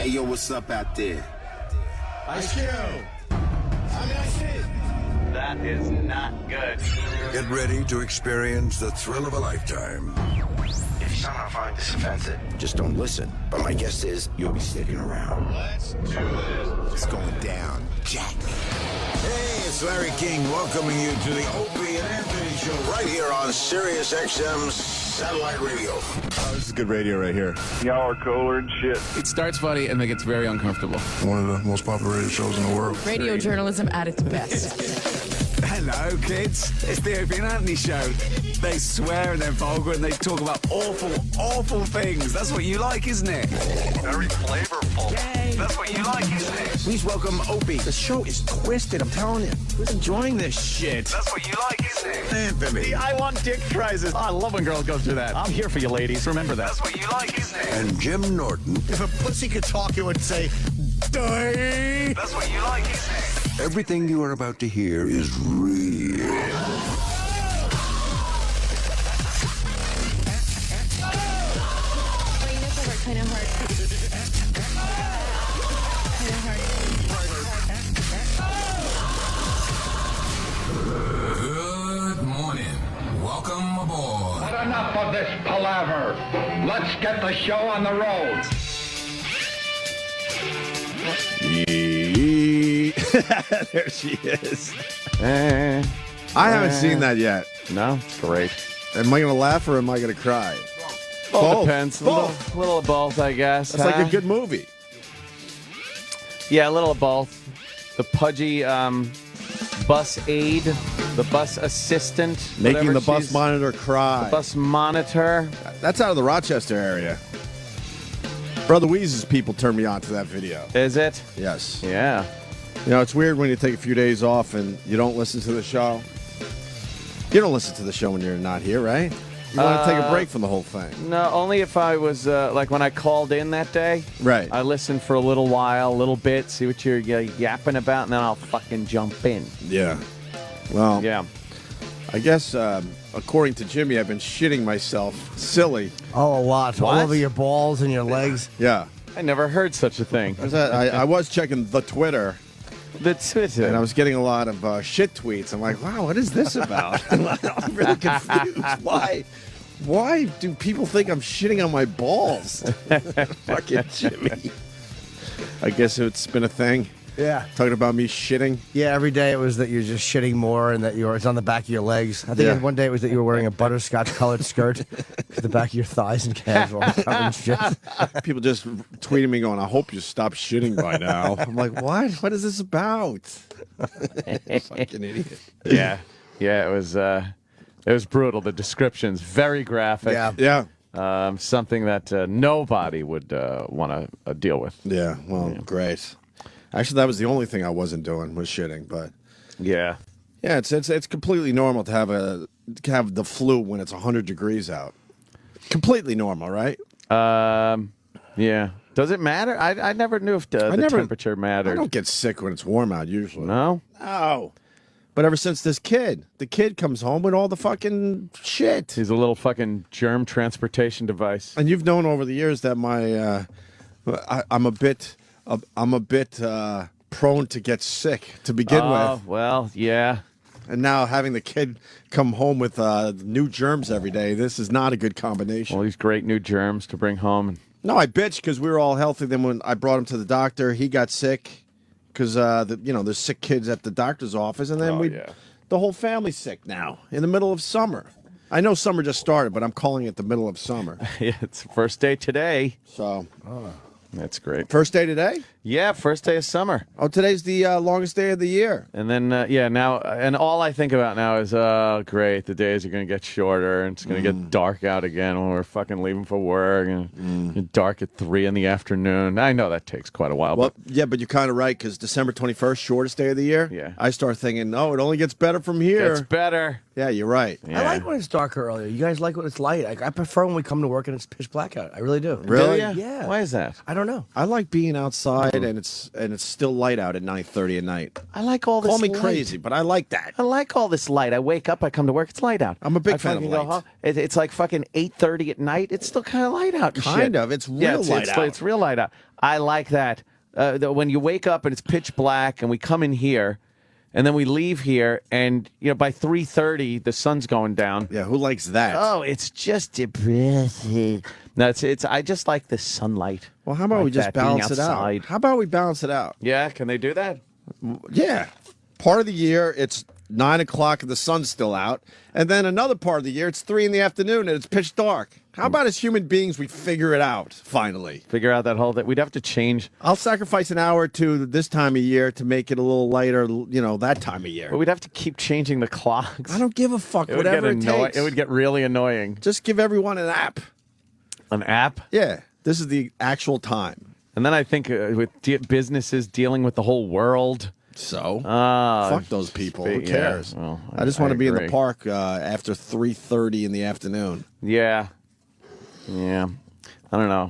Hey, yo, what's up out there? Ice Cube. I mean, Ice Cube. That is not good. Get ready to experience the thrill of a lifetime. If you somehow find this offensive, just don't listen. But my guess is you'll be sticking around. Let's do this. It's going down, Jack. Hey, it's Larry King welcoming you to the Opie and Anthony Show right here on Sirius XM Satellite Radio. Oh, this is good radio right here. Y'all are cooler than shit. It starts funny and then gets very uncomfortable. One of the most popular radio shows in the world. Radio journalism at its best. Hello, kids. It's the Opie and Anthony Show. They swear and they're vulgar and they talk about awful, awful things. That's what you like, isn't it? Very flavorful. Yay. That's what you like, isn't it? Please welcome Opie. The show is twisted, I'm telling you. Who's enjoying this shit? That's what you like, isn't it? Anthony. I want dick prizes. I love when girls go through that. I'm here for you, ladies. Remember that. That's what you like, isn't it? And Jim Norton. If a pussy could talk, it would say, die. That's what you like, isn't it? Everything you are about to hear is real. Kind of hard. Good morning. Welcome aboard. But enough of this palaver. Let's get the show on the road. There she is. I haven't seen that yet. No? Great. Am I going to laugh or am I going to cry? Well, depends. Both. A little of both, I guess. It's like a good movie. Yeah, a little of both. The pudgy bus aide, the bus assistant. Making whatever the bus she's- monitor cry. The bus monitor. That's out of the Rochester area. Brother Weeze's people turned me on to that video. Is it? Yes. Yeah. You know, it's weird when you take a few days off and you don't listen to the show. You don't listen to the show when you're not here, right? You want to take a break from the whole thing. No, only if I was, like when I called in that day. Right. I listened for a little while, a little bit, see what you're yapping about, and then I'll fucking jump in. Yeah. Well, Yeah. I guess, according to Jimmy, I've been shitting myself silly. Oh, a lot. All What? over your balls and your legs. Yeah. I never heard such a thing. I was checking the Twitter, The Twitter. and I was getting a lot of shit tweets. I'm like, wow, what is this about? I'm really confused. Why do people think I'm shitting on my balls? Fucking Jimmy. I guess it's been a thing. Yeah. Talking about me shitting. Yeah, every day it was that you're just shitting more and that it's on the back of your legs. I think Yeah. one day it was that you were wearing a butterscotch colored skirt to the back of your thighs and calves were all covered in shit. People just tweeting me going, I hope you stop shitting by now. I'm like, what? What is this about? Fucking idiot. Yeah. Yeah, it was brutal. The description's very graphic. Yeah. Yeah. Something that nobody would want to deal with. Yeah. Well, great. Actually, that was the only thing I wasn't doing was shitting, but Yeah. yeah, it's completely normal to have the flu when it's 100 degrees out. Completely normal, right? Yeah. Does it matter? I never knew if the temperature mattered. I don't get sick when it's warm out usually. No? No. But ever since the kid comes home with all the fucking shit. He's a little fucking germ transportation device. And you've known over the years that I'm a bit prone to get sick to begin with. Well, yeah. And now having the kid come home with new germs every day, this is not a good combination. All these great new germs to bring home. No, I bitched because we were all healthy. Then when I brought him to the doctor, he got sick because there's sick kids at the doctor's office, and then the whole family's sick now in the middle of summer. I know summer just started, but I'm calling it the middle of summer. Yeah, it's first day today. So, That's great. first day today? Yeah, first day of summer. Oh, today's the longest day of the year. And then, now, and all I think about now is, oh, great, the days are going to get shorter, and it's going to get dark out again when we're fucking leaving for work, and it's dark at 3 in the afternoon. I know that takes quite a while. Well, yeah, but you're kind of right, because December 21st, shortest day of the year. Yeah. I start thinking, no, it only gets better from here. It's better. Yeah, you're right. Yeah. I like when it's darker earlier. You guys like when it's light. I prefer when we come to work and it's pitch black out. I really do. Really? Yeah. Why is that? I don't don't know. I like being outside and it's still light out at 9:30 at night. I like all this. Call me light. crazy, but I like that. I like all this light. I wake up, I come to work, it's light out. I'm a big I fan of fucking go light. home, it's like fucking 8:30 at night. It's still kind of light out. And Kind shit. of. It's real light out. It's real light out. I like that. When you wake up and it's pitch black, and we come in here, and then we leave here, and by 3:30 the sun's going down. Yeah, who likes that? Oh, it's just depressing. No, it's. I just like the sunlight. Well, how about Like we just that, being balance it out? outside. How about we balance it out? Yeah, can they do that? Yeah. Part of the year, it's 9 o'clock and the sun's still out. And then another part of the year, it's 3 in the afternoon and it's pitch dark. How about as human beings, we figure it out, finally? Figure out that whole thing. We'd have to change. I'll sacrifice an hour or two this time of year to make it a little lighter, that time of year. But we'd have to keep changing the clocks. I don't give a fuck, It would get whatever it annoying. takes. It would get really annoying. Just give everyone an app. An app? Yeah, this is the actual time. And then I think with businesses dealing with the whole world. So, fuck those people. Who yeah, cares? well, I just want to be in the agree. park after 3:30 in the afternoon. Yeah. I don't know.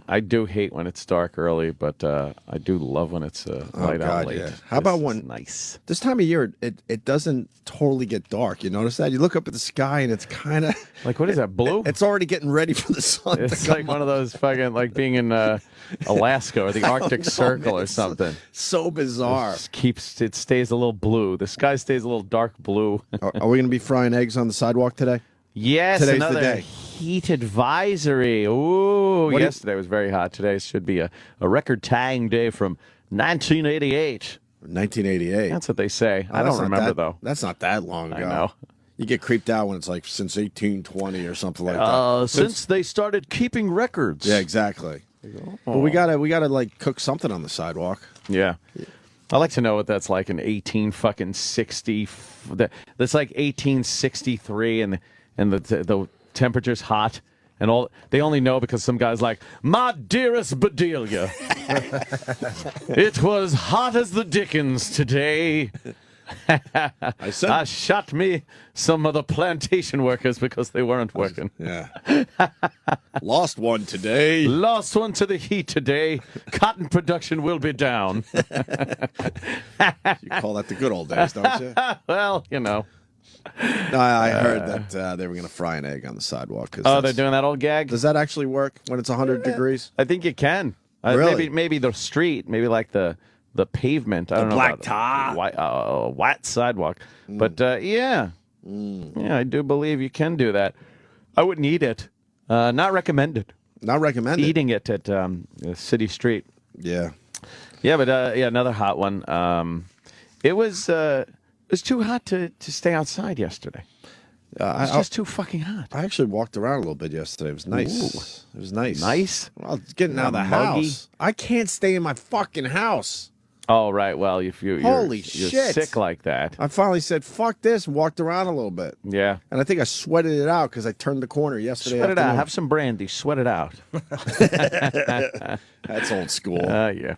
I do hate when it's dark early, but I do love when it's light out late. Yeah. How about when nice? This time of year, it doesn't totally get dark. You notice that? You look up at the sky and it's kind of Like, what is that, blue? It's already getting ready for the sun. It's to like one of those fucking, like being in Alaska or the Arctic Circle or something. So bizarre. It stays a little blue. The sky stays a little dark blue. Are we going to be frying eggs on the sidewalk today? Yes, Today's another the day. heat advisory. Ooh, yesterday was very hot. Today should be a record-tying day from 1988. 1988. That's what they say. I that's don't not remember, that- though. That's not that long ago. I know. You get creeped out when it's like since 1820 or something like that. Since they started keeping records. Yeah, exactly. But we gotta like cook something on the sidewalk. Yeah. I like to know what that's like in 1860. That's like 1863, and the temperature's hot, and all they only know because some guy's like, "My dearest Bedelia, it was hot as the dickens today." I shot me some of the plantation workers because they weren't working. Yeah. Lost one today. Lost one to the heat today. Cotton production will be down. You call that the good old days, don't you? Well, No, I heard that they were going to fry an egg on the sidewalk. Oh, they're doing that old gag? Does that actually work when it's 100 degrees? I think you can. Really? Maybe the street, maybe like the pavement. I don't know. black about tar. white sidewalk. But yeah, I do believe you can do that. I wouldn't eat it. Not recommended. Not recommended. Eating it at City Street. Yeah. Yeah, but another hot one. It was too hot to stay outside yesterday. It's just too fucking hot. I actually walked around a little bit yesterday. It was nice. Ooh. It was nice. Nice? Well, getting out of the Muggy. house. I can't stay in my fucking house. Oh, right. Well, if you're shit. sick like that. I finally said, fuck this, and walked around a little bit. Yeah. And I think I sweated it out because I turned the corner yesterday Sweat it out. afternoon. Have some brandy. Sweat it out. That's old school. Yeah.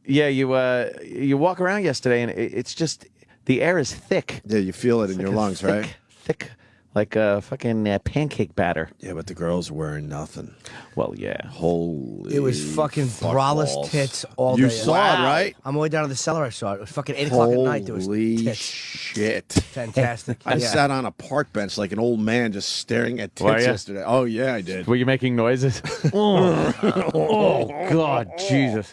You walk around yesterday, and it's just, the air is thick. Yeah, you feel it in your lungs, right? Thick, like a fucking pancake batter. Yeah, but the girls were wearing nothing. Well, yeah. Holy It was fucking fuck braless balls. tits all You day. saw it, right? On my way down to the cellar, I saw it. It was fucking 8 o'clock at night. There was Holy tits. shit. Fantastic. I Yeah. sat on a park bench like an old man just staring at Were tits ya? yesterday. Oh, yeah, I did. Were you making noises? oh, God, Jesus.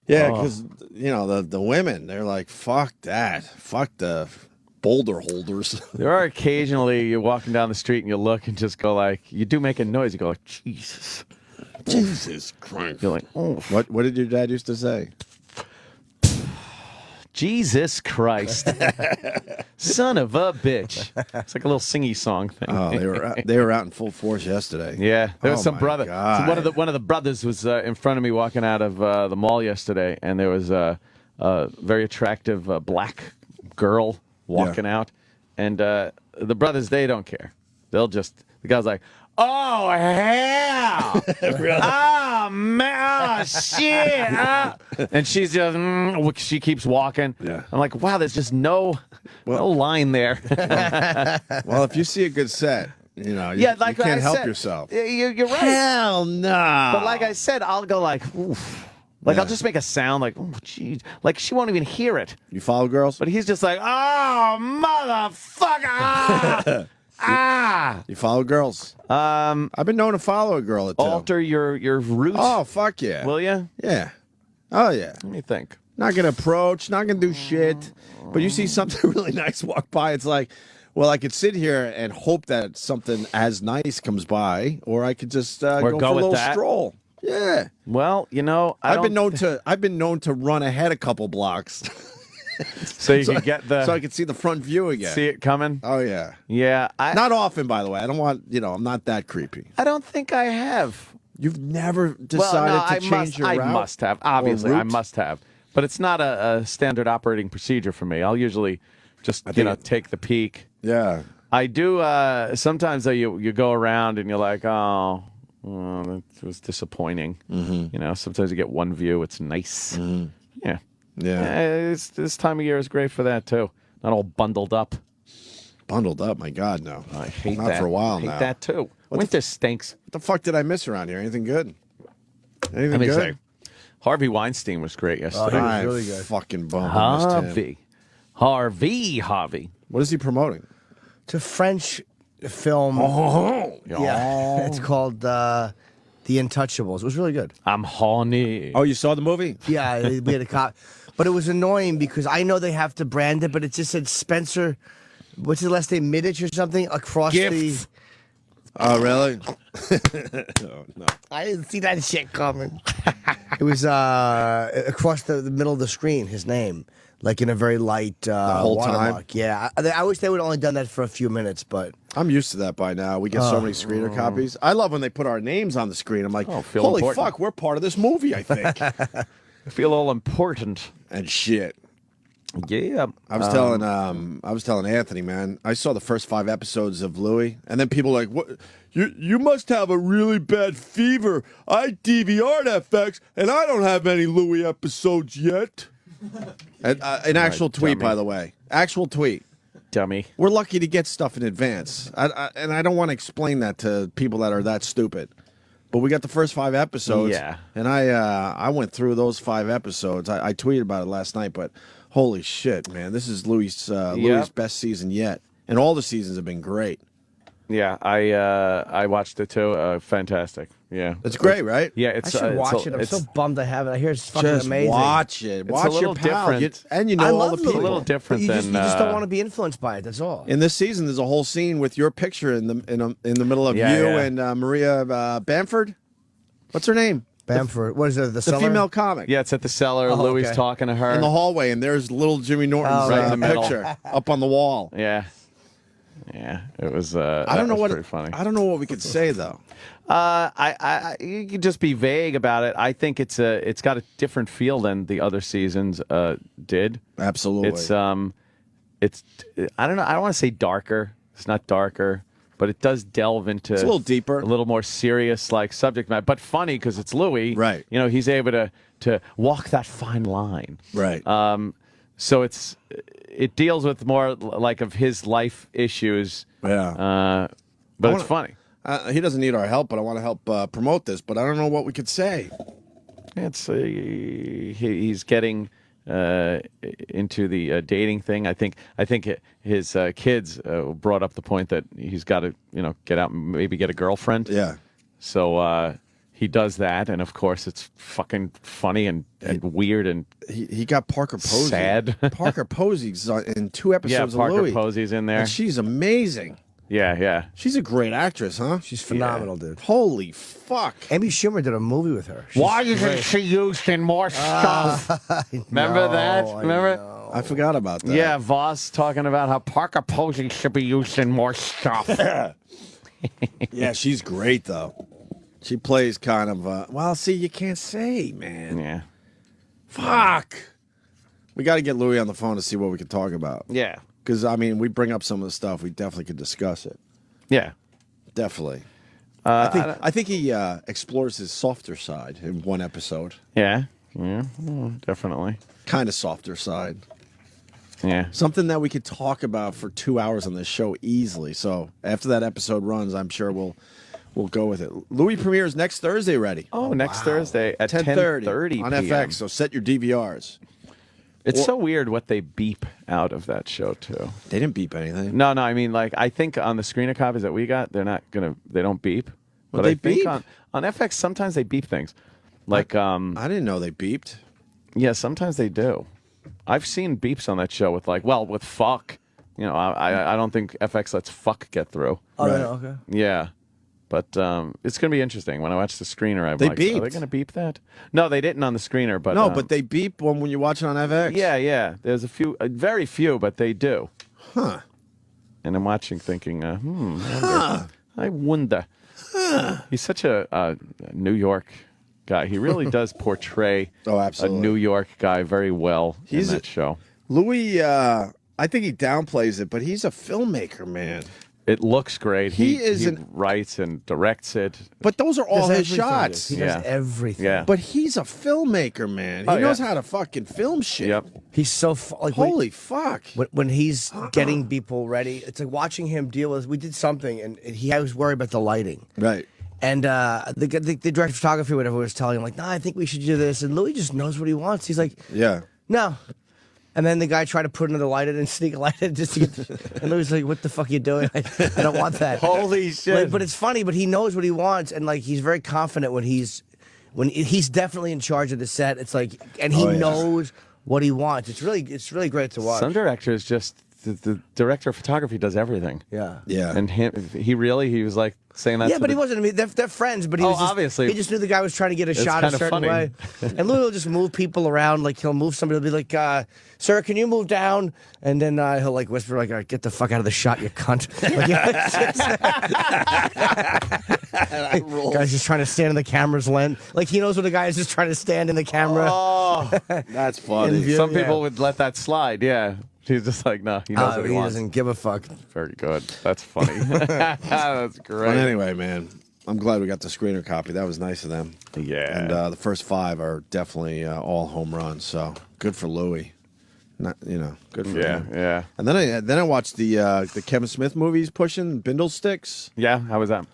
Yeah, because, the women, they're like, fuck that. Fuck the boulder holders. There are occasionally you're walking down the street and you look and just go like, you do make a noise. You go like, Jesus. Jesus Christ. You're like, oh, What did your dad used to say? Jesus Christ. Son of a bitch. It's like a little singy song thing. Oh, they were out in full force yesterday. Yeah, there was Oh some my brother. God. One of the brothers was in front of me walking out of the mall yesterday, and there was a very attractive black girl walking out, and the brothers, they don't care. They'll just, the guy's like, oh hell, oh man, oh shit, and she's just she keeps walking. Yeah. I'm like, wow, there's just no line there. Well, if you see a good set, You know, Yeah, like you can't I help said, yourself. You're right. Hell no. But like I said, I'll go like, oof. Like I'll just make a sound like, oh, geez. Like she won't even hear it. You follow girls? But he's just like, oh, motherfucker. Ah. You follow girls? I've been known to follow a girl or two. Alter your route. Oh, fuck yeah. Will you? Yeah. Oh, yeah. Let me think. Not going to approach, not going to do shit. But you see something really nice walk by, it's like, well, I could sit here and hope that something as nice comes by, or I could just go for a little stroll. Yeah. Well, you know, I've been known to run ahead a couple blocks. So you can get the so I can see the front view again. see it coming. Oh yeah. Yeah. Not often, by the way. I don't want, I'm not that creepy. I don't think I have. You've never decided to change your route? I must have. Obviously, or I route? must have. But it's not a standard operating procedure for me. I'll usually just take the peak. Yeah. I do. Sometimes though, you go around and you're like, oh, that was disappointing. Mm-hmm. Sometimes you get one view. It's nice. Mm-hmm. Yeah. Yeah. This time of year is great for that too. Not all bundled up. Bundled up? My God, no. I hate Not that. for a while I hate now. that too. Winter stinks. What the fuck did I miss around here? Anything good? Anything good? Say, Harvey Weinstein was great yesterday. he was really good. Fucking bum. I missed him. Harvey. What is he promoting? It's a French film. Yeah, it's called The Untouchables. It was really good. I'm horny. Oh, you saw the movie? Yeah, we had a cop, but it was annoying because I know they have to brand it, but it just said Spencer. What's his last name? Middich or something across the. Oh, really? No. I didn't see that shit coming. It was across the middle of the screen. His name, like in a very light whole watermark. time? Yeah, I wish they would have only done that for a few minutes, but I'm used to that by now. We get so many screener copies. I love when they put our names on the screen. I'm like, feel holy important. fuck, we're part of this movie, I think. I feel all important. And shit. Yeah. I was telling Anthony, man, I saw the first 5 episodes of Louis, and then people were like, what? You must have a really bad fever. I DVR'd FX, and I don't have any Louis episodes yet. An actual tweet, dummy. by the way. Actual tweet. Dummy. We're lucky to get stuff in advance. And I don't want to explain that to people that are that stupid. But we got the first 5 episodes. Yeah. And I went through those 5 episodes. I tweeted about it last night, but holy shit, man. This is Louis' best season yet. And all the seasons have been great. Yeah, I watched it too. Fantastic. Yeah. It's great, right? Yeah, I it's should watch it. I'm so bummed I haven't. I hear it's fucking Just amazing. watch it. It's Watch a little your pal. different. And you I know all love the Louis. people. a little different you than just don't want to be influenced by it. That's all. In this season, there's a whole scene with your picture in the middle of Yeah, you yeah. and Maria Bamford. What's her name? Bamford. What is it? The The Cellar? female comic. Yeah, it's at the cellar. Oh, Louis okay. talking to her In the hallway, and there's little Jimmy Norton's right in the middle. picture up on the wall. Yeah. Yeah, it was. I don't know what pretty funny. I don't know what we could say though. You can just be vague about it. I think it's got a different feel than the other seasons did. Absolutely. It's I don't know. I don't want to say darker. It's not darker, but it does delve into It's a little deeper. a little more serious like subject matter, but funny because it's Louis. Right. He's able to walk that fine line. Right. So it deals with more like of his life issues. Yeah. But it's funny. He doesn't need our help, but I want to help promote this. But I don't know what we could say. It's he's getting into the dating thing. I think his kids brought up the point that he's got to get out and maybe get a girlfriend. Yeah. So he does that, and of course it's fucking funny and weird and He got Parker Posey. sad. Parker Posey's in 2 episodes Parker of Louis. Posey's in there. And she's amazing. Yeah. She's a great actress, huh? She's phenomenal, dude. Holy fuck. Amy Schumer did a movie with her. Why isn't she used in more stuff? Remember that? Remember? I forgot about that. Yeah, Voss talking about how Parker Posey should be used in more stuff. Yeah, she's great though. She plays kind of well, see, you can't say, man. Yeah. Fuck. We got to get Louis on the phone to see what we can talk about. Yeah. Because, I mean, we bring up some of the stuff. We definitely could discuss it. Yeah. Definitely. I think he explores his softer side in one episode. Yeah. Definitely. Kind of softer side. Yeah. Something that we could talk about for 2 hours on this show easily. So after that episode runs, I'm sure we'll go with it. Louis premieres next Thursday already. Oh, next Thursday at 10:30 on PM. FX. So set your DVRs. It's so weird what they beep out of that show too. They didn't beep anything. No, I mean, like, I think on the screener copies that we got, they don't beep. But they I think beep? on FX sometimes they beep things. Like, I didn't know they beeped. yeah, sometimes they do. I've seen beeps on that show with with fuck. You know, I don't think FX lets fuck get through. Oh, no, okay. Yeah. But it's going to be interesting. When I watch the screener, I'm They like, are they beeped. going to beep that? No, they didn't on the screener. But No, but they beep when you watch it on FX. Yeah. There's a few, very few, but they do. Huh. And I'm watching thinking, I wonder. He's such a New York guy. He really does portray Oh, a absolutely. New York guy very well He's in that show. Louis, I think he downplays it, but he's a filmmaker, man. It looks great. He He writes and directs it. But those are all Does his everything. shots. He Yeah. does everything. Yeah. But he's a filmmaker, man. He Oh, knows yeah. how to fucking film shit. Yep. He's so like Holy fuck. when he's getting people ready. It's like watching him deal with. We did something, and he was worried about the lighting. Right. And the director of photography, whatever, was telling him like, "No, I think we should do this." And Louis just knows what he wants. He's like, Yeah. "No." And then the guy tried to put another light in and sneak a light in just to get. And Louis was like, "What the fuck are you doing? I don't want that." Holy shit. Like, but it's funny. But he knows what he wants, and like he's very confident when he's definitely in charge of the set. It's like, and he Oh, yeah. knows what he wants. It's really great to watch. Some directors just, the director of photography does everything. Yeah. Yeah. And he was like saying that Yeah, to but the- he wasn't. I mean, they're friends, but he Oh, was just, obviously. he just knew the guy was trying to get a shot a kinda certain funny. way. And Louis will just move people around. Like he'll move somebody. He'll be like, "Sir, can you move down?" And then he'll like whisper, like, "Get the fuck out of the shot, you cunt!" Like, guy's just trying to stand in the camera's lens. Like he knows when the guy is just trying to stand in the camera. Oh, That's funny. In view. some Yeah. people would let that slide. Yeah. He's just like, no, he knows what he wants. doesn't give a fuck. Very good. That's funny. That's But great. anyway, man, I'm glad we got the screener copy. That was nice of them. Yeah. And the first 5 are definitely all home runs. So good for Louis. Not, good for him. Yeah. And then I watched the Kevin Smith movies pushing Bindle Sticks. Yeah. How was that?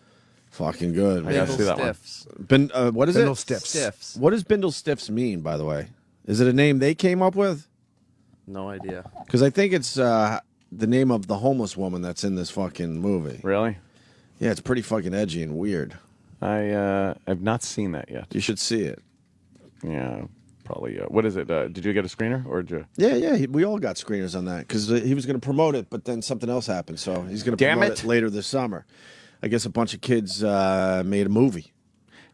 Fucking good, I man. gotta see that one. What is Bindle it? Stiffs. What does Bindle Stiffs mean, by the way? Is it a name they came up with? No idea. Because I think it's the name of the homeless woman that's in this fucking movie. Really? Yeah, it's pretty fucking edgy and weird. I have not seen that yet. You should see it. Yeah. Probably. What is it? Did you get a screener or did you? Yeah, we all got screeners on that because he was going to promote it, but then something else happened, so he's going to promote it later this summer. I guess a bunch of kids made a movie.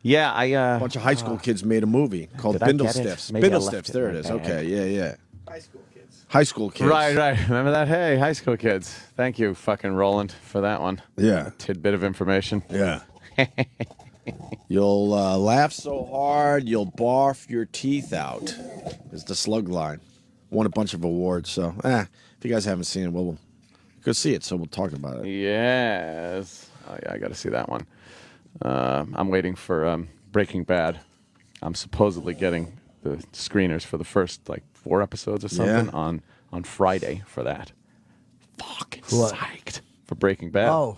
Yeah, A bunch of high school kids made a movie called Did I Bindle get it? Stiffs. Maybe I Bindle left Stiffs. it There in it is. my bag. Okay, yeah. High school kids. Right. Remember that? Hey, high school kids. Thank you, fucking Roland, for that one. Yeah. Tidbit of information. Yeah. You'll laugh so hard you'll barf your teeth out. Is the slug line. Won a bunch of awards, so if you guys haven't seen it, we'll go see it. So we'll talk about it. Yes. Oh yeah, I got to see that one. I'm waiting for Breaking Bad. I'm supposedly getting the screeners for the first 4 episodes or something on Friday for that. Fucking psyched for Breaking Bad. Oh,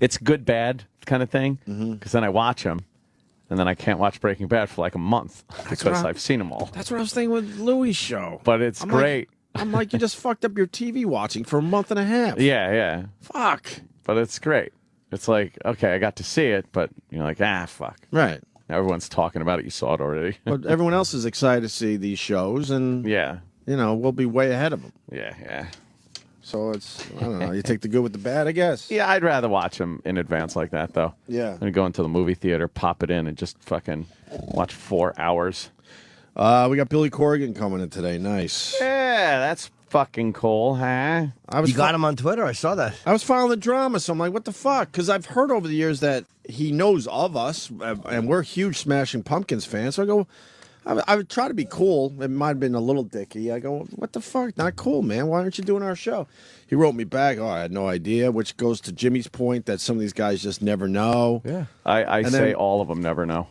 It's good bad kind of thing because then I watch them and then I can't watch Breaking Bad for a month because I've seen them all. That's what I was thinking with Louis' show. But it's I'm great. I'm like, you just fucked up your TV watching for a month and a half. Yeah. Fuck. But it's great. It's like, okay, I got to see it, but you're like, fuck. Right. Everyone's talking about it. You saw it already. But everyone else is excited to see these shows, and Yeah. we'll be way ahead of them. Yeah. So it's, I don't know, you take the good with the bad, I guess. Yeah, I'd rather watch them in advance like that, though. Yeah. I'm going to go into the movie theater, pop it in, and just fucking watch 4 hours. We got Billy Corrigan coming in today. Nice. Yeah, that's fucking cool, huh? you got him on Twitter. I saw that. I was following the drama, so I'm like, what the fuck? Because I've heard over the years that he knows of us, and we're huge Smashing Pumpkins fans. So I go, I would try to be cool. It might have been a little dicky. I go, what the fuck? Not cool, man. Why aren't you doing our show? He wrote me back, I had no idea, which goes to Jimmy's point that some of these guys just never know. Yeah. I And say then- all of them never know.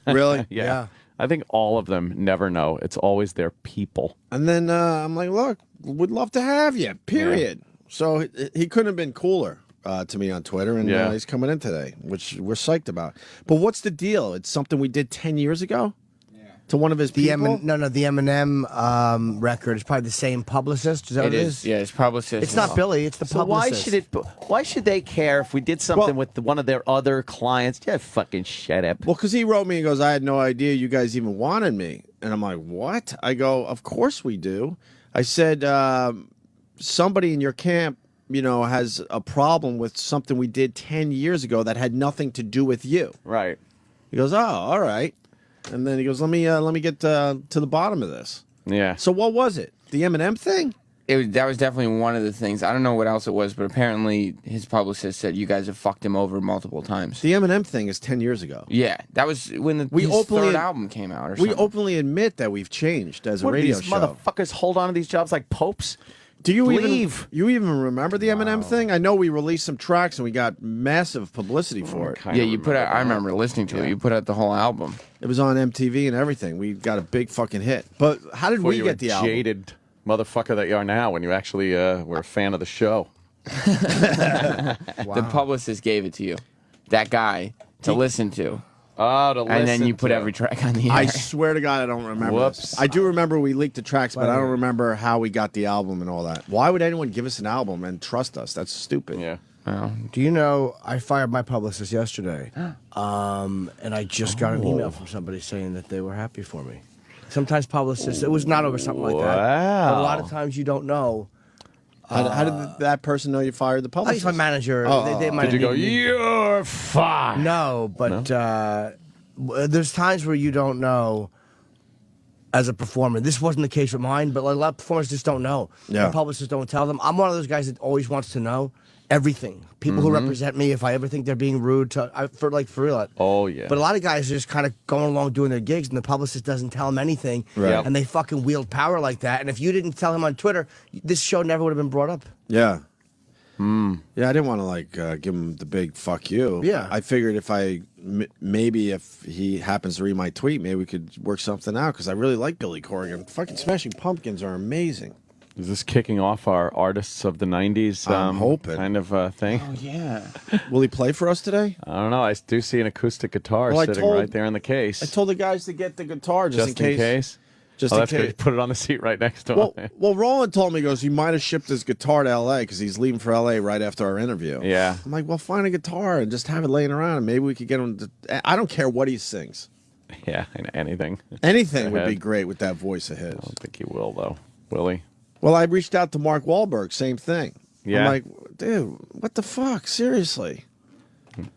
Really? Yeah. I think all of them never know. It's always their people. And then I'm like, look, we'd love to have you, period. So he couldn't have been cooler to me on Twitter, and he's coming in today, which we're psyched about. But what's the deal? It's something we did 10 years ago? To one of his people? The Eminem record is probably the same publicist. Is that what it is? Yeah, it's publicist. It's not Billy. It's the publicist. Why should they care if we did something with one of their other clients? Yeah, fucking shut up. Well, because he wrote me and goes, I had no idea you guys even wanted me. And I'm like, what? I go, of course we do. I said, somebody in your camp, has a problem with something we did 10 years ago that had nothing to do with you. Right. He goes, oh, all right. And then he goes, let me get to the bottom of this. Yeah. So what was it? The Eminem thing? That was definitely one of the things. I don't know what else it was, but apparently his publicist said you guys have fucked him over multiple times. The Eminem thing is 10 years ago. Yeah, that was when his third album came out. We openly admit that we've changed as a radio these show. Motherfuckers hold on to these jobs like popes. Do you Leave. even remember the Eminem thing? I know we released some tracks and we got massive publicity for it. Yeah, you put out. I remember listening to it. You put out the whole album. It was on MTV and everything. We got a big fucking hit. But how did we get the album? Jaded motherfucker that you are now when you actually were a fan of the show. The publicist gave it to you, that guy, to listen to. Oh, to listen and then you put to. every track on the air. I swear to God, I don't remember. Whoops. This. I do remember we leaked the tracks, but I don't remember how we got the album and all that. Why would anyone give us an album and trust us? That's stupid. Yeah. Do you know I fired my publicist yesterday, and I just got an email from somebody saying that they were happy for me. Sometimes publicists, it was not over something like that. But a lot of times you don't know. How did that person know you fired the I publicist? think my manager. They might Did you have go, you're fired? No, but there's times where you don't know as a performer. This wasn't the case with mine, but a lot of performers just don't know. Yeah. The publicists don't tell them. I'm one of those guys that always wants to know everything. People who represent me, if I ever think they're being rude for real. Oh, yeah. But a lot of guys are just kind of going along doing their gigs, and the publicist doesn't tell them anything, Right. and they fucking wield power like that. And if you didn't tell him on Twitter, this show never would have been brought up. Yeah. Yeah, I didn't want to give him the big fuck you. Yeah. I figured maybe if he happens to read my tweet, maybe we could work something out because I really like Billy Corgan. Fucking Smashing Pumpkins are amazing. Is this kicking off our artists of the 90s I'm hoping. kind of thing? Oh yeah. Will he play for us today? I don't know. I do see an acoustic guitar Well, I sitting told- right there in the case. I told the guys to get the guitar just in case. Just Oh, in that's good. case. You put it on the seat right next to him. Well, Roland told me, he goes, he might have shipped his guitar to L.A. because he's leaving for L.A. right after our interview. Yeah. I'm like, well, find a guitar and just have it laying around, and maybe we could get him to... I don't care what he sings. Yeah, anything. Anything would ahead. be great with that voice of his. I don't think he will, though. Will he? Well, I reached out to Mark Wahlberg, same thing. Yeah. I'm like, dude, what the fuck? Seriously?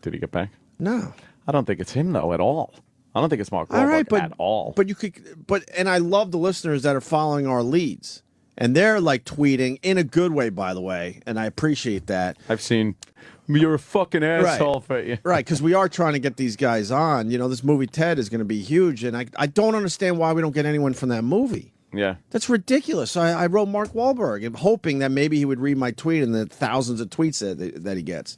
Did he get back? No. I don't think it's him, though, at all. I don't think it's Mark Wahlberg All right, at all. But you could, and I love the listeners that are following our leads, and they're like tweeting in a good way, by the way, and I appreciate that. I've seen, you're a fucking asshole for you. Right, because we are trying to get these guys on. You know, this movie Ted is going to be huge, and I don't understand why we don't get anyone from that movie. Yeah. That's ridiculous. So I wrote Mark Wahlberg, and hoping that maybe he would read my tweet and the thousands of tweets that he gets.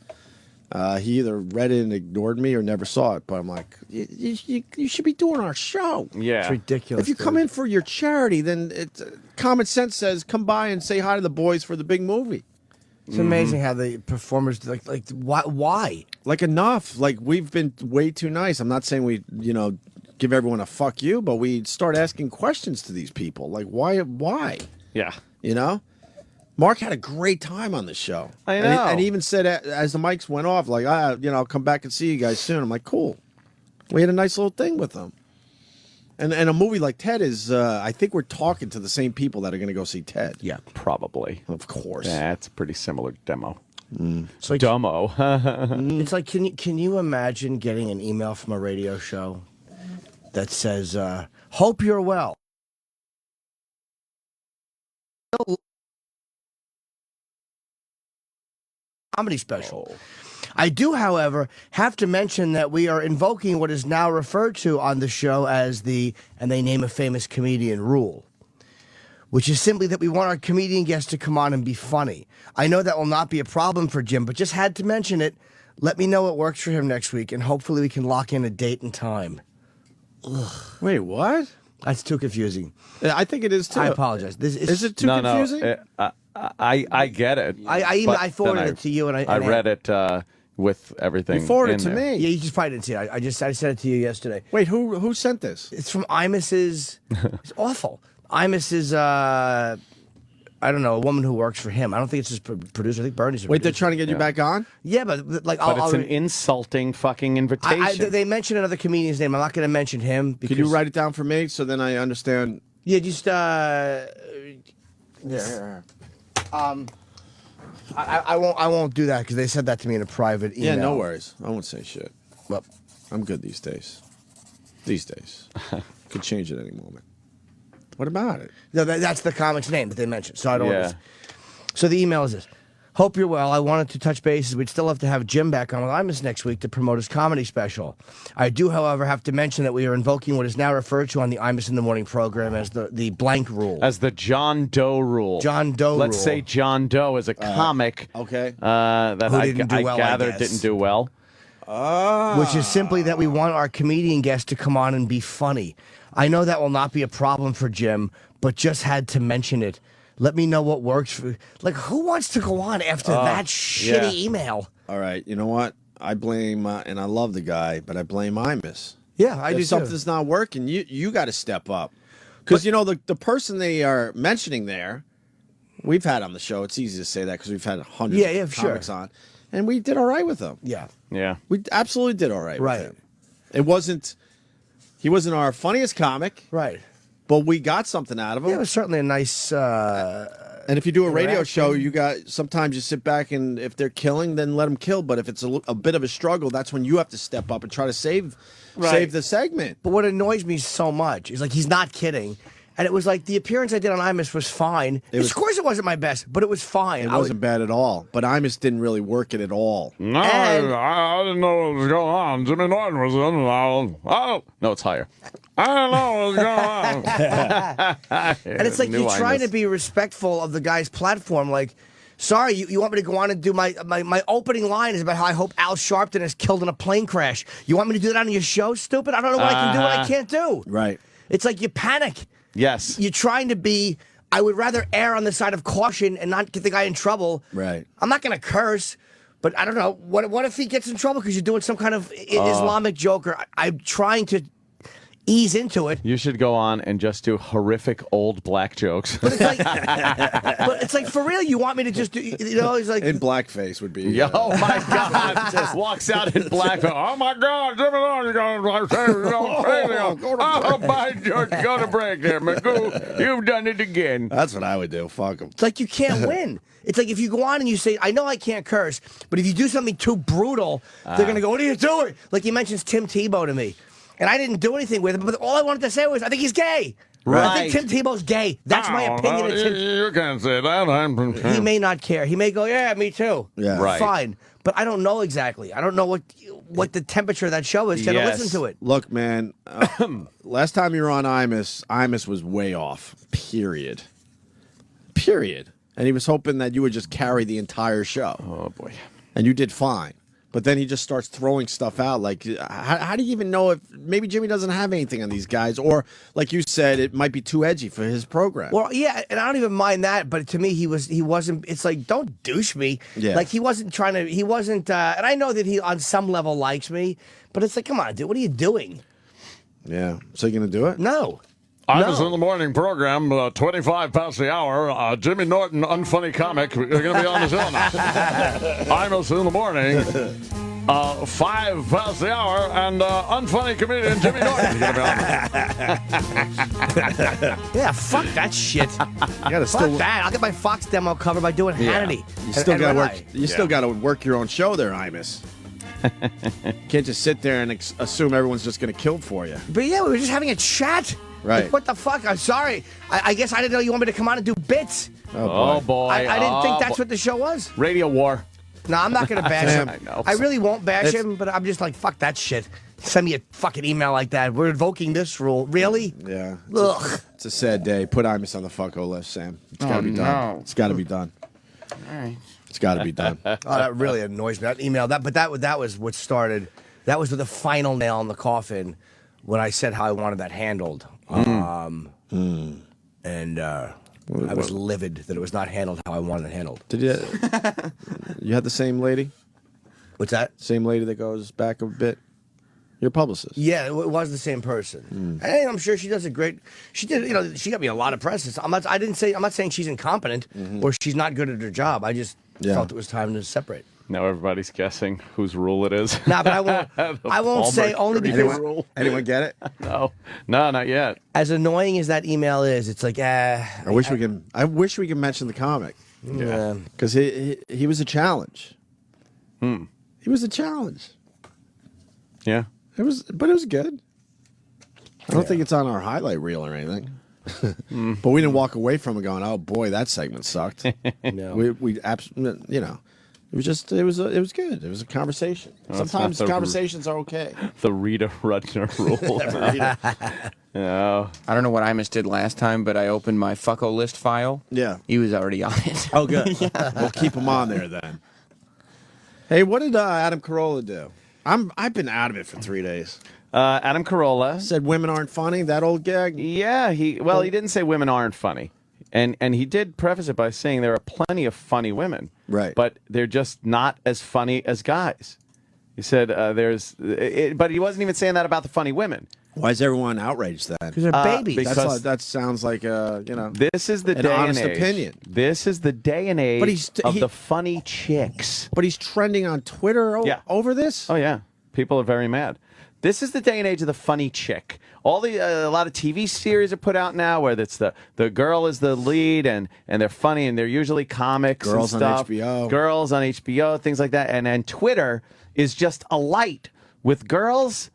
He either read it and ignored me or never saw it. But I'm like, you should be doing our show. Yeah. It's ridiculous. If you come in for your charity, then common sense says come by and say hi to the boys for the big movie. It's amazing how the performers like why? Like enough. Like we've been way too nice. I'm not saying we give everyone a fuck you, but we start asking questions to these people. Like why? Yeah. You know? Mark had a great time on the show. I know. And he even said as the mics went off, like, I'll come back and see you guys soon. I'm like, cool. We had a nice little thing with them. And a movie like Ted is, I think we're talking to the same people that are going to go see Ted. Yeah, probably. Of course. That's a pretty similar demo. It's like, Dumbo. it's like, can you imagine getting an email from a radio show that says, "Hope you're well." Comedy special. I do, however, have to mention that we are invoking what is now referred to on the show as and they name a famous comedian rule, which is simply that we want our comedian guests to come on and be funny. I know that will not be a problem for Jim, but just had to mention it. Let me know what works for him next week, and hopefully we can lock in a date and time. Wait, what? That's too confusing. I think it is too. I apologize. Is it too confusing? I get it. I forwarded it to you, and I read it with everything. You forwarded in it to there. me. Yeah, you just probably didn't see it. I sent it to you yesterday. Wait, who sent this? It's from Imus's. It's awful. Imus's. I don't know, a woman who works for him. I don't think it's his producer. I think Bernie's. Wait, they're trying to get you back on? Yeah, but like, But it's an insulting fucking invitation. they mentioned another comedian's name. I'm not going to mention him. Because, Could you write it down for me so then I understand? Yeah, just I won't do that because they said that to me in a private email. Yeah, no worries. I won't say shit. Well, I'm good these days. These days. Could change at any moment. What about it? No, that's the comic's name that they mentioned. So I don't. Yeah. So the email is this. Hope you're well. I wanted to touch bases. We'd still have to have Jim back on with Imus next week to promote his comedy special. I do, however, have to mention that we are invoking what is now referred to on the Imus in the Morning program as the blank rule. As the John Doe rule. John Doe Let's rule. say John Doe is a comic okay. That Who I didn't do well, I gather guess. didn't do well. Which is simply that we want our comedian guest to come on and be funny. I know that will not be a problem for Jim, but just had to mention it. Let me know what works for. Like, who wants to go on after that shitty email? All right, you know what? I blame, and I love the guy, but I blame Imus. Yeah, I do If too. something's not working, you got to step up. Because, you know, the person they are mentioning there, we've had on the show. It's easy to say that because we've had hundreds of comics on. And we did all right with them. Yeah. Yeah. We absolutely did all right Right. with him. He wasn't our funniest comic. Right. But we got something out of him. Yeah, it was certainly a nice. And if you do a radio show, sometimes you sit back and if they're killing, then let them kill. But if it's a bit of a struggle, that's when you have to step up and try to save the segment. But what annoys me so much is like he's not kidding. And it was like the appearance I did on Imus was fine. Of course it wasn't my best, but it was fine. It wasn't bad at all. But Imus didn't really work it at all. No, I didn't know what was going on. Jimmy Norton was in. Oh, no, it's higher. I don't know what was going on. And it's like you're trying to be respectful of the guy's platform. Like, sorry, you want me to go on and do my opening line is about how I hope Al Sharpton is killed in a plane crash. You want me to do that on your show, stupid? I don't know what I can do, what I can't do. Right. It's like you panic. Yes. You're trying to be. I would rather err on the side of caution and not get the guy in trouble. Right. I'm not going to curse, but I don't know. What if he gets in trouble because you're doing some kind of Islamic joke? Or I'm trying to ease into it. You should go on and just do horrific old black jokes. But it's like for real. You want me to just do? You know, it's like in blackface would be. Oh my God! Just walks out in black. Oh my God! Jimmy Norton, you're go to break there, Magoo. You've done it again. That's what I would do. Fuck him. It's like you can't win. It's like if you go on and you say, I know I can't curse, but if you do something too brutal, they're going to go, what are you doing? Like he mentions Tim Tebow to me. And I didn't do anything with him, but all I wanted to say was, I think he's gay. Right. I think Tim Tebow's gay. That's my opinion. No, you can't say that. He may not care. He may go, yeah, me too. Yeah. Right. Fine. But I don't know exactly. I don't know what the temperature of that show is to listen to it. Look, man, last time you were on Imus was way off. Period. And he was hoping that you would just carry the entire show. Oh, boy. And you did fine. But then he just starts throwing stuff out. Like, how do you even know if maybe Jimmy doesn't have anything on these guys? Or, like you said, it might be too edgy for his program. Well, yeah, and I don't even mind that. But to me, he wasn't. It's like, don't douche me. Yeah. Like he wasn't trying to. He wasn't. And I know that he on some level likes me. But it's like, come on, dude, what are you doing? Yeah. So you gonna do it? No. I was in the morning program, 25 past the hour. Jimmy Norton, unfunny comic. You're going to be on the show now. I was in the morning, 5 past the hour, and unfunny comedian Jimmy Norton. You're going to be on. Yeah, fuck that shit. You gotta Fuck that. I'll get my Fox demo covered by doing Hannity. You still and got to Red work. Eye. You still got to work your own show there, Imus. Can't just sit there and assume everyone's just going to kill for you. But yeah, we were just having a chat. Right. Like, what the fuck? I'm sorry. I guess I didn't know you want me to come on and do bits. Oh, boy. I didn't think that's what the show was. Radio War. No, I'm not going to bash him. I know. I really won't bash him, but I'm just like, fuck that shit. Send me a fucking email like that. We're invoking this rule. Really? Yeah. Ugh. It's a sad day. Put Imus on the fucko list, Sam. It's got to be done. It's got to be done. All right. It's got to be done. Oh, that really annoys me. That email, that was what started. That was the final nail in the coffin when I said how I wanted that handled. And I was livid that it was not handled how I wanted it handled. Did you? You had the same lady? What's that? Same lady that goes back a bit? Your publicist? Yeah, it was the same person. Hey, I'm sure she does a great. She did. She got me a lot of press. I'm not saying she's incompetent or she's not good at her job. I just felt it was time to separate. Now everybody's guessing whose rule it is. Nah, but I won't. I won't say only because. Anyone get it? No, not yet. As annoying as that email is, it's like I wish we could mention the comic. Yeah, because he was a challenge. He was a challenge. Yeah. It was good. I don't think it's on our highlight reel or anything. But we didn't walk away from it going, "Oh boy, that segment sucked." No. We absolutely, it was good. It was a conversation. Sometimes conversations are okay. The Rita Rudner rule. No. I don't know what Imus did last time, but I opened my fucko list file. Yeah. He was already on it. Oh, good. We'll keep him on there then. Hey, what did Adam Carolla do? I've been out of it for 3 days. Adam Carolla said women aren't funny. That old gag. Yeah, he didn't say women aren't funny, and he did preface it by saying there are plenty of funny women, right? But they're just not as funny as guys. He said but he wasn't even saying that about the funny women. Why is everyone outraged then? Because they're babies. Because that sounds like this is the an day honest and age. opinion. This is the day and age of the funny chicks. But he's trending on Twitter over this. Oh yeah, people are very mad. This is the day and age of the funny chick. A lot of TV series are put out now where it's the girl is the lead and they're funny and they're usually comics Girls and stuff. on HBO. Girls on HBO, things like that. And Twitter is just alight with girls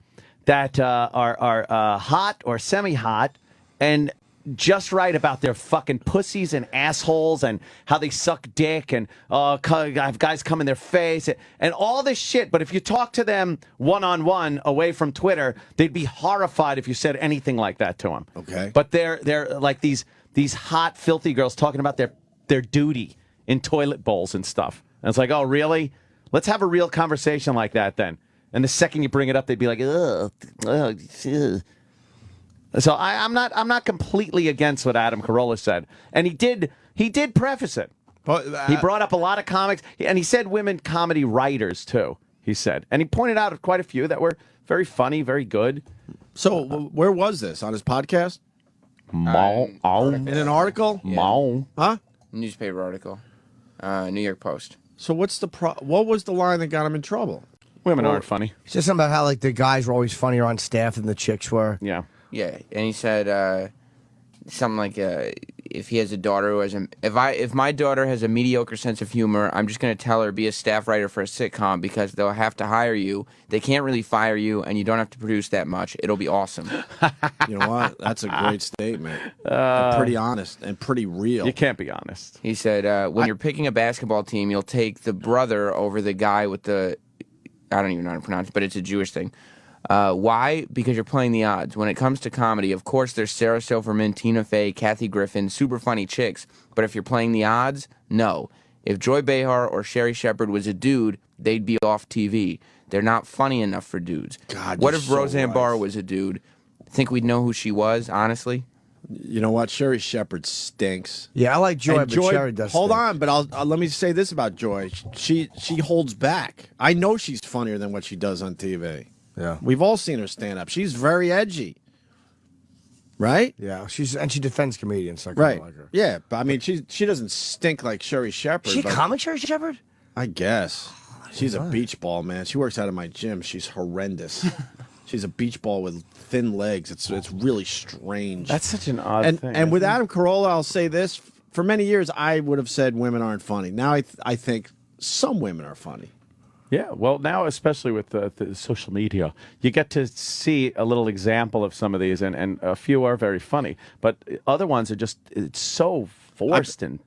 that are hot or semi-hot and just right about their fucking pussies and assholes and how they suck dick and have guys come in their face and all this shit. But if you talk to them one-on-one away from Twitter, they'd be horrified if you said anything like that to them. Okay. But they're like these hot, filthy girls talking about their duty in toilet bowls and stuff. And it's like, oh, really? Let's have a real conversation like that then. And the second you bring it up, they'd be like, ugh. So I'm not completely against what Adam Carolla said, and he did preface it. He brought up a lot of comics, and he said women comedy writers too. He said, and he pointed out quite a few that were very funny, very good. So where was this on his podcast? In an article? Yeah. Huh? Newspaper article, New York Post. So what was the line that got him in trouble? Women aren't funny. He said something about how like the guys were always funnier on staff than the chicks were. Yeah. Yeah, and he said something like, if he has a daughter who has if my daughter has a mediocre sense of humor, I'm just going to tell her be a staff writer for a sitcom because they'll have to hire you. They can't really fire you, and you don't have to produce that much. It'll be awesome. You know what? That's a great statement. And pretty honest and pretty real. You can't be honest. He said, when you're picking a basketball team, you'll take the brother over the guy with the, I don't even know how to pronounce it, but it's a Jewish thing. Why? Because you're playing the odds. When it comes to comedy, of course, there's Sarah Silverman, Tina Fey, Kathy Griffin, super funny chicks. But if you're playing the odds, no. If Joy Behar or Sherry Shepard was a dude, they'd be off TV. They're not funny enough for dudes. God, what you're if so Roseanne right. Barr was a dude? Think we'd know who she was, honestly? You know what? Sherry Shepard stinks. Yeah, I like Joy, And but Sherry does. Hold stink. on, but I'll let me say this about Joy. She holds back. I know she's funnier than what she does on TV. Yeah, we've all seen her stand up. She's very edgy, right? Yeah, she defends comedians. So I Right. Like her. Yeah, but I mean, she doesn't stink like Sherry Shepard. She a but- comic Sherry Shepard? I guess. She's a beach ball, man. She works out of my gym. She's horrendous. She's a beach ball with thin legs. It's really strange. That's such an odd thing. And with isn't it? Adam Carolla, I'll say this: for many years, I would have said women aren't funny. Now I think some women are funny. Yeah, well, now especially with the social media, you get to see a little example of some of these, and a few are very funny, but other ones are just it's so forced and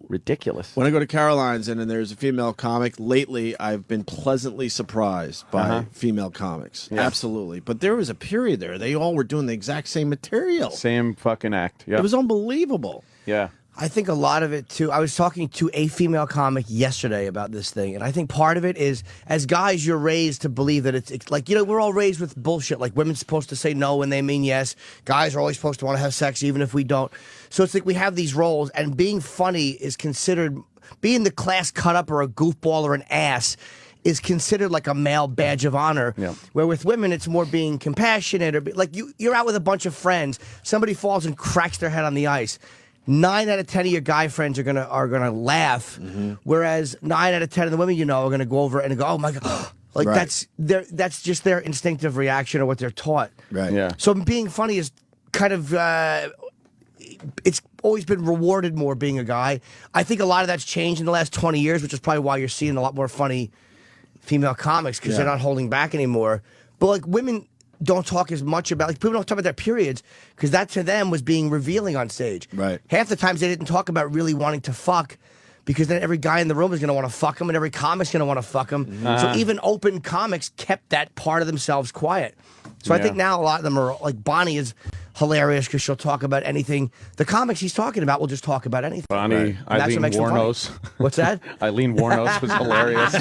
ridiculous. When I go to Caroline's and then there's a female comic, lately I've been pleasantly surprised by female comics. Yeah. Absolutely. But there was a period there; they all were doing the exact same material. Same fucking act. Yeah, It was unbelievable. yeah. I think a lot of it too. I was talking to a female comic yesterday about this thing, and I think part of it is, as guys, you're raised to believe that it's like, we're all raised with bullshit. Like, women's supposed to say no when they mean yes. Guys are always supposed to want to have sex even if we don't. So it's like we have these roles, and being funny is considered, being the class cut up or a goofball or an ass is considered like a male badge of honor. Yeah. Where with women, it's more being compassionate, or like you're out with a bunch of friends. Somebody falls and cracks their head on the ice. 9 out of 10 of your guy friends are gonna laugh, whereas 9 out of 10 of the women are gonna go over and go, "Oh my god!" Like Right. that's just their instinctive reaction or what they're taught. Right. Yeah. So being funny is kind of it's always been rewarded more being a guy. I think a lot of that's changed in the last 20 years, which is probably why you're seeing a lot more funny female comics, because they're not holding back anymore. But like, women don't talk as much about, like, people don't talk about their periods, because that to them was being revealing on stage. Right. Half the times they didn't talk about really wanting to fuck, because then every guy in the room is going to want to fuck them, and every comic's going to want to fuck them. So even open comics kept that part of themselves quiet. So I think now a lot of them are, like, Bonnie is hilarious because she'll talk about anything. The comics he's talking about will just talk about anything. Bonnie, And that's Eileen what makes them funny. Wuornos. What's that? Eileen Wuornos was hilarious.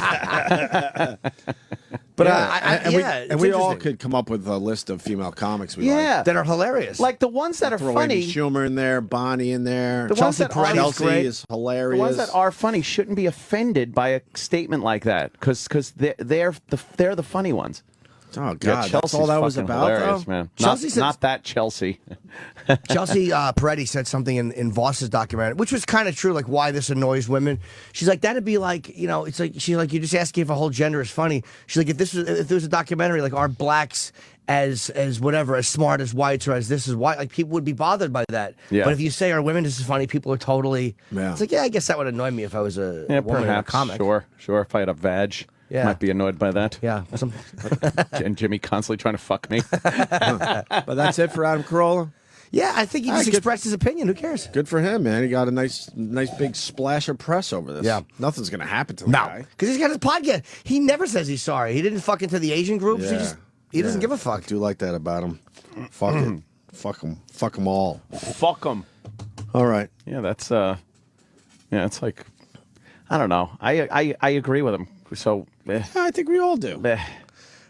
But we all could come up with a list of female comics we like. that are hilarious. Like the ones that are Throw funny. Amy Schumer in there, Bonnie in there. The ones that are Chelsea is hilarious. The ones that are funny shouldn't be offended by a statement like that, because they're the funny ones. Oh God, Yeah, that's Chelsea's all that was fucking about, hilarious, though? man. Chelsea says- Not that Chelsea. Chelsea Peretti said something in Voss's documentary, which was kind of true, like why this annoys women. She's like, that'd be like, it's like, she's like, you're just asking if a whole gender is funny. She's like, if there was a documentary, like, are blacks as whatever, as smart as whites, or as this is white, like, people would be bothered by that. Yeah. But if you say, are women just as funny, people are totally, Yeah. it's like, yeah, I guess that would annoy me if I was a woman in a Perhaps. comic. Sure. If I had a vag, Yeah. might be annoyed by that. Yeah. And Jimmy constantly trying to fuck me. But that's it for Adam Carolla. Yeah, I think he just expressed his opinion. Who cares? Good for him, man. He got a nice big splash of press over this. Yeah. Nothing's gonna happen to the No, guy. because he's got his podcast. He never says he's sorry. He didn't fuck into the Asian groups. He doesn't give a fuck. I do like that about him. Fuck it. Fuck them. Fuck them all. Fuck them. All right. Yeah, that's it's like, I don't know. I agree with him. So I think we all do.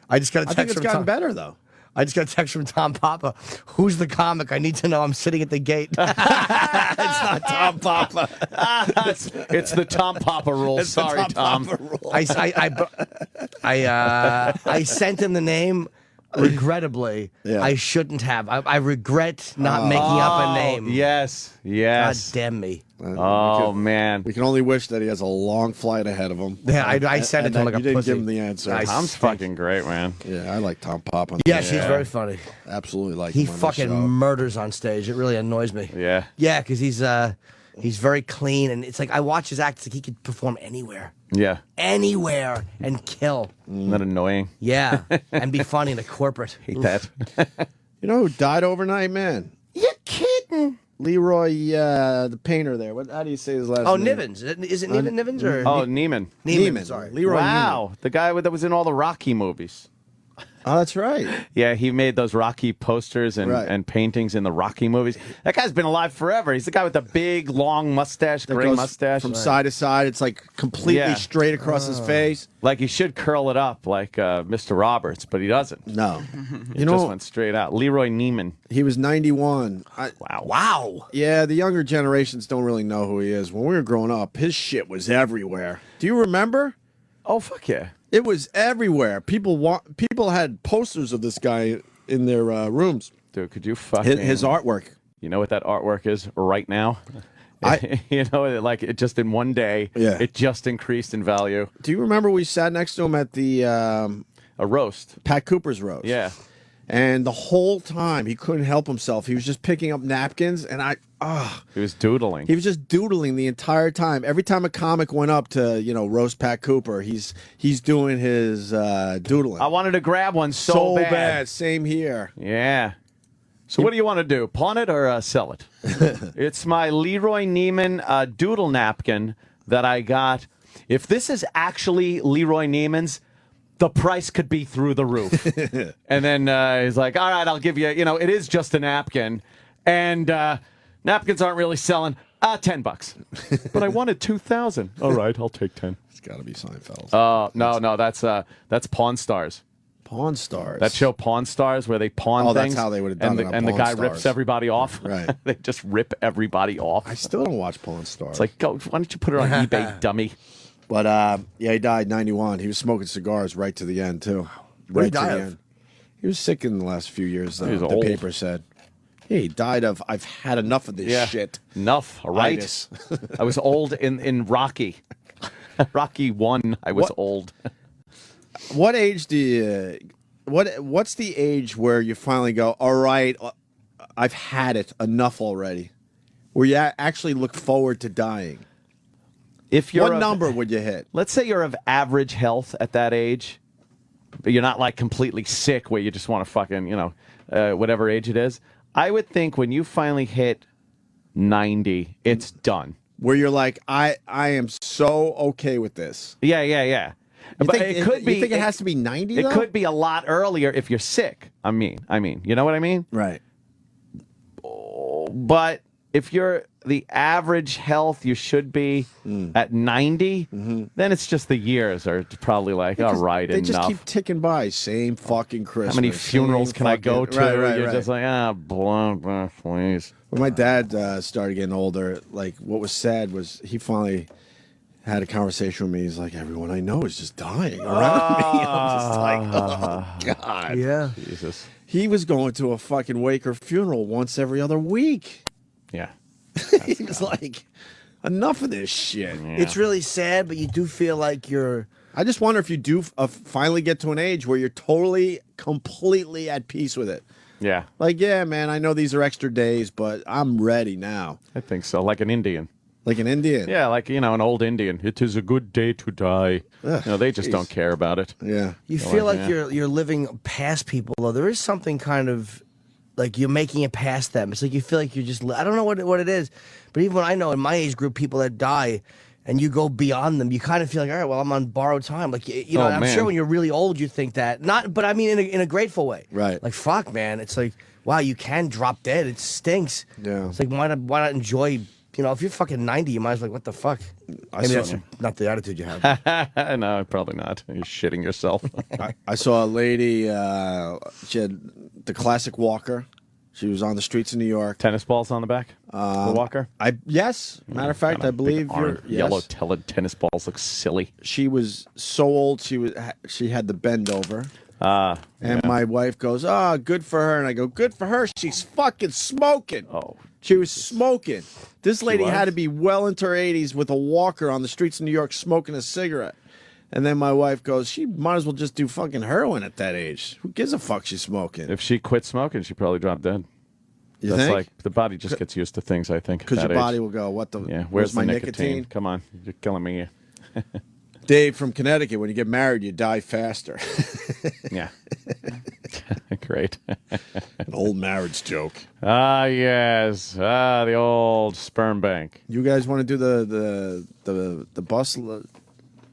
I just got a I text think it's from gotten Tom. better though. I just got a text from Tom Papa. Who's the comic? I need to know. I'm sitting at the gate. It's not Tom Papa. it's the Tom Papa rule. Sorry, Tom. I sent him the name. Regrettably, Yeah. I shouldn't have. I regret not making up a name. Yes. God damn me. Oh man. We can only wish that he has a long flight ahead of him. Yeah, I sent it to him like you a didn't pussy. give him the answer. Tom's fucking great, man. Yeah, I like Tom Pop. Yes, he's very funny. Absolutely like He him on the fucking show. murders on stage. It really annoys me. Yeah. Yeah, because he's very clean, and it's like I watch his act. It's like he could perform anywhere, Yeah. anywhere, and kill. Isn't that annoying? Yeah, and be funny in a corporate. Hate that. You know who died overnight, man? You're kidding. Leroy, the painter there. How do you say his last Oh, name? Nivens. Is it Nivens or? Oh, Neiman. Neiman. Sorry. Leroy Wow. The guy that was in all the Rocky movies. Oh, that's right. Yeah, he made those Rocky posters and, Right. and paintings in the Rocky movies. That guy's been alive forever. He's the guy with the big, long mustache, That gray goes mustache. from side to side. It's like completely Yeah. straight across his face. Like he should curl it up like Mr. Roberts, but he doesn't. No. It just went straight out. Leroy Neiman. He was 91. Wow. Yeah, the younger generations don't really know who he is. When we were growing up, his shit was everywhere. Do you remember? Oh, fuck yeah. It was everywhere. People had posters of this guy in their rooms. Dude, could you fucking... His artwork. You know what that artwork is right now? I- you know, like it just in one day, Yeah. it just increased in value. Do you remember we sat next to him at the A roast. Pat Cooper's roast? Yeah. And the whole time he couldn't help himself. He was just picking up napkins, and He was doodling. he was just doodling the entire time. Every time a comic went up to roast Pat Cooper, he's doing his doodling. I wanted to grab one so bad. Same here. Yeah. So what do you want to do? Pawn it or sell it? It's my Leroy Neiman doodle napkin that I got. If this is actually Leroy Neiman's, the price could be through the roof. And then he's like, all right, I'll give you, it is just a napkin. And napkins aren't really selling. $10. But I wanted 2,000. All right, I'll take 10. It's got to be Seinfeld. No, that's Pawn Stars. Pawn Stars. That show Pawn Stars where they pawn Oh, things. that's how they would have done and it the, on and the Pawn guy Stars. rips everybody off. Right. They just rip everybody off. I still don't watch Pawn Stars. It's like, go. Why don't you put it on eBay, dummy? But yeah, he died 91. He was smoking cigars right to the end too. What did Right he to die the of? end. He was sick in the last few years. He was the old. paper said. Yeah, he died of. I've had enough of this shit. Enough, all right? Itis. I was old in Rocky. Rocky 1, I was What- old. What age do you? What's the age where you finally go? All right, I've had it enough already. Where you actually look forward to dying. If you're What of- number would you hit? Let's say you're of average health at that age, but you're not like completely sick where you just want to fucking, whatever age it is. I would think when you finally hit 90, it's done. Where you're like, I am so okay with this. Yeah. You But think it could be. You think it has to be 90? It though? could be a lot earlier if you're sick. I mean, you know what I mean? Right. But if you're the average health you should be at 90, then it's just the years are probably like, all right, They enough. just keep ticking by. Same fucking Christmas. How many funerals same can I go to? Right, You're just like, blah, please. When my dad started getting older, like what was sad was he finally had a conversation with me. He's like, everyone I know is just dying around me. I'm just like, oh God. Yeah. Jesus. He was going to a fucking wake or funeral once every other week. Yeah. He was like, enough of this shit. It's really sad, but you do feel like you're. I just wonder if you do finally get to an age where you're totally, completely at peace with it. Yeah. Like, yeah, man, I know these are extra days, but I'm ready now. I think so. Like an Indian. Like an Indian? Yeah, like, an old Indian. It is a good day to die. Ugh, They just jeez. don't care about it. Yeah. You They're feel like yeah. you're living past people, though. There is something kind of like you're making it past them. It's like you feel like you're just. I don't know what it is, but even when I know in my age group people that die, and you go beyond them, you kind of feel like, all right, well, I'm on borrowed time. Like Oh, I'm man. sure when you're really old, you think that. Not, but I mean in a grateful way. Right. Like fuck, man. It's like wow, you can drop dead. It stinks. Yeah. It's like why not enjoy? If you're fucking 90, you might as well. What the fuck? Maybe that's not the attitude you have. No, probably not. You're shitting yourself. I saw a lady, she had the classic walker. She was on the streets of New York. Tennis balls on the back? The walker? Yes. Matter of fact, I believe you're. Yellow Yes. tennis balls look silly. She was so old, she had the bend over. And my wife goes, good for her. And I go, good for her. She's fucking smoking. Oh. She was smoking. This lady was? had to be well into her 80s with a walker on the streets of New York smoking a cigarette. And then my wife goes, she might as well just do fucking heroin at that age. Who gives a fuck she's smoking? If she quit smoking, she probably dropped dead. You That's think? like the body just gets used to things, I think. Because at your that body age. will go, what the? Yeah, where's my the nicotine? Come on, you're killing me. Dave from Connecticut, when you get married, you die faster. Yeah. Great. An old marriage joke. Yes. The old sperm bank. You guys want to do the bus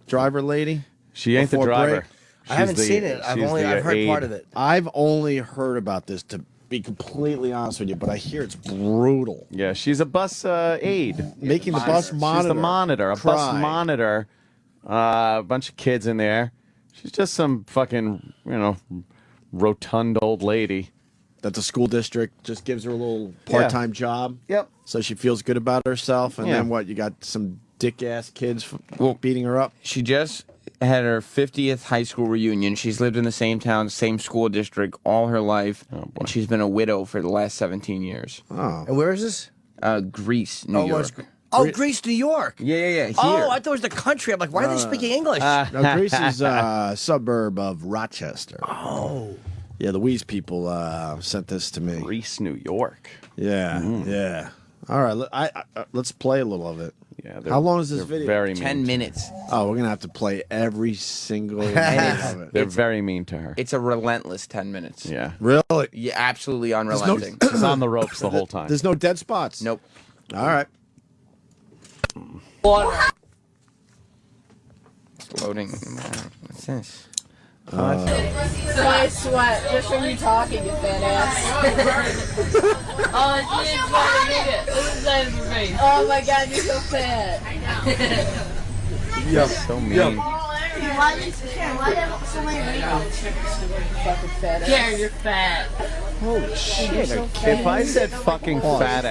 driver lady? She ain't the Before driver. break? I haven't seen it. I've heard part of it. I've only heard about this, to be completely honest with you, but I hear it's brutal. Yeah, she's a bus aide. Making the bus monitor. She's the monitor, a bus cry. monitor. A bunch of kids in there. She's just some fucking, rotund old lady. That the school district just gives her a little part-time job. Yep. So she feels good about herself. And Yeah. then what? You got some dick-ass kids beating her up? She just had her 50th high school reunion. She's lived in the same town, same school district all her life. And she's been a widow for the last 17 years. Oh. And where is this? Greece, New York. Greece, New York. Yeah. Here. Oh, I thought it was the country. I'm like, why are they speaking English? No, Greece is a suburb of Rochester. Oh. Yeah, the Wheeze people sent this to me. Greece, New York. Yeah, yeah. All right, let's play a little of it. Yeah. How long is this they're video? Very mean. 10 minutes. Oh, we're going to have to play every single minute of it. They're very mean to her. It's a relentless 10 minutes. Yeah. Really? Yeah, absolutely unrelenting. She's on the ropes the whole time. There's no dead spots? Nope. All right. It's loading. What's this? I sweat just from you talking, you fat ass. Oh, she didn't try to make it. This is inside of her face. Oh my god, you're so fat. Yeah, so mean. Why do so many fucking fat ass? Karen, you're fat. Holy shit. so If I said fucking fat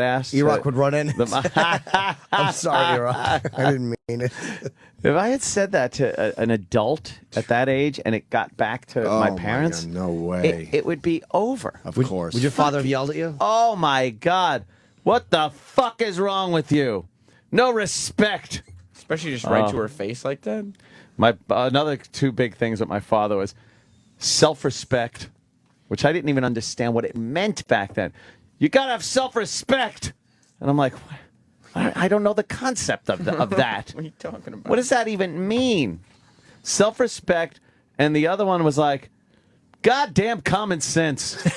ass, E-Rock would run in. I'm sorry, E-Rock. I didn't mean it. If I had said that to an adult at that age and it got back to my parents, God, no way. it would be over. Of course. Would your father have yelled at you? Oh my God. What the fuck is wrong with you? No respect. Especially just right to her face like that. My another two big things with my father was self-respect, which I didn't even understand what it meant back then. You gotta have self-respect, and I'm like, I don't know the concept of that. What are you talking about? What does that even mean? Self-respect, and the other one was like, goddamn common sense. And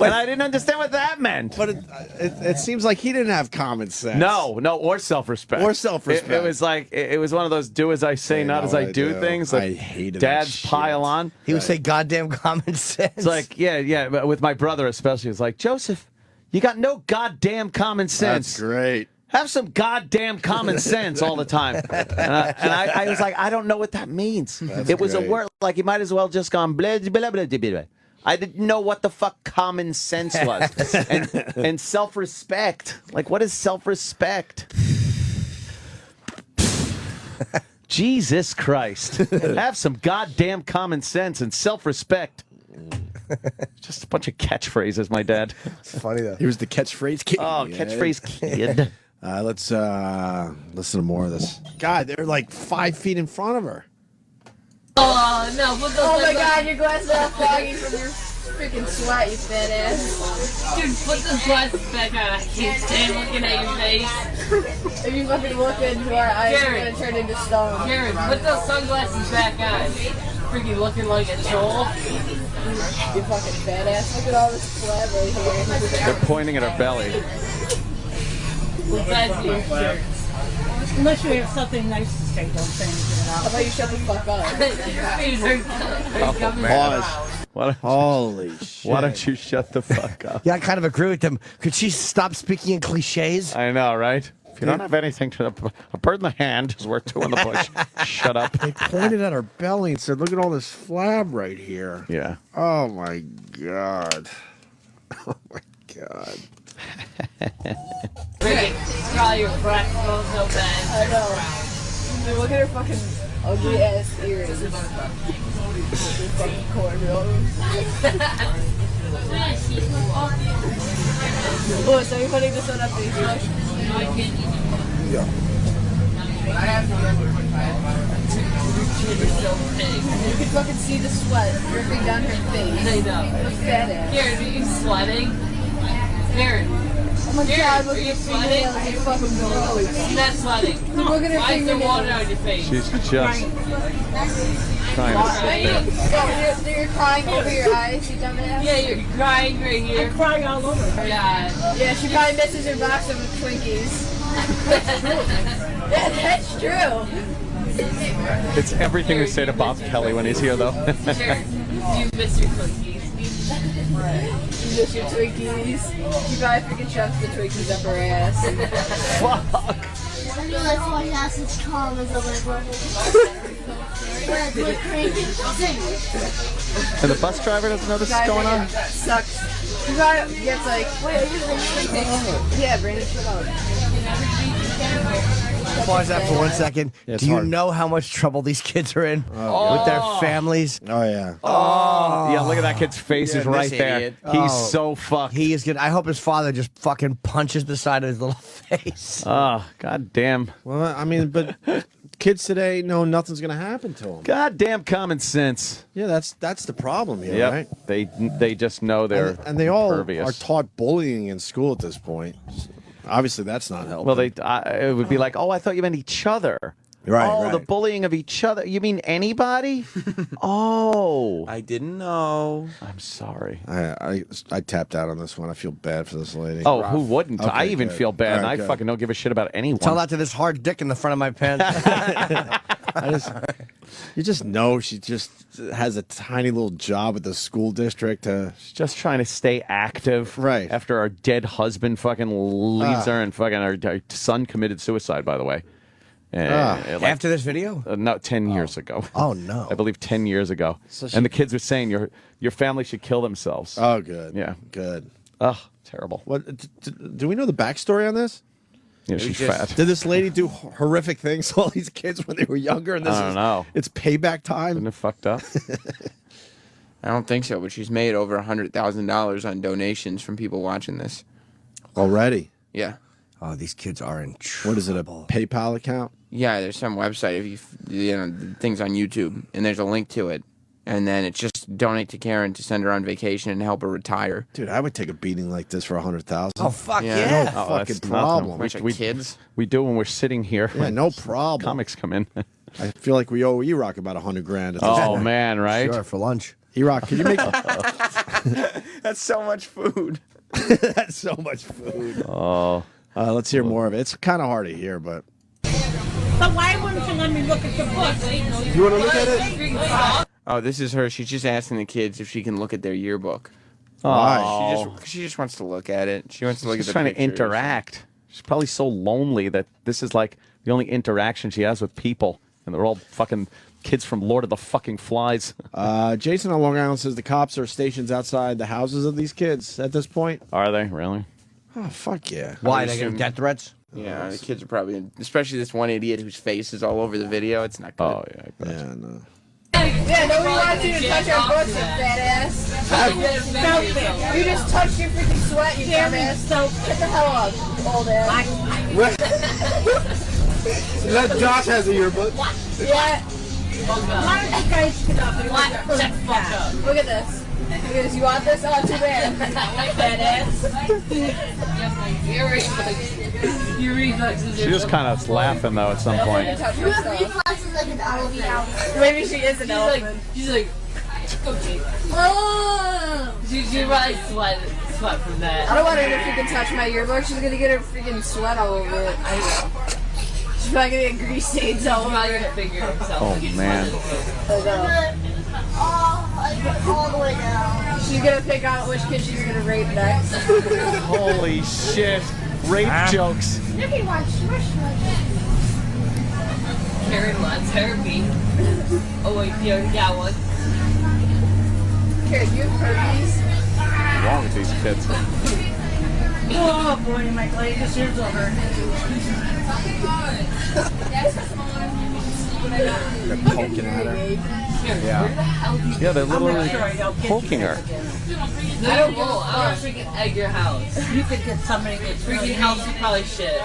I didn't understand what that meant. But it seems like he didn't have common sense. No, or self-respect. Or self-respect. It was like, it was one of those do as I say, not as I do things. Like I hated that dads shit. pile on. He would say goddamn common sense. It's like, yeah, but with my brother especially, it's like, Joseph, you got no goddamn common sense. That's great. Have some goddamn common sense all the time. And I was like, I don't know what that means. It was great. a word, like, you might as well just gone blah, blah, blah, blah, blah. I didn't know what the fuck common sense was. and self-respect. Like, what is self-respect? Jesus Christ. Have some goddamn common sense and self-respect. Just a bunch of catchphrases, my dad. It's funny, though. He was the catchphrase kid. Oh, catchphrase kid. Let's listen to more of this. God, they're like 5 feet in front of her. Oh no! Oh my god, your glasses are foggy from your freaking sweat, you fat ass. Dude, put those glasses back on. I can't stand looking at your face. If you fucking look into our eyes, you're gonna turn into stone. Karen, put those sunglasses back on. Freaking looking like a troll. You fucking fat ass. Look at all this flab right here. They're pointing at her belly. What's that your shirt? Unless you have something nice to say, don't say anything How about about you shut the fuck up? Pause. Holy shit. Why don't you shut the fuck up? Yeah, I kind of agree with them. Could she stop speaking in cliches? I know, right? If you don't have anything to a bird in the hand is worth two in the bush. Shut up. They pointed at her belly and said, look at all this flab right here. Yeah. Oh my God. Oh my God. Probably your breath smells so bad. I know. Dude, look at her fucking ugly ass ears. Your fucking cornrows. Oh, so you're putting this one up Facebook? Yeah. You can fucking see the sweat dripping down her face. I know. Look fat ass. Karen, are you sweating? Karen. Oh my god, look at your fingernails. You're fucking gross. She's not sweating. Look at her Why is there fingernails. water on your face? She's just trying to sit there. So you're crying over your eyes, you dumbass? Yeah, you're crying right here. I'm crying all over her. Yeah, she probably misses her box of Twinkies. That's true. It's everything we say to Bob Kelly when he's here, though. Sure. You miss your Twinkies. You miss your Twinkies. You probably freaking shoves the Twinkies up her ass. Fuck. That's why ass is calm as a liberal. We're crazy. And the bus driver doesn't know this is going on? Sucks. You probably gets like, yeah, Brandon, shut up. Pause that for 1 second. Yeah, it's Do you hard. know how much trouble these kids are in with their families? Oh, yeah. Oh, yeah, look at that kid's face is Yeah, right this there. idiot. He's Oh. so fucked. He is good. I hope his father just fucking punches the side of his little face. Oh, goddamn. Well, I mean, but kids today know nothing's going to happen to them. Goddamn common sense. Yeah, that's the problem here, Yep. right? They just know they're And they all impervious. are taught bullying in school at this point. Obviously, that's not helping. Well, it would be like, oh, I thought you meant each other. Right, the bullying of each other. You mean anybody? Oh. I didn't know. I'm sorry. I tapped out on this one. I feel bad for this lady. Oh, who wouldn't? Okay, I even good. feel bad, All and right, I good. fucking don't give a shit about anyone. Tell that to this hard dick in the front of my pants. You just know she just has a tiny little job at the school district. She's just trying to stay active. Right. After our dead husband fucking leaves her, and fucking our son committed suicide, by the way. After this video? No, 10 years ago. Oh, no. I believe 10 years ago. So and the kids were saying your family should kill themselves. Oh, good. Yeah. Good. Ugh, terrible. What? Do we know the backstory on this? Yeah, she's fat. Did this lady do horrific things to all these kids when they were younger? And this I don't know. It's payback time. Isn't it fucked up? I don't think so, but she's made over $100,000 on donations from people watching this. Already? Yeah. Oh, these kids are in trouble. What is it, a PayPal account? Yeah, there's some website, if things on YouTube, and there's a link to it. And then it's just donate to Karen to send her on vacation and help her retire. Dude, I would take a beating like this for $100,000. Oh, fuck No yeah. fucking that's problem. nothing. Bunch of kids. We do when we're sitting here. Yeah, no problem. Comics come in. I feel like we owe E-Rock about $100,000 at this Oh, point. man, right? Sure, for lunch. E-Rock, can you make... That's so much food. That's so much food. Oh. Let's hear more of it. It's kind of hard to hear, but... But why wouldn't you let me look at the book? You want to look at it? Oh, this is her. She's just asking the kids if she can look at their yearbook. Oh. She just wants to look at it. She wants to look She's at the trying to pictures. interact. She's probably so lonely that this is like the only interaction she has with people. And they're all fucking kids from Lord of the fucking Flies. Jason on Long Island says the cops are stationed outside the houses of these kids at this point. Are they? Really? Oh, fuck yeah. Why? They get death threats? Yeah, the kids are probably, especially this one idiot whose face is all over the video. It's not good. Oh, yeah. I bet. Yeah, no. Yeah, nobody wants you to touch our butts, you fat ass. You just touched your freaking sweat, you dumb ass. So get the hell up, old ass. Let Josh has a yearbook. Yeah. Why don't you guys get up and Shut the fuck up. Look at this. Look at this. You want this? Oh, too bad. Fat ass. Your reflexes. She was kind of laughing, though, at some point. You have reflexes like an elephant. Maybe she is an elephant. She's like, Oh! she probably sweat from that. I don't want her to freaking touch my yearbook. She's gonna get her freaking sweat all over it. She's probably gonna get grease stains all over Probably it. gonna figure himself. Oh, man. All the way down. She's gonna pick out which kid she's gonna rape next. Holy shit. Rape jokes. Nobody wants smush. Karen wants herpes. Oh wait, you already got one. Karen, you have herpes? What's wrong with these kids? Oh boy, my latest year's over. They're poking at her. Yeah, they're literally poking her. I don't know. I don't freaking egg your house. You could get somebody that's Freaking house is probably shit.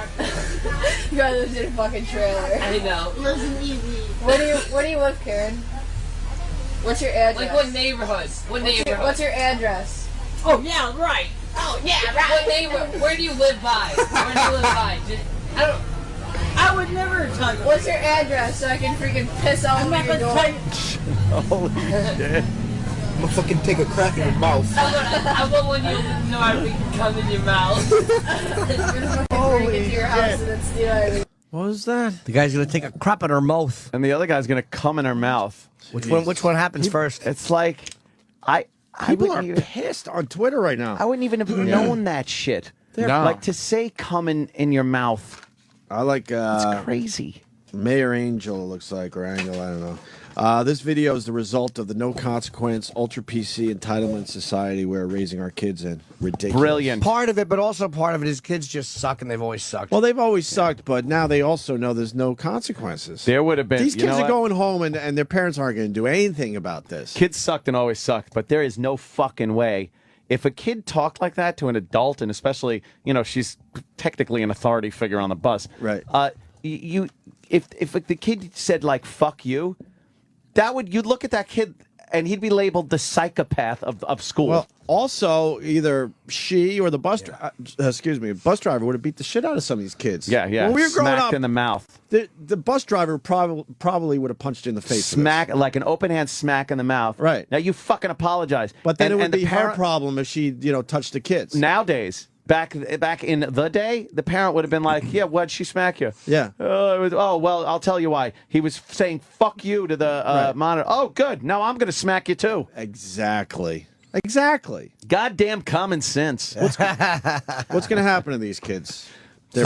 You guys live in a fucking trailer. I know. Lives in EV. Where do you live, Karen? What's your address? Like what neighborhood? What neighborhood? What's your address? Oh yeah, right. Oh yeah, right. What neighborhood? Where do you live by? Where do you live by? I don't. I would never tell you. What's your address so I can freaking piss all I'm over not your gonna door? tell you. Holy shit. I'm gonna fucking take a crack in your mouth. I want when you know I can come in your mouth. Break into your house and then steal everything. What was that? The guy's gonna take a crap in her mouth. And the other guy's going to come in her mouth. Which one happens first? It's like, People are wouldn't even- pissed on Twitter right now. I wouldn't even have known that shit. No. Like, to say coming in your mouth. I like It's crazy. Mayor Angel, it looks like, or Angel, I don't know. This video is the result of the no consequence ultra PC entitlement society we're raising our kids in. Ridiculous. Brilliant. Part of it, but also part of it is kids just suck and they've always sucked. Well, they've always sucked, but now they also know there's no consequences. There would have been. These you kids know are what? going home and their parents aren't going to do anything about this. Kids sucked and always sucked, but there is no fucking way. If a kid talked like that to an adult, and especially, she's technically an authority figure on the bus. Right. If the kid said like "fuck you," you'd look at that kid and he'd be labeled the psychopath of school. Well, also, either she or the bus driver would have beat the shit out of some of these kids. Yeah, yeah. When we were growing Smacked up, in the mouth. the bus driver probably would have punched you in the face. Smack, like an open hand smack in the mouth. Right. Now you fucking apologize. But then And- it would and the be her parent- problem if she, touched the kids. Nowadays, back in the day, the parent would have been like, "Yeah, what'd she smack you?" Yeah. Well, I'll tell you why. He was saying "fuck you" to the monitor. Oh, good. Now I'm going to smack you too. Exactly. Goddamn common sense. What's going to happen to these kids? Their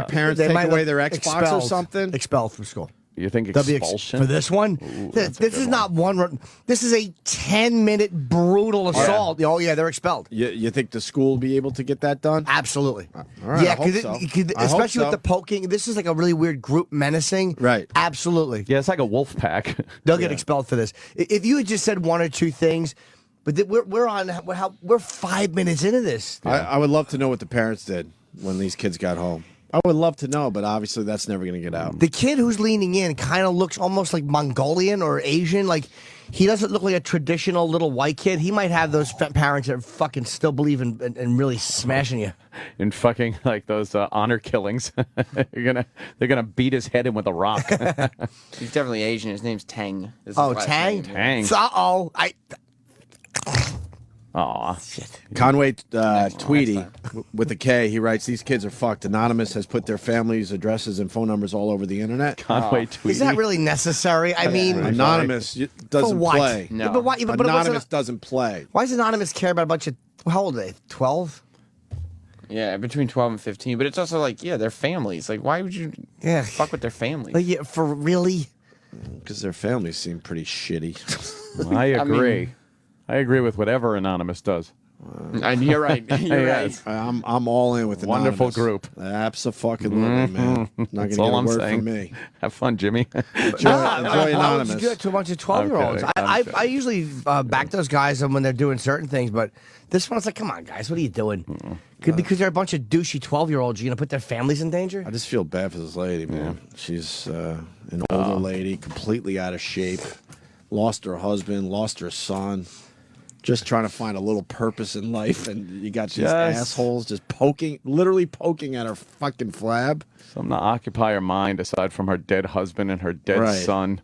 parents They take might away have their Xbox or expelled- something? Expelled from school. You think They'll be expulsion? for this one? This is not one. This is a 10-minute brutal assault. Oh yeah, they're expelled. You think the school will be able to get that done? Absolutely. All right, Yeah, I hope so. I hope especially so. with the poking. This is like a really weird group menacing. Right. Absolutely. Yeah, it's like a wolf pack. They'll get expelled for this. If you had just said one or two things, but we're 5 minutes into this. I would love to know what the parents did when these kids got home. I would love to know, but obviously that's never going to get out. The kid who's leaning in kind of looks almost like Mongolian or Asian. Like, he doesn't look like a traditional little white kid. He might have those parents that fucking still believe in really smashing you. In fucking like those honor killings, they're gonna beat his head in with a rock. He's definitely Asian. His name's Tang. This is Oh, his last Tang? name. Uh-oh. Aw. Conway Tweedy with a K, he writes, "These kids are fucked. Anonymous has put their families' addresses and phone numbers all over the internet." Conway Tweedy. Is that really necessary? I mean, Anonymous doesn't For what? play. No. But why- but what's Anonymous doesn't play. why does Anonymous care about a bunch of, how old are they? 12? Yeah, between 12 and 15. But it's also like, yeah, they're families. Like, why would you fuck with their families? Like, yeah, for really? Because their families seem pretty shitty. I agree. mean- I agree with whatever Anonymous does. And you're right. You're Yes. right. I'm all in with Anonymous. Wonderful group. Absolutely, man. Not going That's to all get a I'm word saying. from me. Have fun, Jimmy. Enjoy Why Anonymous. would you do it to a bunch of 12-year-olds? I'm I kidding. usually back those guys when they're doing certain things, but this one's like, come on, guys, what are you doing? Because they're a bunch of douchey 12-year-olds, you're going to put their families in danger? I just feel bad for this lady, man. She's an older lady, completely out of shape, lost her husband, lost her son, just trying to find a little purpose in life, and you got these assholes just literally poking at her fucking flab. Something to occupy her mind aside from her dead husband and her dead Right. son.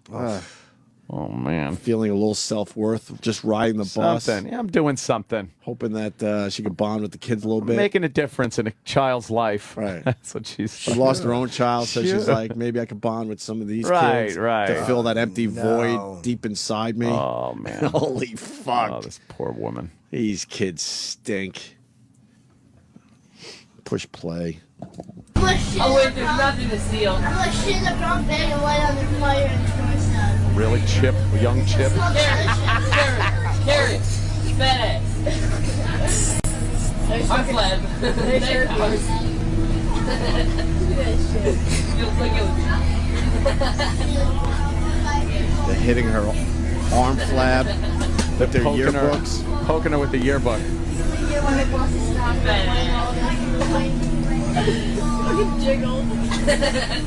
Oh, man. Feeling a little self-worth, just riding the bus. Something. Yeah, I'm doing something. Hoping that she could bond with the kids a little bit. Making a difference in a child's life. Right. That's what she's. She lost her own child, so she's Sure. like, maybe I could bond with some of these Right, kids right. to fill that empty void deep inside me. Oh, man. Holy fuck. Oh, this poor woman. These kids stink. Push play. Oh wait, there's nothing to steal. I'm like shit in the brown bag and light on the fire and toast that. Really, Chip? Young Chip? Carrot, fat ass. I'm glad. Next They're hitting her arm flab with their Poking her- yearbooks. Poking her with the yearbook. Fucking jiggle.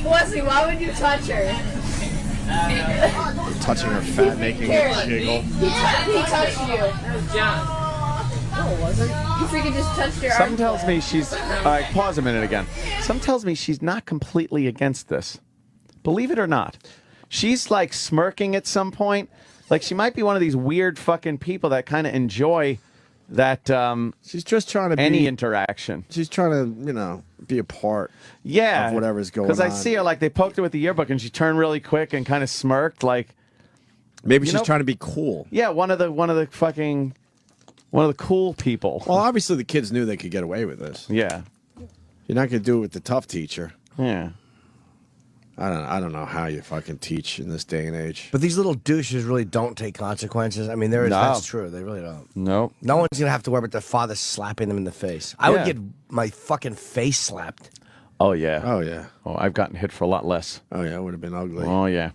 Wesley, why would you touch her? Touching her fat, making her jiggle. He touched you. That was John. No, it wasn't. You freaking just touched your Some arm. tells me she's. All right, pause a minute again. Some tells me she's not completely against this. Believe it or not. She's like smirking at some point. Like she might be one of these weird fucking people that kind of enjoy that. She's just trying to any be, interaction. She's trying to, be a part Yeah, of whatever's going on. Because I see her like they poked her with the yearbook and she turned really quick and kind of smirked like. Maybe you she's know- trying to be cool. Yeah, one of the cool people. Well, obviously the kids knew they could get away with this. Yeah. You're not going to do it with the tough teacher. Yeah. I don't know how you fucking teach in this day and age. But these little douches really don't take consequences. I mean, that's true. They really don't. Nope. No one's going to have to worry about their father slapping them in the face. I would Yeah. get my fucking face slapped. Oh yeah. Oh yeah. Oh, I've gotten hit for a lot less. Oh yeah, it would have been ugly. Oh yeah.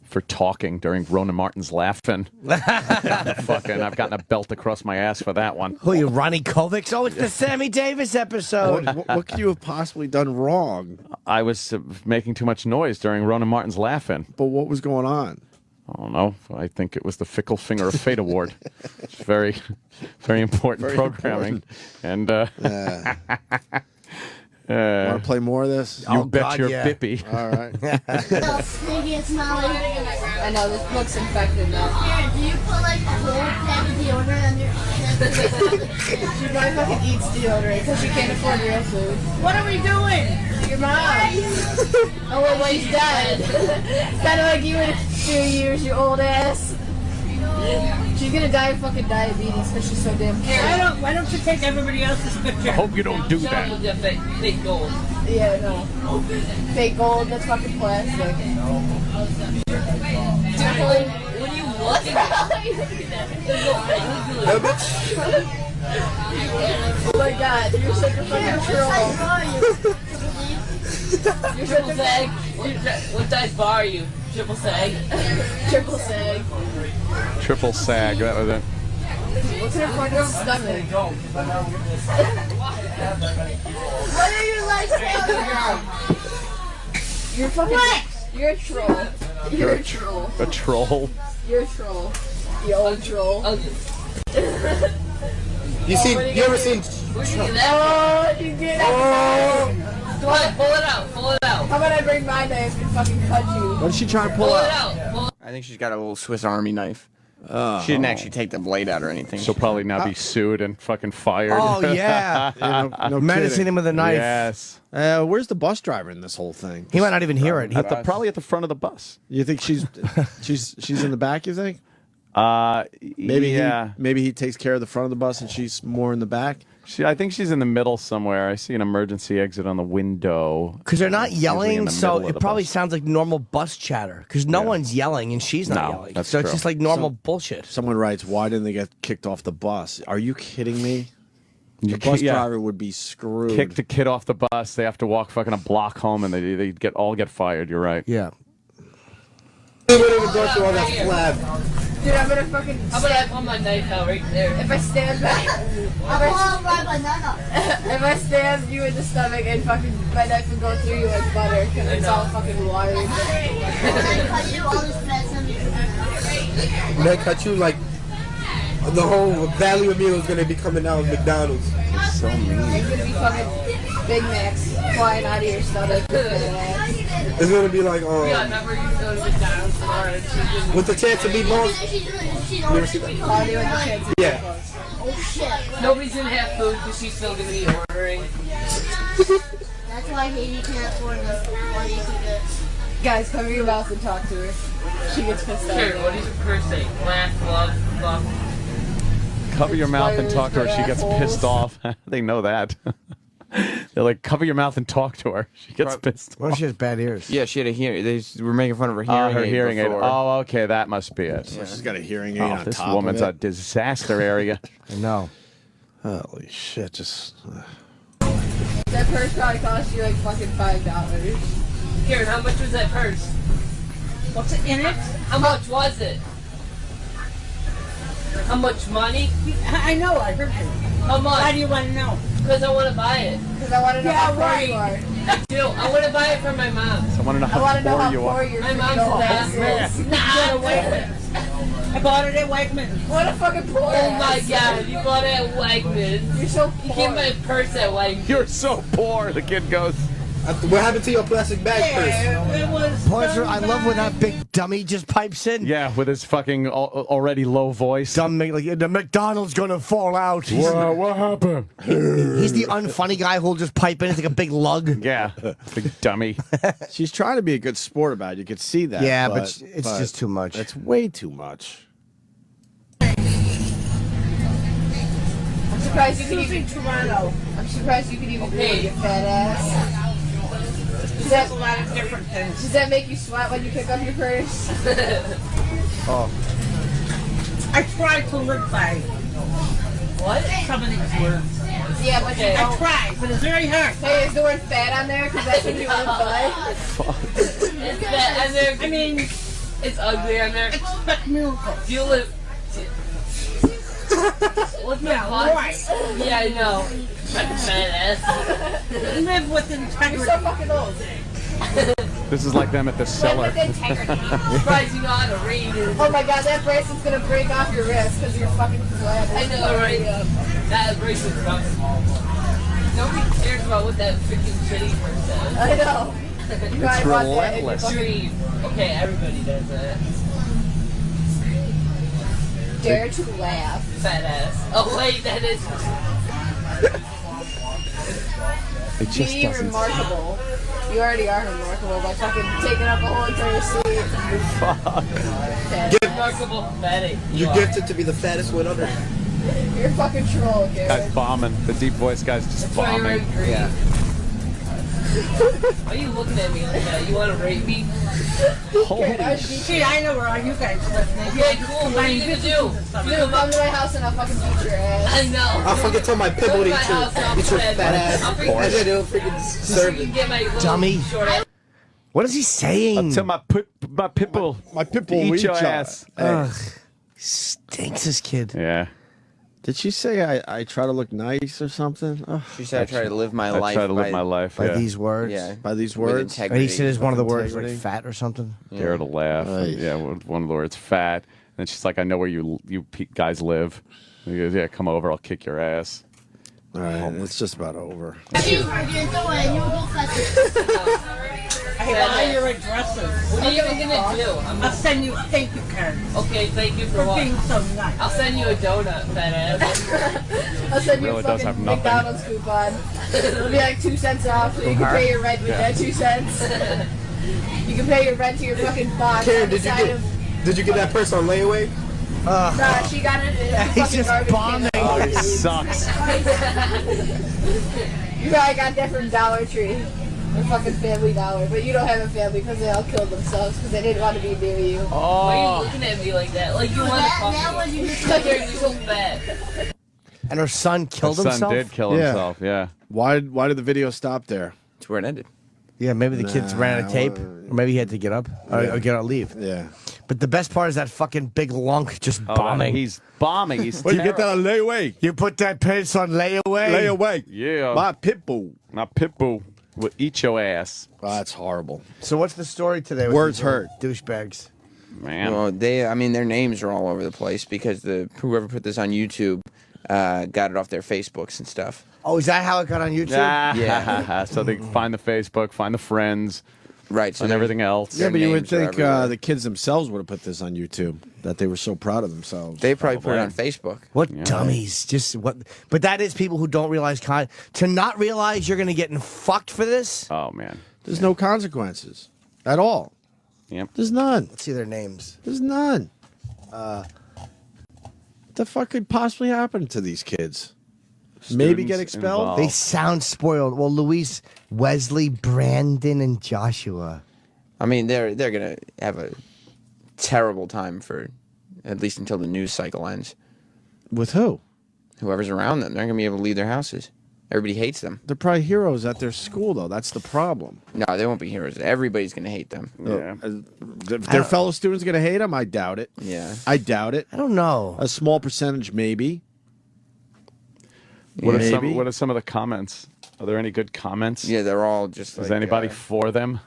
For talking during Rona Martin's laughing. Fucking, I've gotten a belt across my ass for that one. Who are you, Ronnie Kovacs? Oh, it's the Sammy Davis episode. What could you have possibly done wrong? I was making too much noise during Rona Martin's laughing. But what was going on? I don't know. I think it was the Fickle Finger of Fate Award. It's very, very important Very programming. important. And Want to play more of this? You bet your bippy. All right. Stinky and smelly. I know, this looks infected now. Here, do you put like a whole bag of deodorant on your She probably fucking eats deodorant because she can't afford real food. What are we doing? Your mom. Oh, well, she's dead. Kind of like you in a few years, you old ass. She's gonna die of fucking diabetes because she's so damn cute. Why don't you take everybody else's picture? I hope you don't do that. Fake gold. Yeah, no. Fake gold, that's fucking plastic. When you look Oh my god, you're such a fucking troll. You're triple sag. What size bar are you? Triple sag. Triple sag. Triple sag. That was it. What's in her fucking stomach? What are your legs down? You're fucking. What? You're a troll. You're a troll. A troll. You're a troll. You old troll. You ever seen? Oh, you get it. Come on, pull it out. Pull it out. How about I bring my knife and fucking cut you? What is she trying to pull Pull it out? out. I think she's got a little Swiss Army knife. She didn't actually take the blade out or anything. She'll probably now be sued and fucking fired. Oh, yeah. No Menacing kidding. him with a knife. Yes. Where's the bus driver in this whole thing? He might not even hear it. Probably at the front of the bus. You think she's in the back? You think? Maybe maybe he takes care of the front of the bus and she's more in the back. I think she's in the middle somewhere. I see an emergency exit on the window. Because they're not Usually in yelling, the so middle of it the probably bus. sounds like normal bus chatter. Because no one's yelling and she's not No, yelling. that's so it's true. just like normal bullshit. Someone writes, "Why didn't they get kicked off the bus?" Are you kidding me? The You bus yeah. driver would be screwed. Kick the kid off the bus. They have to walk fucking a block home, and they get fired. You're right. Yeah. You wouldn't even go through all that flab. Dude, I'm gonna fucking. How about I pull my knife out right there? If I stand back. If I stab you in the stomach and fucking my knife would go through you like butter because it's all fucking wired. When they cut you, like the whole value meal is gonna be coming out of McDonald's. So mean. It's gonna be fucking Big Macs flying out of your stomach. It's gonna be like Yeah, remember you go to McDonald's tomorrow and chicken. with the chance of meatballs. You ever see that? Party with the chance of Yeah. Oh shit. Nobody's gonna have food because she's still gonna be ordering. That's why Haiti can't afford the Guys, cover your mouth and talk to her. She gets pissed off. Sure, what does your purse say? Laugh, love, fuck. Cover your mouth and talk to her. She gets pissed off. They know that. They're like, cover your mouth and talk to her. She gets pissed off. Well, she has bad ears. Yeah, she had a hearing. They were making fun of her hearing her aid hearing aid. before. Oh, okay, that must be it. So she's got a hearing aid on This top woman's of a it. disaster area. I know. Holy shit! Just That purse probably cost you like fucking $5. Karen, how much was that purse? What's in it? How much was it? How much money? I know, I heard you. How much? Why do you want to know? Because I want to buy it. Because I want to know how poor right. you are. I do. I want to buy it for my mom. I want to know I want how to know how poor you poor are. your My freaking mom's old the ass best. is. Nah, wait. I bought it at Wegmans. What a fucking poor Oh my ass. god, you bought it at Wegmans. You're so You poor. gave my purse at Wegmans. You're so poor, the kid goes. What happened to your plastic bag purse? It was. Pleasure. I love when that big dummy just pipes in. Yeah, with his fucking already low voice. Dumb, like the McDonald's gonna fall out. What happened? He's the unfunny guy who'll just pipe in. It's like a big lug. Yeah, big dummy. she's trying to be a good sport about it. You could see that. Yeah, but it's just too much. It's way too much. I'm surprised you could Susie even. Toronto. I'm surprised you could even do it, you fat ass. There's a lot of different things. Does that make you sweat when you pick up your purse? I try to live by What? some of these words. Yeah, but you I don't. try, but it's very hard. Hey, is the word fat on there? Because that's what you live by. It's that, and there, I mean, it's ugly on there. expect miracles. You live. What's my pot? Right. Yeah, I know. Fat ass. Live with You're integrity. so fucking old. This is like them at the cellar. With integrity. Surprised you know how to read it. Oh my god, that bracelet's gonna break off your wrist because you're fucking flat. I know, right? That bracelet's about nobody cares about what that freaking shitty person says. I know. You It's guys want that in your relentless. Dream. Okay, everybody does that. Dare to laugh. Fat ass. Oh wait, that is. It just Be doesn't. remarkable. You already are remarkable by fucking taking up a whole entire seat. Fuck. Remarkable fatty. You gifted to be the fattest one under. You're a fucking troll, Guy's Garrett. bombing. The deep voice guy's just Why you're bombing. angry. Yeah. Why are you looking at me like that? You want to rape me? Holy shit, I know where all you guys live. Okay, cool. What are you gonna do? You gonna come to my house and I'll fucking beat your ass. I know. I'll fucking tell my pit bull to eat your fat ass. I'll freaking- And then he'll freaking serve You it. can get my little Dummy. short ass. What is he saying? I'll tell my pit bull. My pit to bull will eat your eat your ass. Ugh. Stinks, this kid. Yeah. Did she say I try to look nice or something? Ugh. She said I try to live my life. I try to live my life. By yeah. these words? Yeah. By these With words? integrity. And he said is one of the words like Integrity. fat or something? Dare to laugh. Nice. Yeah, one of the words fat. And she's like, I know where you guys live. He goes, yeah, come over. I'll kick your ass. All right, it's just about over. I buy your addresses. What are you even gonna do? I'll send you a thank you card. Okay, thank you for For what? being so nice. I'll send you a donut, fat ass. I'll send you Really a does fucking have nothing. McDonald's coupon. It'll be like 2 cents off, so you can pay your rent with that 2 cents. You can pay your rent to your fucking box. Karen, on the did you side get of- did you get that purse on layaway? Nah, she got it in a He's fucking just garbage bombing. can. Oh, he sucks. You probably got that from Dollar Tree. Or fucking Family Dollar. But you don't have a family because they all killed themselves because they didn't want to be near you. Why are you looking at me like that? Like you want to fuck me? Like you're so fat. And her son killed His himself? son did kill Yeah. himself. Yeah. Why did the video stop there? That's where it ended. Yeah, maybe the kids ran out of tape. Or maybe he had to get up. Or get out, leave. Yeah. But the best part is that fucking big lunk just Oh, bombing. he's bombing. He's Where you get that on layaway? You put that pants on layaway? Layaway. Yeah. My pit bull. My pit bull will eat your ass. Oh, that's horrible. So what's the story today? With Words these hurt. Douchebags. Man. Well, their names are all over the place because whoever put this on YouTube got it off their Facebooks and stuff. Oh, is that how it got on YouTube? Yeah. So they find the Facebook, find the friends, Right. So and everything else. Yeah, but you would names are think everywhere. the kids themselves would have put this on YouTube. That they were so proud of themselves. They probably put it on Facebook. What dummies? Just what? But that is people who don't realize to not realize you're going to get fucked for this. Oh man. There's no consequences at all. Yep. There's none. Let's see their names. There's none. What the fuck could possibly happen to these kids? Maybe get Students expelled? involved. They sound spoiled. Well, Luis, Wesley, Brandon, and Joshua. I mean, they're gonna have a terrible time for at least until the news cycle ends. With who? Whoever's around them, they're not gonna be able to leave their houses. Everybody hates them. They're probably heroes at their school, though. That's the problem. No, they won't be heroes. Everybody's gonna hate them. Yeah. If their fellow students going to hate them, I doubt it. Yeah. I doubt it. I don't know. A small percentage, maybe. What are Maybe. some of the comments? Are there any good comments? Yeah, they're all just. Is like, anybody for them?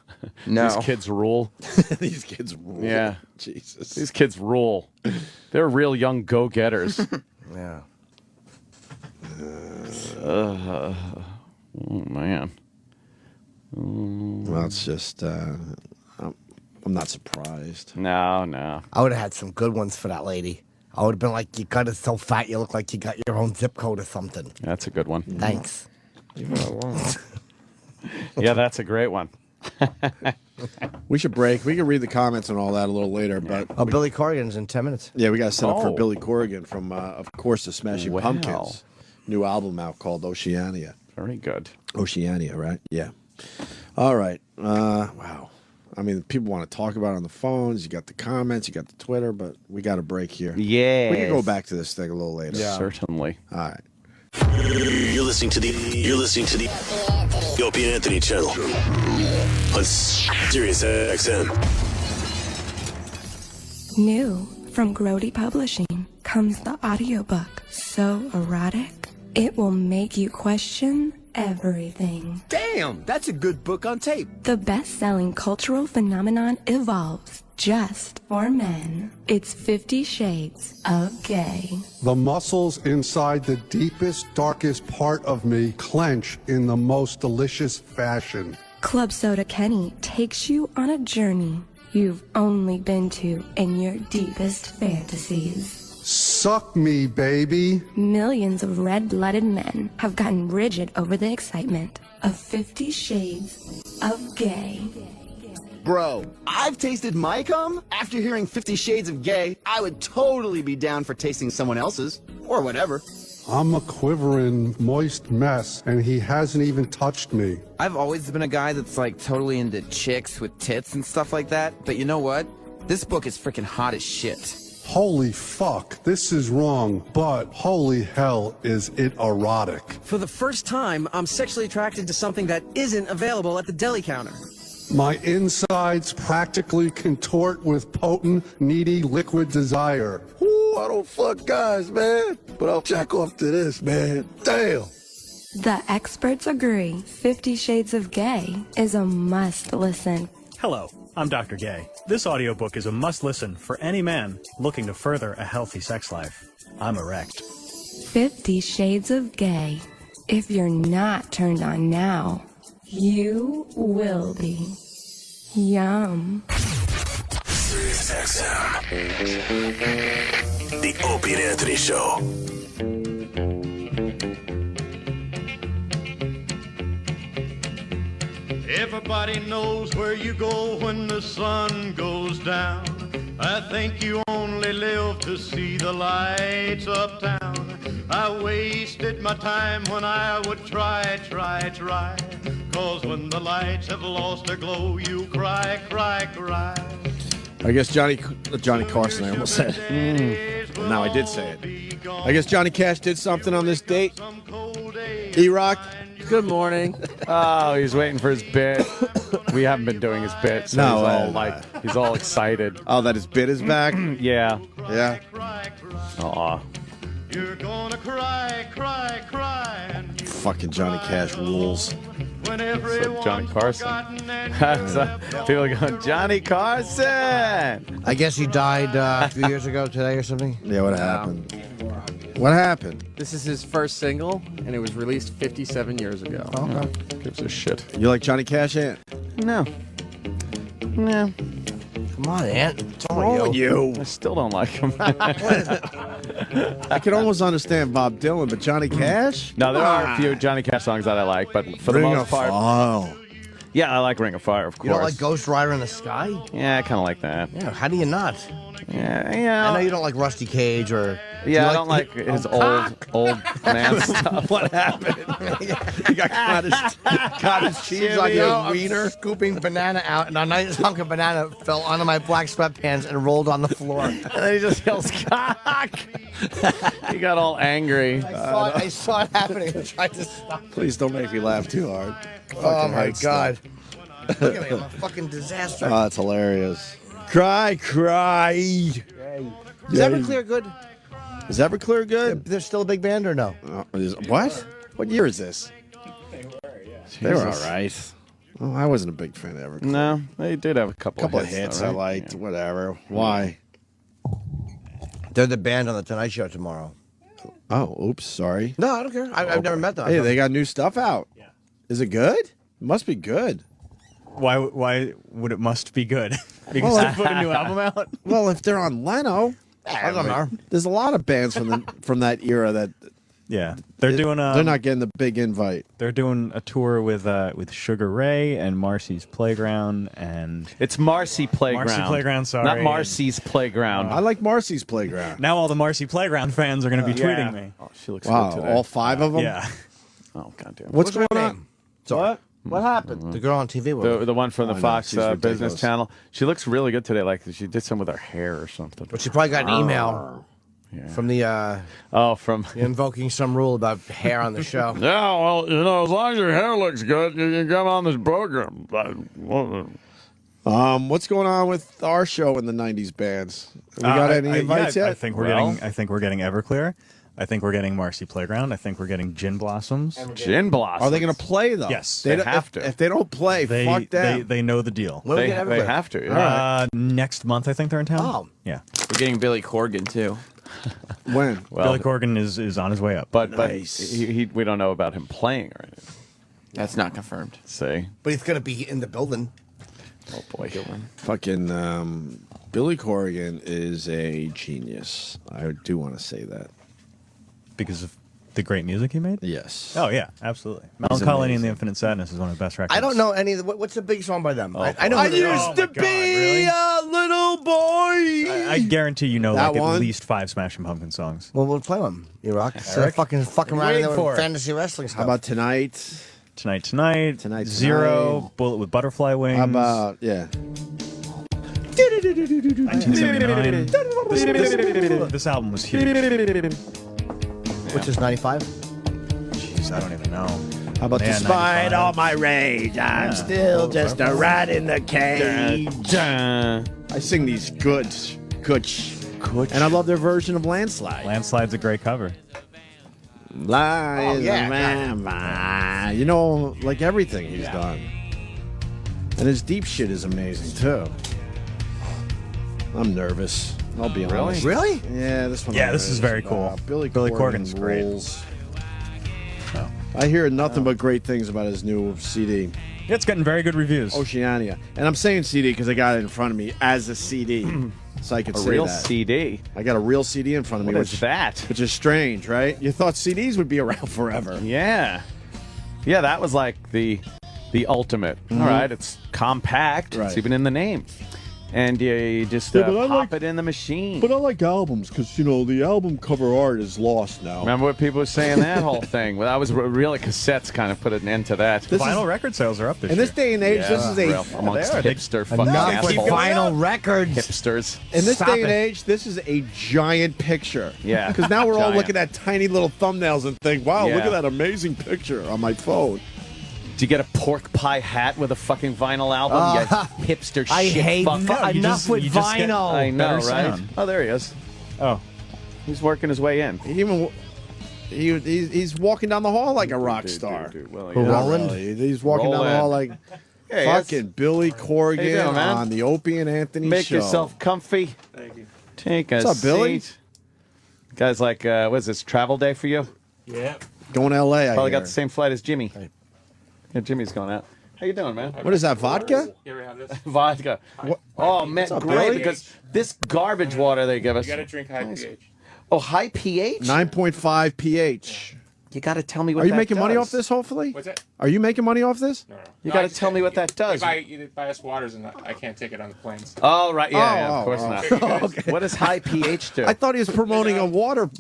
No. These kids rule. These kids rule. Yeah. Jesus. These kids rule. They're real young go-getters. Yeah. Oh man. Well, it's just. I'm not surprised. No. I would have had some good ones for that lady. I would have been like, you got it so fat, you look like you got your own zip code or something. That's a good one. Thanks. Yeah, that's a great one. We should break. We can read the comments and all that a little later, but Oh, Billy Corrigan's in 10 minutes. yeah, we got to set up for Oh. Billy Corrigan from, of course, the Smashing Wow. Pumpkins. New album out called Oceania. Very good. Oceania, right? Yeah. All right. Wow. I mean, people want to talk about it on the phones. You got the comments, you got the Twitter, but we got a break here. Yeah. We can go back to this thing a little later. Certainly. All right. You're listening to the Opie and Anthony channel on Sirius XM. New from Grody Publishing comes the audiobook So Erotic, it will make you question everything. Damn, that's a good book on tape. The best-selling cultural phenomenon evolves just for men. It's 50 Shades of Gay. The muscles inside the deepest, darkest part of me clench in the most delicious fashion. Club Soda Kenny takes you on a journey you've only been to in your deepest fantasies. Suck me, baby. Millions of red-blooded men have gotten rigid over the excitement of 50 Shades of Gay. Bro, I've tasted my cum. After hearing 50 Shades of Gay, I would totally be down for tasting someone else's. Or whatever. I'm a quivering, moist mess, and he hasn't even touched me. I've always been a guy that's like totally into chicks with tits and stuff like that. But you know what? This book is freaking hot as shit. Holy fuck, this is wrong, but holy hell, is it erotic. For the first time, I'm sexually attracted to something that isn't available at the deli counter. My insides practically contort with potent, needy liquid desire. Ooh, I don't fuck guys, man, but I'll jack off to this, man. Damn. The experts agree 50 Shades of Gay is a must-listen. Hello, I'm Dr. Gay. This audiobook is a must-listen for any man looking to further a healthy sex life. I'm erect. 50 Shades of Gay. If you're not turned on now, you will be. Yum. Sirius XM. The Opie and Anthony Show. Everybody knows where you go when the sun goes down. I think you only live to see the lights uptown. I wasted my time when I would try. Cause when the lights have lost their glow, you cry. I guess Johnny Carson, I almost said. Well, now I did say it. I guess Johnny Cash did something on this date. E-Rock. Good morning. Oh, he's waiting for his bit. We haven't been doing his bit, so he's all excited. Oh, that his bit is back? Yeah. Yeah. Aw. You're gonna cry. Fucking Johnny Cash rules. So Johnny Carson. People are going, Johnny Carson! I guess he died a few years ago today or something. Yeah, what happened? What happened? This is his first single, and it was released 57 years ago. Okay. Gives a shit. You like Johnny Cash, Ant? No. No. Come on, Ant. What's wrong with you? I still don't like him. I can almost understand Bob Dylan, but Johnny Cash? No, there are a few Johnny Cash songs that I like, but for the most part... Yeah, I like Ring of Fire, of course. You don't like Ghost Rider in the Sky? Yeah, I kind of like that. Yeah, how do you not? Yeah. I know you don't like Rusty Cage or... Yeah, I don't like his old man stuff. What happened? He got his cheese on your wiener. Scooping banana out, and a nice hunk of banana fell onto my black sweatpants and rolled on the floor. And then he just yells, cock! He got all angry. I saw it happening and tried to stop. Please don't make me laugh too hard. Oh, my God. Look at me, I'm a fucking disaster. Oh, that's hilarious. Cry. Is Everclear good? Is Everclear good? They're still a big band or no? What? What year is this? They were all right. Oh, I wasn't a big fan of Everclear. No, they did have a couple of hits. hits though, I right? liked. Whatever. Why? They're the band on the Tonight Show tomorrow. Oh, oops. Sorry. No, I don't care. I've never met them. Hey, they got new stuff out. Yeah. Is it good? It must be good. Why would it must be good? Because they put a new album out? Well, if they're on Leno, I don't know. There's a lot of bands from that era that. Yeah, they're doing. They're not getting the big invite. They're doing a tour with Sugar Ray and Marcy's Playground, and it's Marcy Playground. Marcy Playground, sorry, not Marcy's Playground. I like Marcy's Playground. Now all the Marcy Playground fans are going to be tweeting me. Oh, she looks wow, good today. all 5 of them. Yeah. Oh goddamn. What's going on? Sorry. What happened? The girl on TV. The one from the I know, Fox she's Business ridiculous. Channel. She looks really good today. Like she did some with her hair or something. But she probably got an email from the from invoking some rule about hair on the show. Yeah, well, as long as your hair looks good, you can come on this program. What's going on with our show in the '90s bands? We got any invites yet? I think we're getting Everclear. I think we're getting Marcy Playground. I think we're getting Gin Blossoms. Gin Blossoms. Are they going to play though? Yes. They have to. If they don't play, fuck them. They know the deal. They have to. Yeah. Next month, I think they're in town. Oh. Yeah. We're getting Billy Corgan too. When? Billy Corgan is on his way up. But we don't know about him playing or anything. That's not confirmed. See? But he's going to be in the building. Oh, boy. Fucking Billy Corgan is a genius. I do want to say that. Because of the great music he made? Yes. Oh, yeah, absolutely. Melancholy and the Infinite Sadness is one of the best records. I don't know any of the... What's the big song by them? Oh, I know. I used to be a little boy. I guarantee you know That like one? at least 5 Smashing Pumpkins songs. Well, we'll play them. You rock. Eric? Fucking around in Waiting there for with it. fantasy wrestling stuff. How about Tonight? Tonight. Zero. Bullet with Butterfly Wings. How about, yeah. 1979. This album was huge. Which is 95? Jeez, I don't even know. How about Man, despite 95. all my rage, I'm still just a rat in the cage. I sing these good. And I love their version of Landslide. Landslide's a great cover. Lies, yeah. you know, like everything he's done. And his deep shit is amazing too. I'm nervous. I'll be honest. Really? Yeah, this one. Yeah, I'm this is nervous very cool. about. Billy Corgan's great. rules. I hear nothing but great things about his new CD. Yeah, it's getting very good reviews. Oceania. And I'm saying CD because I got it in front of me as a CD. So I could A say real that. CD. I got a real CD in front of me. What is that? Which is strange, right? You thought CDs would be around forever. Yeah. Yeah, that was like the ultimate. All right, it's compact. Right. It's even in the name. And you just Yeah, but I pop like- it in the machine. But I like albums because, you know, the album cover art is lost now. Remember what people were saying that whole thing? Well, that was really cassettes kind of put an end to that. Vinyl record sales are up this In year. this day and age, this is real, amongst hipster fucking Enough with assholes. vinyl records. Hipsters. In this Stop day and it. age, this is a giant picture. Yeah. Because now we're all Giant. looking at tiny little thumbnails and think, wow, look Yeah. at that amazing picture on my phone. Do you get a pork pie hat with a fucking vinyl album? You hipster I shit hate fuck. enough with vinyl. I know, Better right? sound. Oh, there he is. Oh. He's working his way in. He's walking down the hall like a rock star. Well, Who, yeah. Roland? Really. He's walking down the Roland. hall like Hey, fucking Billy Corgan How you doing, man? on the Opie and Anthony Make show. yourself comfy. Thank you. Take a What's up, Billy? seat. Guys, like, what is this, travel day for you? Yeah. Going to L.A., I Probably hear. got the same flight as Jimmy. Yeah, Jimmy's going out. How you doing, man? What is that, vodka? You ever have this? Vodka. Oh, man, up, great, Billy? because this garbage water they give us. You gotta drink high pH. Oh, high pH? 9.5 pH. You got to tell me what Are you that making money does. off this, hopefully? What's that? Are you making money off this? No, no. You No, got I to just- tell me what that does. You buy us waters, and I can't take it on the planes. Oh, right. Yeah, of course oh. not. Okay. What does high pH do? I thought he was promoting a water.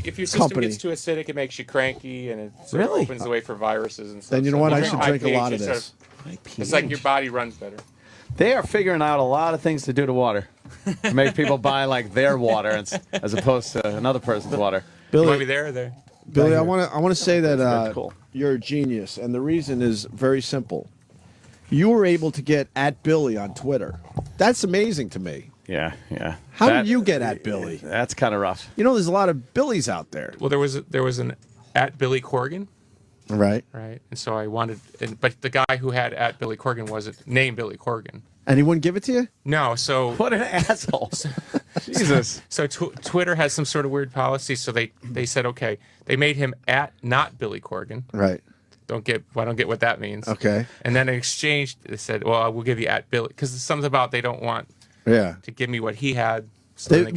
If your system Company. gets too acidic, it makes you cranky, and it sort of Really? opens the way for viruses and stuff. Then you know So what? if I you should high drink a pH, lot of it sort this. It's like your body runs better. They are figuring out a lot of things to do to water. To make people buy like their water as opposed to another person's water. You want Billy, me there or there? Billy, I want to say that That's cool. you're a genius, and the reason is very simple. You were able to get at Billy on Twitter. That's amazing to me. Yeah, yeah. How did you get at Billy? That's kind of rough. You know, there's a lot of Billys out there. Well, there was an at Billy Corgan, Right. right? And so I wanted, but the guy who had at Billy Corgan wasn't named Billy Corgan. And he wouldn't give it to you? No, so What an asshole. Jesus. So Twitter has some sort of weird policy. So they said, okay, they made him at not Billy Corgan. Right. I don't get what that means. Okay. And then in exchange, they said, well, we'll give you at Billy, because there's something about they don't want Yeah. to give me what he had. So then they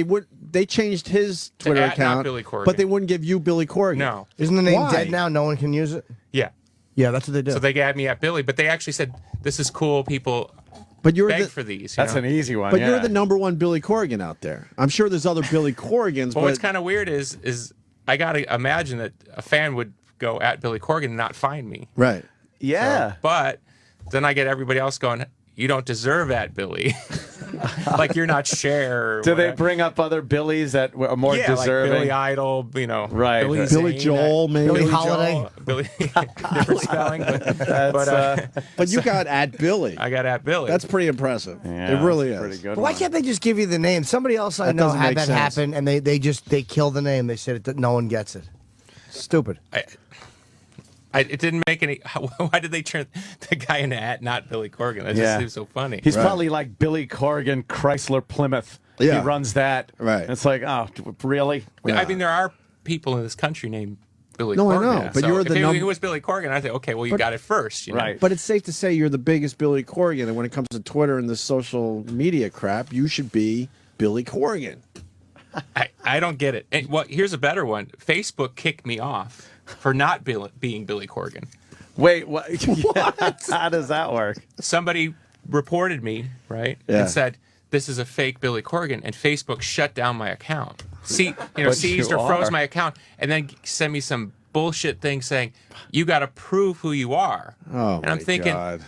give- they changed his Twitter at not account, Billy Corgan. but they wouldn't give you Billy Corgan. No. Isn't the name Why? dead now? No one can use it? Yeah. Yeah, that's what they do. So they got me at Billy, but they actually said, this is cool. People But you're beg the, for these. you That's know? an easy one. but yeah. you're the number one Billy Corgan out there. I'm sure there's other Billy Corgans, Well, but what's kind of weird is I got to imagine that a fan would go at Billy Corgan and not find me. right. Yeah. But then I get everybody else going, you don't deserve at Billy. like you're not Cher. Or Do they whatever. bring up other Billies that are more yeah, deserving? Like Billy Idol, Right. Billy, Billy Zane, Joel, maybe. Billy Holiday. Joel, Billy, different spelling, But you got at Billy. I got at Billy. That's pretty impressive. Yeah, it really that's is. pretty good. But why can't they just give you the name? Somebody else I That know doesn't had make that sense. happen, and they kill the name. They said no one gets it. Stupid. It didn't make any. Why did they turn the guy into at not Billy Corgan? That just seems so funny. He's probably like Billy Corgan, Chrysler Plymouth. Yeah. He runs that. Right. It's like, oh, really? I mean, there are people in this country named Billy No, I Corgan. know, but so you're if the it was Billy Corgan, I think, okay, well, you got it first. You know? Right. But it's safe to say you're the biggest Billy Corgan, and when it comes to Twitter and the social media crap, you should be Billy Corgan. I don't get it. And, well, here's a better one. Facebook kicked me off for not being Billy Corgan. Wait, what? How does that work? Somebody reported me, right, Yeah. and said this is a fake Billy Corgan, and Facebook shut down my account. Seized or froze my account, and then sent me some bullshit thing saying you got to prove who you are. Oh, and I'm my thinking, God.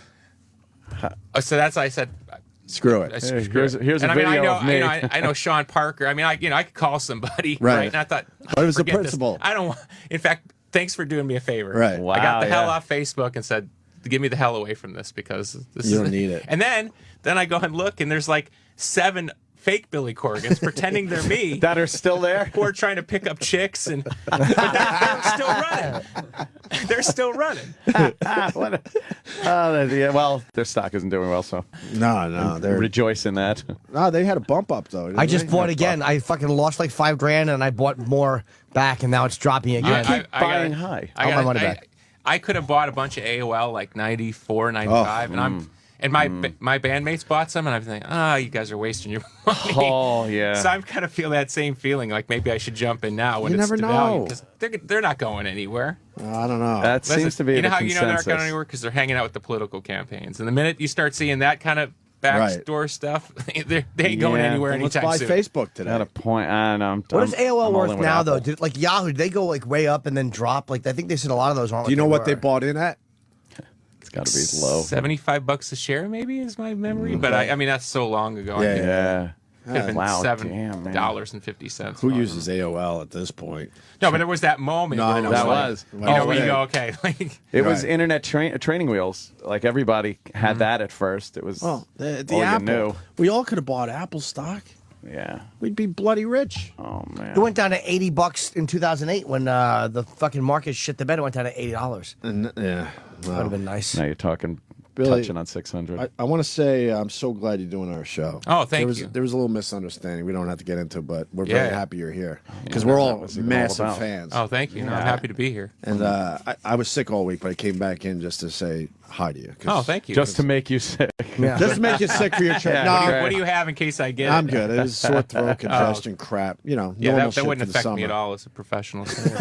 So that's why I said. Screw it. Here's a and I mean, video of me. I know Sean Parker. I mean, I could call somebody, Right. And I thought, But it was the forget this. principle. I don't want. In fact, thanks for doing me a favor. Right. I got the Wow, hell yeah. off Facebook and said, give me the hell away from this because this You is don't need it. And then I go and look, and there's like 7 fake Billy Corgans pretending they're me that are still there, who are trying to pick up chicks, and but they're still running. They're still running. Well, their stock isn't doing well, so No, they're rejoice in that. no, they had a bump up though. didn't I just they? bought again. I fucking lost like $5,000, and I bought more back, and now it's dropping again. Buying high. I want my money back. I could have bought a bunch of AOL like 94, 95, and my bandmates bought some, and I'm thinking, you guys are wasting your money. Oh yeah. So I'm kind of feel that same feeling, like maybe I should jump in now when You it's never devalued, know. because they're not going anywhere. I don't know. That Listen, seems to be you know the how you know they're not consensus. going anywhere because they're hanging out with the political campaigns, and the minute you start seeing that kind of backdoor stuff, they ain't going Yeah. anywhere Well, let's anytime buy soon. Facebook today. At a point, I don't know. What is AOL I'm all worth in with now, though? Apple. Did, like Yahoo, did they go like way up and then drop? Like I think they said a lot of those aren't. Do you know what they were. bought in at? It's got to be low. $75 a share, maybe is my memory, but I mean that's so long ago. I Yeah, think Yeah. it could have been Wow, $7.50. Who uses AOL at this point? No, but there was that moment. No, where I it know. was That like, was. You know, Oh, where you right. go, okay. Like, It was Right. internet training wheels. Like everybody had that at first. It was Well, the all you Apple. knew. We all could have bought Apple stock. Yeah. We'd be bloody rich. Oh man. It went down to $80 in 2008 when the fucking market shit the bed. It went down to $80. And yeah, Would have been nice. Now you're talking Billy, touching on 600. I want to say I'm so glad you're doing our show. Oh, thank you. you. There was a little misunderstanding. We don't have to get into, but we're Yeah. very happy you're here because Yeah, we're that all was even all massive about. fans. oh, thank you. No, I'm Yeah. happy to be here. And I was sick all week, but I came back in just to say hi to you. 'cause- Oh, thank you. Just to make you sick. Yeah. Just to make you sick for your trip. Yeah, no, okay. What do you have in case I get I'm it? good. It was sore throat, congestion, crap. You know, Yeah, normal that shit wouldn't for the affect me summer. at all as a professional singer.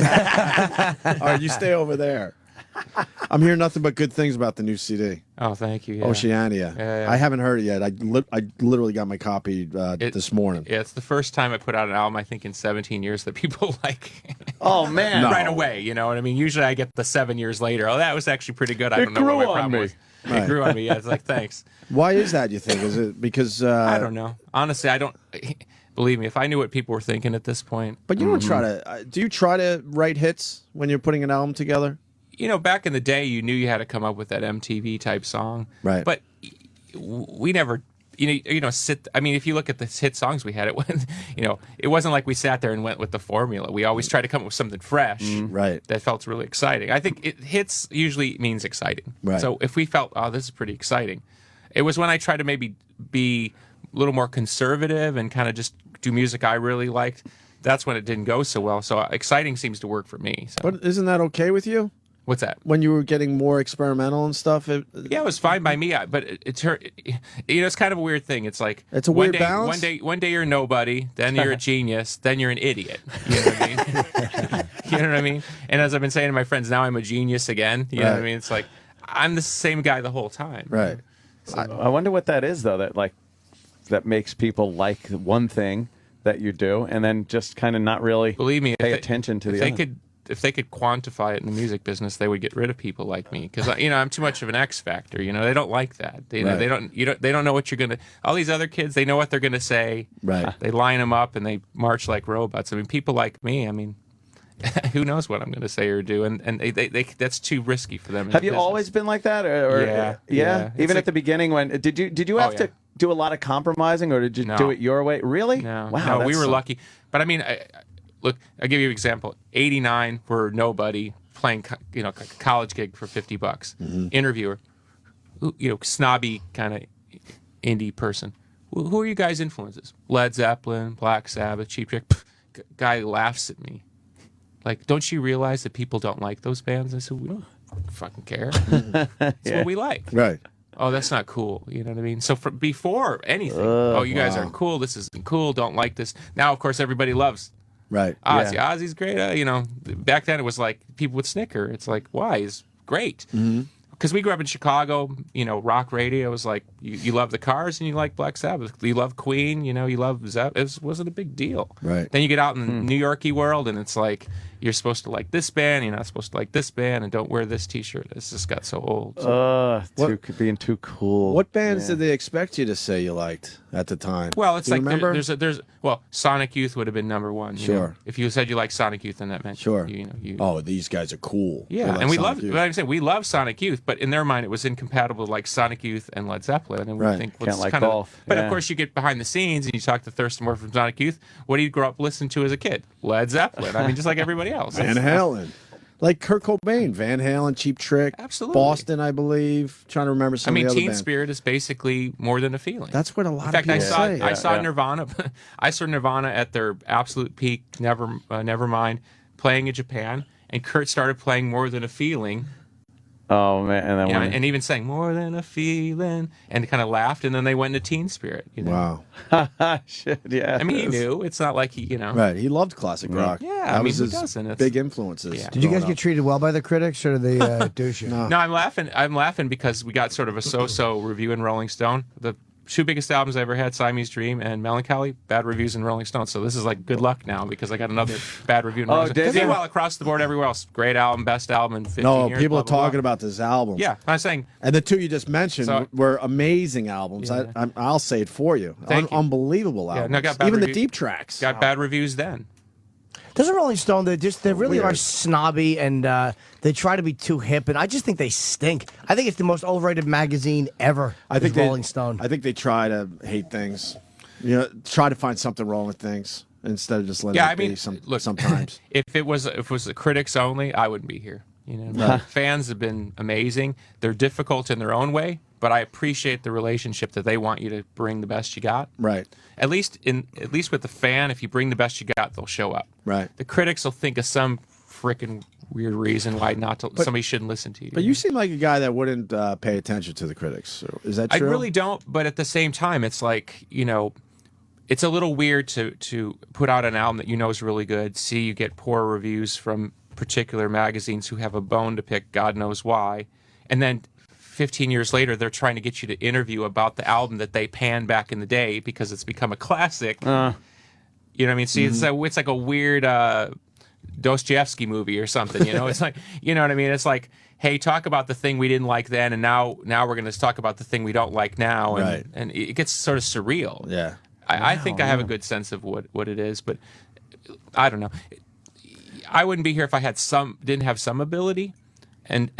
All right, you stay over there. I'm hearing nothing but good things about the new CD, Oh, thank you. Yeah. Oceania. Yeah. I haven't heard it yet. I literally got my copy this morning. Yeah, it's the first time I put out an album, I think, in 17 years that people like Oh man. right away. You know what I mean? Usually I get the 7 years later. Oh, that was actually pretty good. I It don't know what grew my on problem me. was. Right. It grew on me. Yeah, it's like, thanks. Why is that, you think? Is it because... I don't know. Honestly, I don't... Believe me, if I knew what people were thinking at this point. But you don't try to... do you try to write hits when you're putting an album together? You know, back in the day, you knew you had to come up with that MTV type song. Right. But we never... sit. I mean, if you look at the hit songs we had, it wasn't, it wasn't like we sat there and went with the formula. We always tried to come up with something fresh, Right. that felt really exciting. I think hits usually means exciting. Right. So if we felt, oh, this is pretty exciting, it was when I tried to maybe be a little more conservative and kind of just do music I really liked. That's when it didn't go so well. So exciting seems to work for me. So. But isn't that okay with you? What's that? When you were getting more experimental and stuff? Yeah, it was fine by me. But it's it's kind of a weird thing. It's like It's a one weird day, balance? One day you're nobody, then you're a genius, then you're an idiot. You know what I mean? You know what I mean? And as I've been saying to my friends, now I'm a genius again. You know what I Right. mean? It's like I'm the same guy the whole time. Right. I wonder what that is though. That makes people like one thing that you do, and then just kind of not really Believe me, pay attention to the if they other. could. if they could quantify it in the music business, they would get rid of people like me because I'm too much of an X factor. They don't like that. They don't know what you're gonna. All these other kids, they know what they're gonna say. Right. They line them up and they march like robots. I mean, people like me. I mean, who knows what I'm going to say or do, and they that's too risky for them. Have you always been like that, or yeah? Even at the beginning, when did you have to do a lot of compromising, or did you do it your way? Really? No. Wow. No, we were lucky. But I mean, look, I'll give you an example. '89, we're nobody playing, a college gig for $50. Mm-hmm. Interviewer, snobby kind of indie person. Who are you guys' influences? Led Zeppelin, Black Sabbath, Cheap Trick. Guy laughs at me. Like, don't you realize that people don't like those bands? I said, we don't fucking care. That's what we like. Right. Oh, that's not cool. You know what I mean? So before anything, you guys aren't cool. This isn't cool. Don't like this. Now, of course, everybody loves Right. Ozzy. Yeah. Ozzy's great. Back then it was like people would snicker. It's like, why? He's great. Because we grew up in Chicago, rock radio was like, you love the Cars and you like Black Sabbath. You love Queen, you love Zeppelin. It wasn't a big deal. Right. Then you get out in the New York-y world and it's like, you're supposed to like this band, you're not supposed to like this band, and don't wear this T-shirt. It's just got so old. Being too cool. What bands did they expect you to say you liked at the time? Well, it's Do you like remember? there's Sonic Youth would have been number one. Sure. If you said you like Sonic Youth, then that meant Sure. you Oh, these guys are cool. Yeah, They like and we Sonic love. Youth. But I'm saying we love Sonic Youth, but in their mind it was incompatible to like Sonic Youth and Led Zeppelin, and we Right. think Can't it's like kind of. both. But Yeah. of course, you get behind the scenes and you talk to Thurston Moore from Sonic Youth. What do you grow up listening to as a kid? Led Zeppelin. I mean, just like everybody else. Van Halen. Like Kurt Cobain, Van Halen, Cheap Trick, Absolutely. Boston, I believe. Trying to remember some of the other Teen bands. Spirit is basically more than a feeling. That's what a lot In fact, of people say. I saw Nirvana. I saw Nirvana at their absolute peak. Nevermind, playing in Japan, and Kurt started playing More Than a Feeling. Oh man, and then And even sang More Than a Feeling, and kind of laughed, and then they went into Teen Spirit. Wow. Shit, yeah. I mean, he knew. It's not like he. Right. He loved classic rock. Yeah, that I mean, was who his doesn't? It's- big influences. Did you guys growing get treated well by the critics, or did they douche you? No, I'm laughing. I'm laughing because we got sort of a so-so review in Rolling Stone. The two biggest albums I ever had, Siamese Dream and Melancholy, bad reviews in Rolling Stone. So this is like good luck now because I got another bad review in Rolling Stone. did you? Meanwhile, across the board, everywhere else, great album, best album in 15 No, years. people blah, are blah, blah. talking about this album. Yeah, I'm saying. And the two you just mentioned So- were amazing albums. Yeah. I'll say it for you. Thank you. Unbelievable Yeah, albums. no, got bad Even the review- deep tracks. Got bad reviews then. Doesn't Rolling Stone? They really Weird. are snobby, and they try to be too hip, and I just think they stink. I think it's the most overrated magazine ever. I think Rolling Stone. I think they try to hate things. Try to find something wrong with things instead of just letting Yeah, it I mean, be look, sometimes. if it was the critics only, I wouldn't be here. Fans have been amazing. They're difficult in their own way, but I appreciate the relationship that they want you to bring the best you got. Right. At least with the fan, if you bring the best you got, they'll show up. Right. The critics will think of some freaking weird reason why somebody shouldn't listen to you. But you seem like a guy that wouldn't pay attention to the critics. Is that true? I really don't, but at the same time, it's like, it's a little weird to put out an album that you know is really good, see you get poor reviews from particular magazines who have a bone to pick, God knows why, and then 15 years later, they're trying to get you to interview about the album that they panned back in the day because it's become a classic. You know what I mean? See, it's like a weird Dostoevsky movie or something, It's like, you know what I mean? It's like, hey, talk about the thing we didn't like then, and now we're going to talk about the thing we don't like now, and, Right. and it gets sort of surreal. Yeah. I think I have a good sense of what it is, but I don't know. I wouldn't be here if I didn't have some ability, and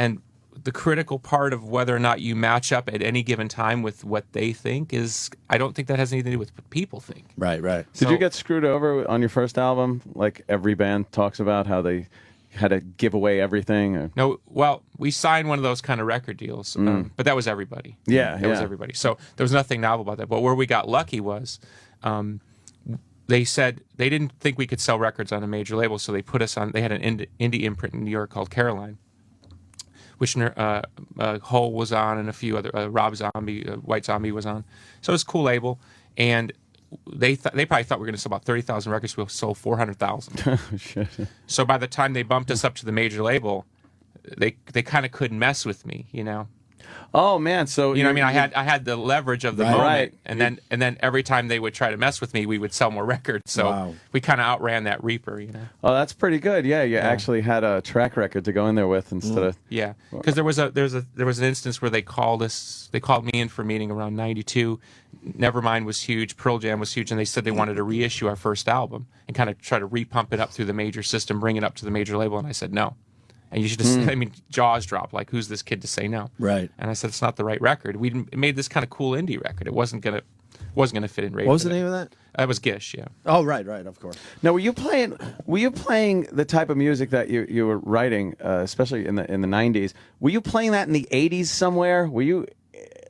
the critical part of whether or not you match up at any given time with what they think is, I don't think that has anything to do with what people think. Right. Did you get screwed over on your first album? Like every band talks about how they had to give away everything? Or? No, well, we signed one of those kind of record deals, but that was everybody. Yeah, That was everybody. So there was nothing novel about that. But where we got lucky was they said they didn't think we could sell records on a major label, so they put us on. They had an indie imprint in New York called Caroline, which Hole was on, and a few other Rob Zombie, White Zombie was on. So it was a cool label, and they probably thought we were going to sell about 30,000 records. We sold 400,000. Shit. So by the time they bumped us up to the major label, they kind of couldn't mess with me, Oh man, so You know what I mean? I had the leverage of the Right. moment, Right. and then every time they would try to mess with me, we would sell more records. So Wow. we kind of outran that Reaper, you know. Oh, that's pretty good. Yeah, you actually had a track record to go in there with instead of. Yeah, because there was an instance where they called me in for a meeting around '92. Nevermind was huge, Pearl Jam was huge, and they said they wanted to reissue our first album and kind of try to repump it up through the major system, bring it up to the major label, and I said no. And you should just, I mean, jaws dropped. Like, who's this kid to say no? Right. And I said it's not the right record. We made this kind of cool indie record. It wasn't gonna fit in radio. What was the name of that? That was Gish. Yeah. Oh, right, of course. Now, were you playing the type of music that you were writing, especially in the '90s? Were you playing that in the '80s somewhere? Were you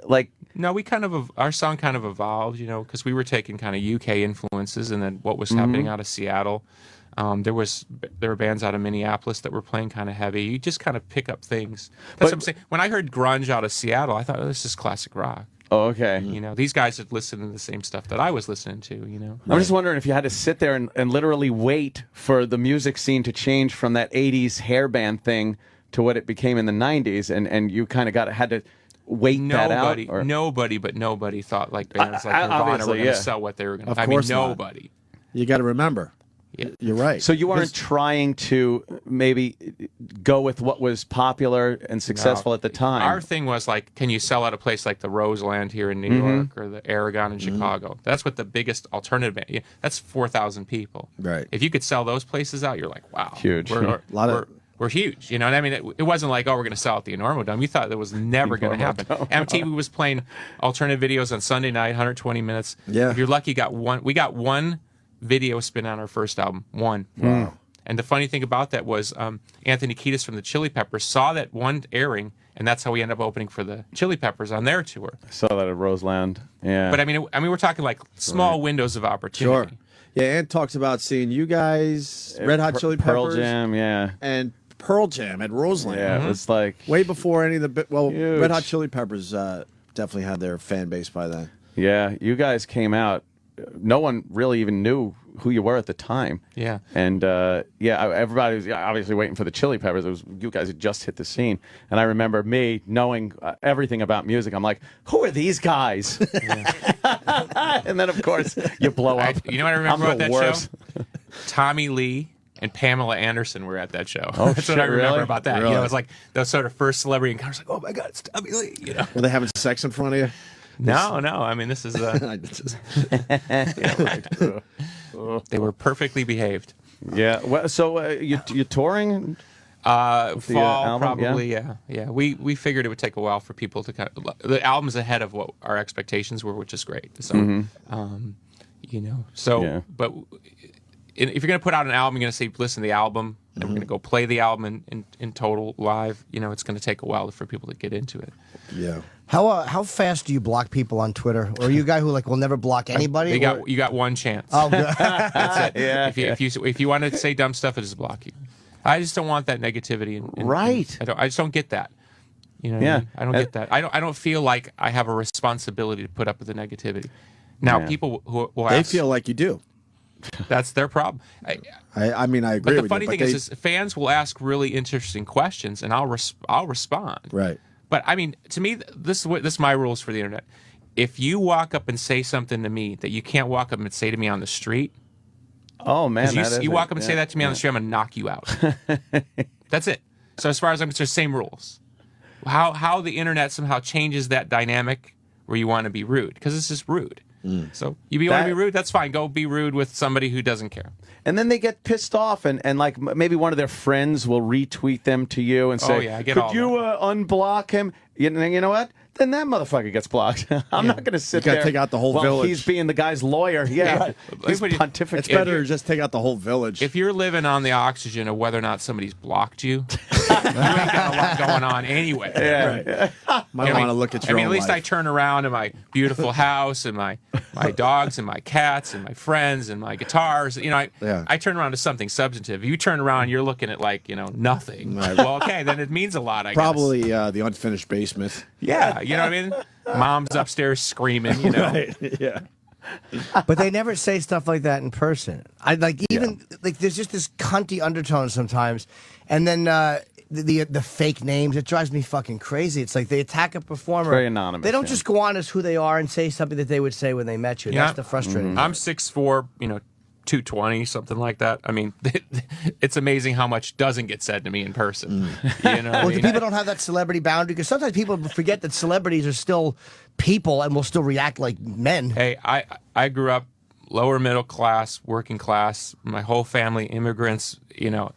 like? No, we our song kind of evolved, you know, because we were taking kind of UK influences and then what was happening out of Seattle. There were bands out of Minneapolis that were playing kind of heavy. You just kind of pick up things. That's what I'm saying. When I heard grunge out of Seattle, I thought, oh, this is classic rock. Oh, okay. You know, these guys had listened to the same stuff that I was listening to, you know. I'm just wondering if you had to sit there and literally wait for the music scene to change from that '80s hair band thing to what it became in the '90s, and you kind of had to wait that out. Or? Nobody thought like bands like Nirvana were going to sell what they were going to. I mean, nobody. You got to remember. Yeah. You're right. So you weren't trying to maybe go with what was popular and successful at the time. Our thing was like, can you sell out a place like the Roseland here in New York or the Aragon in Chicago? That's what the biggest alternative band. That's 4,000 people. Right. If you could sell those places out, you're like, wow, huge. We're huge. You know what I mean? It wasn't like, oh, we're going to sell at the Enormo Dome. You thought that was never going to happen. MTV was playing alternative videos on Sunday night, 120 minutes. Yeah. If you're lucky, we got one video spin on our first album. One. Wow. And the funny thing about that was Anthony Kiedis from the Chili Peppers saw that one airing, and that's how we ended up opening for the Chili Peppers on their tour. I saw that at Roseland. Yeah. But I mean, we're talking like small windows of opportunity. Sure. Yeah, Ant talks about seeing you guys, Red Hot Chili Peppers, Pearl Jam, yeah, and Pearl Jam at Roseland. Yeah, it was like way before any of the huge. Red Hot Chili Peppers definitely had their fan base by then. Yeah, you guys came out. No one really even knew who you were at the time. Yeah. And everybody was obviously waiting for the Chili Peppers. It was you guys had just hit the scene, and I remember me knowing everything about music. I'm like, who are these guys? And then of course you blow up. You know what I remember about that show? Tommy Lee and Pamela Anderson were at that show. Oh, That's what I remember really? about that. Really? You know, it was like the sort of first celebrity encounters. Like, oh my God, it's Tommy Lee. You know. Were they having sex in front of you? No. I mean, this is. They were perfectly behaved. Yeah. Well, so you're touring. Fall album, probably, yeah. We figured it would take a while for people to kind of. The album's ahead of what our expectations were, which is great. So, you know, but if you're going to put out an album, you're going to say, listen to the album, and we're going to go play the album in total live. You know, it's going to take a while for people to get into it. Yeah. How fast do you block people on Twitter? Or are you a guy who will never block anybody? You got one chance. Oh, good. That's it. Yeah, if you want to say dumb stuff, I just block you. I just don't want that negativity. Right. I just don't get that. You know what I mean? I don't get that. I don't feel like I have a responsibility to put up with the negativity. Now, people who will they ask, feel like you do. That's their problem. I mean, I agree. But the funny thing is, fans will ask really interesting questions, and I'll respond. Right. But I mean, to me, this is my rules for the internet. If you walk up and say something to me that you can't walk up and say to me on the street, oh man, you walk up and say that to me on the street, I'm gonna knock you out. That's it. So as far as I'm concerned, same rules. How the internet somehow changes that dynamic where you want to be rude, because it's just rude. So you want to be rude, that's fine. Go be rude with somebody who doesn't care. And then they get pissed off, and like maybe one of their friends will retweet them to you and say, "Oh yeah, I get could all you unblock him?" You know what? Then that motherfucker gets blocked. I'm not going to sit there. You got to take out the whole village. He's being the guy's lawyer. Yeah, right. He's pontificating. It's better to just take out the whole village. If you're living on the oxygen of whether or not somebody's blocked you, you ain't got a lot going on anyway. Yeah. Right. Might want to look at your own at least life. I turn around in my beautiful house and my dogs and my cats and my friends and my guitars. You know, I turn around to something substantive. You turn around, you're looking at nothing. Right. Well, okay, then it means a lot. I Probably guess. The unfinished basement. Yeah, you know what I mean. Mom's upstairs screaming. You know. Right. Yeah. But they never say stuff like that in person. There's just this cunty undertone sometimes, and then the fake names. It drives me fucking crazy. It's like they attack a performer. Very anonymous, They don't yeah. just go on as who they are and say something that they would say when they met you. Yeah. That's the frustrating. I'm 6'4", 220, something like that. I mean, it's amazing how much doesn't get said to me in person. You know what I Well, mean? people don't have that celebrity boundary because sometimes people forget that celebrities are still people and will still react like men. Hey, I grew up lower middle class, working class, my whole family immigrants,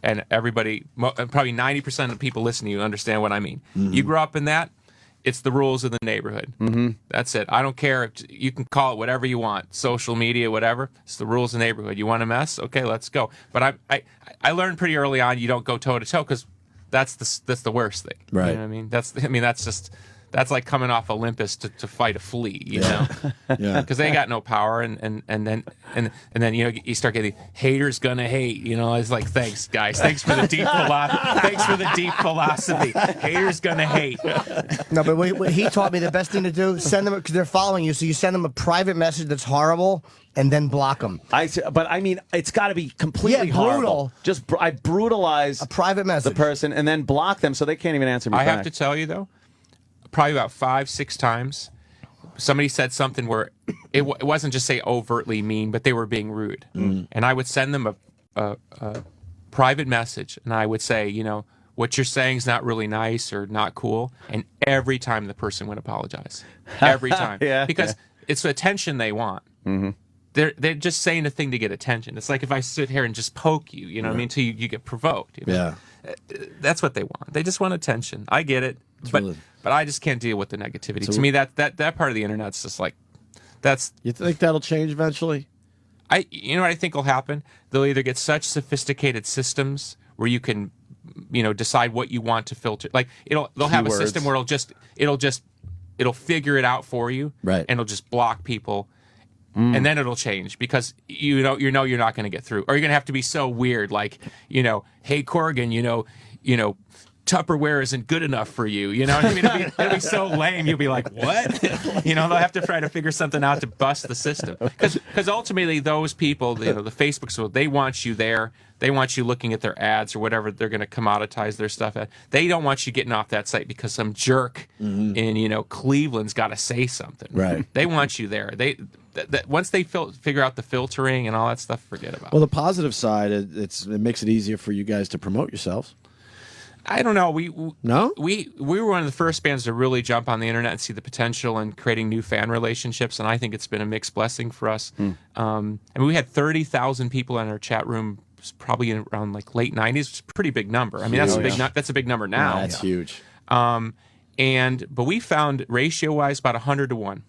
and everybody, probably 90% of people listening to you understand what I mean. You grew up in that, it's the rules of the neighborhood. That's it. I don't care. You can call it whatever you want, social media, whatever. It's the rules of the neighborhood. You want to mess? Okay, let's go. But I learned pretty early on you don't go toe to toe because that's the worst thing. Right. You know what I mean? That's like coming off Olympus to fight a flea, you know, Yeah. because they got no power, and then you start getting haters gonna hate, It's like thanks guys, thanks for the deep philosophy. Haters gonna hate. No, but what he taught me the best thing to do, send them, because they're following you, so you send them a private message that's horrible and then block them. But I mean, it's got to be completely Yeah, horrible. brutal. I brutalize a private message, the person, and then block them so they can't even answer me I back. have to tell you though, probably about 5-6 times, somebody said something where it wasn't just say overtly mean, but they were being rude, and I would send them a private message, and I would say, what you're saying is not really nice or not cool, and every time the person would apologize, every time, because it's the attention they want. They're just saying a thing to get attention. It's like if I sit here and just poke you, what I mean, until you get provoked. Yeah. That's what they want. They just want attention. I get it, but I just can't deal with the negativity. So to me, that part of the internet's just like, that's. You think that'll change eventually? You know what I think will happen? They'll either get such sophisticated systems where you can, decide what you want to filter. Like they'll have a system where it'll figure it out for you, right? And it'll just block people. And then it'll change because you're not going to get through, or you're going to have to be so weird, like hey Corrigan, Tupperware isn't good enough for you. You know what I mean? It'll be so lame. You'll be like, what? They'll have to try to figure something out to bust the system. Because ultimately, those people, the Facebooks, they want you there. They want you looking at their ads or whatever they're going to commoditize their stuff at. They don't want you getting off that site because some jerk in Cleveland's got to say something. Right. They want you there. Once they figure out the filtering and all that stuff, forget about it. Well, the positive side, it makes it easier for you guys to promote yourselves. I don't know. We were one of the first bands to really jump on the internet and see the potential in creating new fan relationships, and I think it's been a mixed blessing for us. We had 30,000 people in our chat room, probably around like late '90s. It's a pretty big number. I mean, that's a big number now. That's huge. But we found ratio-wise about 100 to 1.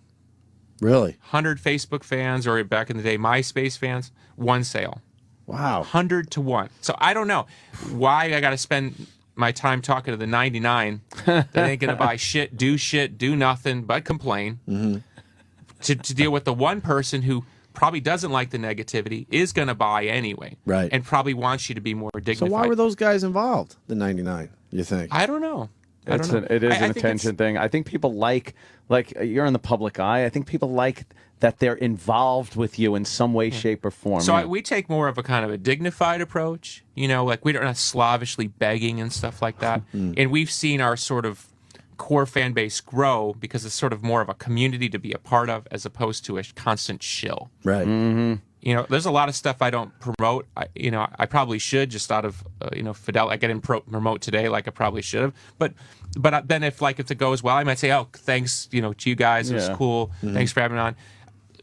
Really? 100 Facebook fans, or back in the day, MySpace fans, 1 sale. Wow. 100 to 1. So I don't know why I got to spend my time talking to the 99 that ain't going to buy shit, do nothing but complain, to deal with the one person who probably doesn't like the negativity, is going to buy anyway, right? And probably wants you to be more dignified. So why were those guys involved, the 99, you think? I don't know. It is an attention thing. I think people like you're in the public eye. I think people like that they're involved with you in some way, shape, or form. So we take more of a kind of a dignified approach, like we're not slavishly begging and stuff like that. And we've seen our sort of core fan base grow because it's sort of more of a community to be a part of as opposed to a constant shill. Right. There's a lot of stuff I don't promote. I probably should, just out of fidelity. I didn't promote today like I probably should have. But then if it goes well, I might say, oh, thanks, to you guys. It was cool. Thanks for having me on.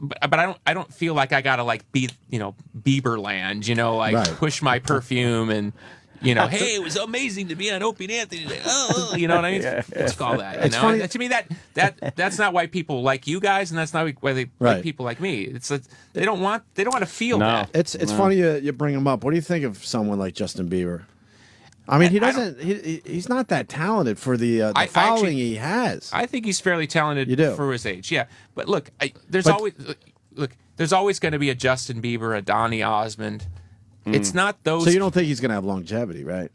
But I don't feel like I gotta be Bieberland, right. Push my perfume and hey, it was amazing to be on Opie and Anthony today. Oh, you know what I mean? Let's call that. It's funny. To me, that's not why people like you guys, and that's not why they like people like me. It's they don't want to feel that. It's funny you bring him up. What do you think of someone like Justin Bieber? I mean, he's not that talented for the following he has. I think he's fairly talented for his age. Yeah, but look, there's always going to be a Justin Bieber, a Donny Osmond. It's not those. So you don't think he's going to have longevity, right?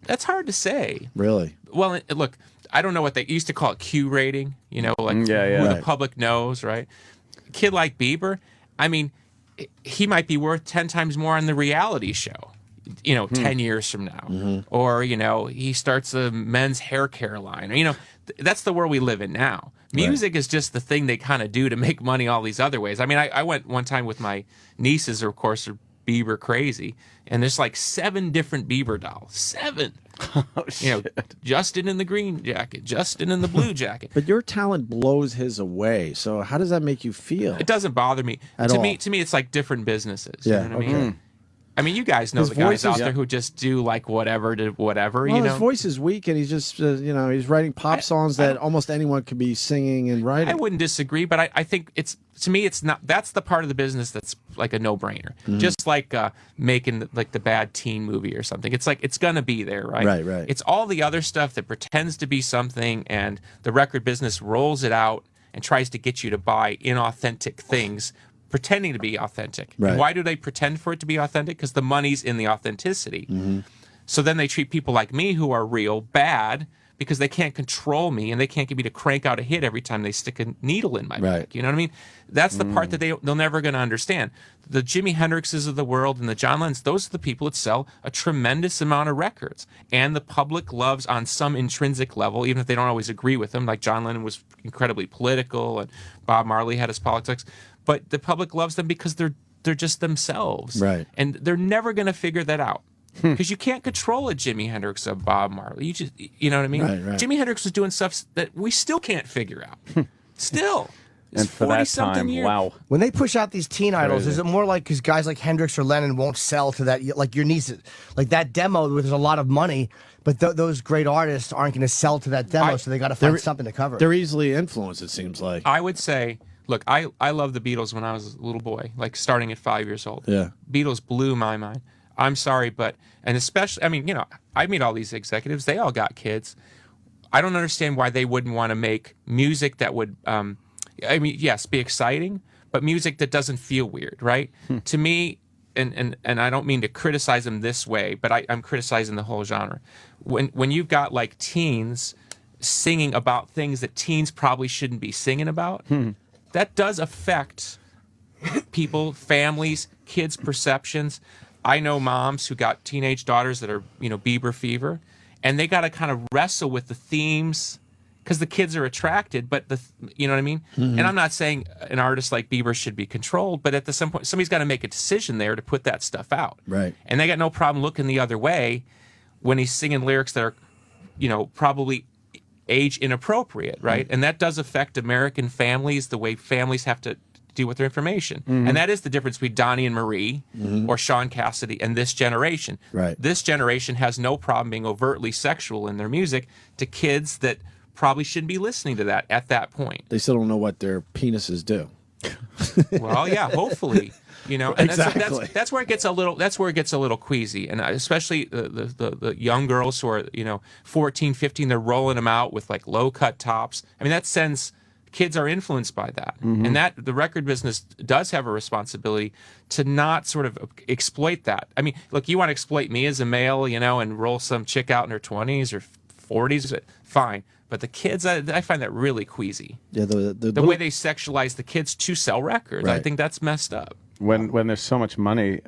That's hard to say. Really? Well, look, I don't know what they used to call it, Q rating. Who the public knows, right? A kid like Bieber, I mean, he might be worth 10 times more on the reality show. 10 years from now, or he starts a men's hair care line. That's the world we live in now. Music is just the thing they kind of do to make money all these other ways. I mean, I went one time with my nieces, of course, are Bieber crazy, and there's like 7 different Bieber dolls. 7. Justin in the green jacket, Justin in the blue jacket. But your talent blows his away. So how does that make you feel? It doesn't bother me. To me, it's like different businesses. Yeah. You know what I mean? I mean, you guys know His the guys voice out is- there who just do like whatever to whatever. Well, his voice is weak, and he's just he's writing pop songs that almost anyone could be singing and writing. I wouldn't disagree, but I think to me it's not. That's the part of the business that's like a no-brainer. Just like making like the bad teen movie or something. It's like it's gonna be there, right? Right. It's all the other stuff that pretends to be something, and the record business rolls it out and tries to get you to buy inauthentic things, pretending to be authentic. Right. And why do they pretend for it to be authentic? Because the money's in the authenticity. So then they treat people like me who are real bad because they can't control me and they can't get me to crank out a hit every time they stick a needle in my back. You know what I mean? That's the part that they're never going to understand. The Jimi Hendrixes of the world and the John Lennons, those are the people that sell a tremendous amount of records. And the public loves on some intrinsic level, even if they don't always agree with them. Like John Lennon was incredibly political and Bob Marley had his politics. But the public loves them because they're just themselves. Right. And they're never going to figure that out. Because you can't control a Jimi Hendrix or Bob Marley. You know what I mean? Right. Jimi Hendrix was doing stuff that we still can't figure out. Still. It's And for that 40-something time, years. wow. When they push out these teen idols, Crazy. is it more like because guys like Hendrix or Lennon won't sell to that, like your nieces, like that demo where there's a lot of money, but those great artists aren't going to sell to that demo, so they got to find something to cover it. They're easily influenced, it seems like. I would say, look, I loved the Beatles when I was a little boy, like starting at 5 years old. Yeah. Beatles blew my mind. I'm sorry, and especially, I mean, I meet all these executives. They all got kids. I don't understand why they wouldn't want to make music that would, yes, be exciting, but music that doesn't feel weird, right? To me, and I don't mean to criticize them this way, but I'm criticizing the whole genre. When you've got like teens singing about things that teens probably shouldn't be singing about, that does affect people, families, kids' perceptions. I know moms who got teenage daughters that are, Bieber fever, and they got to kind of wrestle with the themes because the kids are attracted, but you know what I mean? And I'm not saying an artist like Bieber should be controlled, but at some point, somebody's got to make a decision there to put that stuff out. Right. And they got no problem looking the other way when he's singing lyrics that are, probably age inappropriate, right? And that does affect American families, the way families have to deal with their information. And that is the difference between Donnie and Marie or Sean Cassidy and this generation. Right. This generation has no problem being overtly sexual in their music to kids that probably shouldn't be listening to that at that point. They still don't know what their penises do. Well, yeah, hopefully, and Exactly. that's where it gets a little queasy, and especially the young girls who are 14, 15, they're rolling them out with like low cut tops. I mean, that sends kids are influenced by that, and that the record business does have a responsibility to not sort of exploit that. I mean, look, you want to exploit me as a male, and roll some chick out in her 20s or 40s, fine. But the kids, I find that really queasy. Yeah, The way they sexualize the kids to sell records, I Right. think that's messed up. When there's so much money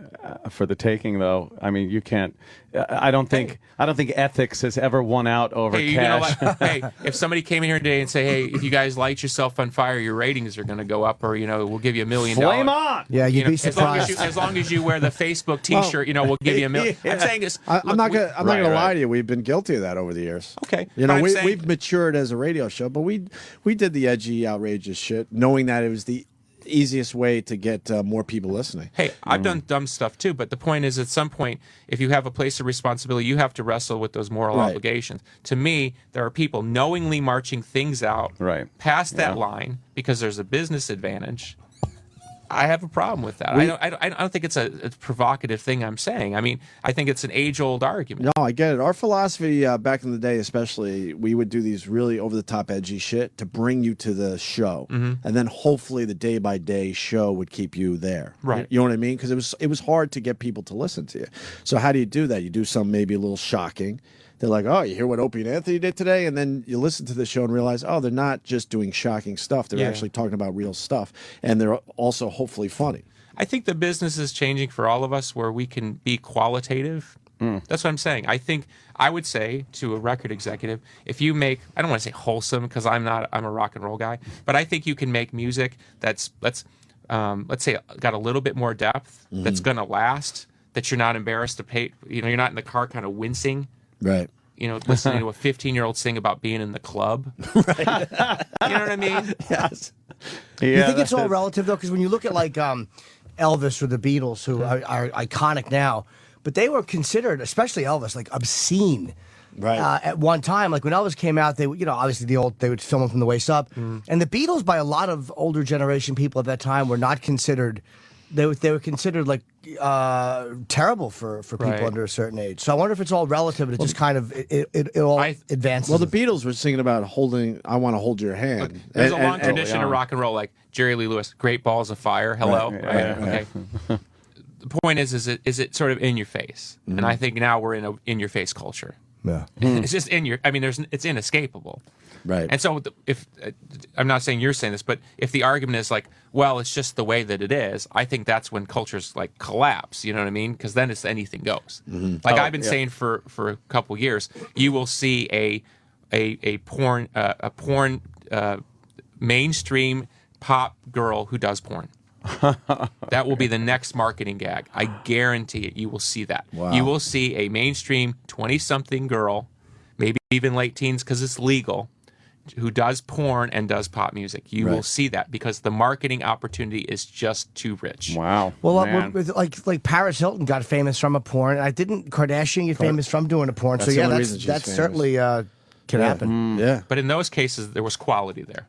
for the taking, though, I mean, you can't. I don't think ethics has ever won out over Hey, cash. Hey, if somebody came in here today and say, "Hey, if you guys light yourself on fire, your ratings are going to go up," or we'll give you $1 million. Flame on! Yeah, you'd be As long surprised. as, long as you wear the Facebook T-shirt, we'll give you $1 million. I'm saying this. I'm not gonna Right, lie right. to you. We've been guilty of that over the years. Okay, but I'm saying- we've matured as a radio show, but we did the edgy, outrageous shit, knowing that it was the easiest way to get more people listening. Hey, I've done dumb stuff too, but the point is, at some point, if you have a place of responsibility, you have to wrestle with those moral Right. obligations. To me, there are people knowingly marching things out past that line because there's a business advantage. I have a problem with that. I don't think it's a provocative thing I'm saying. I mean, I think it's an age-old argument. No, I get it. Our philosophy back in the day, especially, we would do these really over-the-top edgy shit to bring you to the show, and then hopefully the day-by-day show would keep you there. Right. You know what I mean? Because it was hard to get people to listen to you. So how do you do that? You do something maybe a little shocking. They're like, oh, you hear what Opie and Anthony did today? And then you listen to the show and realize, oh, they're not just doing shocking stuff. They're Yeah. actually talking about real stuff. And they're also hopefully funny. I think the business is changing for all of us where we can be qualitative. That's what I'm saying. I would say to a record executive, if you make, I don't want to say wholesome because I'm a rock and roll guy, but I think you can make music that's, let's say, got a little bit more depth, that's going to last, that you're not embarrassed to pay, you're not in the car kind of wincing. Right. Listening to a 15-year-old sing about being in the club. Right. You know what I mean? Yes. You think it's all relative, though? Because when you look at, like, Elvis or the Beatles, who are iconic now, but they were considered, especially Elvis, like obscene. Right. At one time, like when Elvis came out, they obviously they would film him from the waist up, and the Beatles, by a lot of older generation people at that time, were not considered. They were considered like terrible for people under a certain age. So I wonder if it's all relative. It just kind of it all advances. Well, the Beatles were singing about I want to hold your hand. Look, there's a long tradition of rock and roll, like Jerry Lee Lewis, Great Balls of Fire. Hello. Right. Okay. The point is it sort of in your face, and I think now we're in a in your face culture. Yeah. It's just in your. I mean, it's inescapable. Right. And so if I'm not saying you're saying this, but if the argument is like, well, it's just the way that it is, I think that's when cultures like collapse. You know what I mean? Because then it's anything goes. Like I've been saying for a couple years, you will see a porn mainstream pop girl who does porn. That will be the next marketing gag. I guarantee it. You will see that. Wow. You will see a mainstream 20-something girl, maybe even late teens because it's legal, who does porn and does pop music. You will see that because the marketing opportunity is just too rich. Wow. Well, like Paris Hilton got famous from a porn. Didn't Kardashian get famous from doing a porn? That's so yeah, the only reason she's that's famous. certainly can happen. Yeah. But in those cases, there was quality there.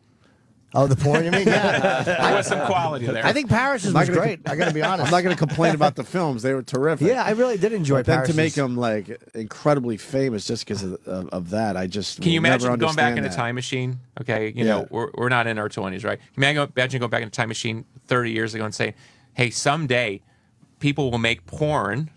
Oh, the porn, you mean? Yeah. There was some quality there. I think Paris was great. I got to be honest. I'm not going to complain about the films. They were terrific. Yeah, I really did enjoy But then Paris. to make them like incredibly famous just because of that, I just Can you will never imagine going back in understand a that. time machine? Okay, you know, we're not in our 20s, right? Imagine going back in a time machine 30 years ago and saying, hey, someday people will make porn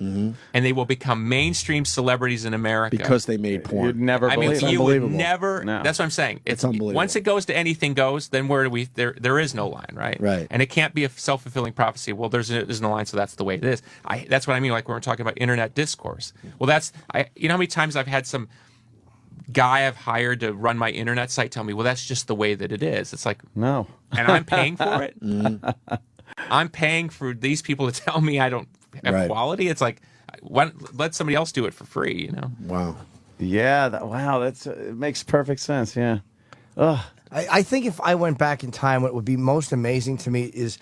and they will become mainstream celebrities in America. Because they made porn. You'd never I mean, believe it. you would Unbelievable. never. No. That's what I'm saying. It's unbelievable. Once it goes to anything goes, then where do we? There is no line, right? Right. And it can't be a self-fulfilling prophecy. Well, there's no line, so that's the way it is. That's what I mean. Like when we're talking about internet discourse. Well, you know how many times I've had some guy I've hired to run my internet site tell me, well, that's just the way that it is. It's like no, and I'm paying for it. I'm paying for these people to tell me I don't have quality. It's like, let somebody else do it for free, you know? Wow. Yeah. It makes perfect sense. Yeah. Ugh. I think if I went back in time, what would be most amazing to me is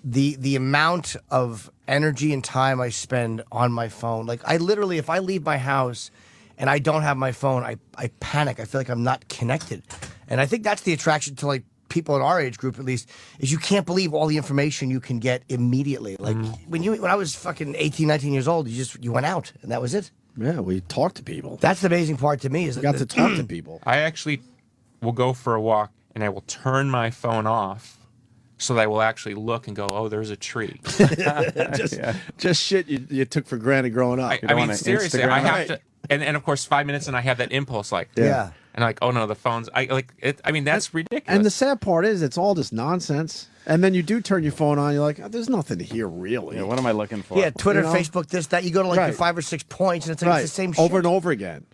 the amount of energy and time I spend on my phone. Like I literally, if I leave my house and I don't have my phone, I panic. I feel like I'm not connected. And I think that's the attraction to like people in our age group, at least, is you can't believe all the information you can get immediately. Like when I was fucking 18, 19 years old, you went out and that was it. Yeah, we talked to people. That's the amazing part to me is We got to talk to people. I actually will go for a walk and I will turn my phone off so that I will actually look and go, oh, there's a tree. Just shit you took for granted growing up. I mean, seriously, I have to. And of course, 5 minutes and I have that impulse, like, Yeah. and like, oh no, the phone's. I mean, that's ridiculous. And the sad part is, it's all just nonsense. And then you do turn your phone on, you're like, oh, there's nothing here really. Yeah, what am I looking for? Yeah, Twitter, You know? Facebook, this, that. You go to like Right. your 5 or 6 points, and it's like it's the same shit. over and over again.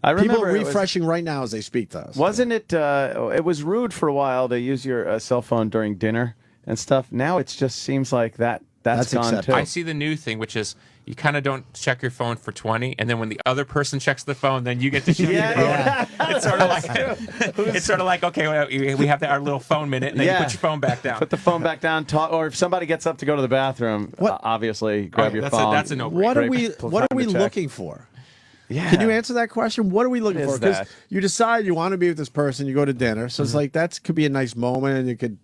I remember People are it was- refreshing right now as they speak to us. Wasn't it? It was rude for a while to use your cell phone during dinner and stuff. Now it just seems like that's gone acceptable. too. I see the new thing, which is you kind of don't check your phone for 20, and then when the other person checks the phone, then you get to check your phone. It's sort of like okay, well, we have our little phone minute, and then you put your phone back down. Put the phone back down. Or if somebody gets up to go to the bathroom, obviously grab your phone. That's a no-brainer. What are we looking for? Yeah. Can you answer that question? What are we looking What for? is Because that? you decide you want to be with this person, you go to dinner, so it's like that could be a nice moment, and you could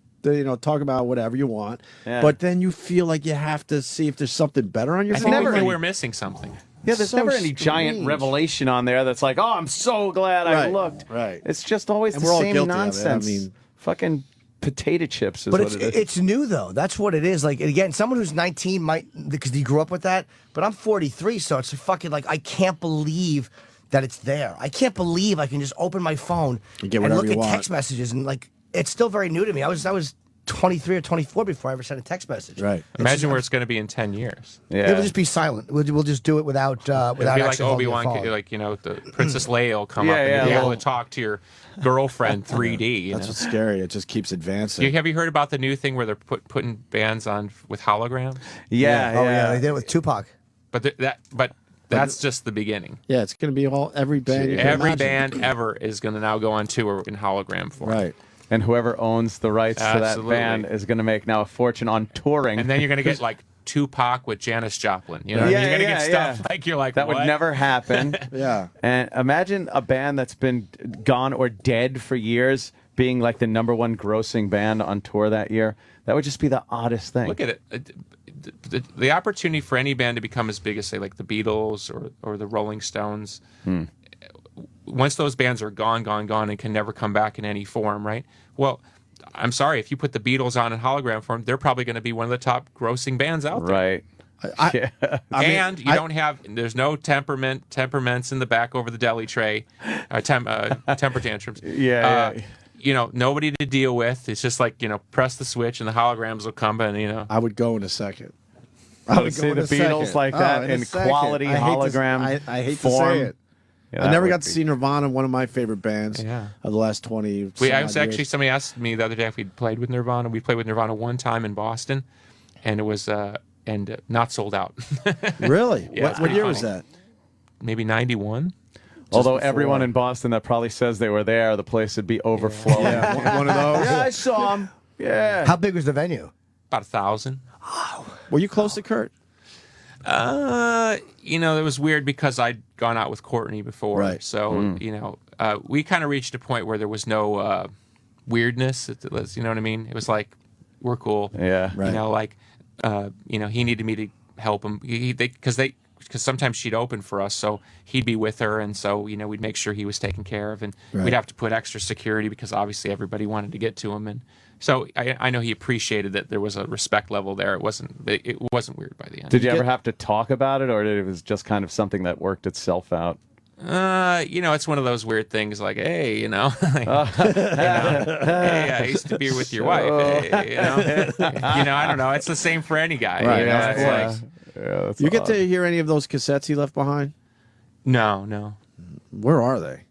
talk about whatever you want. Yeah. But then you feel like you have to see if there's something better on your I phone. think we feel we're missing something. Yeah, there's So never any giant strange. revelation on there that's like, oh, I'm so glad I Right, looked. right. It's just always And the we're all same guilty of it. I nonsense. mean- fucking potato chips is But what it is. it's new though. That's what it is. Like again, someone who's 19 might because he grew up with that. But I'm 43, so it's fucking like I can't believe that it's there. I can't believe I can just open my phone You get and whatever look you at want. text messages and like it's still very new to me. I was 23 or 24 before I ever sent a text message. Right. Imagine where it's going to be in 10 years. It will just be silent. We'll just do it without It'll be like actually holding Obi-Wan, the phone. like, the Princess Leia will come up and Yeah, you'll be yeah. able to talk to your girlfriend 3D. That's what's scary. It just keeps advancing. Have you heard about the new thing where they're putting bands on with holograms? Yeah, they did it with Tupac. But that's just the beginning. Yeah, it's going to be every band. You can Every imagine. band ever is going to now go on tour in hologram form. Right. And whoever owns the rights to that Absolutely. band is going to make now a fortune on touring. And then you're going to get like Tupac with Janis Joplin. You know, Yeah, you're going to yeah, get stuff like you're like that what? would never happen. Yeah. And imagine a band that's been gone or dead for years being like the #1 grossing band on tour that year. That would just be the oddest thing. Look at it. The opportunity for any band to become as big as, say, like the Beatles or the Rolling Stones, once those bands are gone, and can never come back in any form, right? Well, I'm sorry, if you put the Beatles on in hologram form, they're probably going to be one of the top grossing bands out there. Right. There's no temperaments in the back over the deli tray, temper tantrums. Yeah. Nobody to deal with. It's just like, press the switch and the holograms will come and, I would go in a second. I would see the Beatles like that in quality hologram I hate form. to say it. Yeah, I never that got would to be- see Nirvana, one of my favorite bands of the last 20 somebody asked me the other day if we'd played with Nirvana. We played with Nirvana one time in Boston, and it was not sold out. Really? Yeah, What year was that? Maybe 91. Although everyone in Boston that probably says they were there, the place would be overflowing. Yeah, one of those. Yeah, I saw them. Yeah. How big was the venue? About 1,000. Were you close to Kurt? It was weird because I'd gone out with Courtney before. Right. So, we kind of reached a point where there was no weirdness. You know what I mean? It was like, we're cool. Yeah. Right. He needed me to help him. Because sometimes she'd open for us, so he'd be with her, and so, we'd make sure he was taken care of, and Right. we'd have to put extra security because obviously everybody wanted to get to him, and so I know he appreciated that there was a respect level there. It wasn't weird by the end. Did you ever have to talk about it, or it was just kind of something that worked itself out? It's one of those weird things like, hey, hey, I used to be with your wife. Hey, I don't know. It's the same for any guy. Right. It's like, that's You get to hear any of those cassettes he left behind? No. Where are they?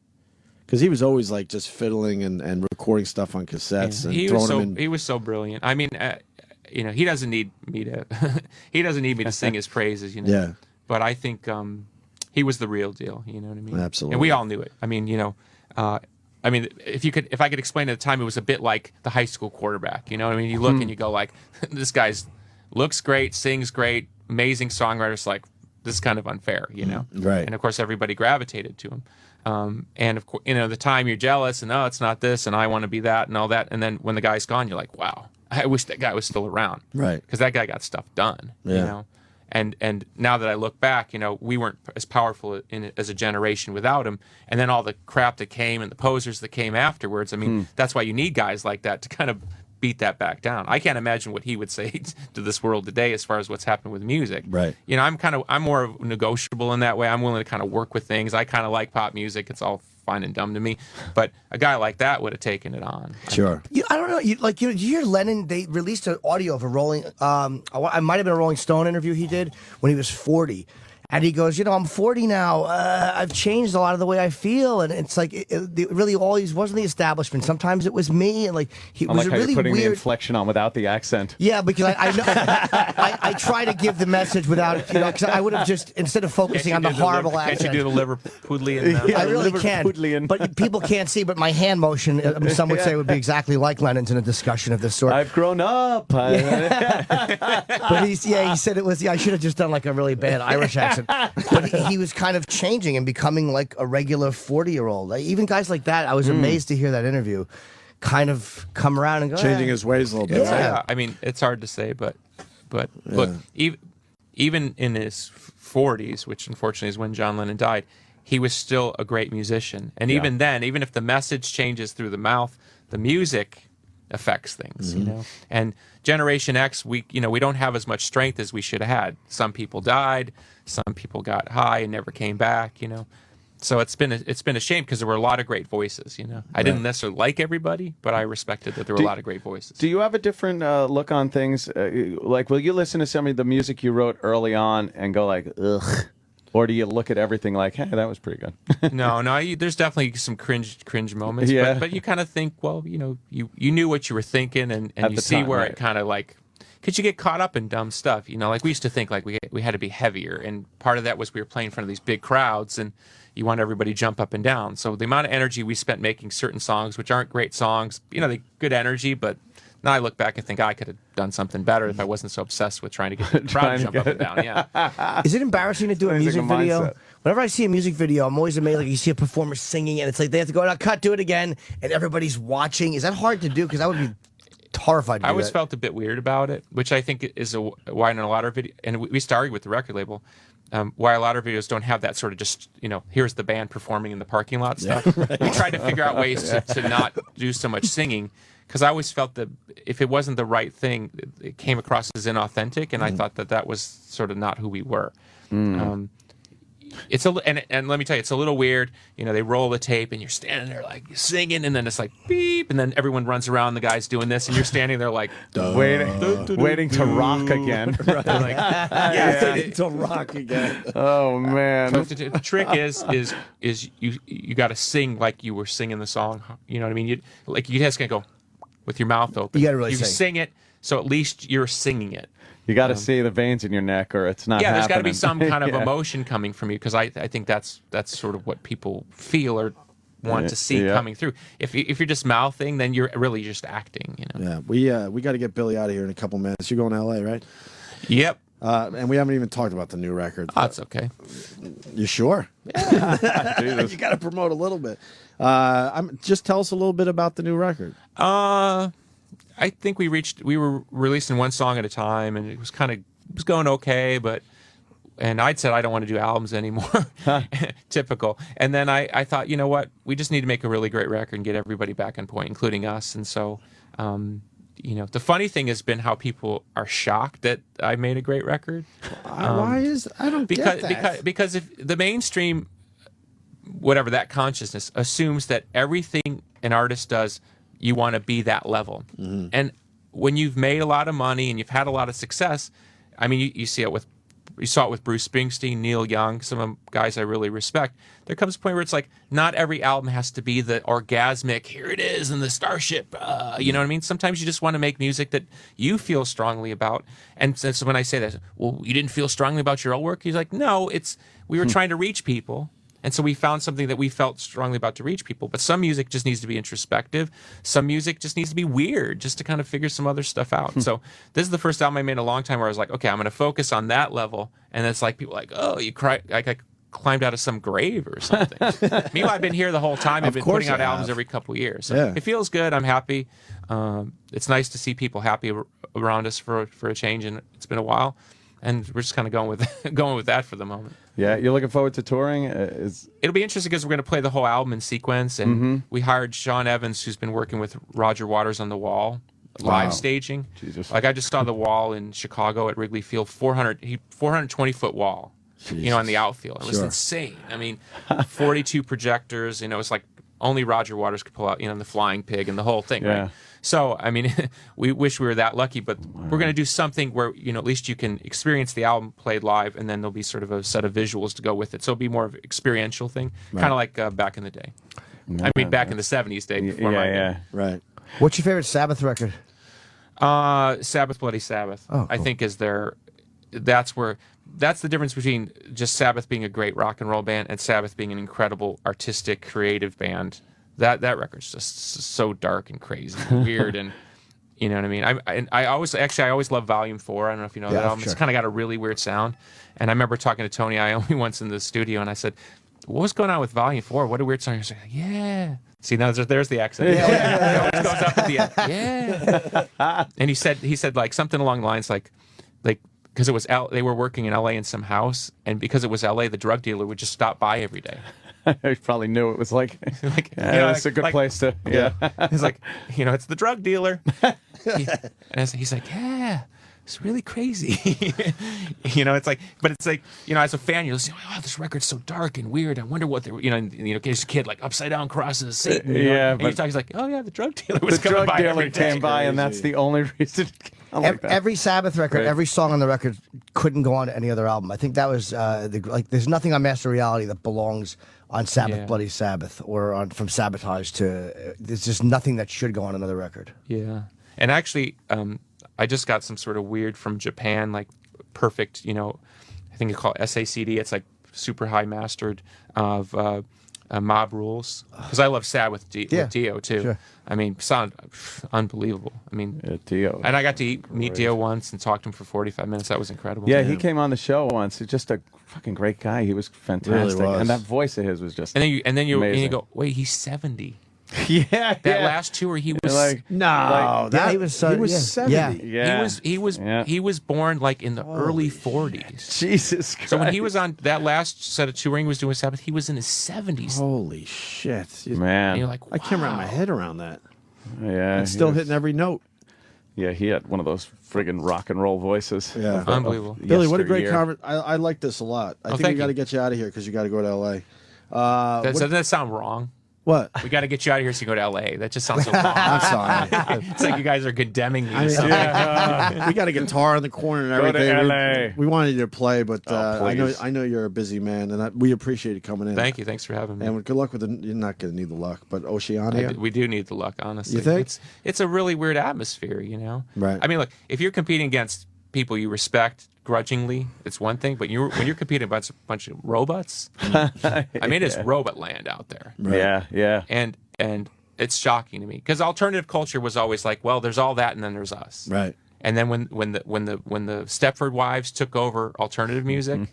Because he was always like just fiddling and recording stuff on cassettes and throwing them in. He was so brilliant. I mean, he doesn't need me to to sing his praises, Yeah. But I think he was the real deal. You know what I mean? Absolutely. And we all knew it. I mean, if I could explain at the time, it was a bit like the high school quarterback. You know what I mean? You look and you go like, this guy's looks great, sings great, amazing songwriter. It's like, this is kind of unfair, Right. And of course, everybody gravitated to him. And of course, the time you're jealous and it's not this and I want to be that and all that. And then when the guy's gone, you're like, wow, I wish that guy was still around. Right. Because that guy got stuff done. Yeah. And now that I look back, we weren't as powerful as a generation without him. And then all the crap that came and the posers that came afterwards. I mean, that's why you need guys like that to kind of beat that back down. I can't imagine what he would say to this world today as far as what's happened with music. Right. I'm more negotiable in that way. I'm willing to kind of work with things. I kind of like pop music. It's all fine and dumb to me. But a guy like that would have taken it on. Sure. I don't know. Did you hear Lennon? They released an audio of a Rolling. I might have been a Rolling Stone interview he did when he was 40. And he goes, I'm 40 now. I've changed a lot of the way I feel, and it's like it really always wasn't the establishment. Sometimes it was me, and he I was like a how really you're putting the weird. inflection on without the accent. Yeah, because I know I try to give the message without because I would have just instead of focusing on the horrible accent. Can't you do the Liverpudlian? I really can, but people can't see. But my hand motion, some would say, would be exactly like Lennon's in a discussion of this sort. I've grown up. But he said it was. Yeah, I should have just done like a really bad Irish accent. But he was kind of changing and becoming like a regular 40-year-old. Even guys like that, I was amazed to hear that interview. Kind of come around and go Changing his ways a little bit. Yeah. I mean, it's hard to say, but look, even in his 40s, which unfortunately is when John Lennon died, he was still a great musician. And even then, even if the message changes through the mouth, the music affects things, And Generation X, we don't have as much strength as we should have had. Some people died, some people got high and never came back, So it's been a shame because there were a lot of great voices. You know, I didn't necessarily like everybody, but I respected that there were a lot of great voices. Do you have a different look on things? Like, will you listen to some of the music you wrote early on and go like, ugh? Or do you look at everything like, hey, that was pretty good? No, there's definitely some cringe moments. Yeah. But you kind of think, well, you know, you knew what you were thinking, and you see time, where right. it kind of like, because you get caught up in dumb stuff. You know, like we used to think like we had to be heavier, and part of that was we were playing in front of these big crowds, and you want everybody to jump up and down. So the amount of energy we spent making certain songs, which aren't great songs, you know, they good energy, but now I look back and think I could have done something better if I wasn't so obsessed with trying to get the crowd to jump up and down. Yeah. Is it embarrassing to do a music video? Whenever I see a music video, I'm always amazed. Like you see a performer singing, and it's like they have to go, "Now cut, do it again," and everybody's watching. Is that hard to do? Because I would be horrified. To I do always that. felt a bit weird about it, which I think is why in a lot of videos, and we started with the record label, why a lot of videos don't have that sort of just, you know, here's the band performing in the parking lot stuff. Right. We tried to figure out ways to not do so much singing, because I always felt that if it wasn't the right thing, it came across as inauthentic, and I thought that was sort of not who we were. It's and let me tell you, it's a little weird. You know, they roll the tape and you're standing there like singing, and then it's like beep, and then everyone runs around. The guy's doing this, and you're standing there like waiting to rock again. Waiting to rock again. Oh man! But the trick is you got to sing like you were singing the song. You know what I mean? You just gonna go with your mouth open. You gotta really sing it, so at least you're singing it. You got to see the veins in your neck, or it's not. Yeah, there's got to be happening. some kind of Yeah. emotion coming from you, because I think that's sort of what people feel or want to see coming through. If you're just mouthing, then you're really just acting. You know. Yeah, we got to get Billy out of here in a couple minutes. You're going to L.A., right? Yep. And we haven't even talked about the new record. Oh, that's okay. You sure? You got to promote a little bit. Just tell us a little bit about the new record. I think we were releasing one song at a time, and it was going okay, and I'd said I don't want to do albums anymore. Typical. And then I thought, you know what, we just need to make a really great record and get everybody back on point, including us. And so, you know, the funny thing has been how people are shocked that I made a great record. Why is I don't get that. Because if the mainstream, whatever that consciousness assumes that everything an artist does, you want to be that level. And when you've made a lot of money and you've had a lot of success, I mean, you saw it with Bruce Springsteen, Neil Young, some of the guys I really respect. There comes a point where it's like, not every album has to be the orgasmic, here it is, and the starship, you know what I mean? Sometimes you just want to make music that you feel strongly about. And so when I say that, well, you didn't feel strongly about your old work? He's like, no, we were trying to reach people. And so we found something that we felt strongly about to reach people. But some music just needs to be introspective. Some music just needs to be weird, just to kind of figure some other stuff out. So this is the first album I made in a long time where I was like, okay, I'm going to focus on that level. And it's like people are like, oh, you cry, like I climbed out of some grave or something. Meanwhile, I've been here the whole time. I've been putting out albums every couple of years. So it feels good. I'm happy. It's nice to see people happy around us for a change, and it's been a while. And we're just kind of going with that for the moment. Yeah, you're looking forward to touring? It'll be interesting because we're going to play the whole album in sequence, and we hired Sean Evans, who's been working with Roger Waters on The Wall, live staging. Jesus. Like I just saw The Wall in Chicago at Wrigley Field, 420-foot wall, you know, in the outfield. It was insane. I mean, 42 projectors. You know, it's like only Roger Waters could pull out, you know, the Flying Pig and the whole thing, right? So, I mean, we wish we were that lucky, but we're going to do something where, you know, at least you can experience the album played live, and then there'll be sort of a set of visuals to go with it. So it'll be more of an experiential thing, kind of like back in the day. I mean, back in the 70s day before my day. Right. What's your favorite Sabbath record? Sabbath, Bloody Sabbath. Oh, cool. I think that's the difference between just Sabbath being a great rock and roll band and Sabbath being an incredible artistic, creative band. That record's just so dark and crazy and weird, and you know what I mean. I always love Volume 4. I don't know if you know that album. Sure. It's kind of got a really weird sound. And I remember talking to Tony Iommi once in the studio, and I said, "What was going on with Volume 4? What a weird song." He was like, "Yeah." See, now there's the accent. It always goes up at the end. Yeah. And he said like something along the lines like because it was they were working in LA in some house, and because it was LA, the drug dealer would just stop by every day. He probably knew it was like it's a good place to. Yeah. He's like, you know, it's the drug dealer. And he's like, yeah. it's really crazy. You know, it's like, but it's like, you know, as a fan, you're listening, oh, this record's so dark and weird. I wonder what they're, you know, this kid like upside down crosses Satan. You know? Yeah, and but he's talking, he's like, oh yeah, the drug dealer was the coming drug by dealer every day. came by, and that's the only reason. Every Sabbath record, Right. every song on the record couldn't go on to any other album. I think that was like. There's nothing on Master Reality that belongs on Sabbath, Yeah. Bloody Sabbath, or on From Sabotage to. There's just nothing that should go on another record. Yeah. And actually, I just got some sort of weird from Japan, like perfect, you know, I think it's called SACD. It's like super high mastered of Mob Rules. Because I love Sad with Dio, too. Sure. I mean, sound unbelievable. I mean, Dio. And I got to meet Dio once and talk to him for 45 minutes. That was incredible. Yeah, he came on the show once. He's just a fucking great guy. He was fantastic, was. and that voice of his was just. And then you amazing. go, wait, he's 70. Yeah, that last tour he was like he was 70. Yeah. He was born like in the early 40s. Jesus Christ. So when he was on that last set of touring he was doing Sabbath, he was in his 70s. Holy shit, Man. And you're like, I can't wrap my wow. head around that. Yeah, It's he still was- hitting every note. Yeah, he had one of those friggin' rock and roll voices. Yeah, of Unbelievable. Billy, what a great yesteryear. conversation. I like this a lot. I think thank we got to you. get you out of here because you got to go to L.A. Doesn't that sound wrong? What? We got to get you out of here so you go to LA. That just sounds so wrong. I'm sorry. It's like you guys are condemning me. I mean, we got a guitar in the corner and Go to everything. LA. We wanted you to play, but please. I know you're a busy man, and we appreciate you coming in. Thank you. Thanks for having me. And good luck with You're not going to need the luck, but Oceania. We do need the luck, honestly. You think? It's a really weird atmosphere, you know? Right. I mean, look, if you're competing against people you respect grudgingly, it's one thing, but when you're competing against a bunch of robots, I mean, it's robot land out there. Right. Yeah. And it's shocking to me because alternative culture was always like, well, there's all that and then there's us. Right. And then when the Stepford Wives took over alternative music,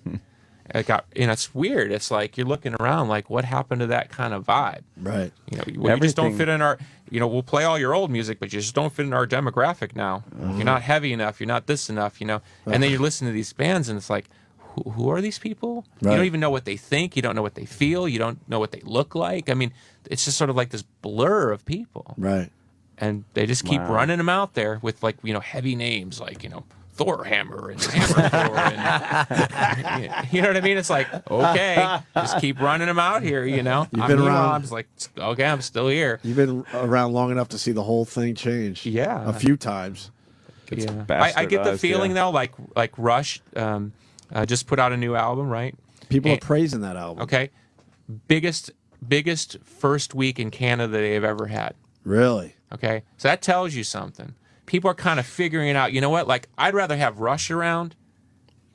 it got, you know, it's weird. It's like you're looking around like, what happened to that kind of vibe? Right. You know, you just don't fit in our. You know, we'll play all your old music, but you just don't fit in our demographic now. You're not heavy enough. You're not this enough. You know, and then you listen to these bands, and it's like, who are these people? Right. You don't even know what they think. You don't know what they feel. You don't know what they look like. I mean, it's just sort of like this blur of people. Right. And they just keep running them out there with, like, you know, heavy names like, you know, Thor Hammer and Hammer Thor. And, you know what I mean? It's like, okay, just keep running them out here, you know? You've been around. I'm just like, okay, I'm still here. You've been around long enough to see the whole thing change. Yeah. A few times. Yeah. I get the feeling, though, like Rush just put out a new album, right? People are praising that album. Okay. Biggest first week in Canada they've ever had. Really? Okay. So that tells you something. People are kind of figuring it out. You know what? Like, I'd rather have Rush around.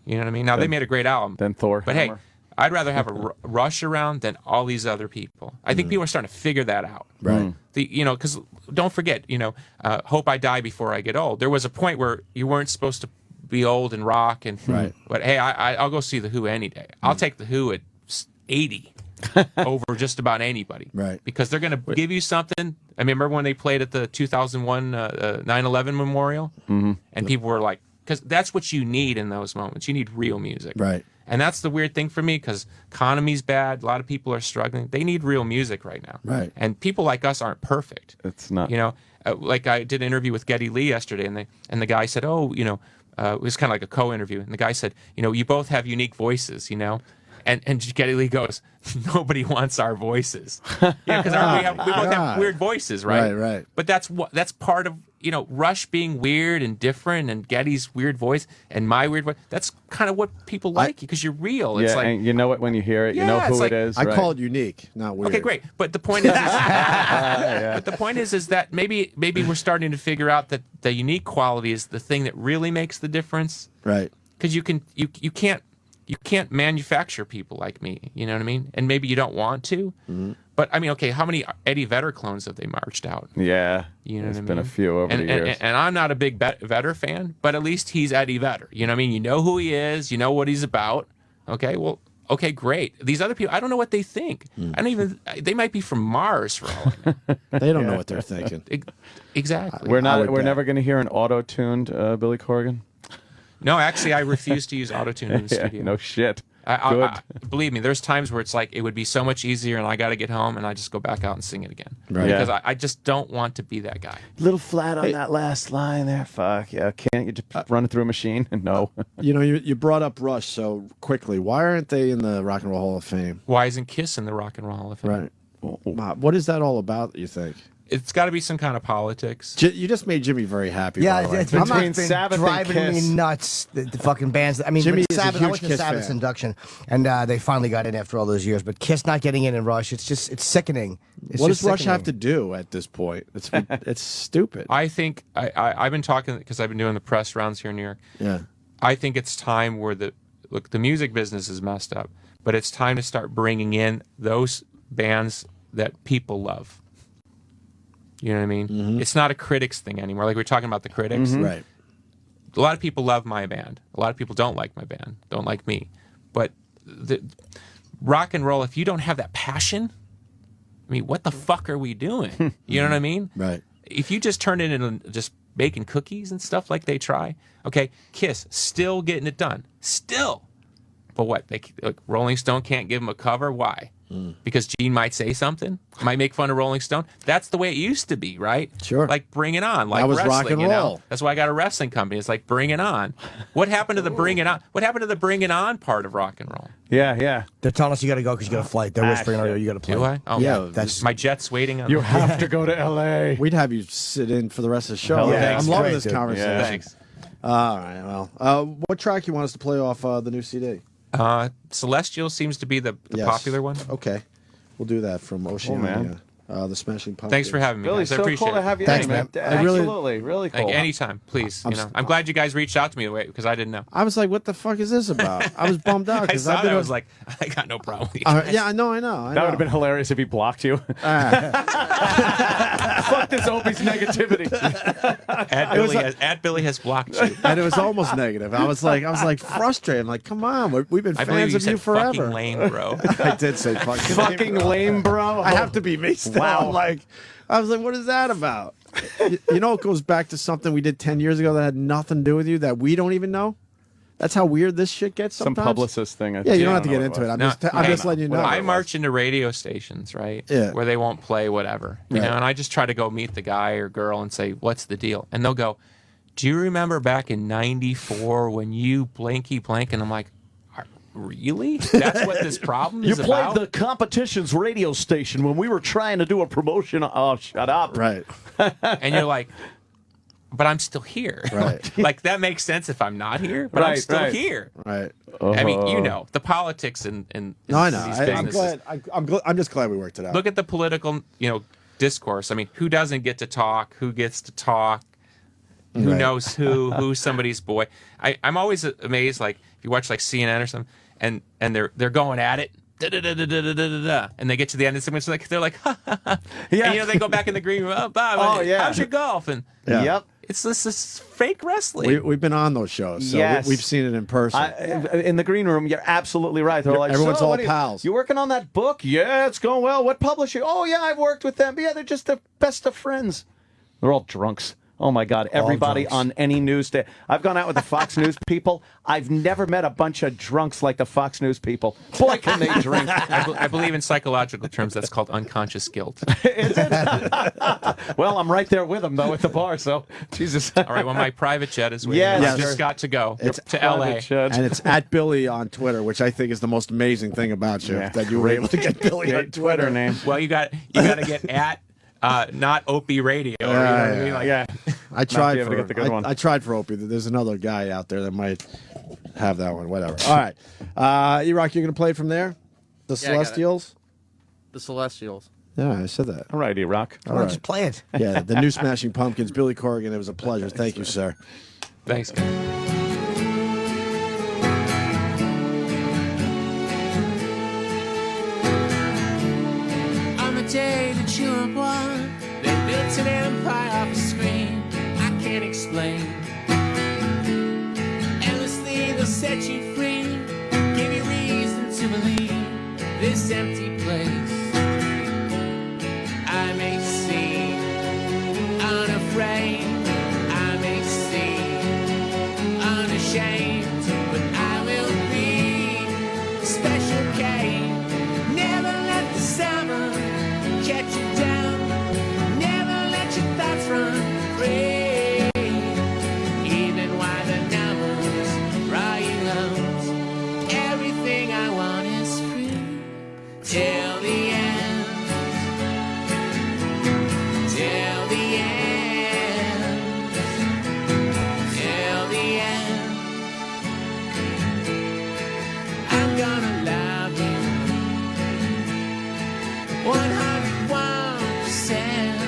You know what I mean? Now, they made a great album. Than Thor. But Hammer. hey, I'd rather have a Rush around than all these other people. I think people are starting to figure that out. Right. You know, because don't forget, you know, Hope I Die Before I Get Old. There was a point where you weren't supposed to be old and rock. Right. But hey, I'll go see The Who any day. I'll take The Who at 80 over just about anybody. Right. Because they're going to give you something. I mean, remember when they played at the 2001 9/11 memorial? Mm-hmm. And people were like, because that's what you need in those moments. You need real music. Right. And that's the weird thing for me because economy's bad. A lot of people are struggling. They need real music right now. Right. And people like us aren't perfect. It's not. You know, like I did an interview with Geddy Lee yesterday, and the guy said, oh, you know, it was kind of like a co-interview. And the guy said, you know, you both have unique voices, you know. And Geddy Lee goes, nobody wants our voices. Yeah, because we both have weird voices, right? Right. But that's part of, you know, Rush being weird and different, and Geddy's weird voice and my weird voice. That's kind of what people like because you're real. It's Yeah, like, and you know it when you hear it. You Yeah, know it's who like- it is. I right? call it unique, not weird. okay, great. But the point is, but the point is that maybe we're starting to figure out that the unique quality is the thing that really makes the difference. Right. Because you can't manufacture people like me. You know what I mean? And maybe you don't want to. Mm-hmm. But I mean, okay, how many Eddie Vedder clones have they marched out? Yeah. You know There's what I been mean? a few over and, the years. And I'm not a big Vedder fan, but at least he's Eddie Vedder. You know what I mean? You know who he is. You know what he's about. Okay, well, okay, great. These other people, I don't know what they think. I don't even. They might be from Mars for all I know. They don't know what they're thinking. Exactly. We're I would We're bet. never going to hear an auto-tuned Billy Corgan. No, actually, I refuse to use autotune in the Yeah, studio. no shit. Believe me, there's times where it's like it would be so much easier, and I got to get home, and I just go back out and sing it again. Right. Because I just don't want to be that guy. Little flat on that last line there. Fuck yeah! Can't you just run it through a machine? No. You know, you brought up Rush so quickly. Why aren't they in the Rock and Roll Hall of Fame? Why isn't Kiss in the Rock and Roll Hall of Fame? Right. What is that all about, you think? It's got to be some kind of politics. You just made Jimmy very happy. Yeah, by the way. it's been Sabbath and driving me Kiss. nuts. The fucking bands. I mean, Jimmy is a Sabbath. I huge went to Kiss Sabbath's fan. induction, and they finally got in after all those years. But Kiss not getting in and Rush, it's sickening. What does Rush have to do at this point? It's stupid. I think I've been talking because I've been doing the press rounds here in New York. Yeah. I think it's time where the music business is messed up, but it's time to start bringing in those bands that people love. You know what I mean? Mm-hmm. It's not a critics thing anymore. Like we're talking about the critics. Right. A lot of people love my band. A lot of people don't like my band, don't like me. But the rock and roll, if you don't have that passion, I mean, what the fuck are we doing? You know what I mean? Right. If you just turn it into just baking cookies and stuff like they try, okay, Kiss, still getting it done. Still. But what? Rolling Stone can't give them a cover? Why? Because Gene might say something, might make fun of Rolling Stone. That's the way it used to be, right? Sure. Like Bring It On, like That was wrestling. rock and you know? roll. That's why I got a wrestling company. It's like Bring It On. What happened to the Bring It On? What happened to the Bring It On part of rock and roll? Yeah. They're telling us you got to go because you got a flight. They're whispering, "Oh, you got to play." Do I? Oh, Yeah, that's my jet's waiting. You have to go to L.A. We'd have you sit in for the rest of the show. Hell Yeah, yeah. I'm loving Great, this dude. conversation. Yeah. Thanks. All right. Well, what track you want us to play off the new CD? Celestial seems to be the Yes. popular one. Okay. We'll do that from Oceania. man. The Smashing Pumpkins. Thanks for having me, Billy, guys. I so appreciate cool to it. have you. Thanks, in, man. Absolutely, really cool. Anytime, please. I'm glad you guys reached out to me because I didn't know. I was like, what the fuck is this about? I was bummed out I because saw it. I was like, I got no problem with you guys. yeah, I know. That would have been hilarious if he blocked you. Fuck this Opie's negativity. Billy has blocked you. And it was almost negative. I was like frustrated. I'm like, come on, we've been I believe fans you of you said forever. fucking lame, bro. I did say Fucking lame, bro. I have to be me still. Wow. I'm like, I was like, what is that about? You know, it goes back to something we did 10 years ago that had nothing to do with you that we don't even know. That's how weird this shit gets Some sometimes. publicist thing. Yeah, you don't have to get into it. I'm just letting you know. I march into radio stations, right? Yeah. Where they won't play whatever, you know, and I just try to go meet the guy or girl and say, "What's the deal?" And they'll go, "Do you remember back in '94 when you blanky blank?" And I'm like, "Really? That's what this problem is about?" the competition's radio station when we were trying to do a promotion. Oh, shut up. Right. And you're like, "But I'm still here." Right. Like that makes sense if I'm not here, but I'm Right, still right. here. Right. I mean, you know, the politics in No, I know. these I'm businesses. glad. I'm just glad we worked it out. Look at the political, discourse. I mean, who doesn't get to talk? Who gets to talk? Who Right. knows who's somebody's boy? I'm always amazed, like if you watch like CNN or something, and they're going at it, and they get to the end of the segment, they're like, ha, ha, ha. Yeah. And, they go back in the green room. Oh, Bob, Oh, yeah. how's your golf? And Yeah. Yep. it's this fake wrestling. We've been on those shows, so Yes. we've seen it in person. In the green room, you're absolutely right. They're like, Everyone's "So, all what are you- pals." You working on that book? Yeah, it's going well. What publisher? Oh, yeah, I've worked with them. Yeah, they're just the best of friends. They're all drunks. Oh, my God. Everybody drunks. on any news day. I've gone out with the Fox News people. I've never met a bunch of drunks like the Fox News people. Boy, can they drink. I believe in psychological terms that's called unconscious guilt. Well, I'm right there with them, though, at the bar, so Jesus. All right, well, my private jet is waiting. Yes. I just got to go It's to L.A. and it's at Billy on Twitter, which I think is the most amazing thing about you, Yeah. that you were able to get Billy on Great Twitter. Twitter name. Well, you got to get at not Opie Radio. You know what I mean? Like, Yeah. I tried be able to for get the good one. I tried for Opie. There's another guy out there that might have that one. Whatever. All right, E-Rock, you're gonna play from there. The Yeah, I got it. Celestials. The Celestials. Yeah, I said that. All right, E-Rock. All right. Just play it. Yeah, the new Smashing Pumpkins, Billy Corgan. It was a pleasure. Thank you, sir. Thanks, guys. I'm a day that you are born. They built an empire off a screen I can't explain. Endlessly they'll set you free, give you reason to believe this empty place. I may seem unafraid, I may seem unashamed, but I will be till the end. Till the end. Till the end. I'm gonna love you 101%.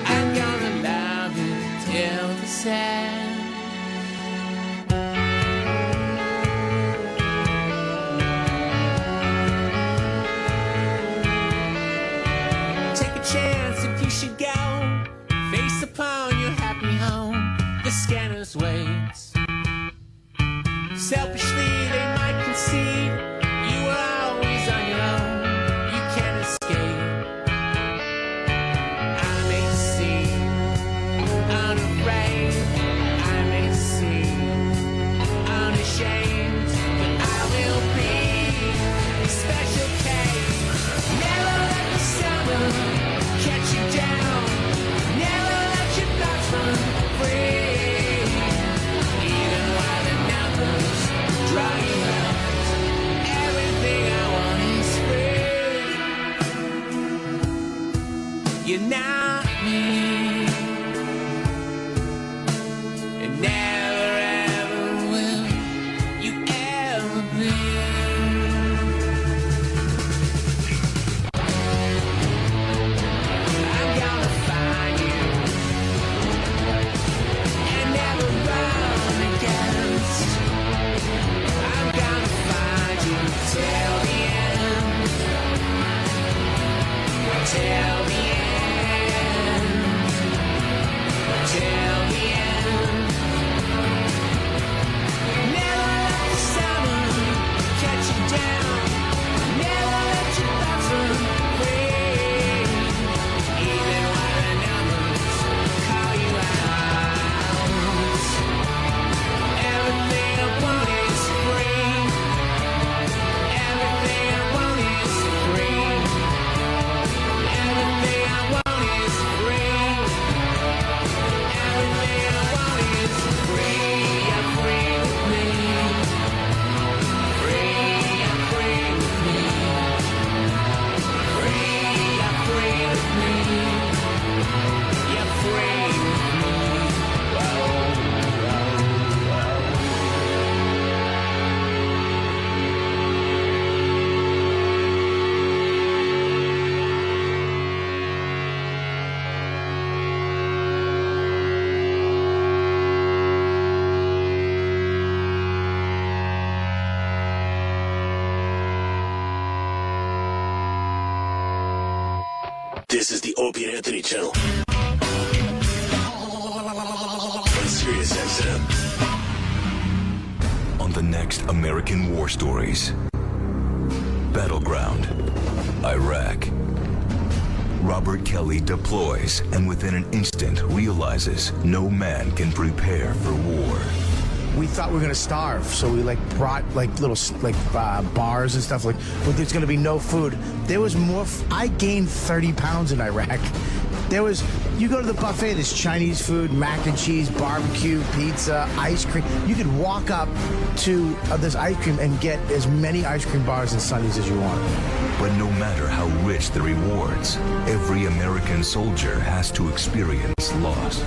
I'm gonna love you till the end. Take a chance if you should go. Face upon your happy home. The scanners wait. Selfishly they might concede you were always on your own. You can't escape. I may seem unafraid. I may seem unashamed, but I will be a special case. Never let the summer catch you down. Never let your thoughts run free. Even while the numbers draw you out, everything I want is free. You're not me. And never ever will you ever be. I'm gonna find you and never run against. I'm gonna find you till the end. Till the end. Till the end. Never let the summer catch you down. Never let your thoughts run free. Even while the numbers call you out. Everything I want is free. Everything I want is free. Everything I want is free. Everything I want is free. I'm free with me. Free, I'm free with me. Free, I'm free with me. You're free with me. This is the Opie and Anthony channel. On Sirius XM. On the next American War Stories. Battleground. Iraq. Robert Kelly deploys and within an instant realizes no man can prepare for war. We thought we were gonna starve, so we brought little bars and stuff but there's gonna be no food. There was more. I gained 30 pounds in Iraq. You go to the buffet, there's Chinese food, mac and cheese, barbecue, pizza, ice cream. You could walk up to this ice cream and get as many ice cream bars and sundaes as you want. But no matter how rich the rewards, every American soldier has to experience loss.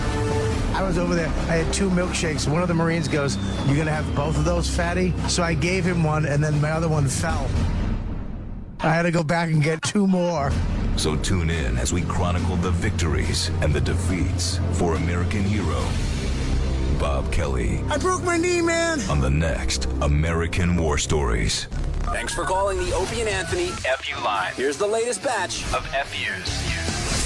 I was over there, I had 2 milkshakes. One of the Marines goes, "You gonna have both of those, fatty?" So I gave him one, and then my other one fell. I had to go back and get 2 more. So tune in as we chronicle the victories and the defeats for American hero Bob Kelly. I broke my knee, man! On the next American War Stories. Thanks for calling the Opie and Anthony FU line. Here's the latest batch of FUs.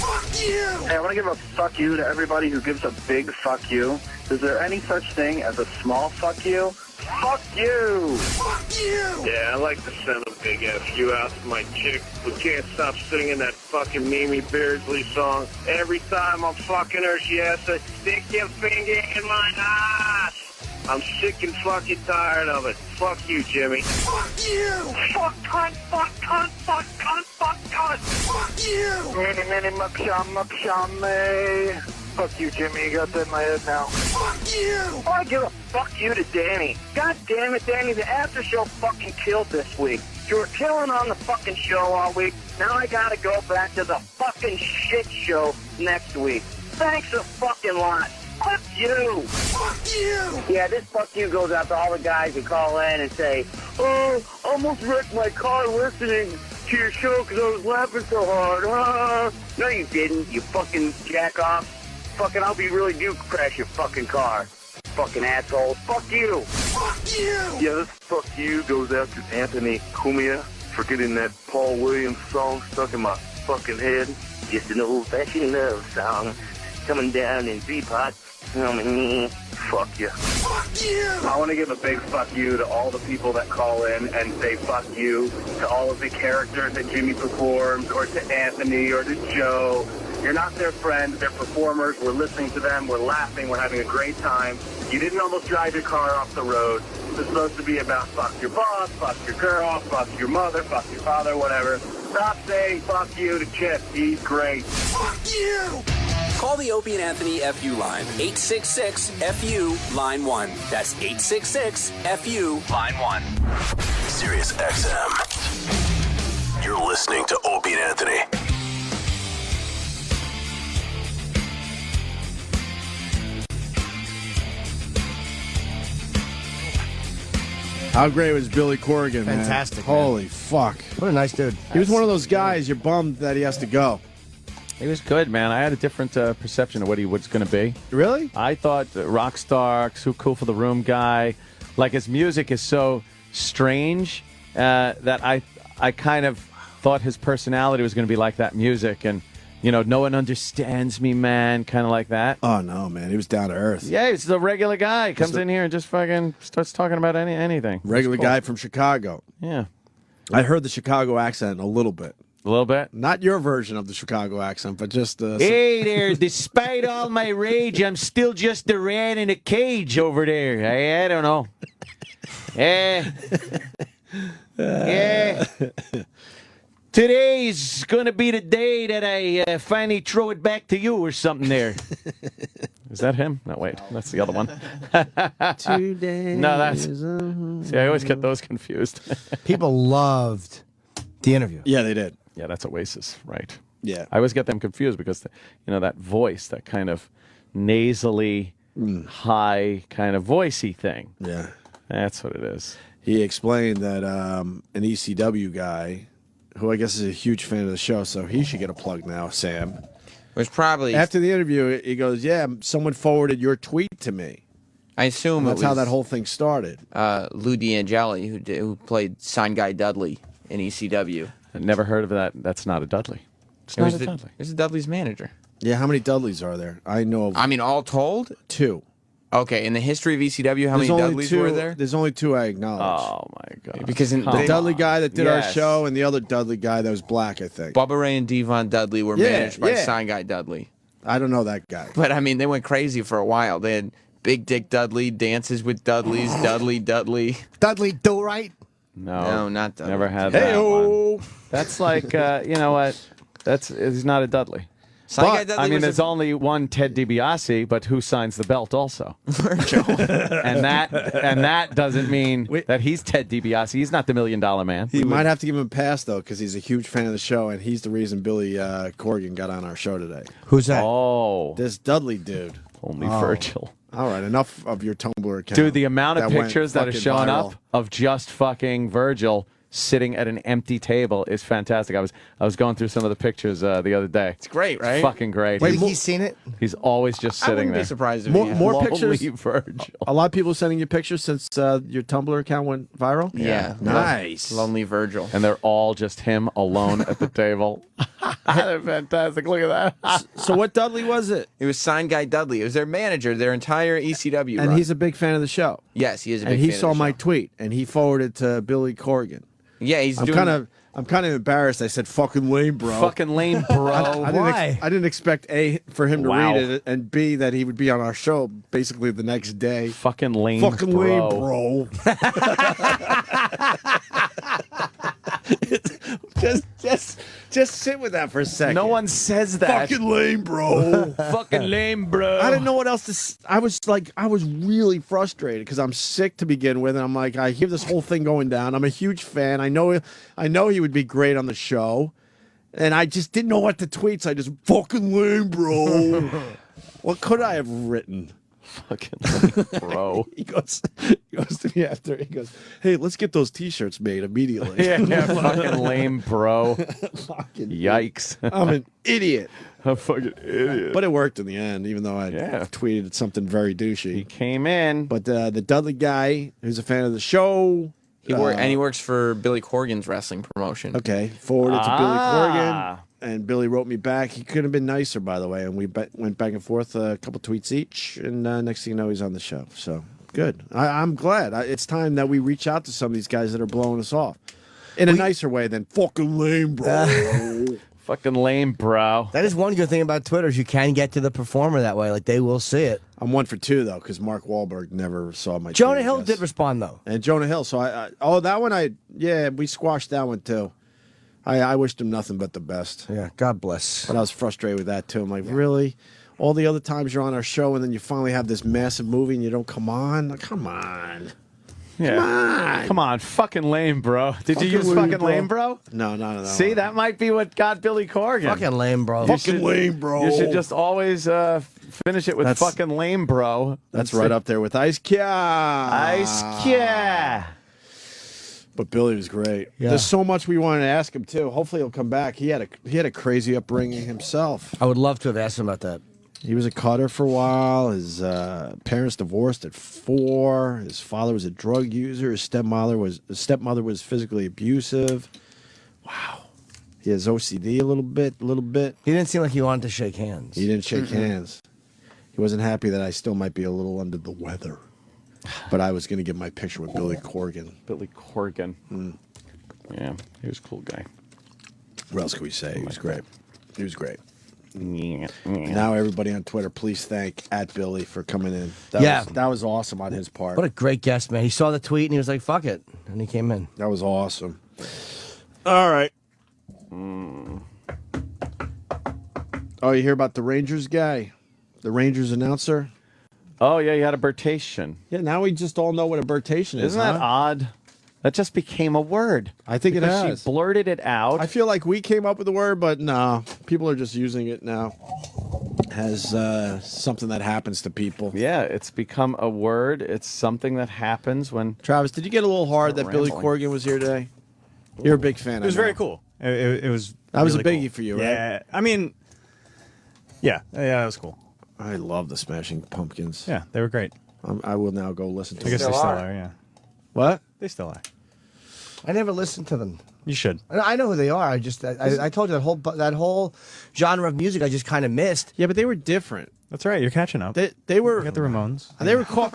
Fuck you! Hey, I want to give a fuck you to everybody who gives a big fuck you. Is there any such thing as a small fuck you? Fuck you! Fuck you! Yeah, I like to send a big FU out to my chick who can't stop singing that fucking Mimi Beardsley song. Every time I'm fucking her, she has to stick your finger in my ass. I'm sick and fucking tired of it. Fuck you, Jimmy. Fuck you! Fuck cunt, fuck cunt, fuck cunt, fuck cunt! Fuck you! Mini, mini, mucksham, mucksham, Fuck you, Jimmy. You got that in my head now. Fuck you! I want to give a fuck you to Danny. God damn it, Danny, the after show fucking killed this week. You were killing on the fucking show all week. Now I gotta go back to the fucking shit show next week. Thanks a fucking lot. Fuck you! Fuck you! Yeah, this fuck you goes out to all the guys who call in and say, oh, almost wrecked my car listening to your show because I was laughing so hard. No, you didn't, you fucking jack off. Fucking, I'll be really do crash your fucking car. Fucking asshole. Fuck you! Fuck you! Yeah, this fuck you goes out to Anthony Cumia for getting that Paul Williams song stuck in my fucking head. Just an old-fashioned love song coming down in V-Pot. Fuck you. Fuck you! I want to give a big fuck you to all the people that call in and say fuck you to all of the characters that Jimmy performs, or to Anthony, or to Joe. You're not their friends, they're performers. We're listening to them, we're laughing, we're having a great time. You didn't almost drive your car off the road. It's supposed to be about fuck your boss, fuck your girl, fuck your mother, fuck your father, whatever. Stop saying fuck you to Chip. He's great. Fuck you! Call the Opie and Anthony FU line. 866-FU, line 1. That's 866-FU, line 1. Sirius XM. You're listening to Opie and Anthony. How great was Billy Corgan, man? Fantastic, man. Holy fuck. What a nice dude. He was one of those guys, you're bummed that he has to go. He was good, man. I had a different perception of what he was going to be. Really? I thought rock star, so cool for the room guy. Like, his music is so strange that I kind of thought his personality was going to be like that music. And, you know, no one understands me, man, kind of like that. Oh, no, man. He was down to earth. Yeah, he's a regular guy. Comes in here and just fucking starts talking about anything. Regular guy from Chicago. Yeah. I heard the Chicago accent a little bit. A little bit? Not your version of the Chicago accent, but just... Hey there, despite all my rage, I'm still just a rat in a cage over there. I don't know. Yeah. Today's gonna be the day that I finally throw it back to you or something there. Is that him? No, wait. That's the other one. Today. No, that's... See, I always get those confused. People loved the interview. Yeah, they did. Yeah, that's Oasis, right? Yeah. I always get them confused because, you know, that voice, that kind of nasally, high kind of voicey thing. Yeah. That's what it is. He explained that an ECW guy, who I guess is a huge fan of the show, so he should get a plug now, Sam. Was probably... After the interview, he goes, yeah, someone forwarded your tweet to me. I assume that's it was how that whole thing started. Lou D'Angeli, who played Sign Guy Dudley in ECW. I never heard of that. That's not a Dudley. It's not a Dudley. It was Dudley's manager. Yeah, how many Dudleys are there? I know of... I mean, all told? 2. Okay, in the history of ECW, how many Dudleys were there? There's only 2 I acknowledge. Oh, my God. Because in the Dudley guy that did our Yes. show and the other Dudley guy that was black, I think. Bubba Ray and Devon Dudley were Yeah, managed by yeah. Sign Guy Dudley. I don't know that guy. But, I mean, they went crazy for a while. They had Big Dick Dudley, Dances with Dudleys, Dudley. Dudley Do Right? No, not Dudley. Never had that one. That's like, you know what? He's not a Dudley. Sign Guy But, Dudley I mean, was there's only one Ted DiBiase, but who signs the belt also? Virgil. and that doesn't mean that he's Ted DiBiase. He's not the $1 Million Man. He might have to give him a pass, though, because he's a huge fan of the show, and he's the reason Billy Corgan got on our show today. Who's that? Oh. This Dudley dude. Only Oh. Virgil. All right, enough of your Tumblr account. Dude, the amount of went pictures that are fucking showing viral. up of just fucking Virgil sitting at an empty table is fantastic. I was going through some of the pictures the other day. It's great, right? It's fucking great. Wait, he's seen it? He's always just I sitting wouldn't there. be surprised if More, he had. more Lonely pictures. Virgil. A lot of people sending you pictures since your Tumblr account went viral? Yeah. Nice. Lonely Virgil. And they're all just him alone at the table. They're fantastic. Look at that. So what Dudley was it? It was Sign Guy Dudley. It was their manager, their entire ECW And run. he's a big fan of the show. Yes, he is a big And he fan of saw the my show. tweet, and he forwarded to Billy Corgan. Yeah, he's I'm doing... kind of embarrassed. I said "fucking lame, bro." Fucking lame, bro. Why? I didn't expect A, for him to Wow. read it, and B, that he would be on our show basically the next day. Fucking lame, Fucking bro. lame, bro. just sit with that for a second. No one says that. Fucking lame, bro. Fucking lame, bro. I didn't know what else to. I was really frustrated because I'm sick to begin with, and I'm like, I hear this whole thing going down. I'm a huge fan. I know he would be great on the show, and I just didn't know what to tweet. So I just fucking lame, bro. What could I have written? Fucking lame, bro. he goes to me after. He goes, "Hey, let's get those T-shirts made immediately." yeah, fucking lame, bro. Yikes. I'm an idiot. A fucking idiot. But it worked in the end, even though I tweeted something very douchey. He came in. But the Dudley guy, who's a fan of the show, he works for Billy Corgan's wrestling promotion. Okay, forwarded to Billy Corgan, and Billy wrote me back. He couldn't have been nicer, by the way. And we went back and forth a couple tweets each, and next thing you know, he's on the show. So good. I'm glad. It's time that we reach out to some of these guys that are blowing us off in a nicer way than fucking lame, bro. Fucking lame, bro. That is one good thing about Twitter is you can get to the performer that way. Like, they will see it. I'm 1 for 2, though, because Mark Wahlberg never saw my Jonah tweet, Hill did respond, though. And Jonah Hill. So, that one, we squashed that one, too. I wished him nothing but the best. Yeah, God bless. But I was frustrated with that, too. I'm like, really? All the other times you're on our show, and then you finally have this massive movie, and you don't come on? Like, come on. Yeah. Come on, fucking lame, bro. Did you use fucking lame, bro? No. See, that might be what got Billy Corgan. Fucking lame, bro. Fucking lame, bro. You should just always finish it with fucking lame, bro. That's right up there with Ice Cube. Ice Cube. But Billy was great. Yeah. There's so much we wanted to ask him too. Hopefully he'll come back. He had a crazy upbringing himself. I would love to have asked him about that. He was a cutter for a while. His parents divorced at 4. His father was a drug user. His stepmother was physically abusive. Wow. He has OCD a little bit. He didn't seem like he wanted to shake hands. He didn't shake hands. He wasn't happy that I still might be a little under the weather. But I was going to get my picture with Billy Corgan. Billy Corgan. Yeah, he was a cool guy. What else can we say? He was great. He was great. Yeah. Now everybody on Twitter, please thank @Billy for coming in. That was awesome on his part. What a great guest, man. He saw the tweet and he was like, fuck it. And he came in. That was awesome. All right. Oh, you hear about the Rangers guy? The Rangers announcer? Oh, yeah, he had a birtation. Yeah, now we just all know what a birtation is. Isn't that odd? That just became a word. I think because it has. She blurted it out. I feel like we came up with the word, but no, people are just using it now as something that happens to people. Yeah, it's become a word. It's something that happens when... Travis, did you get a little hard that Billy Corgan was here today? You're a big fan. It was very cool. It was. That was really a biggie cool. for you, right? Yeah, I mean, yeah, that was cool. I love the Smashing Pumpkins. Yeah, they were great. I will now go listen to I guess they still are, yeah. What? They still are. I never listened to them. You should. I know who they are. I told you that whole genre of music I just kind of missed. Yeah, but they were different. That's right. You're catching up. They were. You got the Ramones. They were caught.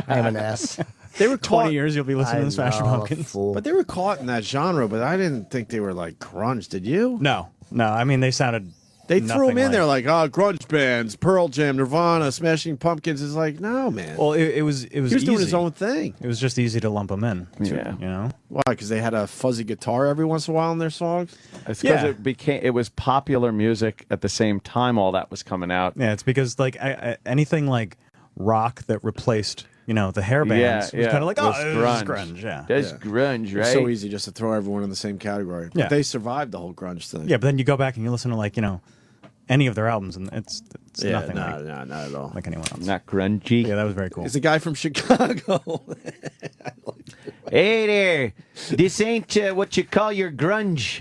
I'm an ass. They were 20 caught. years you'll be listening to the Smashing Pumpkins. But they were caught in that genre. But I didn't think they were like grunge. Did you? No. I mean, they sounded. They threw them in like... there like, grunge bands, Pearl Jam, Nirvana, Smashing Pumpkins. Is like, no, man. Well, it was. He was easy. doing his own thing. It was just easy to lump them in. Yeah. You know why? Because they had a fuzzy guitar every once in a while in their songs. It's because it was popular music at the same time all that was coming out. Yeah, it's because like anything like rock that replaced the hair bands was kind of like, this is grunge. Yeah, that's grunge, right? It's so easy just to throw everyone in the same category. But they survived the whole grunge thing. Yeah, but then you go back and you listen to like any of their albums, and it's nothing not at all like anyone else. Not grungy. Yeah, that was very cool. It's a guy from Chicago. Hey there, this ain't what you call your grunge.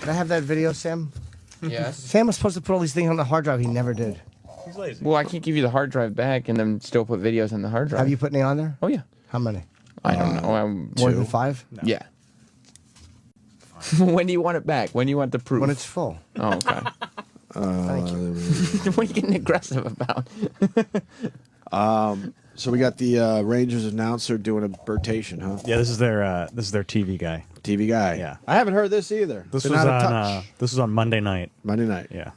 Can I have that video, Sam? Yes. Sam was supposed to put all these things on the hard drive. He never did. He's lazy. Well, I can't give you the hard drive back and then still put videos on the hard drive. Have you put any on there? Oh, yeah. How many? I don't know. More than 5? No. Yeah. When do you want it back? When do you want the proof? When it's full. Oh, okay. Thank you. What are you getting aggressive about? So we got the Rangers announcer doing a birtation, huh? Yeah, this is their TV guy. TV guy. Yeah. I haven't heard this either. This Been was out of touch. this was on Monday night. Monday night. Yeah.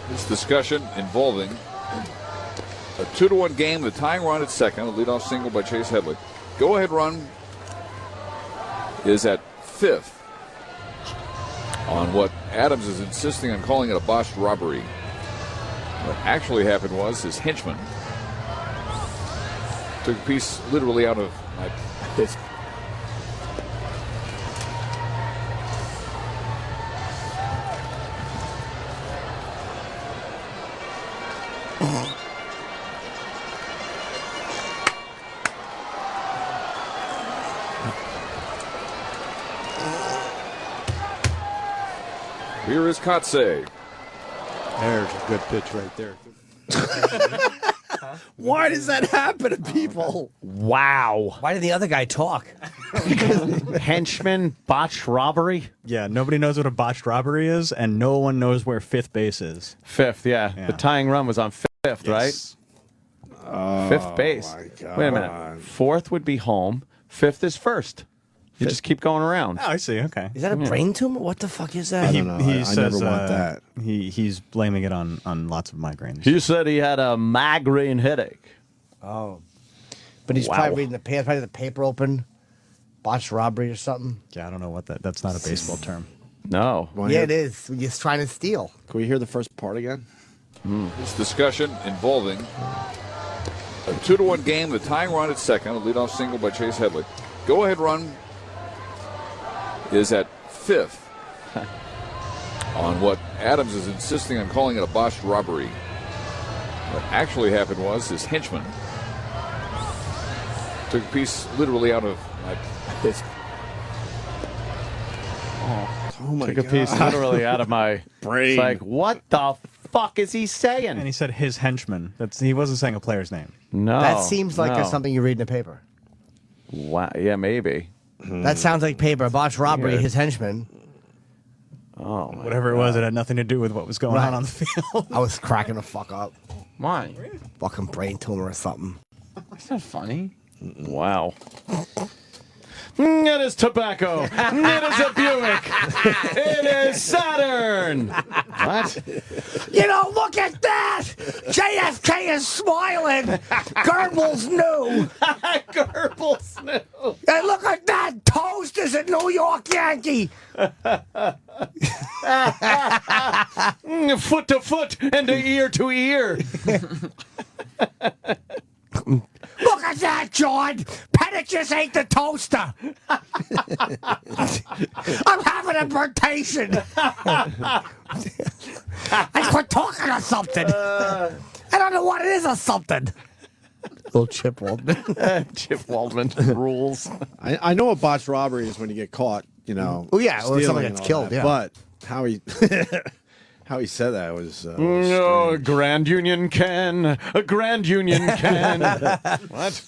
This discussion involving a 2-1 game, the tying run at second, a leadoff single by Chase Headley. Go ahead run is at 5th on what Adams is insisting on calling it a botched robbery. What actually happened was his henchman took a piece literally out of my fist. Here is Kotsay. There's a good pitch right there. Why does that happen to people? Wow. Why did the other guy talk? Henchman, botched robbery. Yeah, nobody knows what a botched robbery is, and no one knows where 5th base is. 5th, yeah. The tying run was on 5th, right? Oh, 5th base. my God. Wait a minute. 4th would be home. 5th is first. You just keep going around. Oh, I see. Okay. Is that a brain tumor? What the fuck is that? He says, never want that. He's blaming it on lots of migraines. He said he had a migraine headache. Oh. But he's Wow. probably reading the paper open. Botched robbery or something. Yeah, I don't know what that's not a baseball term. No. Yeah, it is. You're just trying to steal. Can we hear the first part again? This discussion involving a 2-1 game, the tying run at second, a leadoff single by Chase Headley. Go-ahead run is at 5th on what Adams is insisting on calling it a botched robbery. What actually happened was his henchman took a piece literally out of my fist. Oh my Took a piece literally out of my brain. It's like, what the fuck is he saying? And he said his henchman. He wasn't saying a player's name. No. That seems like no. something you read in the paper. Wow. Yeah, maybe. That sounds like paper. A botched robbery, Yeah. his henchman. Oh, Whatever it was, it had nothing to do with what was going Right. on the field. I was cracking the fuck up. Why? Fucking brain tumor or something. That's not funny. Wow. It is tobacco. It is a Buick. It is Saturn. What? You know, look at that! JFK is smiling! Goebbels knew! Goebbels knew! And look at that! Toast is a New York Yankee! Foot to foot and ear to ear. Look at that, John! Pettit just ate the toaster! I'm having a birtation! I quit talking or something! I don't know what it is or something! Little Chip Waldman. Chip Waldman rules. I know a botched robbery is when you get caught, you know. Oh, yeah, or stealing somebody and gets all killed, that. yeah. But how he how he said that was No, Grand Union Ken. A Grand Union Ken. What?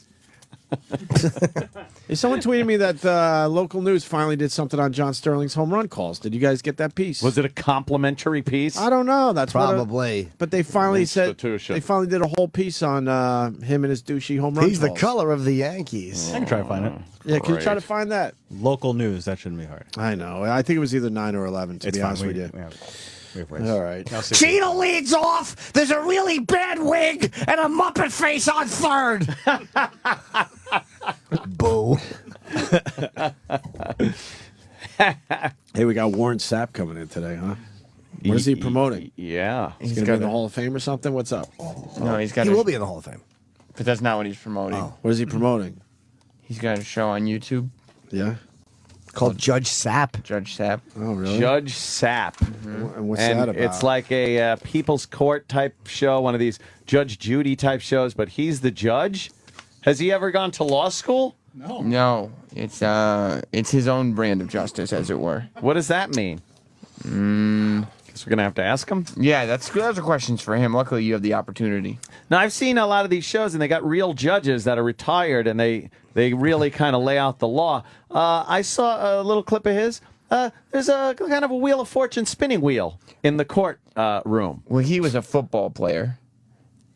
Hey, someone tweeted me that local news finally did something on John Sterling's home run calls. Did you guys get that piece? Was it a complimentary piece? I don't know. That's Probably. but they finally said Institution. they finally did a whole piece on him and his douchey home run He's the calls. color of the Yankees. I can try to find it. Yeah, can you try to Great. find that? Local news. That shouldn't be hard. I know. I think it was either 9 or 11. To It's be fine. honest with you. We have ways. All right. I'll see. Cheetah leads off. There's a really bad wig and a Muppet face on third. Boo. Hey, we got Warren Sapp coming in today, huh? What is he promoting? Yeah. He's going to be in the Hall of Fame or something? What's up? No, he's got. He will be in the Hall of Fame. But that's not what he's promoting. What is he promoting? He's got a show on YouTube Yeah. Called Judge Sapp. Judge Sapp. Oh, really? Judge Sapp. And what's And that about? it's like a people's court type show, one of these Judge Judy type shows, but he's the judge. Has he ever gone to law school? No, it's his own brand of justice, as it were. What does that mean? Guess we're gonna have to ask him. Yeah, those are questions for him. Luckily, you have the opportunity. Now I've seen a lot of these shows, and they got real judges that are retired, and they really kind of lay out the law. I saw a little clip of his. There's a kind of a Wheel of Fortune spinning wheel in the court room. Well, he was a football player,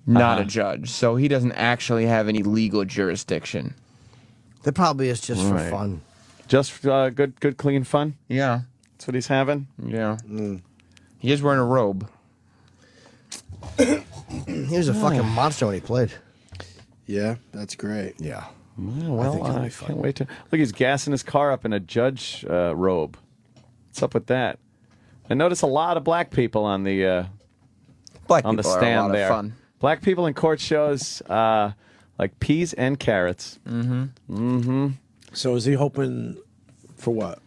not a judge, so he doesn't actually have any legal jurisdiction. That probably is just for Right. fun. Just good, clean fun. Yeah, That's what he's having. yeah. He is wearing a robe. He was a fucking monster when he played. Yeah, that's great. Yeah. Well, I can't wait to look. He's gassing his car up in a judge robe. What's up with that? I notice a lot of black people on the Black on the people are a stand lot of there. fun. Black people in court shows like peas and carrots. Mm-hmm. Mm-hmm. So is he hoping for what?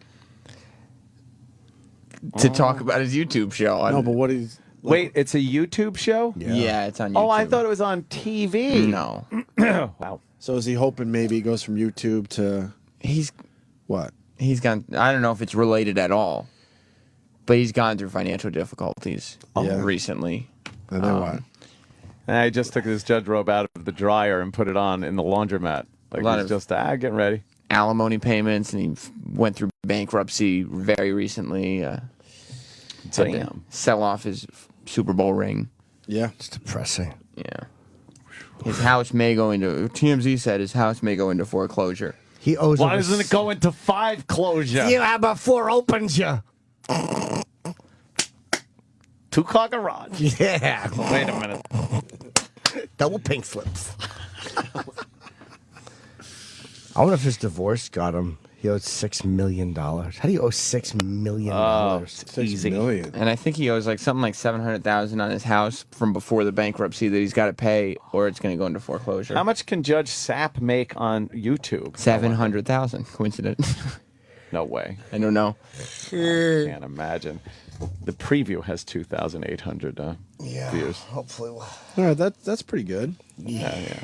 To talk about his YouTube show. No, but what is? Wait, it's a YouTube show? Yeah, it's on YouTube. Oh, I thought it was on TV. No. Wow. So is he hoping maybe he goes from YouTube to? He's what? He's gone. I don't know if it's related at all, but he's gone through financial difficulties recently. And then what? I just took his judge robe out of the dryer and put it on in the laundromat. Like A lot he's of- just getting ready. Alimony payments, and he went through bankruptcy very recently. Had to Damn. sell off his Super Bowl ring. Yeah, it's depressing. Yeah, his house may go into. TMZ said his house may go into foreclosure. He owes. Why doesn't it go into 5 closure? Yeah, before opens you. 2-car garage. Yeah. Wait a minute. Double pink slips. I wonder if his divorce got him. He owed $6 million. How do you owe $6 million? Easy. And I think he owes like something like $700,000 on his house from before the bankruptcy that he's got to pay, or it's going to go into foreclosure. How much can Judge Sapp make on YouTube? $700,000. Coincidence? No way. I don't know. Can't imagine. The preview has 2,800 views. Hopefully. All right, that's pretty good. Yeah.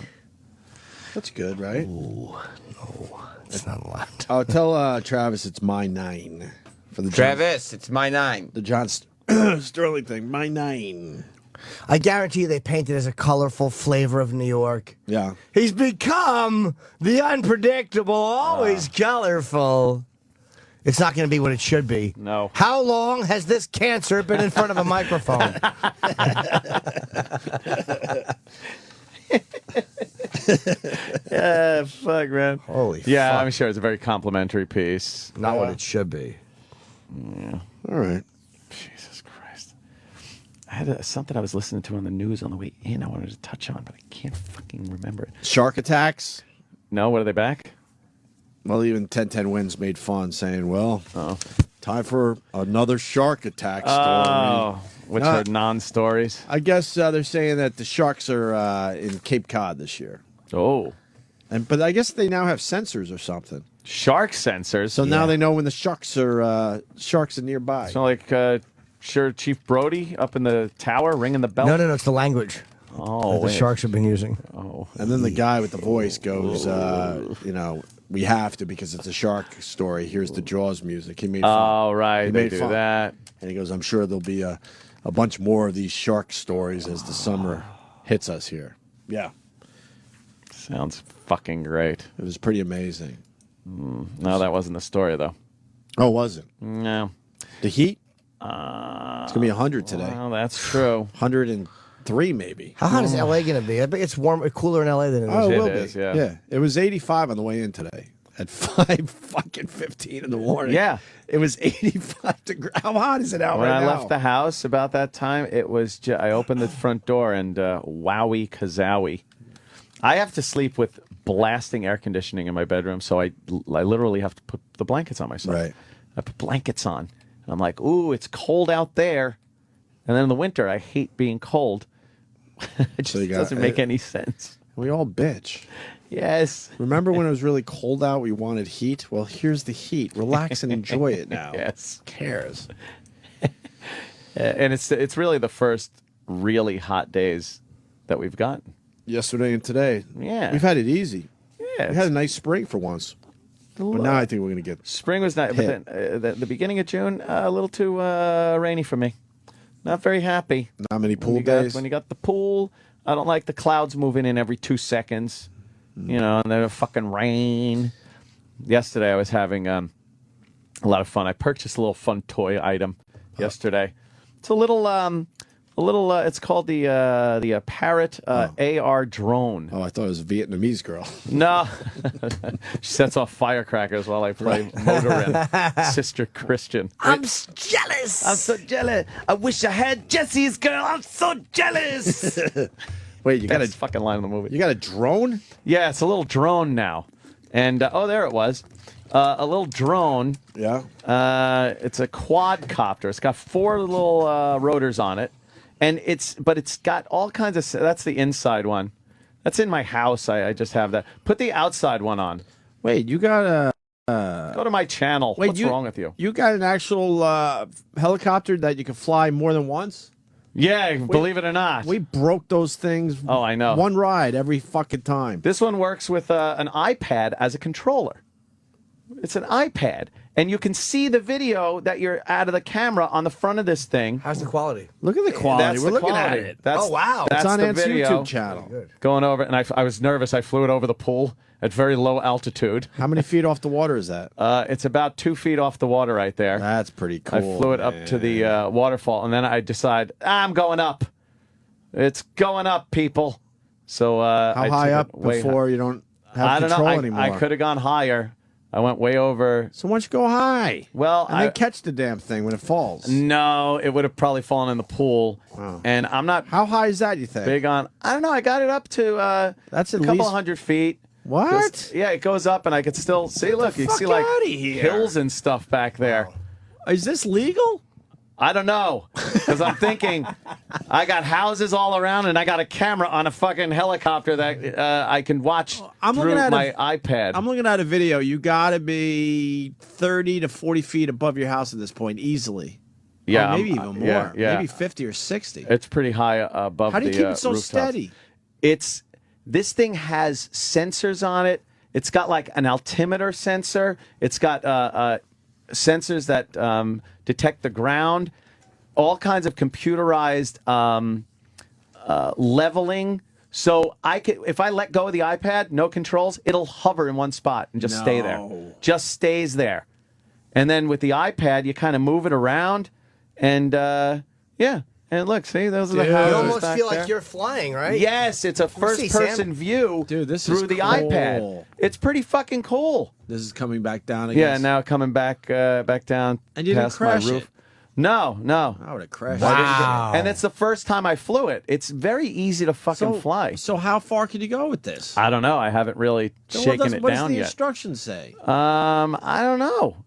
That's good, right? Ooh, no, it's not allowed. Oh, tell Travis it's my 9 for the Travis, it's my 9. The John Sterling thing. My 9. I guarantee you they paint it as a colorful flavor of New York. Yeah. He's become the unpredictable, always colorful. It's not going to be what it should be. No. How long has this cancer been in front of a microphone? Yeah, fuck, man. Holy Yeah, fuck. I'm sure it's a very complimentary piece. Not what it should be. Yeah. All right. Jesus Christ. I had something I was listening to on the news on the way in I wanted to touch on, but I can't fucking remember it. Shark attacks? No, what are they back? Well, even 1010 Wins made fun saying, well, time for another shark attack story. Oh, which are non-stories. I guess they're saying that the sharks are in Cape Cod this year. Oh. But I guess they now have sensors or something. Shark sensors? So now they know when the sharks are nearby. It's not like sure Chief Brody up in the tower ringing the bell? No, it's the language Oh, that the wait. sharks have been using. Oh. And then the guy with the voice goes, we have to because it's a shark story. Here's the Jaws music. He made fun. Oh, right. He They made do fun. that. And he goes, I'm sure there'll be a bunch more of these shark stories as the summer hits us here. Yeah. Sounds fucking great. It was pretty amazing. No, that wasn't the story, though. Oh, was it? No. The heat? It's going to be 100 today. Well, that's true. 103 maybe. How hot is LA going to be? I bet it's cooler in LA than it is. Oh, it It will is, be. yeah. It was 85 on the way in today at 5:15 in the morning. Yeah. It was 85 degrees. How hot is it out When right I now? left the house about that time, it was I opened the front door and wowie kazowie. I have to sleep with blasting air conditioning in my bedroom, so I literally have to put the blankets on myself. Right. I put blankets on. And I'm like, ooh, it's cold out there. And then in the winter, I hate being cold. It just doesn't make any sense. We all bitch. Yes. Remember when it was really cold out, we wanted heat? Well, here's the heat. Relax and enjoy it now. Yes. Who cares? And it's really the first really hot days that we've gotten. Yesterday and today. Yeah. We've had it easy. Yeah. We had a nice spring for once. But now I think we're going to get Spring was nice, but hit. then the beginning of June, a little too rainy for me. Not very happy. Not many pool when you got- days. when you got the pool, I don't like the clouds moving in every 2 seconds. You know, and then fucking rain. Yesterday, I was having a lot of fun. I purchased a little fun toy item yesterday. It's a little. It's called the Parrot AR drone. Oh, I thought it was a Vietnamese girl. No, she sets off firecrackers while I play Motorin. Sister Christian. I'm jealous. I'm so jealous. I wish I had Jesse's girl. I'm so jealous. Wait, you got Best fucking line in the movie. You got a drone? Yeah, it's a little drone now. And oh, there it was. A little drone. Yeah. It's a quadcopter. It's got 4 little rotors on it, and it's got all kinds of. That's the inside one. That's in my house. I just have that. Put the outside one on. Wait, you got a. Go to my channel. What's wrong with you? You got an actual helicopter that you can fly more than once? Yeah, believe it or not. We broke those things. Oh, I know. One ride every fucking time. This one works with an iPad as a controller. It's an iPad, and you can see the video that you're out of the camera on the front of this thing. How's the quality? Look at the quality. That's We're the looking quality. at it. That's, oh, wow. That's It's on the Ant's video. YouTube channel. Going over, and I was nervous. I flew it over the pool at very low altitude. How many feet off the water is that? It's about 2 feet off the water right there. That's pretty cool. I flew it up to the waterfall, and then I decide I'm going up. It's going up, people. So How I high took up it way before high. you don't have I don't control know. anymore? I could have gone higher. I went way over. So why don't you go high? Well, and then catch the damn thing when it falls. No, it would have probably fallen in the pool. Wow. And I'm not. How high is that? You think? Big on. I don't know. I got it up to. That's a at couple least- 100 feet. What? Just- yeah, it goes up, and I could still see. Look, you fuck see like outta here. hills and stuff back there. Is this legal? I don't know, because I'm thinking I got houses all around, and I got a camera on a fucking helicopter that I can watch through my iPad. I'm looking at a video. You got to be 30 to 40 feet above your house at this point, easily. Yeah, Or maybe I'm- even more. yeah, yeah. Maybe 50 or 60. It's pretty high above. How do you the, keep it so rooftops. steady? This thing has sensors on it. It's got like an altimeter sensor. It's got sensors that detect the ground. All kinds of computerized leveling. So I could, if I let go of the iPad, no controls, it'll hover in one spot and just stay there. Just stays there. And then with the iPad, you kind of move it around, and yeah. And look, see, those are the houses You almost back feel there. like you're flying, right? Yes, it's a Let me see, first-person Sam. view Dude, this through is the cool. iPad. It's pretty fucking cool. This is coming back down again. Yeah, now coming back down And you didn't past crash my it? roof. No. I would have crashed. Wow. And it's the first time I flew it. It's very easy to fucking fly. So how far could you go with this? I don't know. I haven't really shaken it what down does the yet. instructions say? I don't know.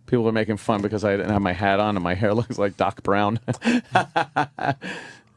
People are making fun because I didn't have my hat on and my hair looks like Doc Brown.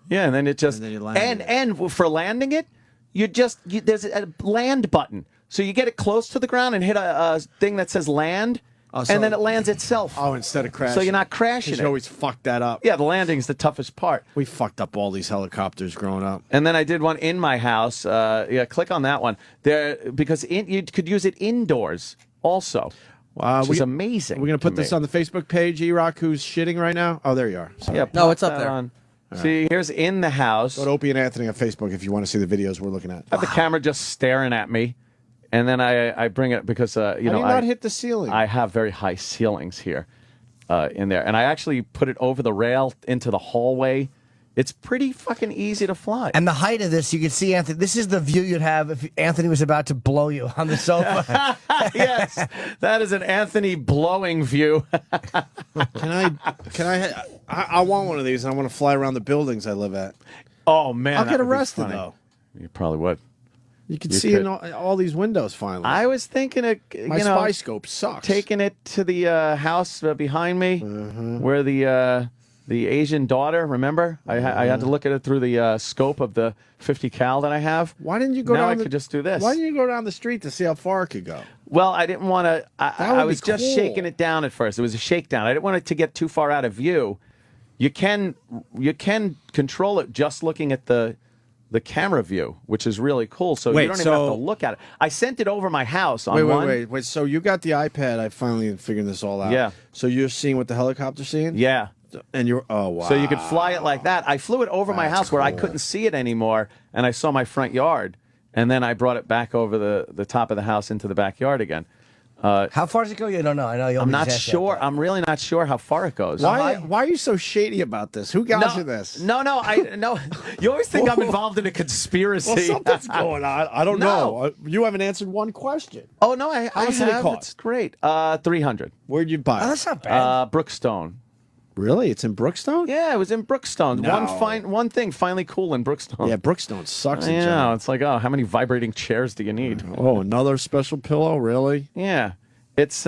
Yeah, and then it just and for landing it, there's a land button. So you get it close to the ground and hit a thing that says land, and then it lands itself. Oh, instead of crashing. So you're not crashing 'Cause it. You always fuck that up. Yeah, the landing's the toughest part. We fucked up all these helicopters growing up. And then I did one in my house. Yeah, click on that one there because you could use it indoors also. Which is amazing. We're going to put to this me. on the Facebook page, E-Rock, who's shitting right now. Oh, there you are. Sorry. Yeah, No, it's pop up that there. on. All See, here's in the house. Go to Opie and Anthony on Facebook if you want to see the videos we're looking at. I have the camera just staring at me, and then I bring it because How do you not hit the ceiling? I have very high ceilings here in there, and I actually put it over the rail into the hallway. It's pretty fucking easy to fly. And the height of this, you can see Anthony. This is the view you'd have if Anthony was about to blow you on the sofa. Yes, that is an Anthony blowing view. I want one of these. I want to fly around the buildings I live at. Oh man, I'll that get would be arrested funny. though. You probably would. You can You see could. in all these windows finally. I was thinking of My spy scope sucks. taking it to the house behind me, where the Asian daughter. Remember, I had to look at it through the scope of the 50 cal that I have. Why didn't you go now down? I could just do this. Why didn't you go down the street to see how far it could go? Well, I didn't want to. That would I be was just cool. shaking it down at first. It was a shakedown. I didn't want it to get too far out of view. You can control it just looking at the camera view, which is really cool. So Wait, you don't even have so- to look at it. I sent it over my house on Wait, one. wait. So you got the iPad. I finally figured this all out. Yeah. So you're seeing what the helicopter's seeing? Yeah. And you're wow. So you could fly it like that. I flew it over my That's house where I cool. couldn't see it anymore, and I saw my front yard. And then I brought it back over the top of the house into the backyard again. How far does it go? You don't know. I know you. I'm always not ask that, sure. I'm really not sure how far it goes. Why are you so shady about this? Who got you this? No. You always think I'm involved in a conspiracy. Well, something's going on. I don't No. know. You haven't answered one question. Oh no, I How much did it have. cost? It's great. $300. Where'd you buy it? Oh, that's not bad. Brookstone. Really? It's in Brookstone? Yeah, it was in Brookstone. No. One thing finally cool in Brookstone. Yeah, Brookstone sucks in Yeah, general. it's like, oh, how many vibrating chairs do you need? Oh, another special pillow? Really? Yeah. It's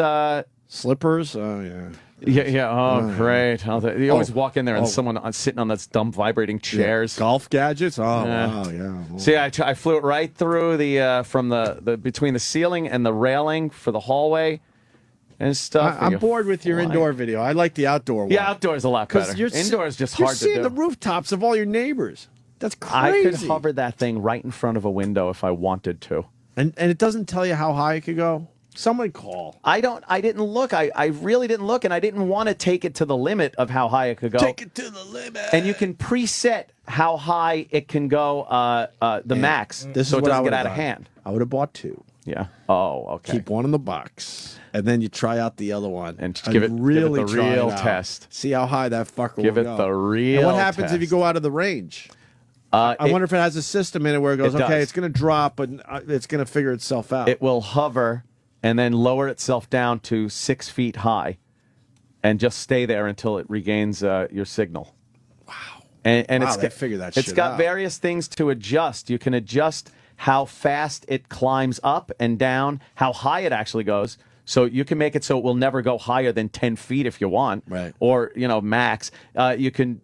slippers? Oh, yeah. Yeah. Oh, great. You always walk in there and Oh. someone sitting on those dumb vibrating chairs. Golf gadgets? Oh, Yeah. wow, yeah. See, I flew it right through from the between the ceiling and the railing for the hallway and stuff. I'm bored with your indoor video. I like the outdoor one. Yeah, outdoor is a lot better. Indoor is just hard to do. You're seeing the rooftops of all your neighbors. That's I crazy. could hover that thing right in front of a window if I wanted to. And it doesn't tell you how high it could go? Someone call. I didn't look. I really didn't look, and I didn't want to take it to the limit of how high it could go. Take it to the limit. And you can preset how high it can go, the max, This so is it what I doesn't get would've out of done. hand. I would have bought 2. Yeah. Oh, okay. Keep one in the box, and then you try out the other one, and give it really the try real it out. test. See how high that fucker Give will it go. the real. And what happens if you test. go out of the range? I wonder if it has a system in it where it goes, It okay, does. it's going to drop, but it's going to figure itself out. It will hover and then lower itself down to 6 feet high, and just stay there until it regains your signal. Wow. And Wow, it's they figured that It's shit got out. various things to adjust. You can adjust how fast it climbs up and down, how high it actually goes. So you can make it so it will never go higher than 10 feet if you want, right? Or max. You can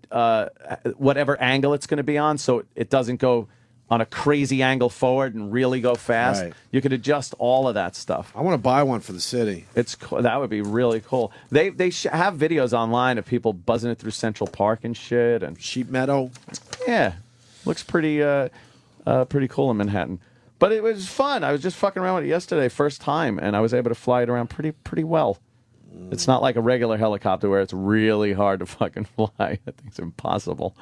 whatever angle it's going to be on, so it doesn't go on a crazy angle forward and really go fast. Right. You could adjust all of that stuff. I want to buy one for the city. It's that would be really cool. They have videos online of people buzzing it through Central Park and shit and Sheep Meadow. Yeah, looks pretty cool in Manhattan. But it was fun. I was just fucking around with it yesterday, first time, and I was able to fly it around pretty well. It's not like a regular helicopter where it's really hard to fucking fly. I think it's impossible.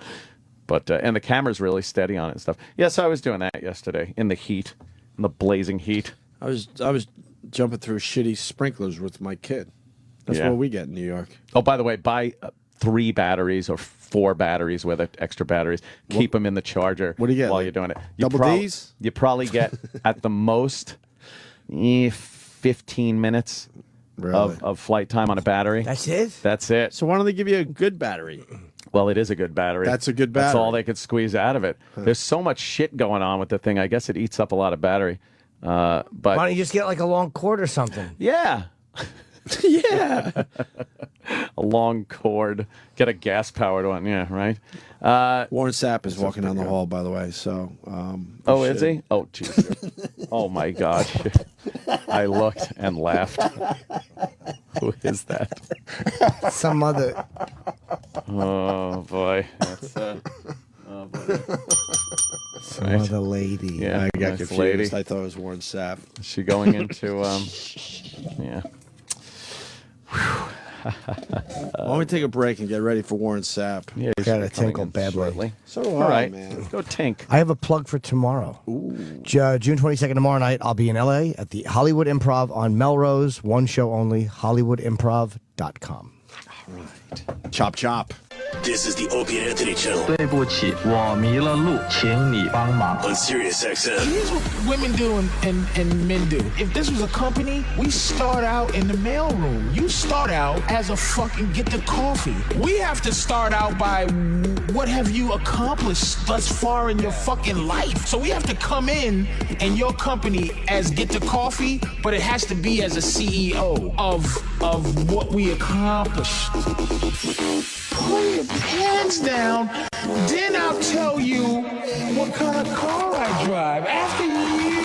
But and the camera's really steady on it and stuff. Yeah, so I was doing that yesterday in the heat, in the blazing heat. I was jumping through shitty sprinklers with my kid. That's Yeah. what we get in New York. Oh, by the way, buy 3 batteries or 4 batteries with it, extra batteries. Keep them in the charger. What do you get, while like you're doing it? double Ds? You probably get at the most 15 minutes of flight time on a battery. That's it? That's it. So why don't they give you a good battery? Well, it is a good battery. That's a good That's battery. all they could squeeze out of it. There's so much shit going on with the thing. I guess it eats up a lot of battery. But Why don't you just get like a long cord or something? yeah. Yeah. A long cord. Get a gas-powered one. Yeah, right? Warren Sapp is walking down the hall, by the way. So. Oh, is he? Oh, jeez. Oh, my God. I looked and laughed. Who is that? Some other. Oh, boy. That's, oh, boy. Some other lady. Yeah, I got nice confused. lady. I thought it was Warren Sapp. Is she going into, yeah. Why don't we take a break and get ready for Warren Sapp? Yeah, he's Got a coming tinkle in badly. shortly. So do All I, right, man. let's go tink. I have a plug for tomorrow. June 22nd, tomorrow night, I'll be in LA at the Hollywood Improv on Melrose. One show only, HollywoodImprov.com. Chop, chop. This is the Opie and Anthony channel. 对不起，我迷了路，请你帮忙。 On Sirius XM. Here's what women do and men do. If this was a company, we start out in the mailroom. You start out as a fucking get the coffee. We have to start out by what have you accomplished thus far in your fucking life. So we have to come in your company as get the coffee, but it has to be as a CEO of what we accomplished. Pull your pants down, then I'll tell you what kind of car I drive. After you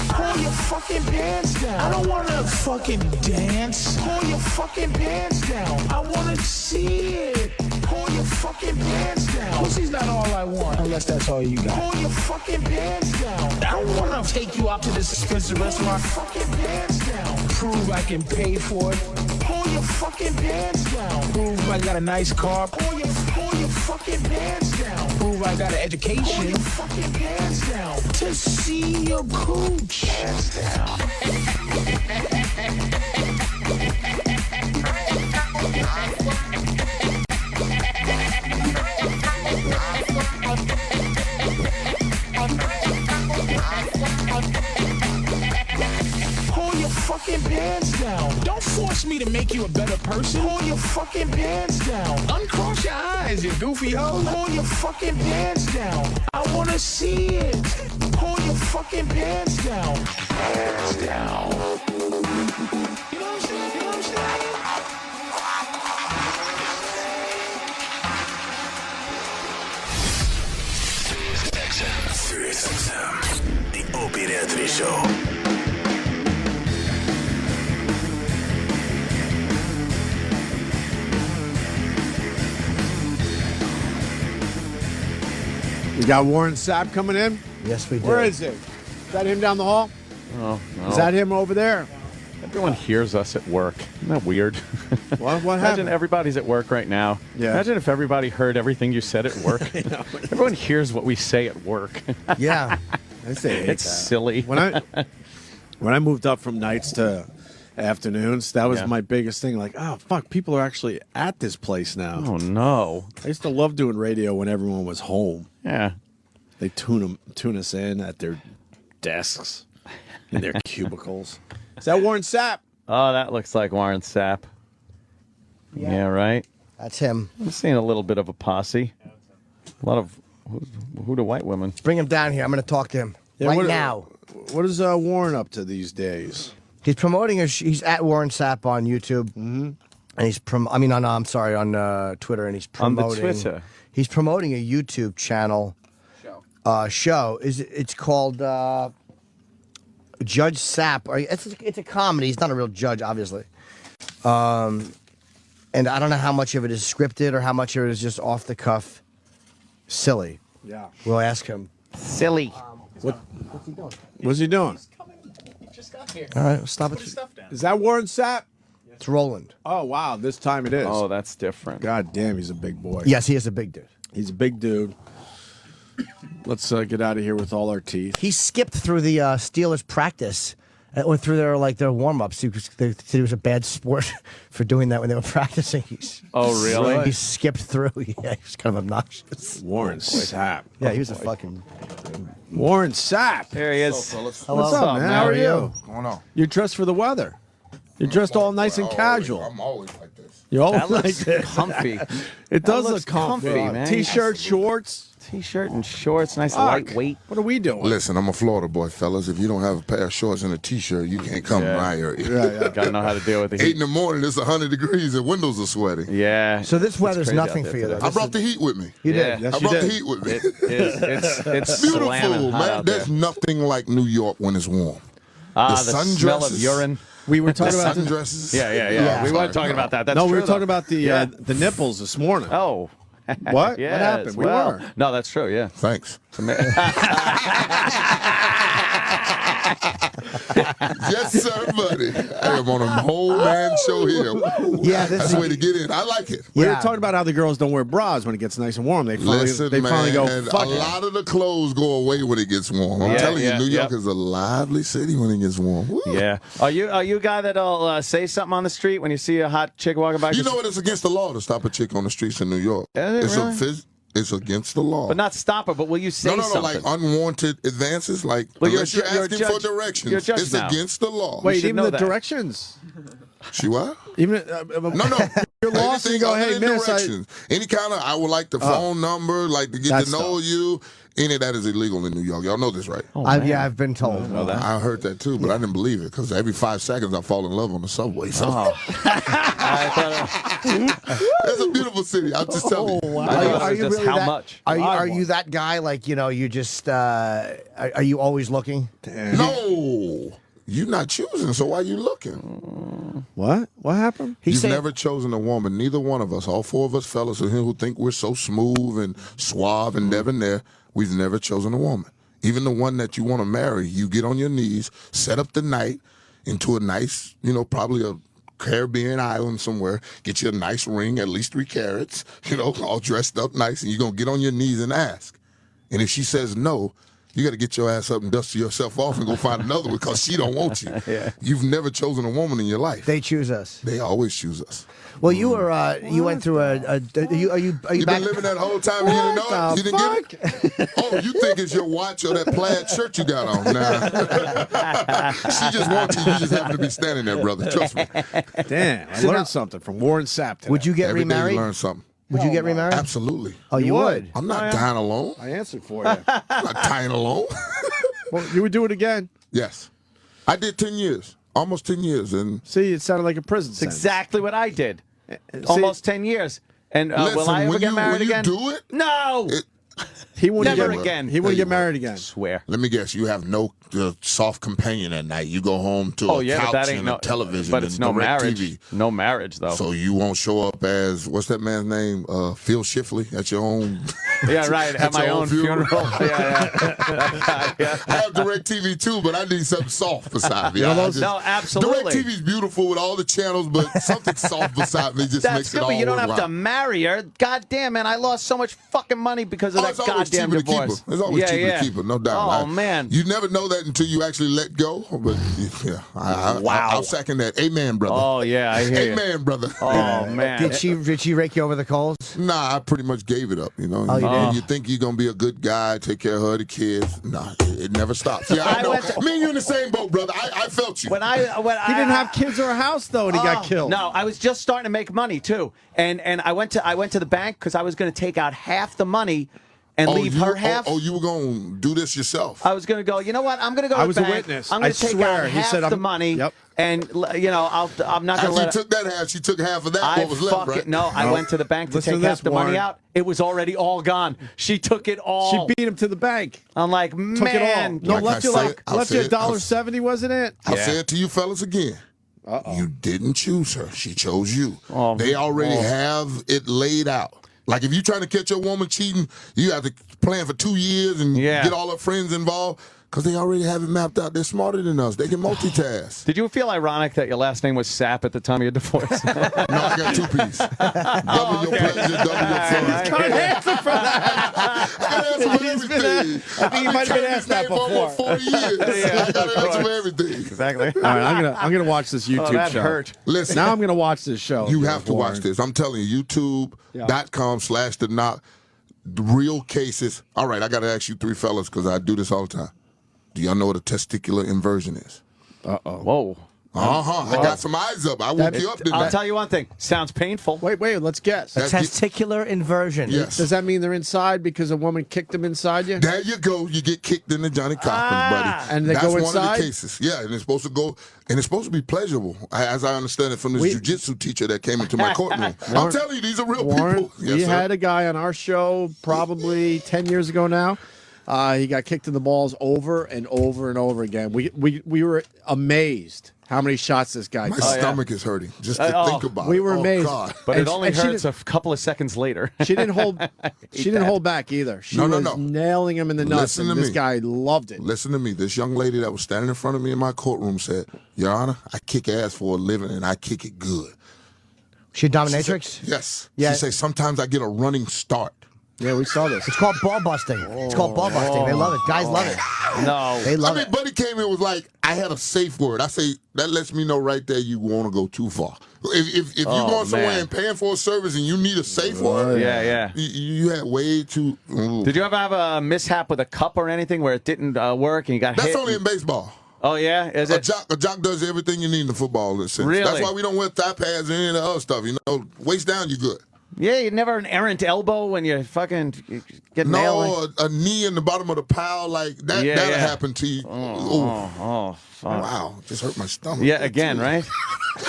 pull your fucking pants down. I don't wanna fucking dance. Pull your fucking pants down. I wanna see it. Pull your fucking pants down. Pussy's not all I want, unless that's all you got. Pull your fucking pants down. I don't wanna take you out to this expensive restaurant. Pull your fucking pants down. Prove I can pay for it. Pull your fucking pants down. Prove I got a nice car. Pull your fucking pants down. Prove I got an education. Pull your fucking pants down. To see your cooch. Pants down. Pull your fucking pants down. Don't force me to make you a better person. Pull your fucking pants down. Uncross your eyes, you goofy hoe. Pull your fucking pants down. I wanna see it. Pull your fucking pants down. Pants down. You know what I'm saying? You know what I'm saying? Sirius XM, the Opie and Anthony Show. We got Warren Sapp coming in. Yes, we do. Where is he? Is that him down the hall? Oh, no. Is that him over there? Everyone hears us at work. Isn't that weird? What Imagine happened? everybody's at work right now. Yeah. Imagine if everybody heard everything you said at work. Everyone hears what we say at work. Yeah. I say It's silly. When I moved up from nights to afternoons, that was Yeah. my biggest thing. Like, oh fuck, people are actually at this place now. Oh no! I used to love doing radio when everyone was home. Yeah. They tune us in at their desks, in their cubicles. Is that Warren Sapp? Oh, that looks like Warren Sapp. Yeah, right? That's him. I'm seeing a little bit of a posse. A lot of who do white women. Let's bring him down here. I'm going to talk to him now. What is Warren up to these days? He's promoting he's at Warren Sapp on YouTube. Mm-hmm. And he's on Twitter, and he's On the promoting Twitter. He's promoting a YouTube channel. Show. It's called Judge Sapp. It's a comedy. He's not a real judge, obviously. And I don't know how much of it is scripted or how much of it is just off the cuff, silly. Yeah. We'll ask him. Silly. What's he doing? What's he doing? Just got here. All right, we'll stop it. Is that Warren Sapp? It's Roland. Oh wow, this time it is. Oh, that's different. God damn, he's a big boy. Yes, he is a big dude. He's a big dude. Let's get out of here with all our teeth. He skipped through the Steelers practice. Went through their warm-ups. They said he was a bad sport for doing that when they were practicing. Oh, really? He skipped through. Yeah, he was kind of obnoxious. Warren Sapp. Yeah, he was a fucking... Warren Sapp. There he is. What's up, fellas? Hello. What's up, man? How are you? What's going on? You're dressed for the weather. You're dressed all nice and casual. I'm always like this. You're always That like looks this. comfy. It does looks look comfy, man. T-shirt, shorts. T-shirt and shorts, nice Fuck. lightweight. What are we doing? Listen, I'm a Florida boy, fellas. If you don't have a pair of shorts and a T-shirt, you can't come Yeah. right here. Yeah. Gotta know how to deal with the 8 heat. in the morning, it's 100 degrees and windows are sweaty. Yeah. So this weather's crazy nothing out for there you, today. though. I brought the heat with me. You Yeah. did. Yes, I you brought the did. heat with me. It's Beautiful, slamming hot man. out There's there. nothing like New York when it's warm. The the smell of sundresses. urine. We were talking about Sundresses. Yeah. We Sorry. weren't talking about that. That's no, we true, were talking though. about the nipples this morning. Oh. What? Yes, What happened? We well, were. No, that's true. Yeah. Thanks. It's ama- Yes, sir, buddy. I am on a whole man show here. Yeah, That's the way to get in. I like it. We Yeah. were talking about how the girls don't wear bras when it gets nice and warm. They finally, Listen, they man, finally go, and fuck a it. lot of the clothes go away when it gets warm. I'm Yeah, telling you, yeah, New York yep. is a lively city when it gets warm. Woo. Yeah. Are you a guy that'll say something on the street when you see a hot chick walking by? You know what? It's against the law to stop a chick on the streets in New York. Is it really? It's against the law. But not stop her. But will you say no, something? like unwanted advances, like Well, unless you're you're a asking judge- for directions. you're a judge It's now. against the law. Wait, should even know the that. directions? She what? Even No. you're lost and you go, hey, miss, directions. Any kind of, I would like the phone number, like to get That's to know tough. you. Any of that is illegal in New York. Y'all know this, right? I've been told. I heard that too, but I didn't believe it because every 5 seconds I fall in love on the subway. So it's a beautiful city. I'm just telling you. Are you really how that, much? Are you that guy? Like, you just are you always looking? No, you're not choosing. So why are you looking? What? What happened? You've never chosen a woman. Neither one of us. All 4 of us fellas who think we're so smooth and suave and debonair. We've never chosen a woman. Even the one that you want to marry, you get on your knees, set up the night into a nice, probably a Caribbean island somewhere, get you a nice ring, at least 3 carats, all dressed up nice, and you're going to get on your knees and ask. And if she says no, you got to get your ass up and dust yourself off and go find another one because she don't want you. You've never chosen a woman in your life. They choose us. They always choose us. Well, you were you went through are you You've back? been living that whole time and you didn't know it? You didn't get it? Oh, you think it's your watch or that plaid shirt you got on? Nah. She just wants you. You just happen to be standing there, brother. Trust me. Damn, I learned something from Warren Sapp today. Would you get Every day remarried? you learn something. Would you get remarried? Absolutely. Oh, you would? I'm not dying alone. I answered for you. I'm not dying alone. Well, you would do it again. Yes. I did 10 years. Almost 10 years. And See, it sounded like a prison It's sentence. exactly what I did. Almost 10 years. And will listen, I ever when get you- married when you again? do it, No. He wouldn't Never get, again. He wouldn't get married again. Swear. let me guess, you have no soft companion at night. You go home to Oh a yeah, but couch that ain't and no a television But it's and no direct marriage. TV. No marriage though. So you won't show up as, what's that man's name? Phil Shifley at your own. Yeah, right. Have at my your own funeral. yeah. I have direct TV too, but I need something soft beside me. You know I those- just- No, absolutely. Direct TV's beautiful with all the channels, but something soft beside me just That's makes good, it all but you don't work have to right. marry her. God damn, man, I lost so much fucking money because of Oh, that it's always goddamn cheaper to keep divorce. her. It's always cheaper to keep her, no doubt. Oh man. You never know that until you actually let go. But yeah, I'll second that. Amen, brother. Oh yeah, I hear you. Amen, brother. Oh man. Did she rake you over the coals? Nah, I pretty much gave it up. You know, Oh, you did? You think you're gonna be a good guy, take care of her, the kids. Nah, it never stops. Yeah, I I know. went to- Me and you in the same boat, brother. I felt you. When He didn't have kids or a house though, and he got killed. No, I was just starting to make money too, and I went to the bank because I was going to take out half the money and leave her half. Oh, you were gonna do this yourself? I was going to go. You know what? I'm going to go. I to was the a bank. witness. I'm going I to take swear. out He half said, the I'm- money. Yep. And I'm not going After to you let her. took that half, she took half of that. I What was left, right? I went to the bank to Listen take to half this, the money Warren. out. It was already all gone. She took it all. She beat him to the bank. I'm like, man, Took it all. No, Like left I you said, like I'll left say you it. $1.70, wasn't it? I'll say it to you fellas again. You didn't choose her. She chose you. They already have it laid out. Like if you're trying to catch your woman cheating, you have to plan for 2 years and get all her friends involved because they already have it mapped out. They're smarter than us. They can multitask. Did you feel ironic that your last name was Sapp at the time of your divorce? No, I got 2 P's. Double your pleasure, double your fun. Can't answer for that. I answer for everything. I think you might have been asked that For before. 40 years. I got an answer for everything. Exactly. All right, I'm gonna watch this YouTube that show. hurt. Listen, Now I'm gonna watch this show. you have to watch this. I'm telling you, YouTube.com/the knock. The real cases. All right, I got to ask you 3 fellas because I do this all the time. Do y'all know what a testicular inversion is? Whoa. I got some eyes up. I woke you up. Didn't I'll I? tell you one thing. Sounds painful. Wait, let's guess. A testicular inversion. Yes. Does that mean they're inside because a woman kicked them inside you? There you go. You get kicked in the Johnny Cochran, buddy. And they That's go one inside? of the cases. Yeah, and it's supposed to go, and it's supposed to be pleasurable, as I understand it from this jiu-jitsu teacher that came into my courtroom. I'm telling you, these are real Warren, people. Yes, we sir. had a guy on our show probably 10 years ago now. He got kicked in the balls over and over and over again. We were amazed how many shots this guy My took. stomach is hurting just to think about we it. were Oh, amazed. God. But And it only she hurts a couple of seconds later. She didn't hold. She didn't hold back either. She No. was nailing him in the nuts. Listen And to this me. guy loved it. Listen to me. This young lady that was standing in front of me in my courtroom said, Your Honor, I kick ass for a living and I kick it good. She a dominatrix? Yes. Yeah. She said, sometimes I get a running start. Yeah, we saw this. It's called ball busting. It's called ball busting. They love it. Guys love it. No. They love I mean, it. Buddy came in and was like, I had a safe word. I say, that lets me know right there you want to go too far. If you're going somewhere man. and paying for a service and you need a safe word, Yeah. you had way too. Ooh. Did you ever have a mishap with a cup or anything where it didn't work and you got That's hit? only in baseball. Oh yeah, is A it? jock does everything you need in the football sense. Really? That's why we don't wear thigh pads or any of the other stuff. You know, waist down, you good. Yeah, you never an errant elbow when you fucking get nailed. No, a knee in the bottom of the pile like that. Yeah, that'll yeah. happen to you. Oh, fuck. Wow, just hurt my stomach. Yeah, again, right?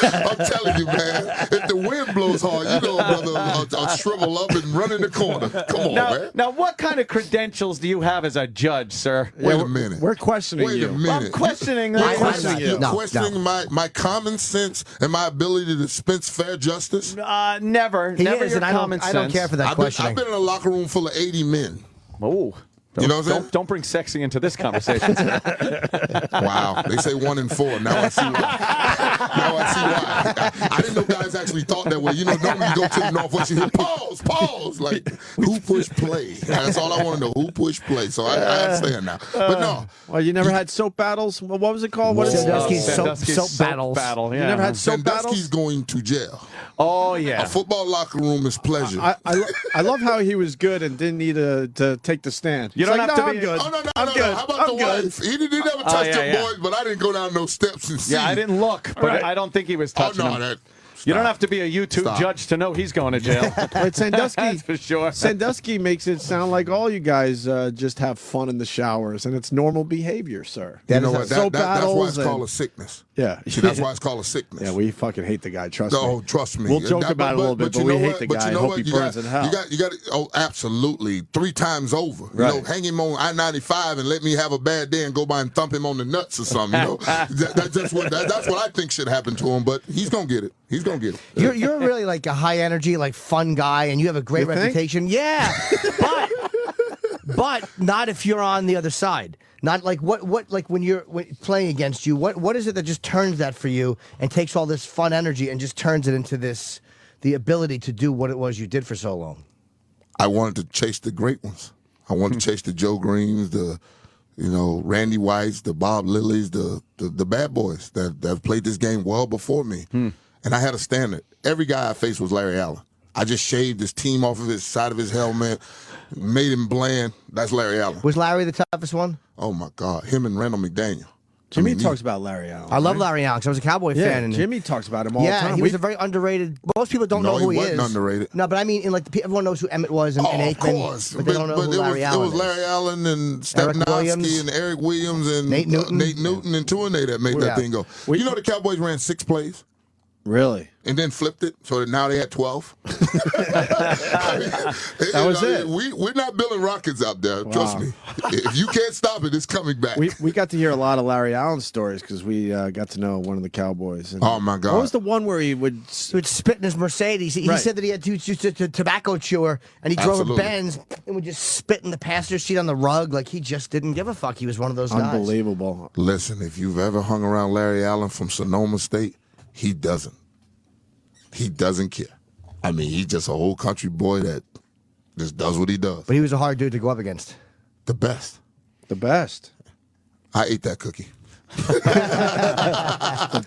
I'm telling you, man. If the wind blows hard, you know, brother, I'll shrivel up and run in the corner. Come on, man. Now, what kind of credentials do you have as a judge, sir? Wait a minute. We're questioning Wait you. a minute. I'm questioning You're that. questioning, you're No, questioning my common sense and my ability to dispense fair justice? Never. He never is, your and I common don't care sense. for that I've questioning. been in a locker room full of 80 men. Oh. You know what I'm saying? Don't bring sexy into this conversation. Wow. They say 1 in 4. Now I see why. I didn't know guys actually thought that way. You know, normally you go to the Northwest, you hear pause. Like, who pushed play? That's all I want to know. Who pushed play? So I understand now. But no. Well, you never had soap battles? Well, what was it called? What is it? Sandusky's soap battles. You never had soap battles? Sandusky's going to jail. Oh, yeah. A football locker room is pleasure. I love how he was good and didn't need to take the stand. You don't have to I'm be good. Oh, no. I'm good. How about the wife? He didn't ever touch them boys, but I didn't go down no steps and see. Yeah, I didn't look, but I don't think he was touching them. You don't have to be a YouTube judge to know he's going to jail. But Sandusky, that's for sure. Sandusky makes it sound like all you guys just have fun in the showers, and it's normal behavior, sir. You know what? That's why it's called a sickness. Yeah. See, that's why it's called a sickness. Yeah, we fucking hate the guy. Trust me. No, trust me. We'll joke about it a little bit, but we hate the guy. You know Hope what? he burns in hell. You got. Oh, absolutely. 3 times over. Right. You know, hang him on I-95 and let me have a bad day and go by and thump him on the nuts or something. You know, that's what I think should happen to him. But he's gonna get it. He's gonna get it. You're really like a high energy, like fun guy, and you have a great reputation. Yeah, but not if you're on the other side. Not like what like when you're playing against you. What is it that just turns that for you and takes all this fun energy and just turns it into the ability to do what it was you did for so long? I wanted to chase the great ones. I wanted to chase the Joe Greens, the Randy Whites, the Bob Lillies, the bad boys that have played this game well before me. And I had a standard. Every guy I faced was Larry Allen. I just shaved his team off of his side of his helmet, made him bland. That's Larry Allen. Was Larry the toughest one? Oh, my God. Him and Randall McDaniel. Jimmy talks about Larry Allen. I love Larry Allen because I was a Cowboy fan. And Jimmy talks about him all the time. Yeah, he was a very underrated. Most people don't know who he is. No, he wasn't underrated. No, but I mean, everyone knows who Emmett was and Aikman. Of course. But they don't know who Larry Allen is. It was Larry Allen and Stepnoski and Eric Williams and Nate Newton and Tuanay that made that thing go. You know the Cowboys ran 6 plays? Really? And then flipped it so that now they had 12. That was it. We're not building rockets out there. Trust me. If you can't stop it, it's coming back. We got to hear a lot of Larry Allen stories because we got to know one of the Cowboys. And oh, my God. What was the one where he would spit in his Mercedes? He said that he had a tobacco chewer and he drove a Benz and would just spit in the passenger seat on the rug like he just didn't give a fuck. He was one of those guys. Unbelievable. Listen, if you've ever hung around Larry Allen from Sonoma State, he doesn't. He doesn't care. I mean, he's just a whole country boy that just does what he does. But he was a hard dude to go up against. The best. The best. I ate that cookie. The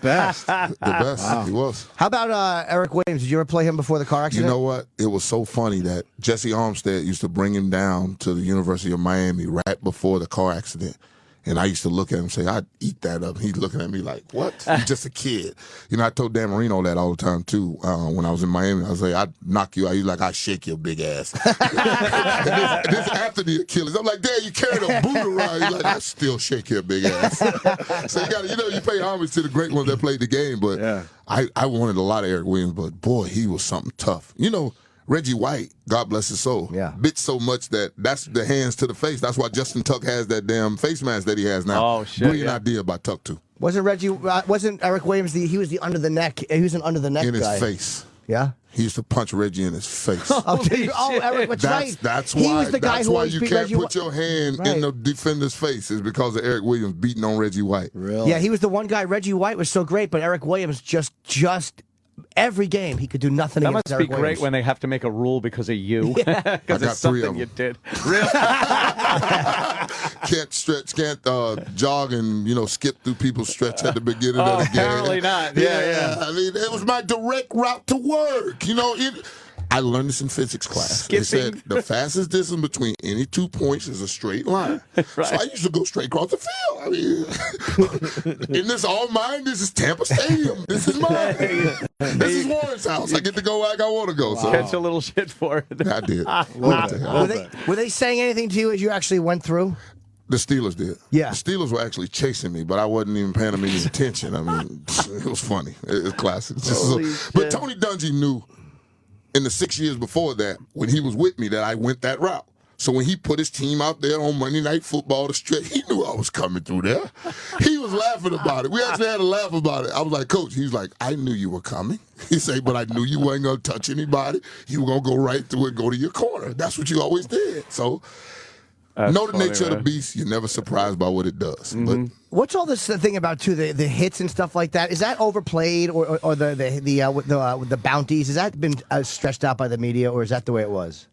best. The best. Wow. He was. How about Eric Williams? Did you ever play him before the car accident? You know what? It was so funny that Jesse Armstead used to bring him down to the University of Miami right before the car accident. And I used to look at him and say, I'd eat that up. He's looking at me like, what? He's just a kid. You know, I told Dan Marino that all the time, too, when I was in Miami. I was like, I'd knock you out. He's like, I'd shake your big ass. and this after the Achilles. I'm like, Dad, you carried a boot around. He's like, I still shake your big ass. So you got to, you pay homage to the great ones that played the game. But I wanted a lot of Eric Williams. But, boy, he was something tough. You know, Reggie White, God bless his soul, bit so much that's the hands to the face. That's why Justin Tuck has that damn face mask that he has now. Oh, shit. Brilliant idea by Tuck, too. Wasn't Eric Williams he was the under the neck? He was an under the neck guy. In his face. Yeah? He used to punch Reggie in his face. Eric, that's right. That's he why, was the guy who always you beat can't Reggie put your hand in the defender's face is because of Eric Williams beating on Reggie White. Really? Yeah, he was the one guy. Reggie White was so great, but Eric Williams just every game he could do nothing that against must Eric be great Williams. when they have to make a rule because of you. I got it's 3 of something them. you did. Really? Can't stretch, can't jog and skip through people's stretch at the beginning of the game. Apparently not. Yeah. I mean, it was my direct route to work. I learned this in physics class. They said the fastest distance between any 2 points is a straight line. So I used to go straight across the field. I mean, in this all mine, this is Tampa Stadium. This is mine. This is Warren's house. I get to go like I want to go. So. Catch a little shit for it. I did. Were they saying anything to you as you actually went through? The Steelers did. Yeah. The Steelers were actually chasing me, but I wasn't even paying them any attention. I mean, it was funny. It was classic. But Tony Dungy knew in the 6 years before that, when he was with me, that I went that route. So when he put his team out there on Monday Night Football to stretch, he knew I was coming through there. He was laughing about it. We actually had a laugh about it. I was like, Coach, he was like, I knew you were coming. He said, but I knew you weren't going to touch anybody. You were going to go right through and go to your corner. That's what you always did. So know the nature of the beast. You're never surprised by what it does. But What's all this thing about too? The hits and stuff like that. Is that overplayed, or the bounties? Has that been stretched out by the media, or is that the way it was?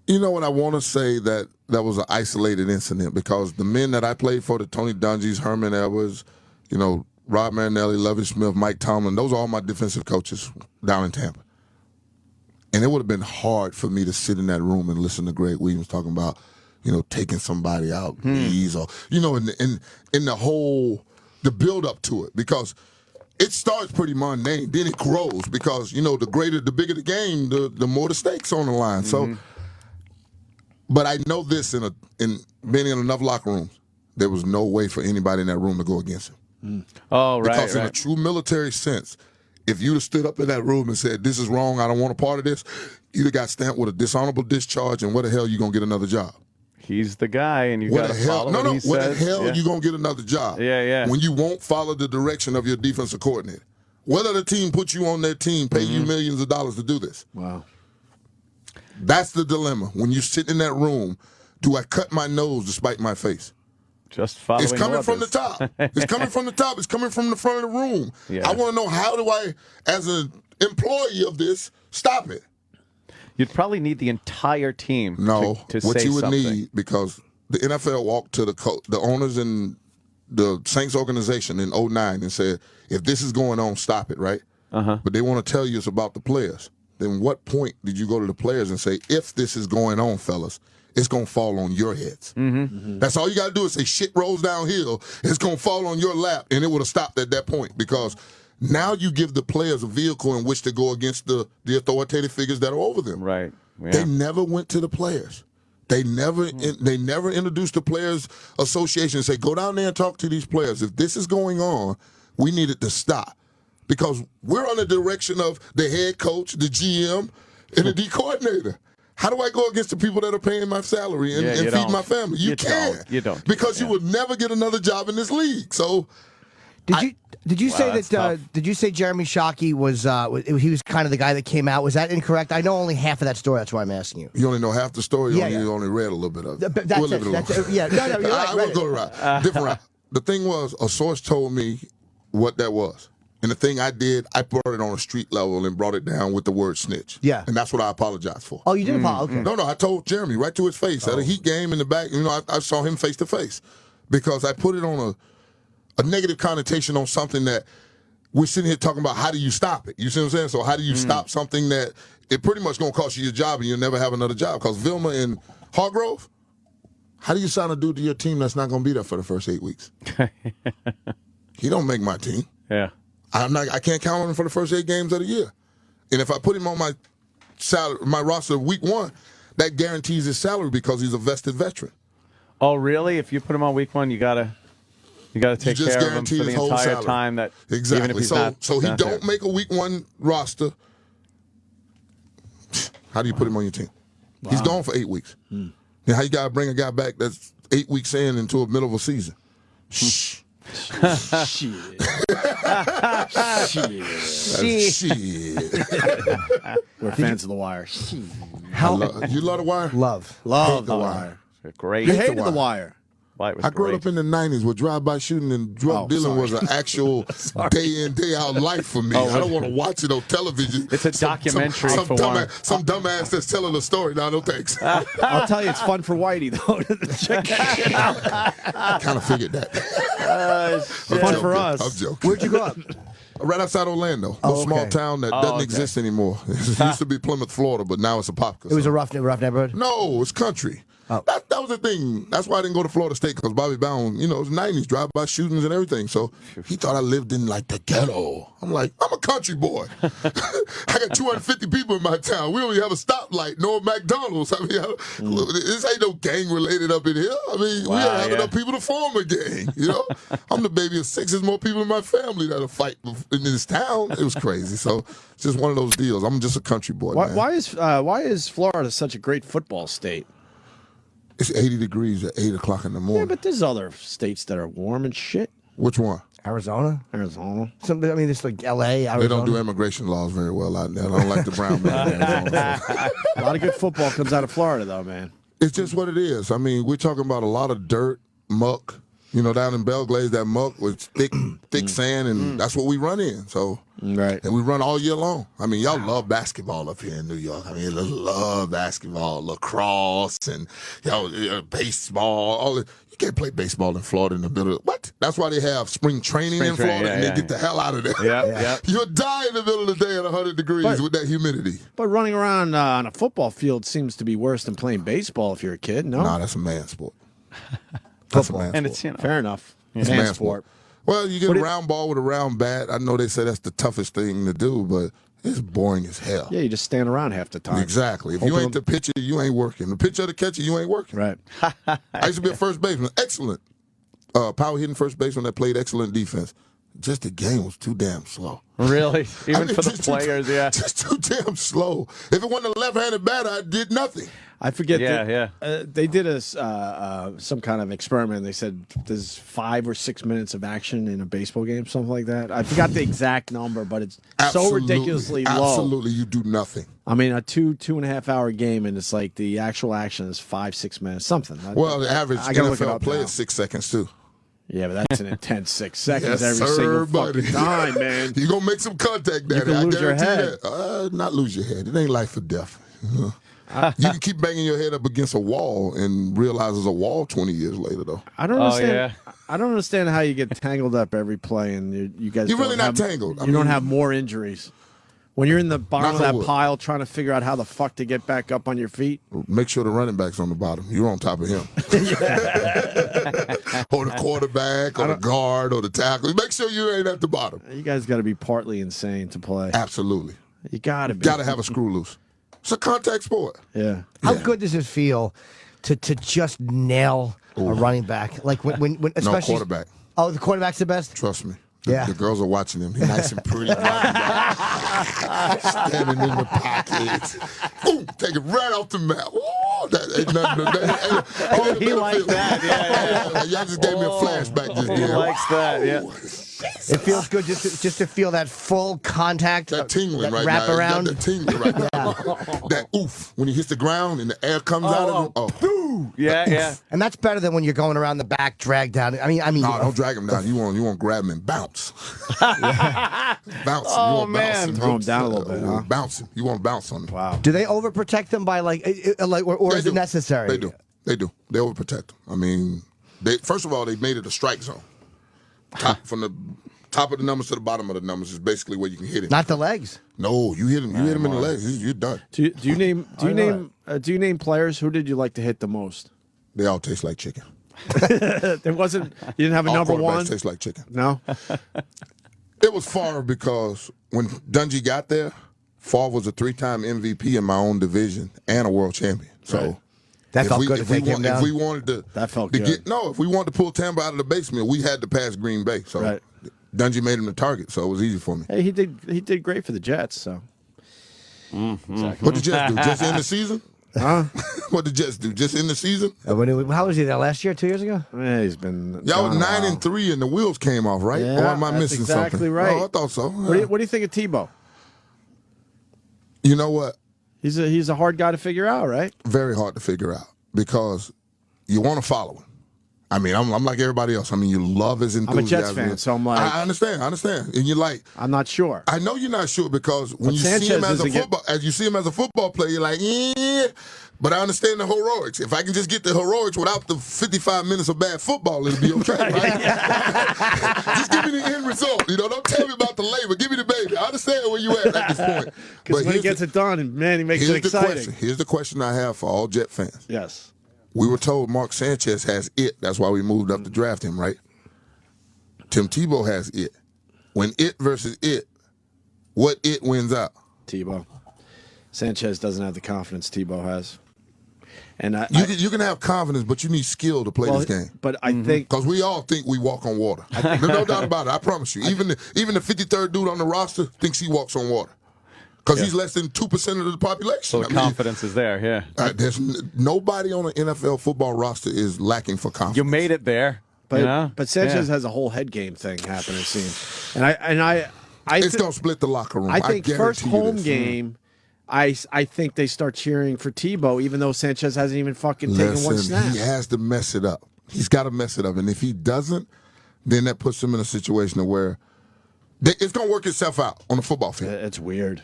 you know what? I want to say that was an isolated incident because the men that I played for, the Tony Dungy's, Herman Edwards, Rob Marinelli, Lovie Smith, Mike Tomlin, those are all my defensive coaches down in Tampa. And it would have been hard for me to sit in that room and listen to Greg Williams talking about, taking somebody out, knees, or, in the whole, the build up to it, because it starts pretty mundane, then it grows because, the bigger the game, the more the stakes on the line. So, but I know this in being in enough locker rooms, there was no way for anybody in that room to go against him. Oh, right. Because in a true military sense, if you'd have stood up in that room and said, this is wrong, I don't want a part of this, you'd have got stamped with a dishonorable discharge, and where the hell you going to get another job? He's the guy, and you got to follow what he says. Where the hell you going to get another job? Yeah. When you won't follow the direction of your defensive coordinator. Whether the team puts you on their team, pay you millions of dollars to do this. Wow. That's the dilemma. When you sit in that room, do I cut my nose to spite my face? Just following It's coming orders. from the top. It's coming from the top. It's coming from the front of the room. Yeah. I want to know, how do I, as an employee of this, stop it? You'd probably need the entire team No, to what say you would something. need, because the NFL walked to the owners and the Saints organization in 2009 and said, if this is going on, stop it, right? But they want to tell you it's about the players. Then what point did you go to the players and say, if this is going on, fellas, it's going to fall on your heads? That's all you got to do is say, shit rolls downhill, it's going to fall on your lap, and it would have stopped at that point, because now you give the players a vehicle in which to go against the authoritative figures that are over them. Right. Yeah. They never went to the players. They never introduced the Players Association and say, go down there and talk to these players. If this is going on, we need it to stop. Because we're on the direction of the head coach, the GM, and the D coordinator. How do I go against the people that are paying my salary and feed my family? You can't. You don't. Because you will never get another job in this league. So Did you say that? Did you say Jeremy Shockey was he was kind of the guy that came out? Was that incorrect? I know only half of that story. That's why I'm asking you. You only know half the story. Yeah, You only read a little bit of it. That's We'll it. leave it alone. Yeah, no, you're right. I will go around. Different route. The thing was, a source told me what that was. And the thing I did, I brought it on a street level and brought it down with the word snitch. Yeah. And that's what I apologized for. Oh, you did apologize? Okay. No, I told Jeremy right to his face. At a Heat game in the back, I saw him face to face. Because I put it on a negative connotation on something that we're sitting here talking about, how do you stop it? You see what I'm saying? So how do you stop something that it pretty much going to cost you your job and you'll never have another job? Because Vilma and Hargrove, how do you sign a dude to your team that's not going to be there for the first 8 weeks? He don't make my team. Yeah. I can't count on him for the first 8 games of the year. And if I put him on my roster week 1, that guarantees his salary because he's a vested veteran. Oh, really? If you put him on week 1, you gotta take You just care of him guarantee for the his whole entire salary. time. That Exactly. Even if he's not so he not don't there. make a week 1 roster. How do you put him on your team? He's gone for 8 weeks. Then how you got to bring a guy back that's 8 weeks into the middle of a season? Shh. Shit. We're fans of The Wire. You love The Wire? Love Love The The Wire. Great. You hated The Wire. Was I grew up in the 90s where drive-by shooting and drug dealing was an actual day-in, day-out life for me. I don't want to watch it on television. It's a documentary some for one. Some dumbass that's telling a story. No thanks. I'll tell you, it's fun for Whitey, though. Check that shit out. I kind of figured that. Fun for us. I'm joking. Where'd you grow up? Right outside Orlando, Oh, a small okay. town that doesn't exist anymore. It used to be Plymouth, Florida, but now it's a pop. It was a rough neighborhood. No, it's country. Oh. That was the thing. That's why I didn't go to Florida State, because Bobby Brown, it was 90s, drive-by shootings and everything. So he thought I lived in, like, the ghetto. I'm like, I'm a country boy. I got 250 people in my town. We only have a stoplight, no McDonald's. I mean, this ain't no gang-related up in here. I mean, we don't have enough people to form a gang, I'm the baby of 6. There's more people in my family that'll fight in this town. It was crazy. So it's just one of those deals. I'm just a country boy, man. Why is Florida such a great football state? It's 80 degrees at 8 o'clock in the morning. Yeah, but there's other states that are warm and shit. Which one? Arizona. It's like L.A. Arizona. They don't do immigration laws very well out there. I don't like the brown man in Arizona. A lot of good football comes out of Florida, though, man. It's just what it is. I mean, we're talking about a lot of dirt, muck. You know, down in Belgrade, that muck was thick sand, and that's what we run in. So, right. And we run all year long. I mean, y'all love basketball up here in New York. I mean, you love basketball, lacrosse, and baseball. All the, you can't play baseball in Florida in the middle of what? That's why they have spring training in Florida, and they get the hell out of there. Yeah. You'll die in the middle of the day at 100 degrees with that humidity. But running around on a football field seems to be worse than playing baseball if you're a kid, no? Nah, that's a man sport. That's a man And sport. it's, you know, fair enough. It's Man man sport. Well, you get a round ball with a round bat. I know they say that's the toughest thing to do, but it's boring as hell. Yeah, you just stand around half the time. Exactly. If you ain't the pitcher, you ain't working. The pitcher or the catcher, you ain't working. Right. I used to be a first baseman. Excellent. Power hitting first baseman that played excellent defense. Just the game was too damn slow. Really? Even for the just players, yeah. Just too damn slow. If it wasn't a left-handed batter, I did nothing. I forget. Yeah, they did some kind of experiment. They said there's 5 or 6 minutes of action in a baseball game, something like that. I forgot the exact number, but it's so ridiculously low. Absolutely, you do nothing. I mean, a 2.5 hour game, and it's like the actual action is 5-6 minutes, something. Well, the average I gotta look it NFL up play now. is 6 seconds too. Yeah, but that's an intense 6 seconds Yes, every sir, single buddy. fucking time, man. You're going to make some contact, Daddy. You can lose I your guarantee head. that. Not lose your head. It ain't life or death. You can keep banging your head up against a wall and realize there's a wall 20 years later, though. I don't understand. I don't understand how you get tangled up every play, and you guys. You're really don't not have- tangled. You don't have more injuries when you're in the bottom Knock of that on wood. pile trying to figure out how the fuck to get back up on your feet. Make sure the running back's on the bottom. You're on top of him. Or the quarterback, or the guard, or the tackle. Make sure you ain't at the bottom. You guys got to be partly insane to play. Absolutely. You got to be. Got to have a screw loose. It's a contact sport. Yeah. How good does it feel to just nail a running back? Like when No, especially quarterback. Oh, the quarterback's the best. Trust me. Yeah. The girls are watching him. He's nice and pretty. Standing in the pocket. Ooh, take it right off the map. Ooh, that ain't nothing. He likes that. Yeah. Y'all just gave me a flashback just He then. likes that. Yeah. It feels good just to feel that full contact, that tingling that right wrap now. around. That tingling right now. That oof when he hits the ground and the air comes out of him. Oh, yeah. And that's better than when you're going around the back, drag down. I mean, no, don't drag him down. You want to grab him and bounce. Bounce. Oh, you want man. bounce. Throw him down a little bit, huh? Bouncing. You want to bounce on him. Wow. Do they overprotect them by or They is it do. necessary? They do. They do. They overprotect them. I mean, first of all, they made it a strike zone. From the top of the numbers to the bottom of the numbers is basically where you can hit him. Not the legs. No, you hit him. You hit him in the legs. You're done. Do you name players? Who did you like to hit the most? They all taste like chicken. There wasn't. You didn't have a All number quarterbacks one. taste like chicken. No. It was Favre because when Dungy got there, Favre was a 3-time MVP in my own division and a world champion. So Right. That if felt we, good to if we take him want- down. If we wanted to, That felt to good. if we wanted to pull Tampa out of the basement, we had to pass Green Bay. So Right. Dungy made him the target, so it was easy for me. Hey, he did great for the Jets. So. What the Jets do? Just in the season? Huh? What the Jets do? Just in the season? How was he there last year? 2 years ago? Yeah, he's been. Y'all gone was a while. 9-3 and the wheels came off, right? Yeah, or am I that's missing exactly something? right. Oh, I thought so. What do you think of Tebow? You know what? He's a hard guy to figure out, right? Very hard to figure out because you want to follow him. I mean, I'm like everybody else. I mean, you love his I'm a enthusiasm. Jets fan, so I'm like, I understand, and you're like, I'm not sure. I know you're not sure because when But you see Sanchez him as a doesn't get- football, as you see him as a football player, you're like, yeah. But I understand the heroics. If I can just get the heroics without the 55 minutes of bad football, it'll be okay. Right? Just give me the end result. Don't tell me about the labor. Give me the baby. I understand where you at this point. Because when he here's gets it done, and man, he makes it here's the exciting. question. Here's the question I have for all Jet fans. Yes. We were told Mark Sanchez has it. That's why we moved up to draft him, right? Tim Tebow has it. When it versus it, what it wins out? Tebow. Sanchez doesn't have the confidence Tebow has. And You can have confidence, but you need skill to play this game. But I think because we all think we walk on water. There's no doubt about it. I promise you. Even the 53rd dude on the roster thinks he walks on water because he's less than 2% of the population. So the confidence is there, yeah. There's nobody on an NFL football roster is lacking for confidence. You made it there. But Sanchez has a whole head game thing happening. It seems, and I it's gonna split the locker room. I think guarantee first you home this. game, I think they start cheering for Tebow, even though Sanchez hasn't even fucking taken one snap. He has to mess it up. He's got to mess it up. And if he doesn't, then that puts him in a situation where it's going to work itself out on the football field. It's weird.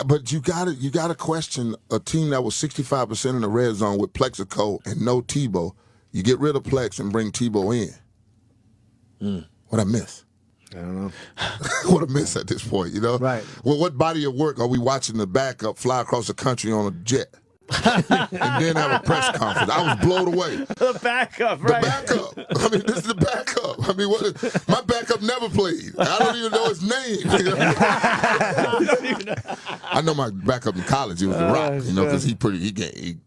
But you gotta question a team that was 65% in the red zone with Plexico and no Tebow. You get rid of Plex and bring Tebow in. What I miss? I don't know. What a miss at this point, you know? Right. Well, what body of work are we watching the backup fly across the country on a jet? And then have a press conference. I was blown away. The backup, right? The backup. I mean, this is the backup. I mean, my backup never played. I don't even know his name. I know my backup in college. It was The Rock, you know, because he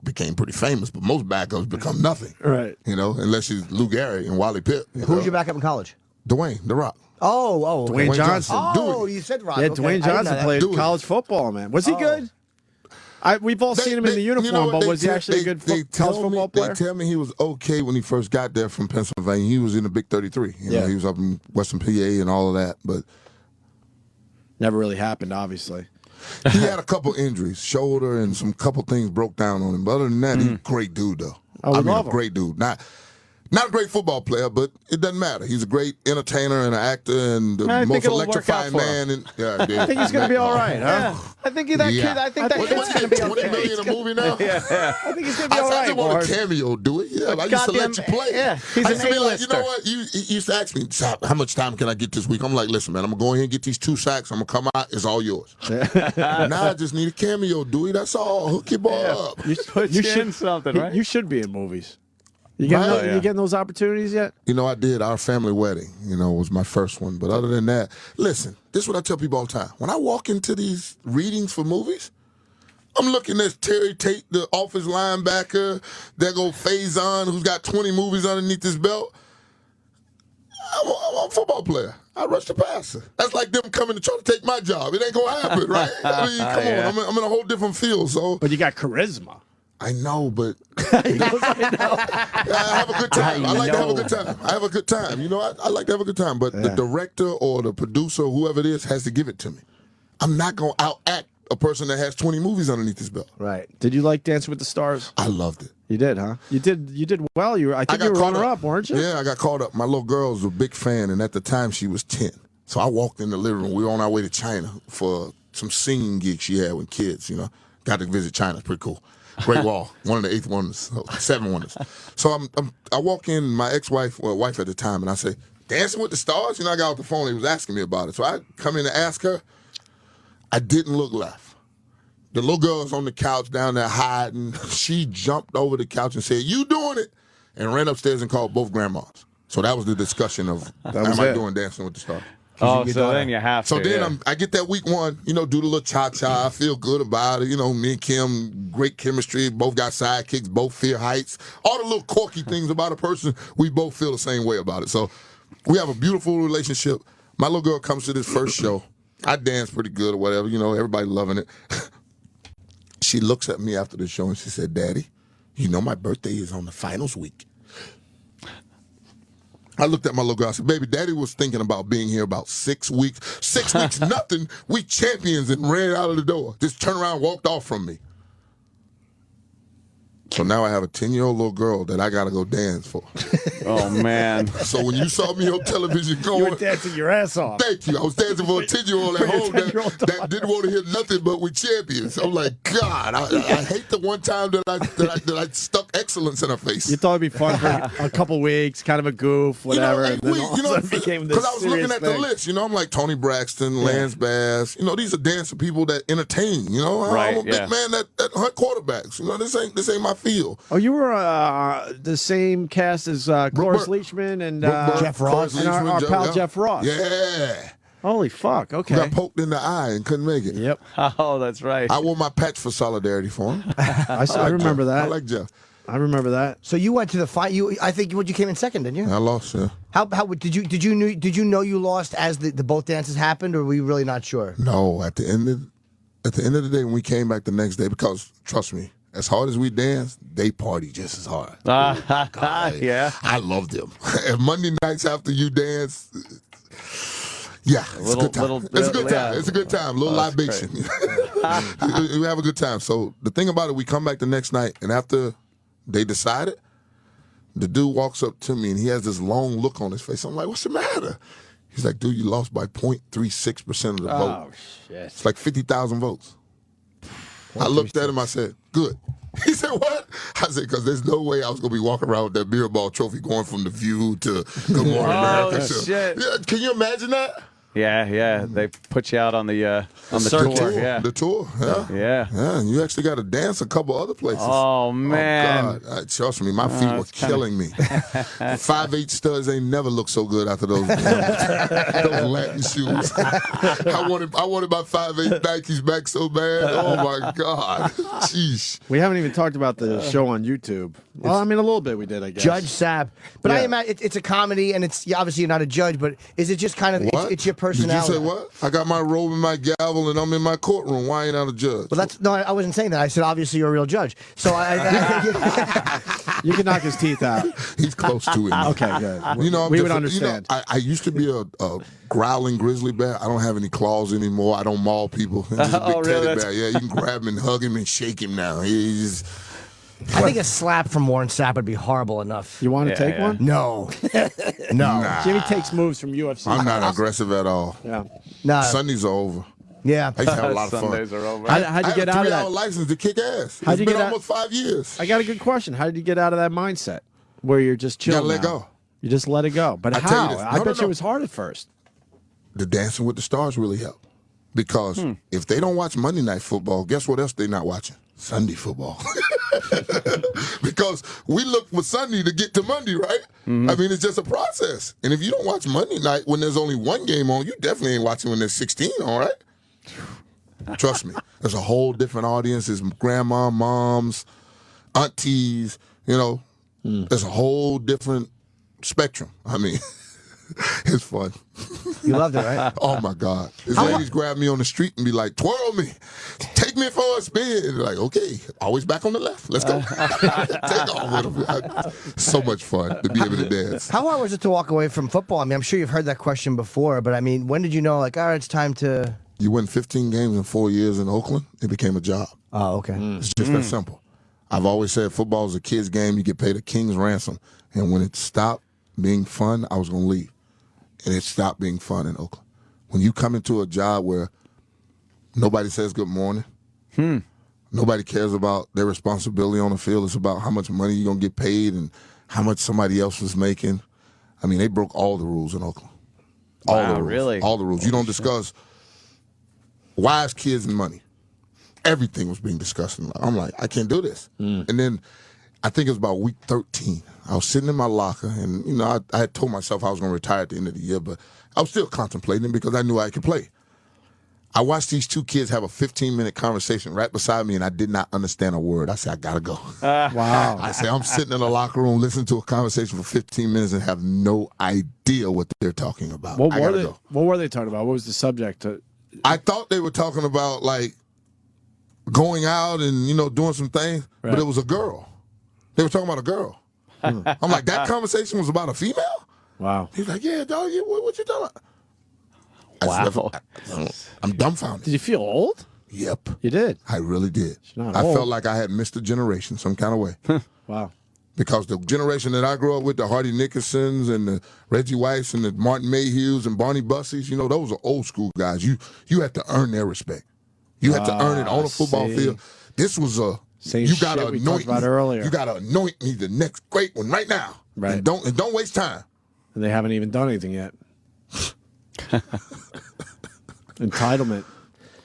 became pretty famous. But most backups become nothing, right? You know, unless you're Lou Gehrig and Wally Pipp. Who was your backup in college? Dwayne The Rock. Oh, Dwayne Johnson. Oh, you said Rock. Yeah, Okay. Dwayne Johnson played college football, man. Was he good? We've all seen him in the uniform, but was he actually a good college football player? They tell me he was okay when he first got there from Pennsylvania. He was in the Big 33. You know, he was up in Western PA and all of that, but never really happened, obviously. He had a couple injuries, shoulder and some couple things broke down on him. But other than that, he's a great dude, though. I love a him. great dude. Not a great football player, but it doesn't matter. He's a great entertainer and an actor and the most electrifying man. I think he's going to be all right, huh? Yeah. I think that kid. I think that kid's going to be okay. $20 million in a movie now? Yeah. I think he's going to be all I right. didn't want a cameo, do it? Yeah, I used to let you play. Yeah, he's I an used to be like, you A-lister. know what? You used to ask me, how much time can I get this week? I'm like, listen, man, I'm going to go ahead and get these 2 sacks. I'm going to come out. It's all yours. Now I just need a cameo, Dewey. That's all. Hook your ball up. You should something, right? You should be in movies. You getting those opportunities yet? You know, I did. Our family wedding, was my first one. But other than that, listen, this is what I tell people all the time. When I walk into these readings for movies, I'm looking at Terry Tate, the Office linebacker. There go Faison, who's got 20 movies underneath his belt. I'm a football player. I rush the passer. That's like them coming to try to take my job. It ain't going to happen, right? I mean, come on. I'm in a whole different field. So, but you got charisma. I know, but I have a good time. I like to have a good time. I have a good time. I like to have a good time. But the director or the producer or whoever it is has to give it to me. I'm not going to out-act a person that has 20 movies underneath his belt. Right. Did you like Dancing with the Stars? I loved it. You did, huh? You did well. I think you were runner-up, weren't you? Yeah, I got called up. My little girl was a big fan, and at the time she was 10. So I walked in the living room. We were on our way to China for some singing gigs she had with kids, Got to visit China. It's pretty cool. Great Wall, one of the 8th wonders, 7 wonders. So I walk in, my ex-wife, wife at the time, and I say, Dancing with the Stars? I got off the phone, he was asking me about it. So I come in to ask her. I didn't look left. The little girl's on the couch down there hiding. She jumped over the couch and said, "You doing it?" and ran upstairs and called both grandmas. So that was the discussion of, am I doing Dancing with the Stars? Oh, so then you have to. So then I get that week 1, do the little cha-cha. I feel good about it. Me and Kim, great chemistry. Both got sidekicks, both fear heights. All the little quirky things about a person, we both feel the same way about it. So we have a beautiful relationship. My little girl comes to this first show. I dance pretty good or whatever. Everybody loving it. She looks at me after the show and she said, "Daddy, my birthday is on the finals week." I looked at my little girl. I said, "Baby, Daddy was thinking about being here about 6 weeks. 6 weeks, nothing. We champions," and ran out of the door. Just turned around, walked off from me. So now I have a 10-year-old little girl that I got to go dance for. Oh, man. So when you saw me on television going... You were dancing your ass off. Thank you. I was dancing for a 10-year-old at home that didn't want to hear nothing but we champions. I'm like, God, I hate the one time that I stuck excellence in her face. You thought it'd be fun for a couple weeks, kind of a goof, whatever. and then all of a sudden it became this because I was looking at the list, I'm like Tony Braxton, Lance Bass. These are dancing people that entertain. I'm a big man that hunt quarterbacks. This ain't my field. Oh, you were the same cast as Cloris Leachman and Jeff Ross. And our pal Jeff Ross. Yeah. Holy fuck, okay. Got poked in the eye and couldn't make it. Yep. Oh, that's right. I wore my patch for solidarity for him. I remember that. I like Jeff. I remember that. So you went to the fight. I think you came in second, didn't you? I lost, yeah. How did you know you lost as the both dances happened, or were you really not sure? No, at the end of the day when we came back the next day, because trust me, as hard as we dance, they party just as hard. Yeah. I love them. And Monday nights after you dance, Yeah, it's little- a good time. little It's a bit, good time. yeah. It's a good time. A little Oh, that's libation. We have a good time. So the thing about it, we come back the next night, and after they decided, the dude walks up to me, and he has this long look on his face. I'm like, what's the matter? He's like, dude, you lost by 0.36% of the vote. Oh, shit. It's like 50,000 votes. I looked at him, I said, good. He said, what? I said, because there's no way I was going to be walking around with that beer ball trophy going from The View to Good Morning America. Oh, shit. Yeah, can you imagine that? Yeah. They put you out on the tour. Yeah. The tour, yeah. Yeah. Yeah, and you actually got to dance a couple other places. Oh, man. Oh, God. Trust me, my feet were it's kinda- killing me. 5'8" studs ain't never looked so good after those Latin shoes. I wanted my 5'8" Nikes back so bad. Oh, my God. Sheesh. We haven't even talked about the show on YouTube. Well, I mean, a little bit we did, I guess. Judge Sapp. But I Yeah. imagine it's a comedy, and it's obviously you're not a judge, but is it just kind of it's your personality? Did you say what? I got my robe and my gavel, and I'm in my courtroom. Why ain't I a judge? Well, that's no, I wasn't saying that. I said obviously you're a real judge. So You can knock his teeth out. He's close to it. Okay, good. You know, I'm We would different. understand. You know, I used to be a growling grizzly bear. I don't have any claws anymore. I don't maul people. I'm just a big Oh, really? teddy bear. Yeah, you can grab him and hug him and shake him now. He's I think a slap from Warren Sapp would be horrible enough. You want to take one? No, no. Nah. Jimmy takes moves from UFC. I'm not aggressive at all. Yeah. No. Sundays are over. Yeah. I used to have a lot of fun. Sundays are over. How'd you get out of I have a that? 3-hour license to kick ass. How'd It's you been get out- almost 5 years. I got a good question. How did you get out of that mindset where you're just chill? gotta let go. You just let it go. But I how? tell you this. I No, bet no, you it no. was hard at first. The Dancing with the Stars really helped. Because if they don't watch Monday Night Football, guess what else they're not watching? Sunday football. Because we look for Sunday to get to Monday, right? I mean, it's just a process. And if you don't watch Monday night when there's only one game on, you definitely ain't watching when there's 16 on, right? Trust me. There's a whole different audience. There's grandma, moms, aunties, you know. There's a whole different spectrum. I mean, it's fun. You loved it, right? Oh my God! These ladies grab me on the street and be like, "Twirl me, take me for a spin." They're like, okay, always back on the left. Let's go. Take off with them. So much fun to be able to dance. How hard was it to walk away from football? I mean, I'm sure you've heard that question before, but I mean, when did you know, like, all right, it's time to? You win 15 games in 4 years in Oakland. It became a job. Oh, okay. It's just that simple. I've always said football is a kid's game. You get paid a king's ransom, and when it stopped being fun, I was going to leave, and it stopped being fun in Oakland. When you come into a job where nobody says good morning, nobody cares about their responsibility on the field. It's about how much money you're going to get paid and how much somebody else was making. I mean, they broke all the rules in Oakland. All Wow, the rules. really? All the rules. You don't discuss wives, kids, and money. Everything was being discussed. I'm like, I can't do this. And then I think it was about week 13. I was sitting in my locker, and you know, I had told myself I was going to retire at the end of the year, but I was still contemplating because I knew I could play. I watched these two kids have a 15-minute conversation right beside me, and I did not understand a word. I said, I got to go. Wow. I said, I'm sitting in the locker room listening to a conversation for 15 minutes and have no idea what they're talking about. What I were got to they? go. What were they talking about? What was the subject? I thought they were talking about, like, going out and, you know, doing some things, but it was a girl. They were talking about a girl. I'm like, that conversation was about a female? Wow. He's like, yeah, dog, what you talking about? Wow. I'm dumbfounded. Did you feel old? Yep. You did? I really did. not I old. felt like I had missed a generation some kind of way. Wow. Because the generation that I grew up with, the Hardy Nickersons and the Reggie Whites and the Martin Mayhews and Barney Bussies, you know, those are old school guys. You had to earn their respect. You had to earn it on the football see. field. This was a Same you gotta shit we anoint talked about me. earlier. You gotta anoint me the next great one right now. Right. And don't waste time. And they haven't even done anything yet. Entitlement.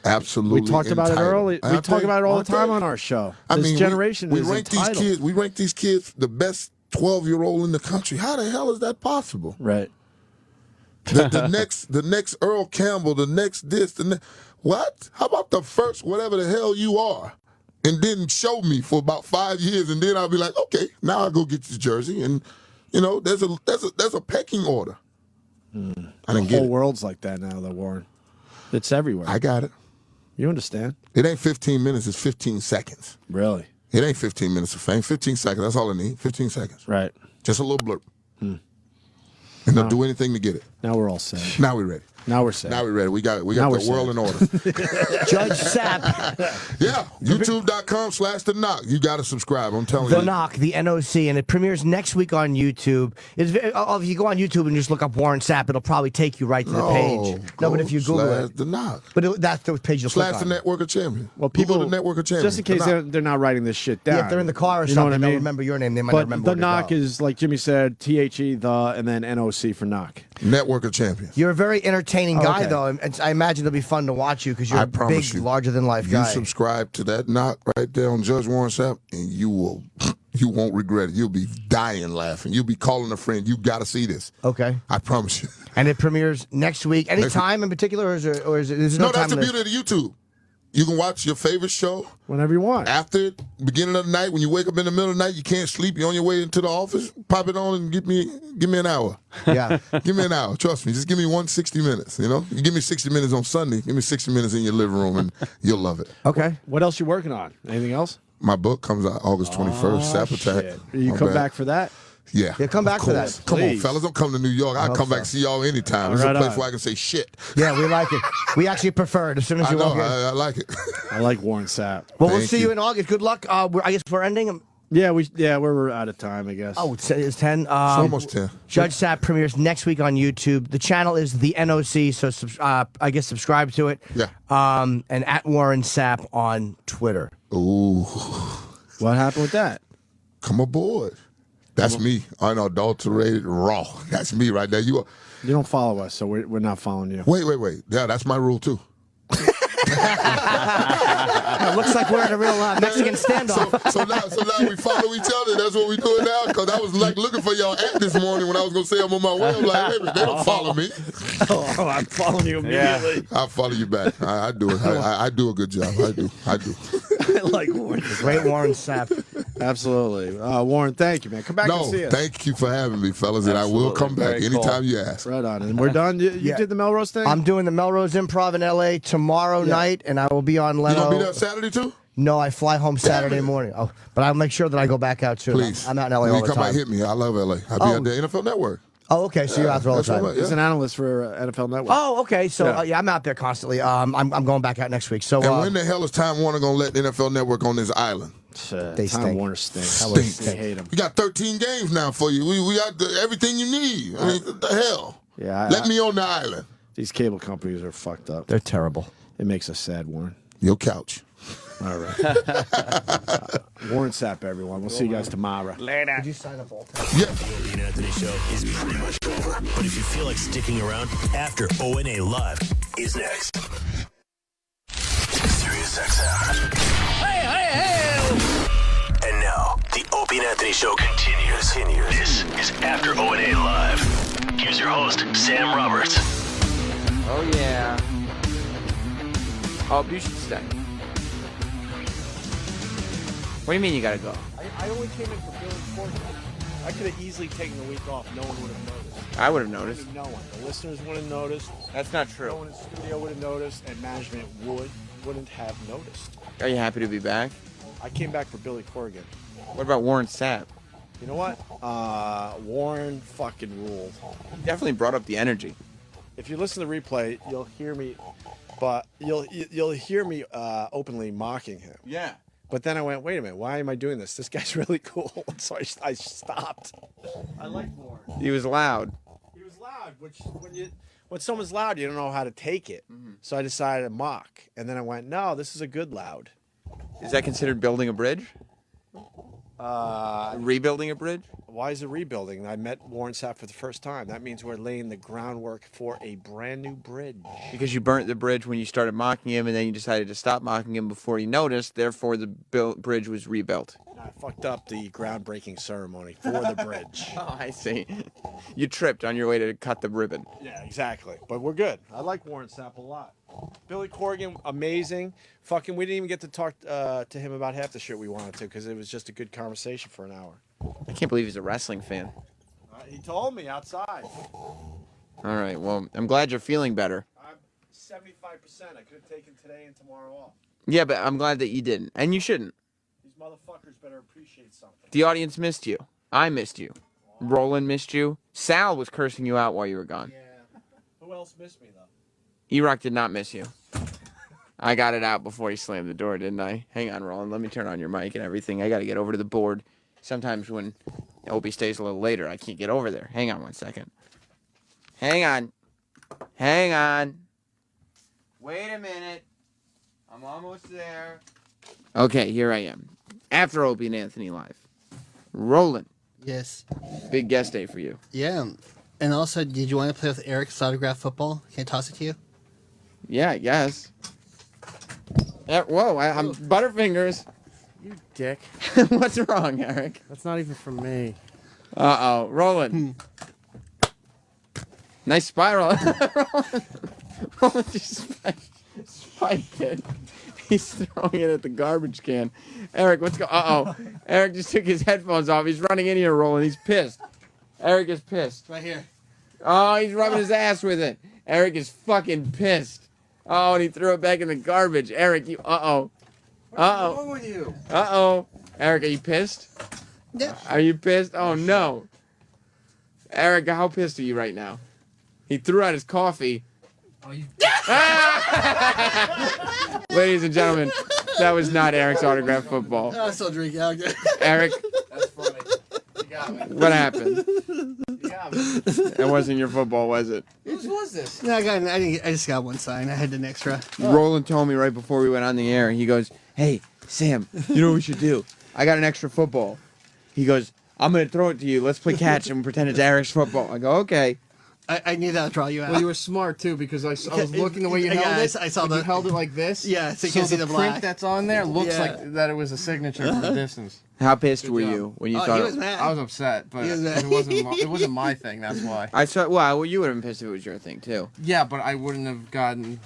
Absolutely. We talked about it entitled. early. And We talk about it all the time on our show. This generation we is rank these entitled. kids. We rank these kids the best 12-year-old in the country. How the hell is that possible? Right. The next Earl Campbell, the next this, what? How about the first whatever the hell you are, and then show me for about 5 years, and then I'll be like, okay, now I'll go get your jersey, and you know, there's a pecking order. I The didn't get whole it. world's like that now, though, Warren. It's everywhere. I got it. You understand? It ain't 15 minutes. It's 15 seconds. Really? It ain't 15 minutes of fame. 15 seconds. That's all I need. 15 seconds. Right. Just a little blurb. And they'll do anything to get it. Now we're all set. Now we're ready. Now we're set. Now we're ready. We got Now the we're world in order. Judge Sapp. Yeah, YouTube.com/The Knock. You got to subscribe. I'm telling The you. Knock, the NOC, and it premieres next week on YouTube. If you go on YouTube and just look up Warren Sapp, it'll probably take you right to the page. No, but if you Google it, The Knock. But that's the page you'll click / on. the Network of Champions. Well, people, Google the Network of Champions. just in case they're not writing this shit down. Yeah, if they're in the car or You know something, what I they'll mean? remember your name. They might But not remember the where to knock go. is, like Jimmy said, THE, the, and then NOC for knock. Network of Champions. You're a very entertaining guy, okay. though, and I imagine it'll be fun to watch you because you're I a big, promise you, larger-than-life You guy. subscribe to that Knock right there on Judge Warren Sapp, and you won't regret it. You'll be dying laughing. You'll be calling a friend. You got to see this. Okay. I promise you. And it premieres next week. Any time in particular, or is there no time? That's the beauty of the YouTube. You can watch your favorite show whenever you want. After beginning of the night, when you wake up in the middle of the night, you can't sleep. You're on your way into the office. Pop it on and give me an hour. Yeah, give me an hour. Trust me. Just give me 60 minutes. You know, you give me 60 minutes on Sunday. Give me 60 minutes in your living room, and you'll love it. Okay. What else you working on? Anything else? My book comes out August 21st. Sap Attack. You My come bad. back for that? Yeah. Yeah, come back of for course. that. Come on, Please. fellas. Don't come to New York. I'll come back and see y'all anytime. It's Right a place on. where I can say shit. Yeah, we like it. We actually prefer it as soon as I you know. walk in. I like it. I like Warren Sapp. Well, we'll Thank see you you. in August. Good luck. I guess we're ending. Yeah, we're out of time, I guess. Oh, it's 10. It's almost 10. Judge Sapp premieres next week on YouTube. The channel is the NOC, so I guess subscribe to it. Yeah. And at Warren Sapp on Twitter. Ooh. What happened with that? Come aboard. That's me. Unadulterated, raw. That's me right there. You don't follow us, so we're not following you. Wait. Yeah, that's my rule too. It looks like we're in a real Mexican standoff. So now we follow each other. That's what we doing now. Because I was like looking for y'all app this morning when I was gonna say I'm on my way. I'm like, wait a minute, they don't follow me. Oh, I'm following you immediately. I'll follow you back. I do it. I do a good job. I do. I like Warren. Great Warren Sapp. Absolutely. Warren, thank you, man. Come back and see us. Thank you for having me, fellas, and I will come back Very cool. anytime you ask. Right on. And we're done. You Yeah. did the Melrose thing? I'm doing the Melrose Improv in LA tomorrow night, and I will be on You Leno. gonna be there Saturday too? No, I fly home Saturday morning. Oh, but I'll make sure that I go back out soon. Please. I'm out in LA When all you the come time. back, hit me. I love LA. I'll be Oh. at the NFL Network. Oh, okay. So you're out there all the that's what time. I'm at, He's an analyst for NFL Network. Oh, okay. So Yeah. I'm out there constantly. I'm going back out next week. So And when the hell is Time Warner gonna let NFL Network on this island? They Time stink. Warner stinks. Stink. They hate him. We got 13 games now for you. We got everything you need. I mean, what the hell? Yeah. Let me on the island. These cable companies are fucked up. They're terrible. It makes us sad, Warren. Your couch. All right. Warren Sapp, everyone. We'll see you guys tomorrow. Later. Did you sign up all time? Yeah. The Opie and Anthony Show is pretty much over. But if you feel like sticking around, after O&A Live is next. Sirius XM. And now, the Opie and Anthony Show continues. This is After O&A Live. Here's your host, Sam Roberts. Oh, yeah. Oh, you should stay. What do you mean you gotta go? I only came in for Billy Corgan. I could have easily taken the week off. No one would have noticed. I would have noticed. No one. The listeners wouldn't have noticed. That's not No true. one in the studio would have noticed, and management wouldn't have noticed. Are you happy to be back? I came back for Billy Corgan. What about Warren Sapp? You know what? Warren fucking ruled. He definitely brought up the energy. If you listen to the replay, you'll hear me, but you'll hear me openly mocking him. Yeah. But then I went, wait a minute, why am I doing this? This guy's really cool. So I stopped. I like Warren. He was loud. He was loud, which when someone's loud, you don't know how to take it. So I decided to mock, and then I went, no, this is a good loud. Is that considered building a bridge? Rebuilding a bridge? Why is it rebuilding? I met Warren Sapp for the first time. That means we're laying the groundwork for a brand new bridge. Because you burnt the bridge when you started mocking him, and then you decided to stop mocking him before you noticed. Therefore, the bridge was rebuilt. I fucked up the groundbreaking ceremony for the bridge. Oh, I see. You tripped on your way to cut the ribbon. Yeah, exactly. But we're good. I like Warren Sapp a lot. Billy Corgan, amazing. Fucking, we didn't even get to talk to him about half the shit we wanted to because it was just a good conversation for an hour. I can't believe he's a wrestling fan. He told me outside. All right, well, I'm glad you're feeling better. I'm 75%. I could have taken today and tomorrow off. Yeah, but I'm glad that you didn't. And you shouldn't. These motherfuckers better appreciate something. The audience missed you. I missed you. Roland missed you. Sal was cursing you out while you were gone. Yeah. Who else missed me, though? E-Rock did not miss you. I got it out before he slammed the door, didn't I? Hang on, Roland. Let me turn on your mic and everything. I got to get over to the board. Sometimes when Opie stays a little later, I can't get over there. Hang on 1 second. Hang on. Hang on. Wait a minute. I'm almost there. Okay, here I am. After Opie and Anthony Live. Roland. Yes. Big guest day for you. Yeah. And also, did you want to play with Eric's autograph football? Can I toss it to you? Yeah, I guess. Whoa, I'm Butterfingers. You dick. What's wrong, Eric? That's not even from me. Uh-oh. Roland. Nice spiral. Roland just spiked it. He's throwing it at the garbage can. Eric, what's going on? Uh-oh. Eric just took his headphones off. He's running in here, Roland. He's pissed. Eric is pissed. Right here. Oh, he's rubbing his ass with it. Eric is fucking pissed. Oh, and he threw it back in the garbage. Eric, you... Uh-oh. Uh-oh. What's wrong with you? Uh-oh. Eric, are you pissed? Yeah. Are you pissed? Oh, no. Eric, how pissed are you right now? He threw out his coffee. Oh, you... Ladies and gentlemen, that was not Eric's autograph football. I'm still drinking. Okay. Eric, That's funny. You got me. what happened? You got me. It wasn't your football, was it? Whose was this? No, I just got one sign. I had an extra. Roland told me right before we went on the air, he goes, hey, Sam, you know what we should do? I got an extra football. He goes, I'm going to throw it to you. Let's play catch and pretend it's Eric's football. I go, okay. I knew that would draw you out. Well, you were smart too because I was looking the way you held it. I saw you held it like this. Yeah, so you can see the print black. that's on there looks like that it was a signature from a distance. How pissed were you when you thought he was mad. I was upset, but it wasn't my thing. That's why. I saw. Well, you would have been pissed if it was your thing too. Yeah, but I wouldn't have gotten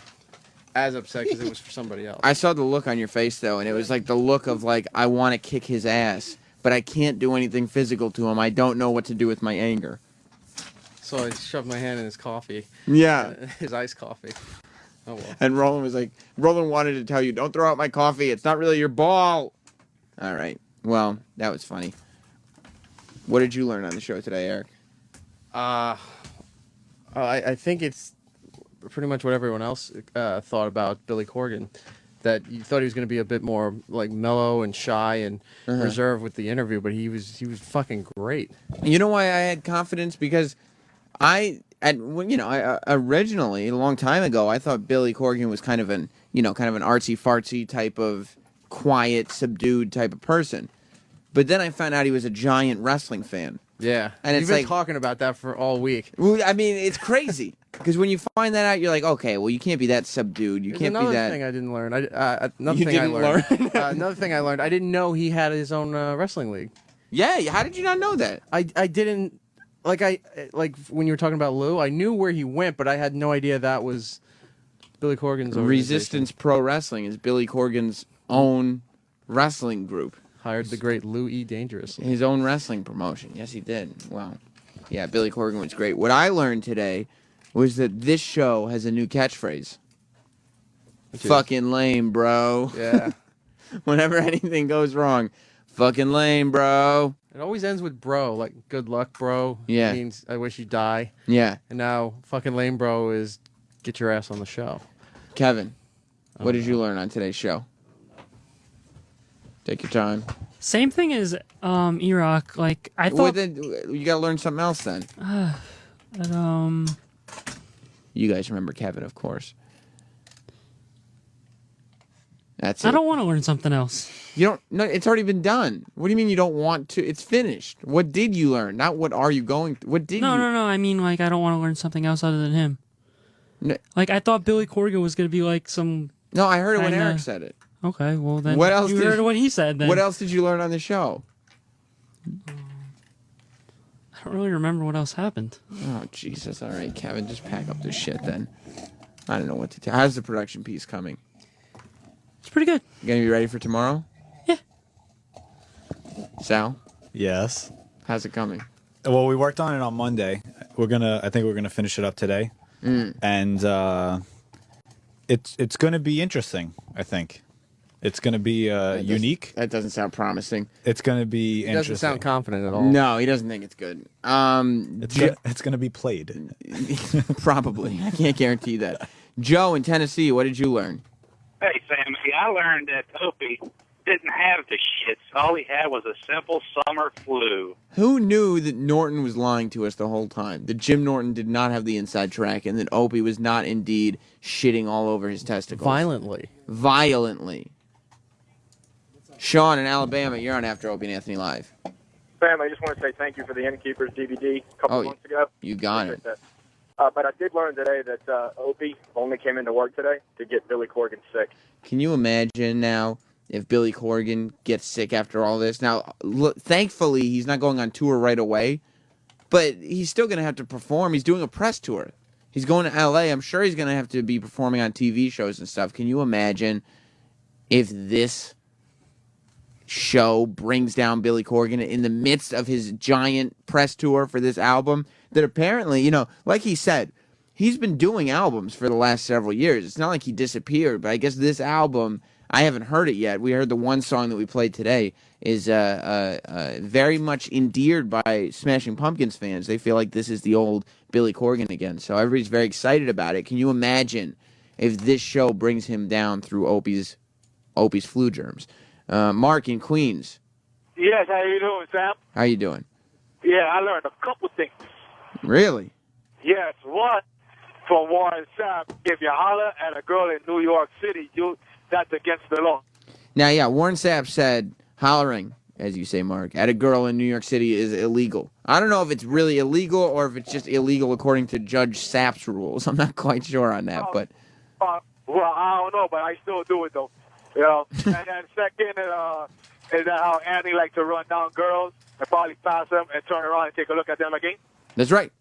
as upset because it was for somebody else. I saw the look on your face though, and it was like the look of like I want to kick his ass, but I can't do anything physical to him. I don't know what to do with my anger. So I shoved my hand in his coffee. Yeah. His iced coffee. Oh well. And Roland was like, Roland wanted to tell you, don't throw out my coffee. It's not really your ball. All right. Well, that was funny. What did you learn on the show today, Eric? I think it's pretty much what everyone else thought about Billy Corgan. That you thought he was going to be a bit more like mellow and shy and reserved with the interview, but he was fucking great. You know why I had confidence? Because originally, a long time ago, I thought Billy Corgan was kind of an artsy fartsy type of quiet, subdued type of person. But then I found out he was a giant wrestling fan. Yeah, and you've been talking about that for all week. Well, I mean, it's crazy because when you find that out, you're like, okay, well, you can't be that subdued. You There's can't be another that. thing I didn't learn. Another thing I learned. I didn't know he had his own wrestling league. Yeah, how did you not know that? I didn't like when you were talking about Lou. I knew where he went, but I had no idea that was Billy Corgan's organization. Resistance Pro Wrestling is Billy Corgan's own wrestling group. Hired the great Lou E. Dangerous. His own wrestling promotion. Yes, he did. Wow. Yeah, Billy Corgan was great. What I learned today was that this show has a new catchphrase. Fucking lame, bro. Yeah. Whenever anything goes wrong, fucking lame, bro. It always ends with bro, like good luck, bro. Yeah. It means I wish you die. Yeah. And now fucking lame, bro is get your ass on the show. Kevin, what did you learn on today's show? Take your time. Same thing as E-Rock. Like I thought. Well, then, you gotta learn something else then. You guys remember Kevin, of course. That's it. I don't want to learn something else. You don't. No, it's already been done. What do you mean you don't want to? It's finished. What did you learn? Not what are you going to? What did you? No. I mean, like I don't want to learn something else other than him. No. Like I thought Billy Corgan was gonna be like some. No, I heard it when Eric said it. Okay, well then. What else? You heard what he said. Then what else did you learn on the show? I don't really remember what else happened. Oh Jesus! All right, Kevin, just pack up this shit then. I don't know what to tell. How's the production piece coming? It's pretty good. You gonna be ready for tomorrow? Yeah. Sal? Yes. How's it coming? Well, we worked on it on Monday. I think we're gonna finish it up today, and it's gonna be interesting. I think It's going to be unique. That doesn't sound promising. It's going to be He interesting. doesn't sound confident at all. No, he doesn't think it's good. It's going to be played. Probably. I can't guarantee that. Joe in Tennessee, what did you learn? Hey, Sammy, I learned that Opie didn't have the shits. All he had was a simple summer flu. Who knew that Norton was lying to us the whole time? That Jim Norton did not have the inside track and that Opie was not indeed shitting all over his testicles. Violently. Sean in Alabama, you're on After Opie and Anthony Live. Sam, I just want to say thank you for the Innkeepers DVD a couple months ago. You got it. But I did learn today that Opie only came into work today to get Billy Corgan sick. Can you imagine now if Billy Corgan gets sick after all this? Now, look, thankfully, he's not going on tour right away, but he's still going to have to perform. He's doing a press tour. He's going to L.A. I'm sure he's going to have to be performing on TV shows and stuff. Can you imagine if this show brings down Billy Corgan in the midst of his giant press tour for this album that apparently, you know, like he said, he's been doing albums for the last several years. It's not like he disappeared, but I guess this album, I haven't heard it yet. We heard the one song that we played today is very much endeared by Smashing Pumpkins fans. They feel like this is the old Billy Corgan again. So everybody's very excited about it. Can you imagine if this show brings him down through Opie's flu germs? Mark in Queens. Yes, how you doing, Sam? How you doing? Yeah, I learned a couple things. Really? Yes, one, from Warren Sapp, if you holler at a girl in New York City, that's against the law. Now, yeah, Warren Sapp said hollering, as you say, Mark, at a girl in New York City is illegal. I don't know if it's really illegal or if it's just illegal according to Judge Sapp's rules. I'm not quite sure on that, but... Well, I don't know, but I still do it, though. You know, and then second is that how Andy likes to run down girls and probably pass them and turn around and take a look at them again. That's right.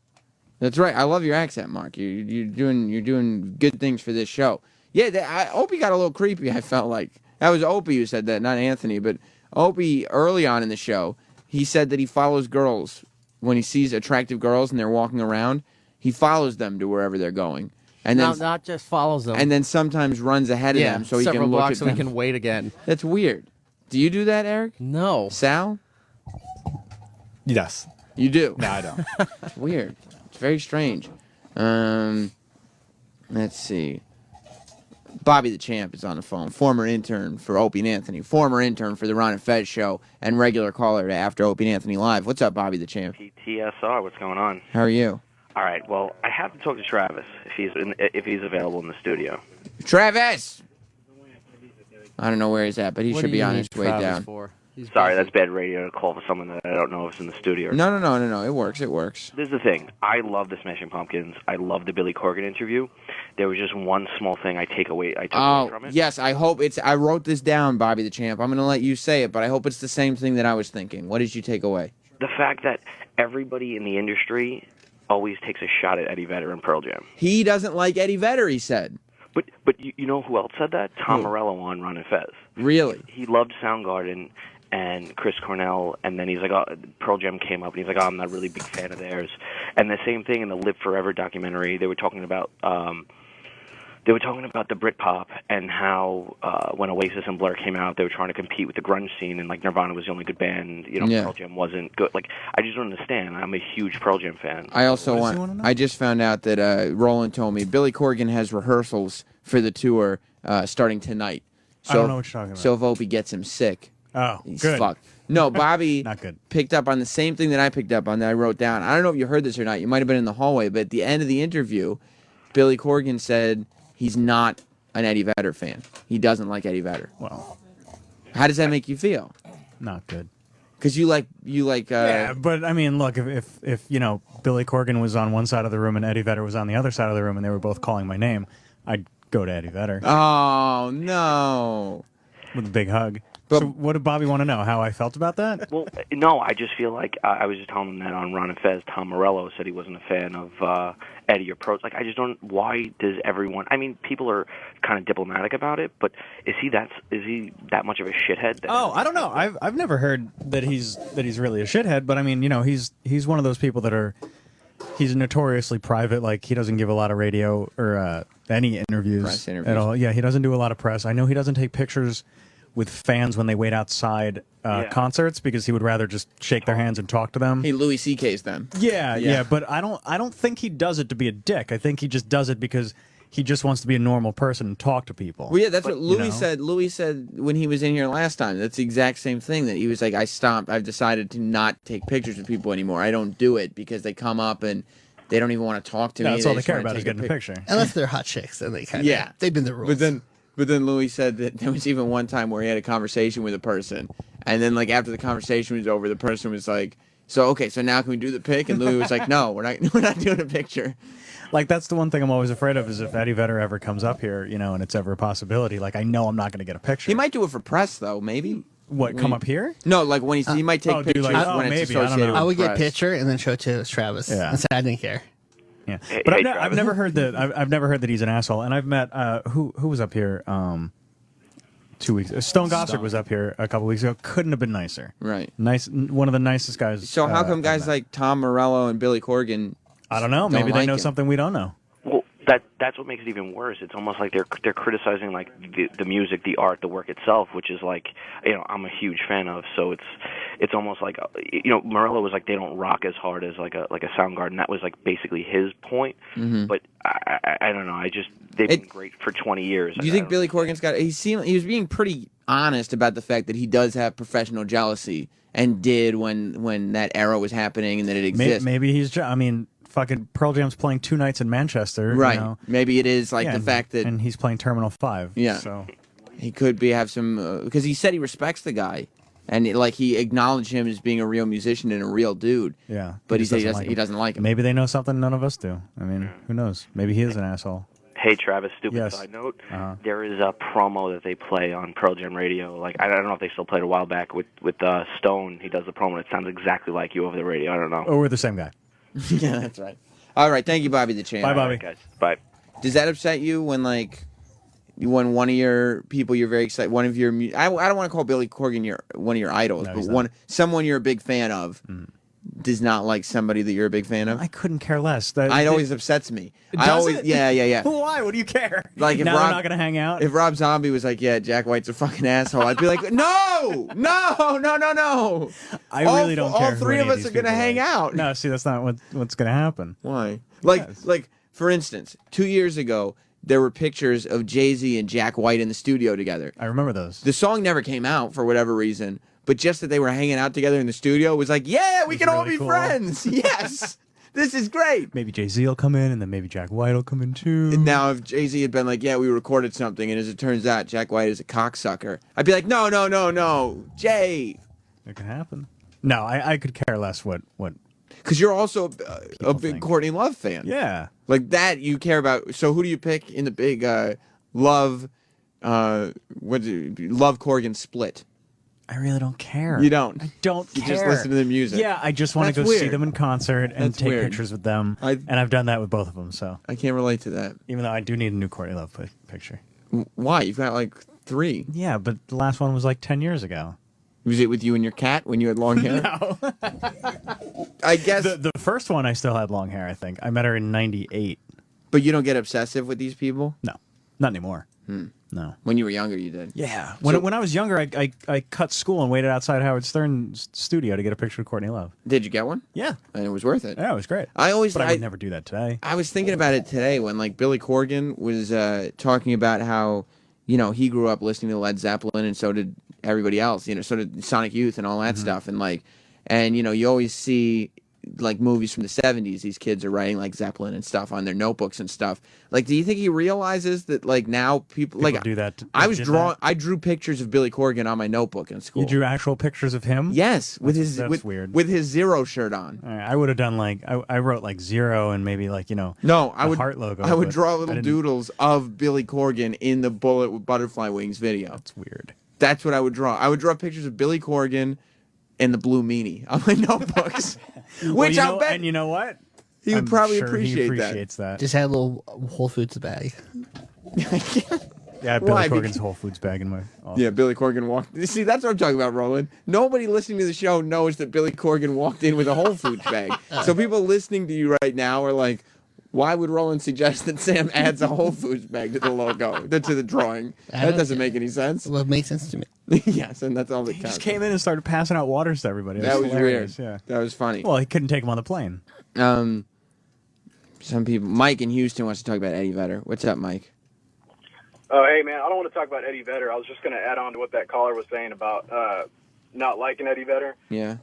That's right. I love your accent, Mark. You're doing good things for this show. Yeah, Opie got a little creepy, I felt like. That was Opie who said that, not Anthony. But Opie, early on in the show, he said that he follows girls. When he sees attractive girls and they're walking around, he follows them to wherever they're going. And then, not just follows them. And then sometimes runs ahead of them so he can look blocks at so them. he can wait again. That's weird. Do you do that, Eric? No. Sal? Yes. You do? No, I don't. It's weird. It's very strange. Let's see. Bobby the Champ is on the phone. Former intern for Opie and Anthony. Former intern for the Ron and Fez show. And regular caller to After Opie and Anthony Live. What's up, Bobby the Champ? TSR, what's going on? How are you? All right, well, I have to talk to Travis if he's available in the studio. Travis! I don't know where he's at, but he What should do be you on need his way Travis down. for? Sorry, that's bad radio to call for someone that I don't know if is in the studio. No. It works. This is the thing. I love the Smashing Pumpkins. I love the Billy Corgan interview. There was just one small thing I took away from it. Yes, I hope it's... I wrote this down, Bobby the Champ. I'm going to let you say it, but I hope it's the same thing that I was thinking. What did you take away? The fact that everybody in the industry always takes a shot at Eddie Vedder and Pearl Jam. He doesn't like Eddie Vedder, he said. But you know who else said that? Tom Morello on Ron and Fez. Really? He loved Soundgarden and Chris Cornell, and then he's like, oh, Pearl Jam came up, and he's like, oh, I'm not really a big fan of theirs. And the same thing in the Live Forever documentary, they were talking about the Britpop and how when Oasis and Blur came out, they were trying to compete with the grunge scene, and like Nirvana was the only good band. You know, Yeah. Pearl Jam wasn't good. Like, I just don't understand. I'm a huge Pearl Jam fan. I also I just found out that Roland told me Billy Corgan has rehearsals for the tour starting tonight. So, I don't know what you're talking about. So if Opie gets him sick, Oh, he's good. fucked. No, Bobby Not good. picked up on the same thing that I picked up on that I wrote down. I don't know if you heard this or not. You might have been in the hallway, but at the end of the interview, Billy Corgan said he's not an Eddie Vedder fan. He doesn't like Eddie Vedder. Well, how does that make you feel? Not good. Because you like. Yeah, but I mean, look, if you know Billy Corgan was on one side of the room and Eddie Vedder was on the other side of the room, and they were both calling my name, I'd go to Eddie Vedder. Oh no! With a big hug. So what did Bobby want to know? How I felt about that? Well, no, I just feel like I was just telling him that on Ron and Fez, Tom Morello said he wasn't a fan of Eddie or Pearl. Like, I just don't. Why does everyone? I mean, people are kind of diplomatic about it, but is he that much of a shithead? That Oh, I don't know. I've never heard that he's really a shithead, but I mean, you know, he's one of those people that are. He's notoriously private. Like, he doesn't give a lot of radio or any interviews Press interviews. at all. Yeah, he doesn't do a lot of press. I know he doesn't take pictures with fans when they wait outside concerts because he would rather just shake their hands and talk to them. He Louis C.K.'s them. Yeah, but I don't think he does it to be a dick. I think he just does it because he just wants to be a normal person and talk to people. Well, yeah, that's what Louis you know? said. Louis said when he was in here last time. That's the exact same thing. That he was like, I've decided to not take pictures with people anymore. I don't do it because they come up and they don't even want to talk to me. That's all they just care wanna about is take getting a picture. Unless they're hot chicks, then they kind of they've been the rules. But then Louis said that there was even one time where he had a conversation with a person, and then like after the conversation was over, the person was like, so now can we do the pic? And Louis was like, no, we're not doing a picture. Like, that's the one thing I'm always afraid of is if Eddie Vedder ever comes up here, and it's ever a possibility, like, I know I'm not going to get a picture. He might do it for press, though, maybe. What, come up here? No, like when he might take pictures when it's associated with I would get a press. picture and then show it to Travis. Yeah. And say I didn't care. Yeah, but I've never heard that. I've never heard that he's an asshole. And I've met who was up here 2 weeks. Stone Gossard was up here a couple weeks ago. Couldn't have been nicer. Right. Nice. One of the nicest guys. So how come guys like Tom Morello and Billy Corgan? I don't know. Maybe they know something we don't know. Well, that's what makes it even worse. It's almost like they're criticizing like the music, the art, the work itself, which is like I'm a huge fan of. So it's almost like Morello was like they don't rock as hard as like a Soundgarden. That was like basically his point. Mhm. But I don't know. They've been great for 20 years. Do you think Billy Corgan's got? He was being pretty honest about the fact that he does have professional jealousy and did when that era was happening and that it exists. Maybe he's. I mean, fucking Pearl Jam's playing 2 nights in Manchester. Right. Maybe it is like the fact that and he's playing Terminal 5. Yeah. So he could have some because he said he respects the guy. And he acknowledged him as being a real musician and a real dude. Yeah. But he said he doesn't like him. Maybe they know something none of us do. I mean, who knows? Maybe he is an asshole. Hey, Travis, stupid Yes. side note. Uh-huh. There is a promo that they play on Pearl Jam radio. Like I don't know if they still played a while back with Stone. He does the promo. It sounds exactly like you over the radio. I don't know. Oh, we're the same guy. Yeah, that's right. All right, thank you, Bobby the Champ. Bye, Bobby. All right, guys. Bye. Does that upset you when when one of your people you're very excited, one of your I don't want to call Billy Corgan one of your idols, but someone you're a big fan of does not like somebody that you're a big fan of? I couldn't care less. It always upsets me. Does it? Yeah. Why? What do you care? Like if now Rob, they're not going to hang out? If Rob Zombie was like, yeah, Jack White's a fucking asshole, I'd be like, no. I really don't care. All three of us are going to hang out. No, see, that's not what's going to happen. Why? Like for instance, 2 years ago, there were pictures of Jay-Z and Jack White in the studio together. I remember those. The song never came out for whatever reason, but just that they were hanging out together in the studio was like, yeah, we can all be cool. friends. Yes. This is great. Maybe Jay-Z will come in, and then maybe Jack White will come in too. And now if Jay-Z had been like, yeah, we recorded something, and as it turns out, Jack White is a cocksucker, I'd be like, no, Jay. It can happen. No, I could care less what. Because you're also a big Courtney Love fan. Yeah. Like that you care about. So who do you pick in the big Love Corgan split? I really don't care. You don't? I don't You care. just listen to the music. Yeah, I just want to That's go see weird. them in concert and That's take weird. pictures with them. And I've done that with both of them, so. I can't relate to that. Even though I do need a new Courtney Love picture. Why? You've got like 3. Yeah, but the last one was like 10 years ago. Was it with you and your cat when you had long hair? No. I guess. The first one I still had long hair, I think. I met her in 98. But you don't get obsessive with these people? No, not anymore. Hmm. No. When you were younger, you did. Yeah. When I was younger, I cut school and waited outside Howard Stern's studio to get a picture of Courtney Love. Did you get one? Yeah. And it was worth it. Yeah, it was great. I would never do that today. I was thinking about it today when Billy Corgan was talking about how, he grew up listening to Led Zeppelin and so did everybody else, so did Sonic Youth and all that stuff. And you always see movies from the 70s, these kids are writing Zeppelin and stuff on their notebooks and stuff. Do you think he realizes that now people do that? I drew pictures of Billy Corgan on my notebook in school. You drew actual pictures of him? Yes, that's weird. With his Zero shirt on. All right, I would have done I wrote Zero and maybe no, I would heart logo. I would draw little doodles of Billy Corgan in the Bullet with Butterfly Wings video. That's weird. That's what I would draw. I would draw pictures of Billy Corgan and the Blue Meanie on my notebooks. Which I'll bet. And you know what? He would probably sure appreciate he appreciates that. Just had a little Whole Foods bag. Yeah, Billy Why? Corgan's Whole Foods bag in my office. Yeah, Billy Corgan walked. See, that's what I'm talking about, Roland. Nobody listening to the show knows that Billy Corgan walked in with a Whole Foods bag. So people listening to you right now are like, Why would Roland suggest that Sam adds a Whole Foods bag to the logo, to the drawing? That doesn't make any sense. Well, it made sense to me. Yes, and that's all that He counts. just came in and started passing out waters to everybody. That was hilarious, weird. Yeah. That was funny. Well, he couldn't take him on the plane. Some people. Mike in Houston wants to talk about Eddie Vedder. What's up, Mike? Oh, hey, man, I don't want to talk about Eddie Vedder. I was just going to add on to what that caller was saying about not liking Eddie Vedder. Yeah.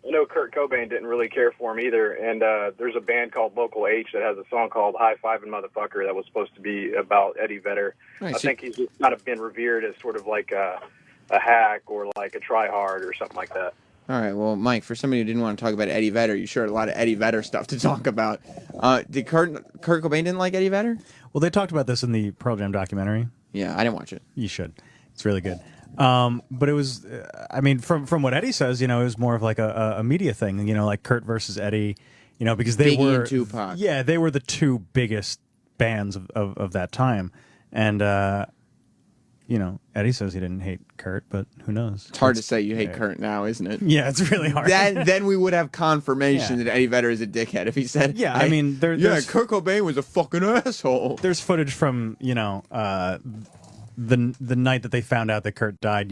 I know Kurt Cobain didn't really care for him either, and there's a band called Local H that has a song called High Fivin' Motherfucker that was supposed to be about Eddie Vedder. Right, I think he's just kind of been revered as sort of like a hack or like a tryhard or something like that. All right. Well, Mike, for somebody who didn't want to talk about Eddie Vedder, you sure had a lot of Eddie Vedder stuff to talk about. Did Kurt Cobain didn't like Eddie Vedder? Well, they talked about this in the Pearl Jam documentary. Yeah, I didn't watch it. You should. It's really good. But it was, I mean, from what Eddie says, it was more of like a media thing, like Kurt versus Eddie, because they Biggie were and Tupac. Yeah, they were the two biggest bands of that time, and Eddie says he didn't hate Kurt, but who knows? It's hard to say you hate Kurt now, isn't it? Yeah, it's really hard. Then we would have confirmation Yeah. that Eddie Vedder is a dickhead if he said, Yeah, I mean, yeah, Kurt Cobain was a fucking asshole. There's footage from the night that they found out that Kurt died.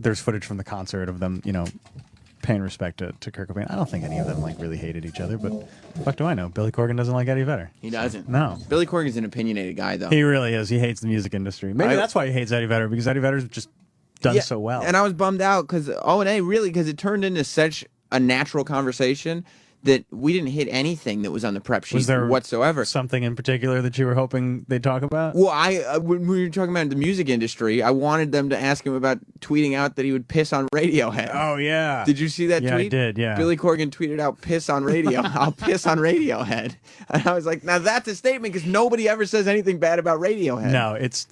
There's footage from the concert of them, paying respect to Kurt Cobain. I don't think any of them really hated each other, but what do I know? Billy Corgan doesn't like Eddie Vedder. He doesn't. No. Billy Corgan's an opinionated guy, though. He really is. He hates the music industry. Maybe that's why he hates Eddie Vedder, because Eddie Vedder's just done Yeah, so well. And I was bummed out because O&A really, because it turned into such a natural conversation that we didn't hit anything that was on the prep sheet Was there whatsoever. something in particular that you were hoping they'd talk about? Well, when we were talking about the music industry, I wanted them to ask him about tweeting out that he would piss on Radiohead. Oh, yeah. Did you see that Yeah, tweet? I did, yeah. Billy Corgan tweeted out, piss on radio. I'll piss on Radiohead. And I was like, now that's a statement because nobody ever says anything bad about Radiohead. No, it's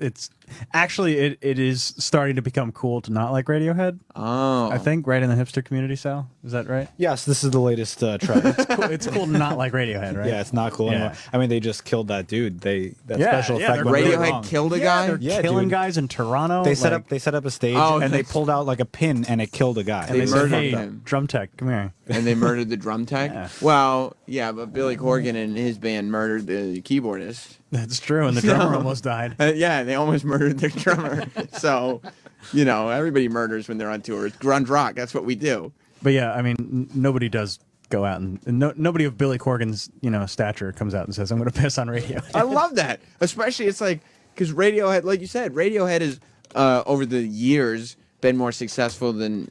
actually it is starting to become cool to not like Radiohead. Oh. I think right in the hipster community, Sal. Is that right? Yes, this is the latest trend. It's cool to not like Radiohead, right? Yeah, it's not cool Yeah. anymore. I mean, they just killed that dude. That Yeah, special yeah, effect they're- went really Radiohead wrong. killed a Yeah, guy? they're Yeah, killing dude. guys in Toronto. They set up a stage Oh, and they nice. pulled out like a pin and it killed a guy. and they said, murdered "Hey, him. drum tech, come here." And they murdered the drum tech? Yeah. Well, yeah, but Billy Corgan and his band murdered the keyboardist. That's true, and the drummer almost died. Yeah, they almost murdered their drummer. So, everybody murders when they're on tour. It's grunge rock. That's what we do. But yeah, I mean, nobody does go out and nobody of Billy Corgan's stature comes out and says, "I'm going to piss on radio." I love that. Especially, it's like, because Radiohead, like you said, Radiohead has, over the years, been more successful than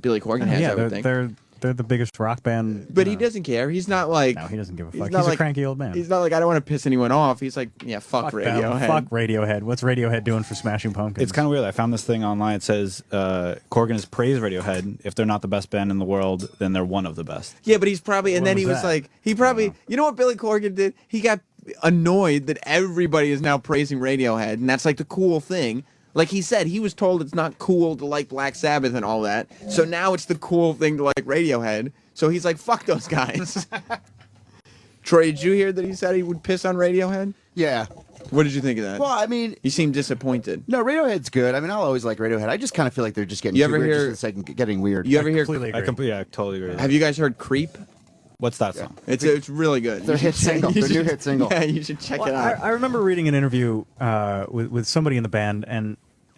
Billy Corgan has, yeah, I would think. they're the biggest rock band. But he doesn't care. He's not like... No, he doesn't give a fuck. not He's a cranky old man. He's not like, I don't want to piss anyone off. He's like, yeah, fuck them. Radiohead. Fuck Radiohead. What's Radiohead doing for Smashing Pumpkins? It's kind of weird. I found this thing online. It says Corgan has praised Radiohead. If they're not the best band in the world, then they're one of the best. Yeah, but he's probably... And What then he was was that? like... He probably... You know what Billy Corgan did? He got annoyed that everybody is now praising Radiohead, and that's like the cool thing. Like he said, he was told it's not cool to like Black Sabbath and all that. So now it's the cool thing to like Radiohead. So he's like, fuck those guys. Troy, did you hear that he said he would piss on Radiohead? Yeah. What did you think of that? Well, I mean, he seemed disappointed. No, Radiohead's good. I mean, I'll always like Radiohead. I just kind of feel like they're just getting You too ever weird hear- just for the sake of getting weird. You ever hear? I totally agree. Have you guys heard "Creep"? What's that song? It's really good. Their You hit should check- single. you Their new should- hit single. Yeah, you should check Well, it out. I remember reading an interview with somebody in the band,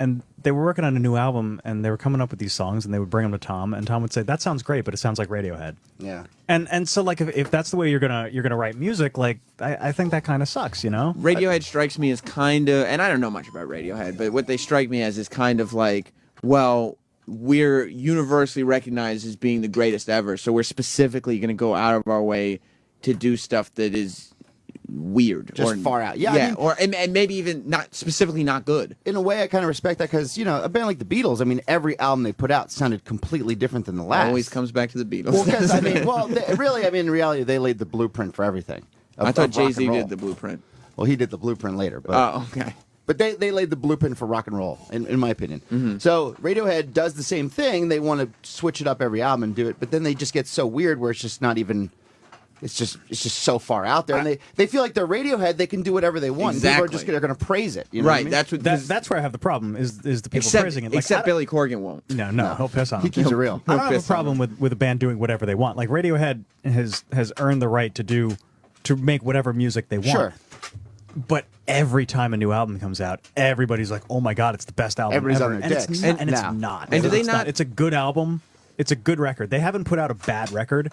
and they were working on a new album, and they were coming up with these songs, and they would bring them to Tom, and Tom would say, "That sounds great, but it sounds like Radiohead." Yeah. And so like if that's the way you're gonna write music, like I think that kind of sucks, Radiohead strikes me as kind of, and I don't know much about Radiohead, but what they strike me as is kind of like, well, we're universally recognized as being the greatest ever, so we're specifically going to go out of our way to do stuff that is weird, Just or far out. Yeah, I mean- or and maybe even not specifically not good. In a way, I kind of respect that because, a band like the Beatles, I mean, every album they put out sounded completely different than the last. Always comes back to the Beatles. Well, because, I mean, in reality, they laid the blueprint for everything. I thought of rock Jay-Z and roll. did the blueprint. Well, he did the blueprint later. But, Oh, okay. But they laid the blueprint for rock and roll, in my opinion. Mm-hmm. So Radiohead does the same thing. They want to switch it up every album and do it, but then they just get so weird where it's just not even. It's just so far out there, and they feel like they're Radiohead. They can do whatever they want. Exactly. People are just they're going to praise it. You know Right, what I mean? that's what- that's where I have the problem is the people praising it. Like, except I- Billy Corgan won't. No, he'll piss on He them. keeps it real. I don't have a piss on problem with a band doing whatever they want. Like Radiohead has earned the right to to make whatever music they want. Sure. But every time a new album comes out, everybody's like, "Oh my god, it's the best album Everybody's ever!" on their and dicks. it's not. And No. it's not. And do they It's not- It's a good album. It's a good record. They haven't put out a bad record.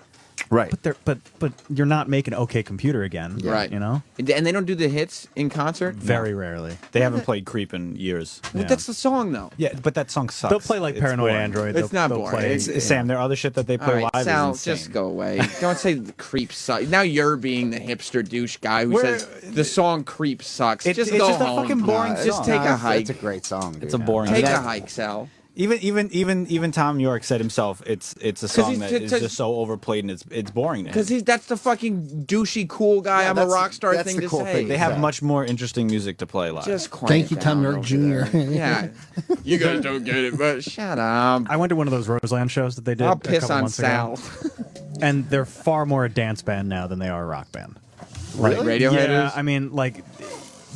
Right. But they're but you're not making OK Computer again. Right. You know. And they don't do the hits in concert. Very rarely. They haven't played Creep in years. Well, that's the song though. Yeah, but that song sucks. They'll play like It's Paranoid boring. Android. It's not they'll boring. play- It's- Sam, there are other shit that they play All right, live. Sal, is insane. just go away. Don't say the Creep sucks. Now you're being the hipster douche guy who We're- says the song Creep sucks. It's just just go a home. fucking boring Just song. take a hike. It's a great song. Dude. It's a boring. Take song. a hike, Sal. Even Tom York said himself, it's a song he's that t- is t- just so overplayed and it's boring. to him. Because that's the fucking douchey cool guy. Yeah, I'm a that's- rock star that's thing the to cool say. thing. They have much more interesting music to play live. Just quiet Thank you, Tom down York over Jr. there. Yeah, you guys don't get it, but shut up. I went to one of those Roseland shows that they did. I'll a piss couple on months Sal. ago. And they're far more a dance band now than they are a rock band. Like Radiohead Yeah, is? I mean, like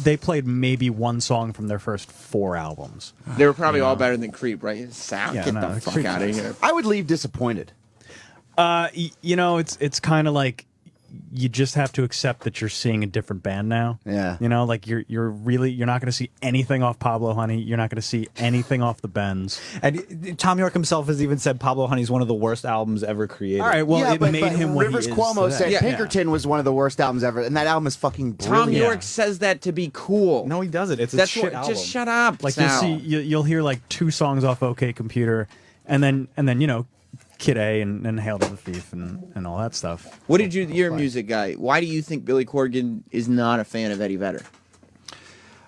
they played maybe one song from their first 4 albums. They were probably all better than Creep, right? Sal, Yeah, get no, the fuck Creep- out of here. I would leave disappointed. You know, it's kind of like you just have to accept that you're seeing a different band now. Yeah. You know, like you're not going to see anything off Pablo Honey. You're not going to see anything off the Bends. And Tom York himself has even said Pablo Honey's one of the worst albums ever created. All right, well, yeah, it but, made but him what Rivers he is Cuomo today. said Yeah. Pinkerton was one of the worst albums ever, and that album is fucking brilliant. Tom York says that to be cool. No, he doesn't. It's a That's shit what. album. Just shut up, Like Sal. you'll hear like 2 songs off OK Computer, and then you know, Kid A and Hail to the Thief and all that stuff. What did you're a music guy. Why do you think Billy Corgan is not a fan of Eddie Vedder?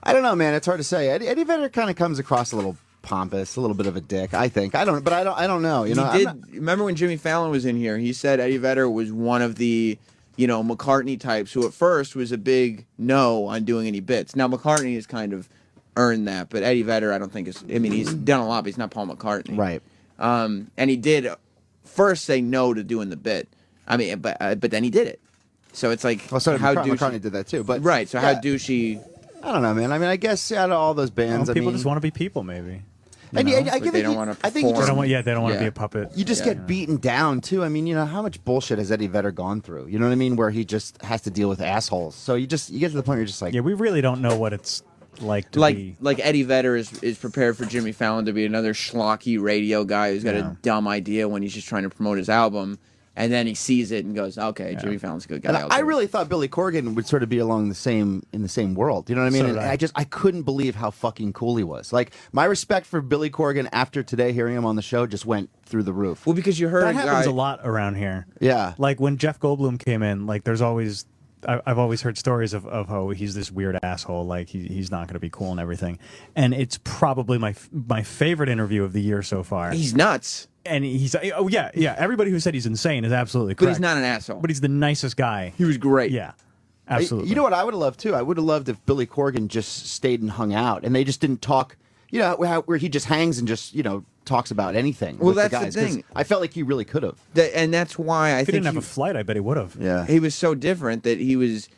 I don't know, man. It's hard to say. Eddie Vedder kind of comes across a little pompous, a little bit of a dick. I think. I don't know. You know, he did. I'm not- Remember when Jimmy Fallon was in here? He said Eddie Vedder was one of the, you know, McCartney types who at first was a big no on doing any bits. Now McCartney has kind of earned that, but Eddie Vedder, I don't think is. I mean, he's done a lot, but he's not Paul McCartney. Right. And he did first say no to doing the bit. I mean, but then he did it. So it's like Well, so how McCartney did that too. But right. So yeah, how douchey. I don't know, man. I mean, I guess out of all those bands, Well, people I mean, just want to be people, maybe. And You know? I give they it- don't wanna I think you They just, don't want, they don't want to be a puppet. you just get beaten down too. I mean, you know, how much bullshit has Eddie Vedder gone through? You know what I mean? Where he just has to deal with assholes. So you get to the point where you're just like, Yeah, we really don't know what it's like to be. Like Eddie Vedder is prepared for Jimmy Fallon to be another schlocky radio guy who's got a dumb idea when he's just trying to promote his album, and then he sees it and goes, "Okay, Jimmy Fallon's a good guy." And I'll I do it." really thought Billy Corgan would sort of be in the same world. You know what I mean? So And did I. I couldn't believe how fucking cool he was. Like my respect for Billy Corgan after today, hearing him on the show, just went through the roof. Well, because you heard That happens a lot around here. Yeah. Like when Jeff Goldblum came in, like there's always, I've always heard stories of how he's this weird asshole, like he's not going to be cool and everything. And it's probably my favorite interview of the year so far. He's nuts. And he's, oh yeah. Everybody who said he's insane is absolutely But correct. he's not an asshole. But he's the nicest guy. He was great. Yeah. Absolutely. You know what I would have loved too? I would have loved if Billy Corgan just stayed and hung out, and they just didn't talk. You know, where he just hangs and just talks about anything. Well, with that's the the guys, 'cause thing. I felt like he really could have. And that's why I if he think didn't have a flight, I bet he would have. Yeah. he was so different that he was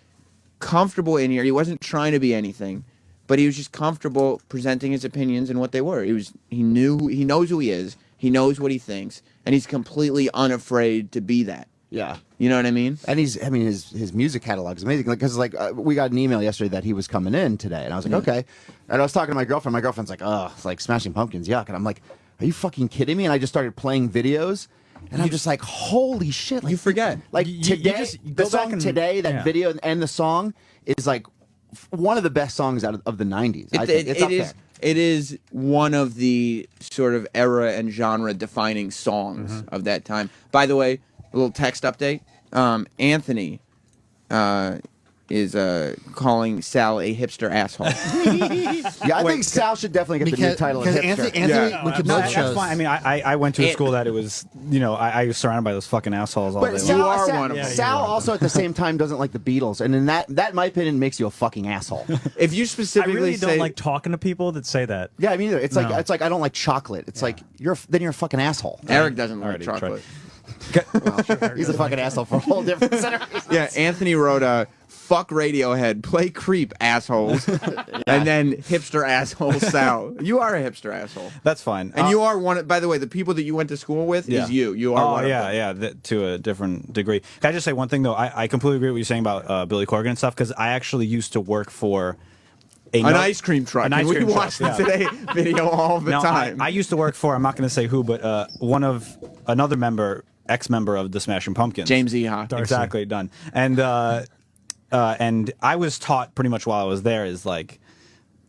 comfortable in here. He wasn't trying to be anything, but he was just comfortable presenting his opinions and what they were. He knows who he is. He knows what he thinks, and he's completely unafraid to be that. Yeah. You know what I mean? And his music catalog is amazing. Because we got an email yesterday that he was coming in today, and I was like, okay. And I was talking to my girlfriend. My girlfriend's like, oh, it's like Smashing Pumpkins, yuck. And I'm like, are you fucking kidding me? And I just started playing videos, and I'm just like, holy shit! Like, You forget. Like You today, just the go back song and- today, that yeah. video and the song is like one of the best songs out of the '90s. I think it's up there. It is one of the sort of era and genre defining songs Mm-hmm. of that time. By the way, a little text update. Anthony is calling Sal a hipster asshole. Yeah, I think Sal should definitely get the new title of because hipster. Anthony went to both That's shows. fine. I mean, I went to a school that it was, I was surrounded by those fucking assholes all day But long. Sal, Sal also at the same time doesn't like the Beatles, and in that in my opinion makes you a fucking asshole. If you I specifically really say don't like talking to people that say that. Yeah, I mean either. It's No. like I don't like chocolate. It's like you're a fucking asshole. Eric doesn't like Already tried. chocolate. He's a fucking asshole for a whole different set of reasons. Yeah, Anthony wrote fuck Radiohead, play Creep, assholes, and then hipster asshole Sal. You are a hipster asshole. That's fine. And you are one. By the way, the people that you went to school with is you. You are. One of them. To a different degree. Can I just say one thing though? I completely agree with what you're saying about Billy Corgan and stuff because I actually used to work for an ice cream truck. An ice cream we truck, watch the Today video all the time. I used to work for. I'm not going to say who, but another member, ex-member of the Smashing Pumpkins, James Iha. Exactly, done. And I was taught pretty much while I was there is like,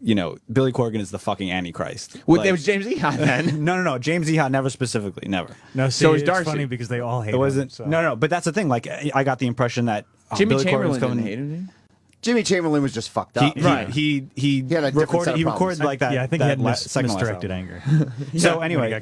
Billy Corgan is the fucking Antichrist. It was James Iha then. No. James Iha never specifically, never. No, so it's Darcy. Funny because they all hate it. Wasn't. Him, so. No. But that's the thing. Like, I got the impression that Jimmy Billy Chamberlain Corgan was coming. didn't hate him, did he? Jimmy Chamberlain was just fucked up. He had a different set of problems. like that. Yeah, I think he had misdirected anger. So anyway,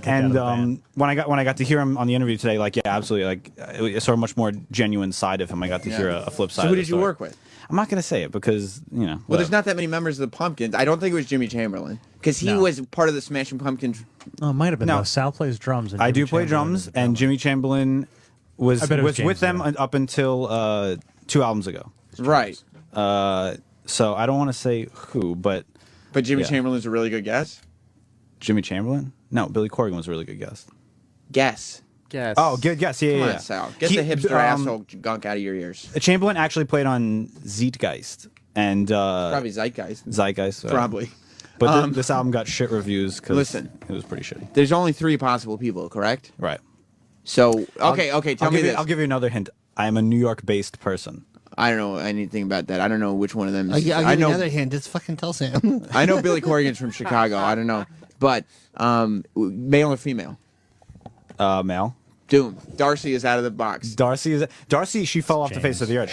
when I got to hear him on the interview today, like absolutely, like I saw a much more genuine side of him. I got to hear a flip side. So who did you work with? I'm not going to say it because Well, there's not that many members of the Pumpkins. I don't think it was Jimmy Chamberlain because he was part of the Smashing Pumpkins. Oh, it might have been. No, Sal plays drums. And I do play drums, and Jimmy Chamberlain was with them up until 2 albums ago. Right. So I don't want to say who, but Jimmy Chamberlain's a really good guess. Jimmy Chamberlain? No, Billy Corgan was a really good guess. Guess. Oh, good guess. Yeah, Come on, Sal. Get the hipster asshole gunk out of your ears. Chamberlain actually played on Zeitgeist and probably Zeitgeist. Zeitgeist, probably. But this album got shit reviews because it was pretty shitty. There's only 3 possible people, correct? Right. So okay, tell me this. I'll give you another hint. I am a New York-based person. I don't know anything about that. I don't know which one of them. I'll give you another hint. Just fucking tell Sam. I know Billy Corgan's from Chicago. I don't know, but male or female? Male. Doom. Darcy is out of the box. Darcy. She fell off the face of the earth.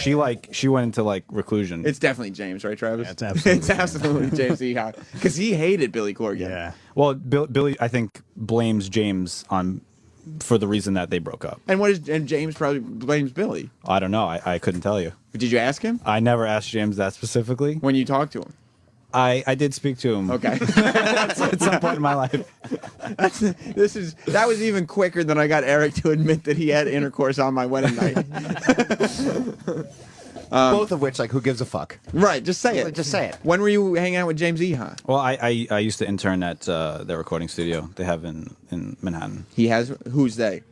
She went into like reclusion. It's definitely James, right, Travis? Yeah, it's absolutely. It's absolutely James Iha because he hated Billy Corgan. Yeah. Well, Billy, I think, blames James for the reason that they broke up. And James probably blames Billy. I don't know. I couldn't tell you. Did you ask him? I never asked James that specifically. When you talked to him? I did speak to him. Okay. At some point in my life. That was even quicker than I got Eric to admit that he had intercourse on my wedding night. Both of which, like, who gives a fuck? Right, just say it. Just say it. When were you hanging out with James Iha? Well, I used to intern at their recording studio they have in Manhattan. He has? Who's they?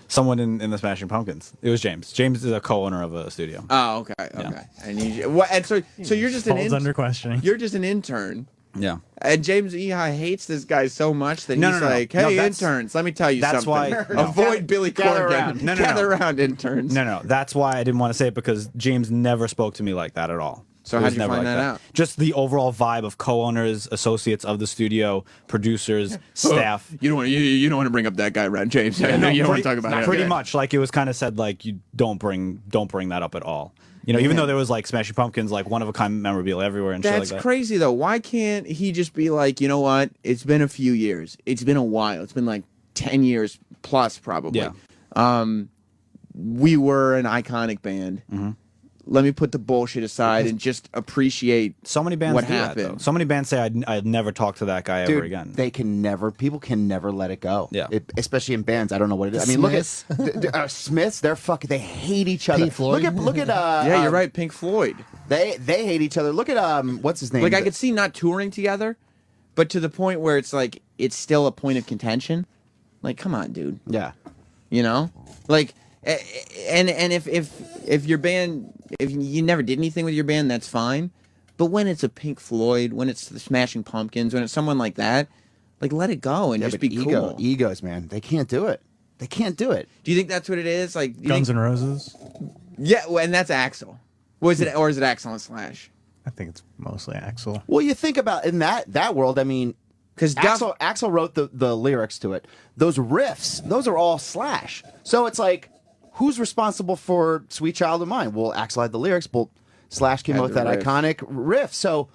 Someone in the Smashing Pumpkins. It was James. James is a co-owner of a studio. Oh, okay. Yeah. And so you're just Falls under questioning. You're just an intern. Yeah. And James Iha hates this guy so much that he's like, "Hey, interns, let me tell you something. Avoid Billy Corgan. Gather around, interns." No. That's why I didn't want to say it because James never spoke to me like that at all. So how'd you find that out? Just the overall vibe of co-owners, associates of the studio, producers, staff. You don't want to bring up that guy around James. You don't want to talk about him. Pretty much, like it was kind of said, like you don't bring that up at all. Even though there was like Smashing Pumpkins, like one of a kind memorabilia everywhere and shit like that. That's crazy though. Why can't he just be like, you know what? It's been a few years. It's been a while. It's been like 10 years plus probably. Yeah. We were an iconic band. Mm-hmm. Let me put the bullshit aside and just appreciate so many bands what do happened. That, though. So many bands say I'd never talk to that guy ever again. People can never let it go. Yeah. Especially in bands. I don't know what it is. I mean, look at Smiths. They hate each other. Pink Floyd. Look at yeah, you're right. Pink Floyd. They hate each other. Look at what's his name? Like I could see not touring together, but to the point where it's like it's still a point of contention. Like, come on, dude. Yeah. Like, and if your band, if you never did anything with your band, that's fine. But when it's a Pink Floyd, when it's the Smashing Pumpkins, when it's someone like that, like let it go and just be cool. Egos, man. They can't do it. They can't do it. Do you think that's what it is? Like Guns N' Roses? Yeah, and that's Axl. Or is it Axl and Slash? I think it's mostly Axl. Well, you think about in that world. I mean, because Axl wrote the lyrics to it. Those riffs, those are all Slash. So it's like, who's responsible for "Sweet Child of Mine"? Well, Axl had the lyrics, but Slash came up with that iconic riff. So,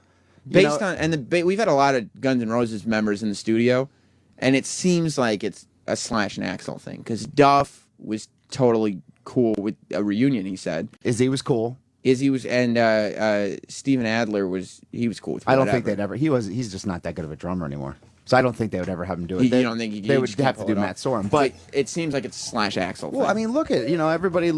we've had a lot of Guns N' Roses members in the studio, and it seems like it's a Slash and Axl thing because Duff was totally cool with a reunion. He said Izzy was cool. Izzy was, and Steven Adler was cool with I don't whatever. think they'd ever. He's just not that good of a drummer anymore. So I don't think they would ever have him do it. You They, don't think they would have to do Matt Sorum? But it seems like it's Slash Axl. well, I mean, look at everybody.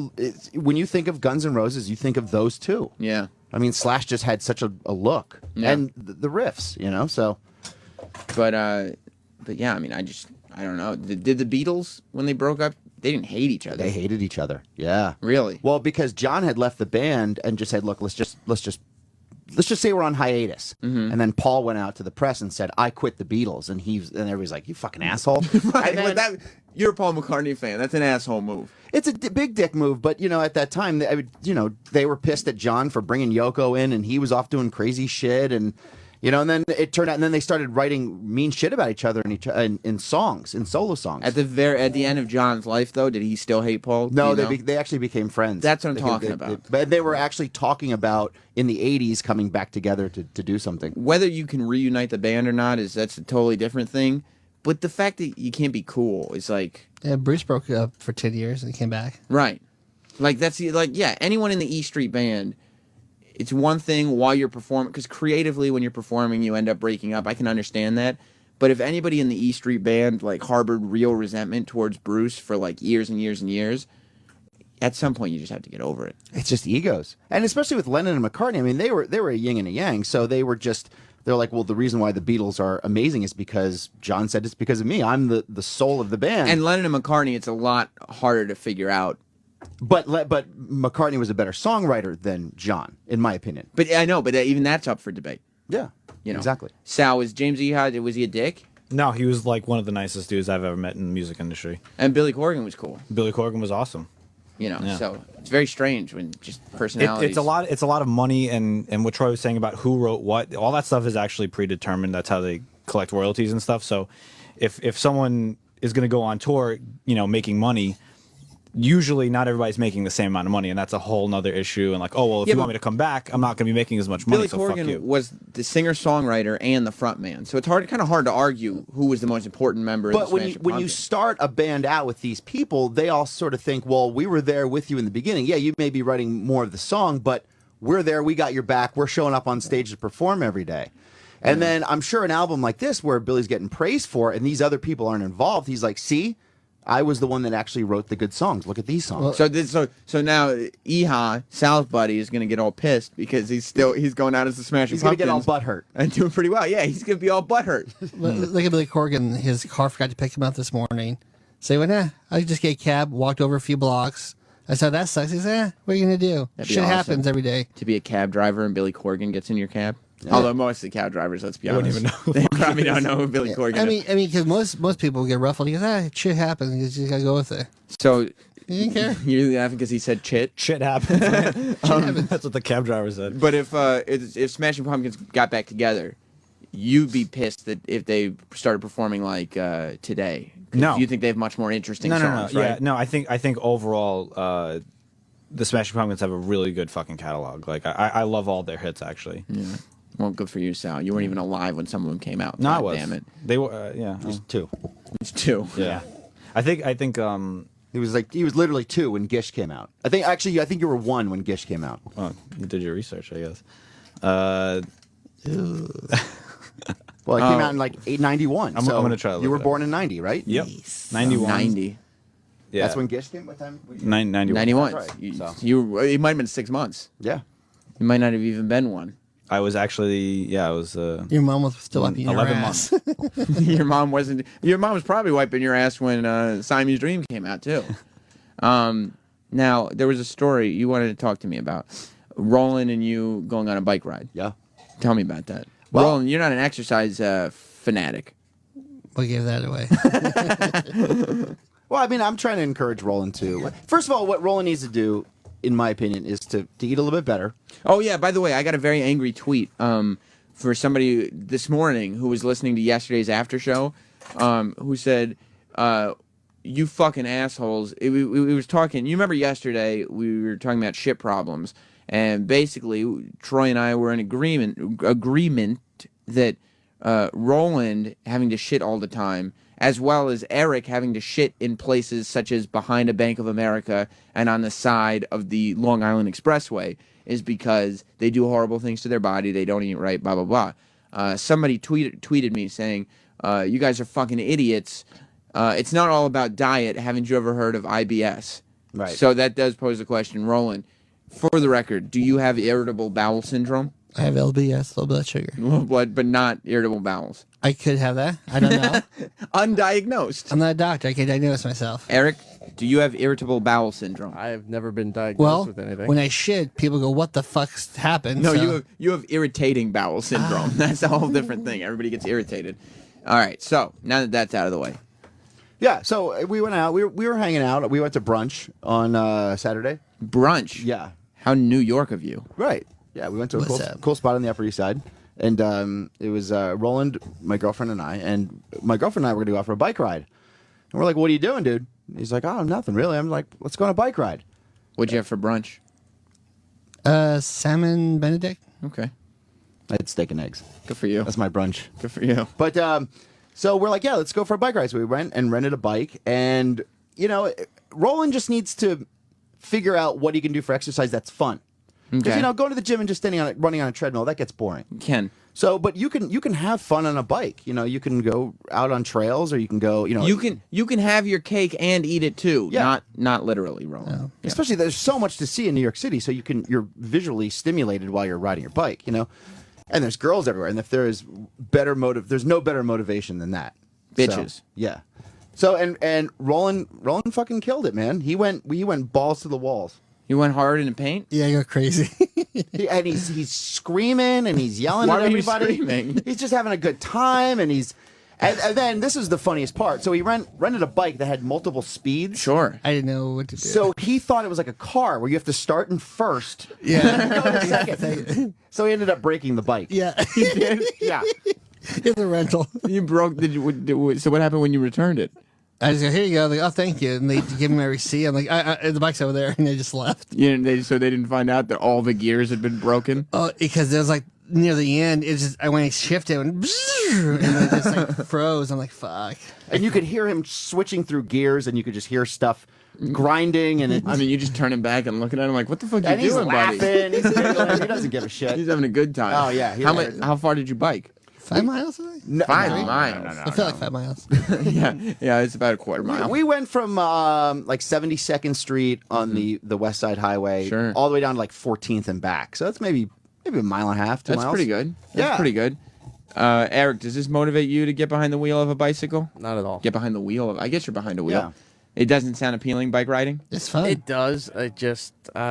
When you think of Guns N' Roses, you think of those two. Yeah. I mean, Slash just had such a look and the riffs, So, but yeah, I mean, I don't know. Did the Beatles when they broke up? They didn't hate each other. They hated each other. Yeah. Really? Well, because John had left the band and just said, "Look, let's just say we're on hiatus." Mm-hmm. And then Paul went out to the press and said, "I quit the Beatles," and everybody's like, "You fucking asshole!" Right, but you're a Paul McCartney fan. That's an asshole move. It's a big dick move, but at that time, they were pissed at John for bringing Yoko in, and he was off doing crazy shit, and and then it turned out, and then they started writing mean shit about each other in songs, in solo songs. At the end of John's life, though, did he still hate Paul? No, Do you know? they actually became friends. That's what I'm talking about. But they were actually talking about in the '80s coming back together to do something. Whether you can reunite the band or not that's a totally different thing. But the fact that you can't be cool is like Bruce broke up for 10 years and came back. right. Like anyone in the E Street Band. It's one thing while you're performing, because creatively when you're performing you end up breaking up. I can understand that. But if anybody in the E Street Band harbored real resentment towards Bruce for years and years and years, at some point you just have to get over it. It's just egos, and especially with Lennon and McCartney. I mean, they were a yin and a yang, so they're like, well, the reason why the Beatles are amazing is because John said it's because of me. I'm the soul of the band. And Lennon and McCartney, it's a lot harder to figure out. But McCartney was a better songwriter than John, in my opinion. But I know, but even that's up for debate. Yeah, exactly. Sal, was James Iha, was he a dick? No, he was one of the nicest dudes I've ever met in the music industry. And Billy Corgan was cool. Billy Corgan was awesome. So it's very strange when just personalities. It's a lot of money, and what Troy was saying about who wrote what, all that stuff is actually predetermined. That's how they collect royalties and stuff. So if someone is going to go on tour, making money, usually not everybody's making the same amount of money, and that's a whole nother issue. And if you want me to come back, I'm not going to be making as much money. Billy so fuck Corgan you. was the singer-songwriter and the frontman, so it's kind of hard to argue who was the most important member. But of the when you start a band out with these people, they all sort of think, well, we were there with you in the beginning. Yeah, you may be writing more of the song, but we're there. We got your back. We're showing up on stage to perform every day. And then I'm sure an album like this, where Billy's getting praised for, and these other people aren't involved, he's like, see, I was the one that actually wrote the good songs. Look at these songs. So now Iha, Sal's buddy, is going to get all pissed because he's going out as the Smashing He's going to Pumpkins. get all butthurt. And doing pretty well. Yeah, he's going to be all butthurt. Look at Billy Corgan. His car forgot to pick him up this morning. So he went, I just get a cab, walked over a few blocks. I said, that sucks. He said, what are you going to do? That'd be Shit awesome. happens every day. To be a cab driver and Billy Corgan gets in your cab. Yeah. Although most of the cab drivers, let's be honest, wouldn't even know. they probably don't know who Billy Corgan is. I mean, because most people get ruffled. He goes, shit happens. You just got to go with it. So you didn't care? You're laughing because he said chit? Shit happens. That's what the cab driver said. But if Smashing Pumpkins got back together, you'd be pissed that if they started performing today. 'Cause No. you think they have much more interesting songs, No. right? Yeah, no. I think overall, the Smashing Pumpkins have a really good fucking catalog. I love all their hits actually. Yeah. Well, good for you, Sal. You weren't even alive when some of them came out. No, I God was. Damn it. They were. Yeah, He's two. It's two. Yeah. I think. He was literally two when Gish came out. I think you were one when Gish came out. Oh, you did your research, I guess. Well, it came out in 891. I'm gonna try to look You were it up. born in 90, right? Yep. 91. 90. Yeah. That's when Gish came. What time? 91. 91. That's right. It might have been 6 months. Yeah. You might not have even been one. I was actually. I was. Your mom was still wiping your 11 ass. months. Your mom wasn't. Your mom was probably wiping your ass when Siamese Dream came out too. Now there was a story you wanted to talk to me about. Roland and you going on a bike ride. Yeah. Tell me about that. Well- Roland, you're not an exercise fanatic. We gave that away. Well, I mean, I'm trying to encourage Roland to. First of all, what Roland needs to do, in my opinion, is to eat a little bit better. Oh yeah. By the way, I got a very angry tweet for somebody this morning who was listening to yesterday's after show, who said, "You fucking assholes." It was talking. You remember yesterday we were talking about shit problems, and basically Troy and I were in agreement that Roland having to shit all the time as well as Eric having to shit in places such as behind a Bank of America and on the side of the Long Island Expressway, is because they do horrible things to their body, they don't eat right, blah, blah, blah. Somebody tweeted me saying, you guys are fucking idiots. It's not all about diet. Haven't you ever heard of IBS? Right. So that does pose a question. Roland, for the record, do you have irritable bowel syndrome? I have LBS, low blood sugar. Low blood, but not irritable bowels. I could have that. I don't know. Undiagnosed. I'm not a doctor. I can diagnose myself. Eric, do you have irritable bowel syndrome? I have never been diagnosed Well, with anything. when I shit, people go, "What the fuck's happened?" No, So- you have irritating bowel syndrome. That's a whole different thing. Everybody gets irritated. All right, so now that that's out of the way. Yeah, so we went out. We were hanging out. We went to brunch on Saturday. Brunch? Yeah. How New York of you. Right. Yeah, we went to a What's cool, up? cool spot on the Upper East Side. And it was Roland, my girlfriend, and I. And my girlfriend and I were going to go out for a bike ride. And we're like, what are you doing, dude? And he's like, oh, nothing really. I'm like, let's go on a bike ride. What'd you have for brunch? Salmon Benedict. Okay. I had steak and eggs. Good for you. That's my brunch. Good for you. But so we're like, yeah, let's go for a bike ride. So we went and rented a bike. And, you know, Roland just needs to figure out what he can do for exercise that's fun. Because, Okay. you know, going to the gym and just running on a treadmill, that gets boring. Ken. So, but you can have fun on a bike. You know, you can go out on trails, or you can go. You know, You can have your cake and eat it too. Yeah. Not literally, Roland. Yeah. Especially there's so much to see in New York City, so you're visually stimulated while you're riding your bike. You know, and there's girls everywhere, and if there is there's no better motivation than that. Bitches. So, yeah. So and Roland fucking killed it, man. He went balls to the walls. You went hard in the paint? Yeah, I go crazy. And he's screaming and he's yelling Why at are you everybody. screaming? He's just having a good time, and and then this is the funniest part. So he rented a bike that had multiple speeds. Sure. I didn't know what to do. So he thought it was like a car where you have to start in first. Yeah. Go in second. So he ended up breaking the bike. Yeah. He did? Yeah. It's a rental. You broke. So what happened when you returned it? I just go, here you go. Like, oh, thank you. And they give me my receipt. I'm like, the bike's over there. And they just left. So they didn't find out that all the gears had been broken? Oh, because there's like near the end, it's just when I shifted and it just like froze. I'm like, fuck. And you could hear him switching through gears, and you could just hear stuff grinding. And I mean, you just turn him back and looking at him like, what the fuck and you he's doing, laughing. buddy? He's giggling. He doesn't give a shit. He's having a good time. Oh, yeah. How far did you bike? 5 miles? No, 5 no, miles. no, no, I feel like 5 miles. yeah, it's about a quarter mile. We went from like 72nd Street on the West Side Highway Sure. all the way down to like 14th and back. So that's maybe a mile and a half, 2 That's miles. pretty good. That's Yeah. pretty good. Eric, does this motivate you to get behind the wheel of a bicycle? Not at all. Get behind the wheel of. I guess you're behind a wheel. Yeah. It doesn't sound appealing, bike riding. It's fun. It does. I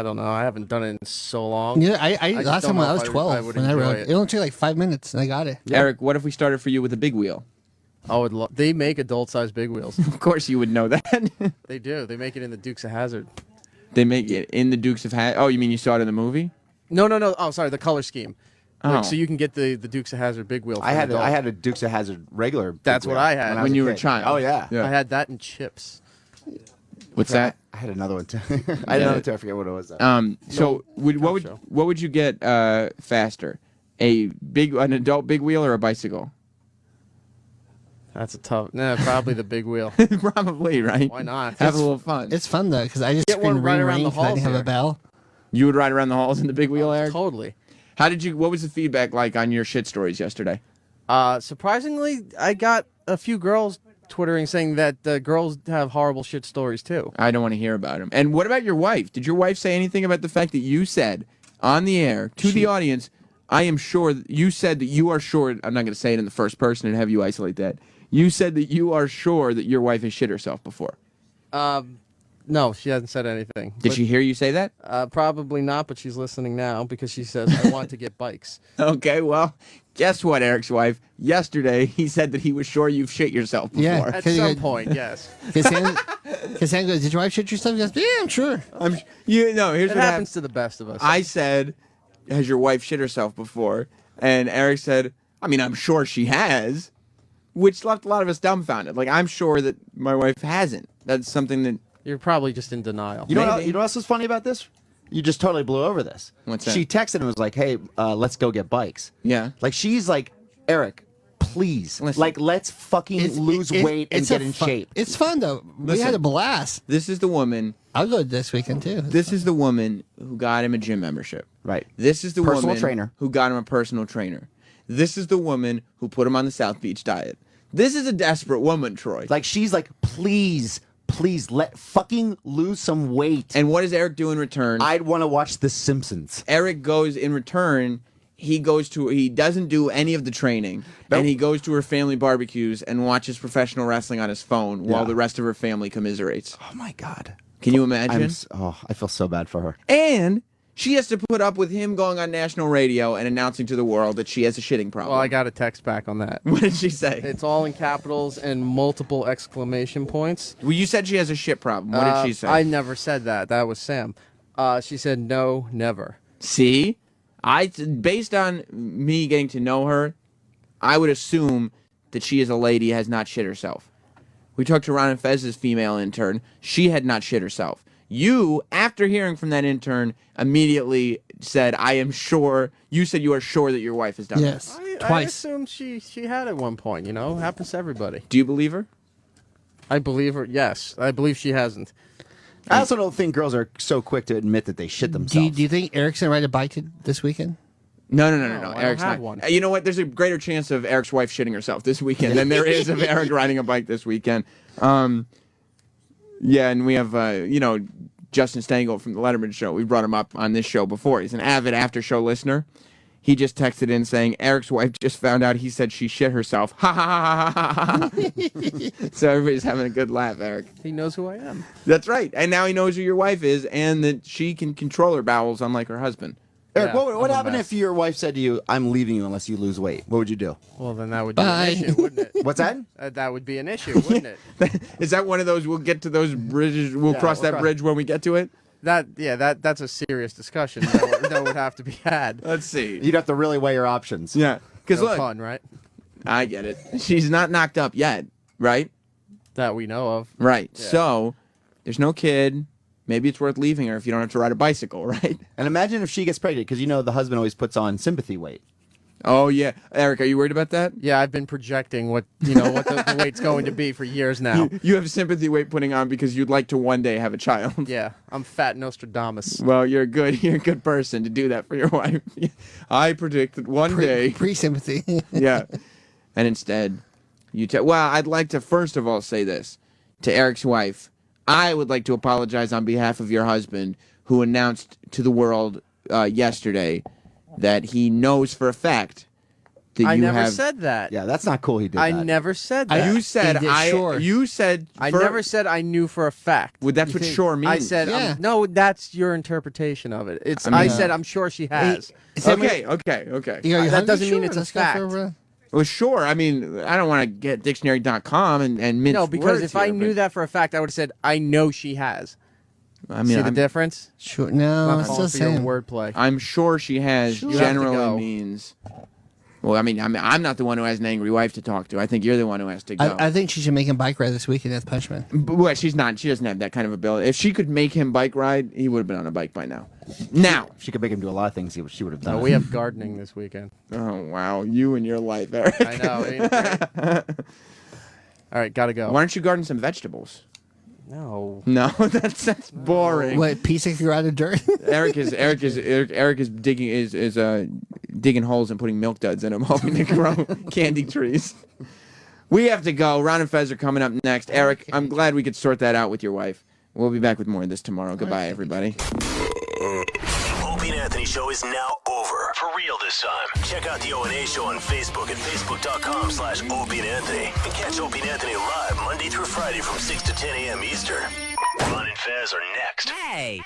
don't know. I haven't done it in so long. Yeah, I just last don't time know I if was 12 I would when I enjoy rode. it. It only took like 5 minutes and I got it. Eric, what if we started for you with a big wheel? I would. They make adult-sized big wheels. Of course, you would know that. They do. They make it in the Dukes of Hazzard. They make it in the Dukes of Hazzard. Oh, you mean you saw it in the movie? No. Oh, sorry. The color scheme. Oh. Like, so you can get the Dukes of Hazzard big wheel. For I an had adult. a Dukes of Hazzard regular. big That's what wheel I had. was When you were a kid. child. Oh yeah. Yeah. I had that and chips. What's that? I had another one too. I had another two. I forget what it was. So what would you get faster? An adult big wheel or a bicycle? That's a tough. Nah, probably the big wheel. Probably, right? Why not? Have a little fun. It's fun though because I just Get one spin right ring around the because I didn't halls have a here. bell. You would ride around the halls in the big wheel, Eric? Totally. What was the feedback like on your shit stories yesterday? Surprisingly, I got a few girls twittering saying that girls have horrible shit stories too. I don't want to hear about him. And what about your wife? Did your wife say anything about the fact that you said on the air to the audience, I am sure you said that you are sure, I'm not going to say it in the first person and have you isolate that. You said that you are sure that your wife has shit herself before. No, she hasn't said anything. Did she hear you say that? Probably not, but she's listening now because she says, I want to get bikes. Okay, well, guess what, Eric's wife? Yesterday, he said that he was sure you've shit yourself before. Yeah. At some point, yes. Because Sam goes, did your wife shit yourself? He goes, yeah, I'm sure. Here's It what happens happened. to the best of us. I said, has your wife shit herself before? And Eric said, I mean, I'm sure she has, which left a lot of us dumbfounded. Like, I'm sure that my wife hasn't. That's something that... You're probably just in denial. You know what else is funny about this? You just totally blew over this. What's that? She texted and was like, "Hey, let's go get bikes." Yeah. Like she's like, Eric, please, Listen. like let's fucking lose weight and get in shape. It's fun though. We Listen. had a blast. This is the woman. I'll go this weekend too. This is the woman who got him a gym membership. Right. This is the Personal woman trainer. who got him a personal trainer. This is the woman who put him on the South Beach diet. This is a desperate woman, Troy. Like she's like, please let fucking lose some weight. And what does Eric do in return? I'd want to watch The Simpsons. Eric goes in return. He doesn't do any of the training, and he goes to her family barbecues and watches professional wrestling on his phone while the rest of her family commiserates. Oh my God. Can you imagine? I feel so bad for her. And she has to put up with him going on national radio and announcing to the world that she has a shitting problem. Well, I got a text back on that. What did she say? It's all in capitals and multiple exclamation points. Well, you said she has a shit problem. What did she say? I never said that. That was Sam. She said no, never. See? Based on me getting to know her, I would assume that she is a lady has not shit herself. We talked to Ron and Fez's female intern. She had not shit herself. You, after hearing from that intern, immediately said, I am sure, you said you are sure that your wife has done Yes. this. I assumed she had at one point, happens to everybody. Do you believe her? I believe her, yes. I believe she hasn't. I also don't think girls are so quick to admit that they shit Do themselves. you think Eric's gonna ride a bike this weekend? No. I don't Eric's have not. one. You know what? There's a greater chance of Eric's wife shitting herself this weekend than there is of Eric riding a bike this weekend. Yeah, and we have, Justin Stengel from the Letterman Show. We brought him up on this show before. He's an avid after-show listener. He just texted in saying, Eric's wife just found out he said she shit herself. Ha ha ha ha ha ha. So everybody's having a good laugh, Eric. He knows who I am. That's right. And now he knows who your wife is and that she can control her bowels unlike her husband. Eric, Yeah, what would happen if your wife said to you, I'm leaving you unless you lose weight? What would you do? Well, then that would be an issue, wouldn't it? What's that? That would be an issue, wouldn't it? Is that one of those, we'll get to those bridges, we'll Yeah, cross we'll that cross- bridge when we get to it? That's a serious discussion that would have to be had. Let's see. You'd have to really weigh your options. Yeah. Because No look, pun, right? I get it. She's not knocked up yet, right? That we know of. Right. Yeah. So there's no kid. Maybe it's worth leaving her if you don't have to ride a bicycle, right? And imagine if she gets pregnant, because the husband always puts on sympathy weight. Oh, yeah. Eric, are you worried about that? Yeah, I've been projecting what the weight's going to be for years now. You have sympathy weight putting on because you'd like to one day have a child. Yeah, I'm fat Nostradamus. Well, you're a good person to do that for your wife. I predict that one day. Pre-sympathy. Yeah. And instead, well, I'd like to first of all say this to Eric's wife. I would like to apologize on behalf of your husband, who announced to the world yesterday that he knows for a fact that I you never have. said that. Yeah, that's not cool. He did I that. never said that. You said You said. I never said I knew for a fact. Well, that's what sure means. I said no. That's your interpretation of it. It's. I mean, I said I'm sure she has. Okay. That doesn't mean it's a fact. Well, sure. I mean, I don't want to get dictionary.com and mince No, because words if I here, knew but- that for a fact, I would have said I know she has. I mean, see the difference? Sure. No, I'm it's falling still for your same. wordplay. I'm sure she has. You have to go. Generally means. Well, I mean, I'm not the one who has an angry wife to talk to. I think you're the one who has to go. I think she should make him bike ride this weekend at Punchman. But well, she's not. She doesn't have that kind of ability. If she could make him bike ride, he would have been on a bike by now. Now she could make him do a lot of things. She would have done. No, we have gardening this weekend. Oh wow, you and your life, Eric. I know. Ain't it great? All right, gotta go. Why don't you garden some vegetables? No. No, that's boring. What, piecing through out of dirt? Eric is digging holes and putting milk duds in them, hoping to grow candy trees. We have to go. Ron and Fez are coming up next. Eric, I'm glad we could sort that out with your wife. We'll be back with more of this tomorrow. Goodbye, everybody. Opie and Anthony Show is now over. For real this time. Check out the O&A Show on Facebook at facebook.com/Opie and Anthony. And catch Opie and Anthony live Monday through Friday from 6 to 10 a.m. Eastern. Ron and Fez are next. Hey!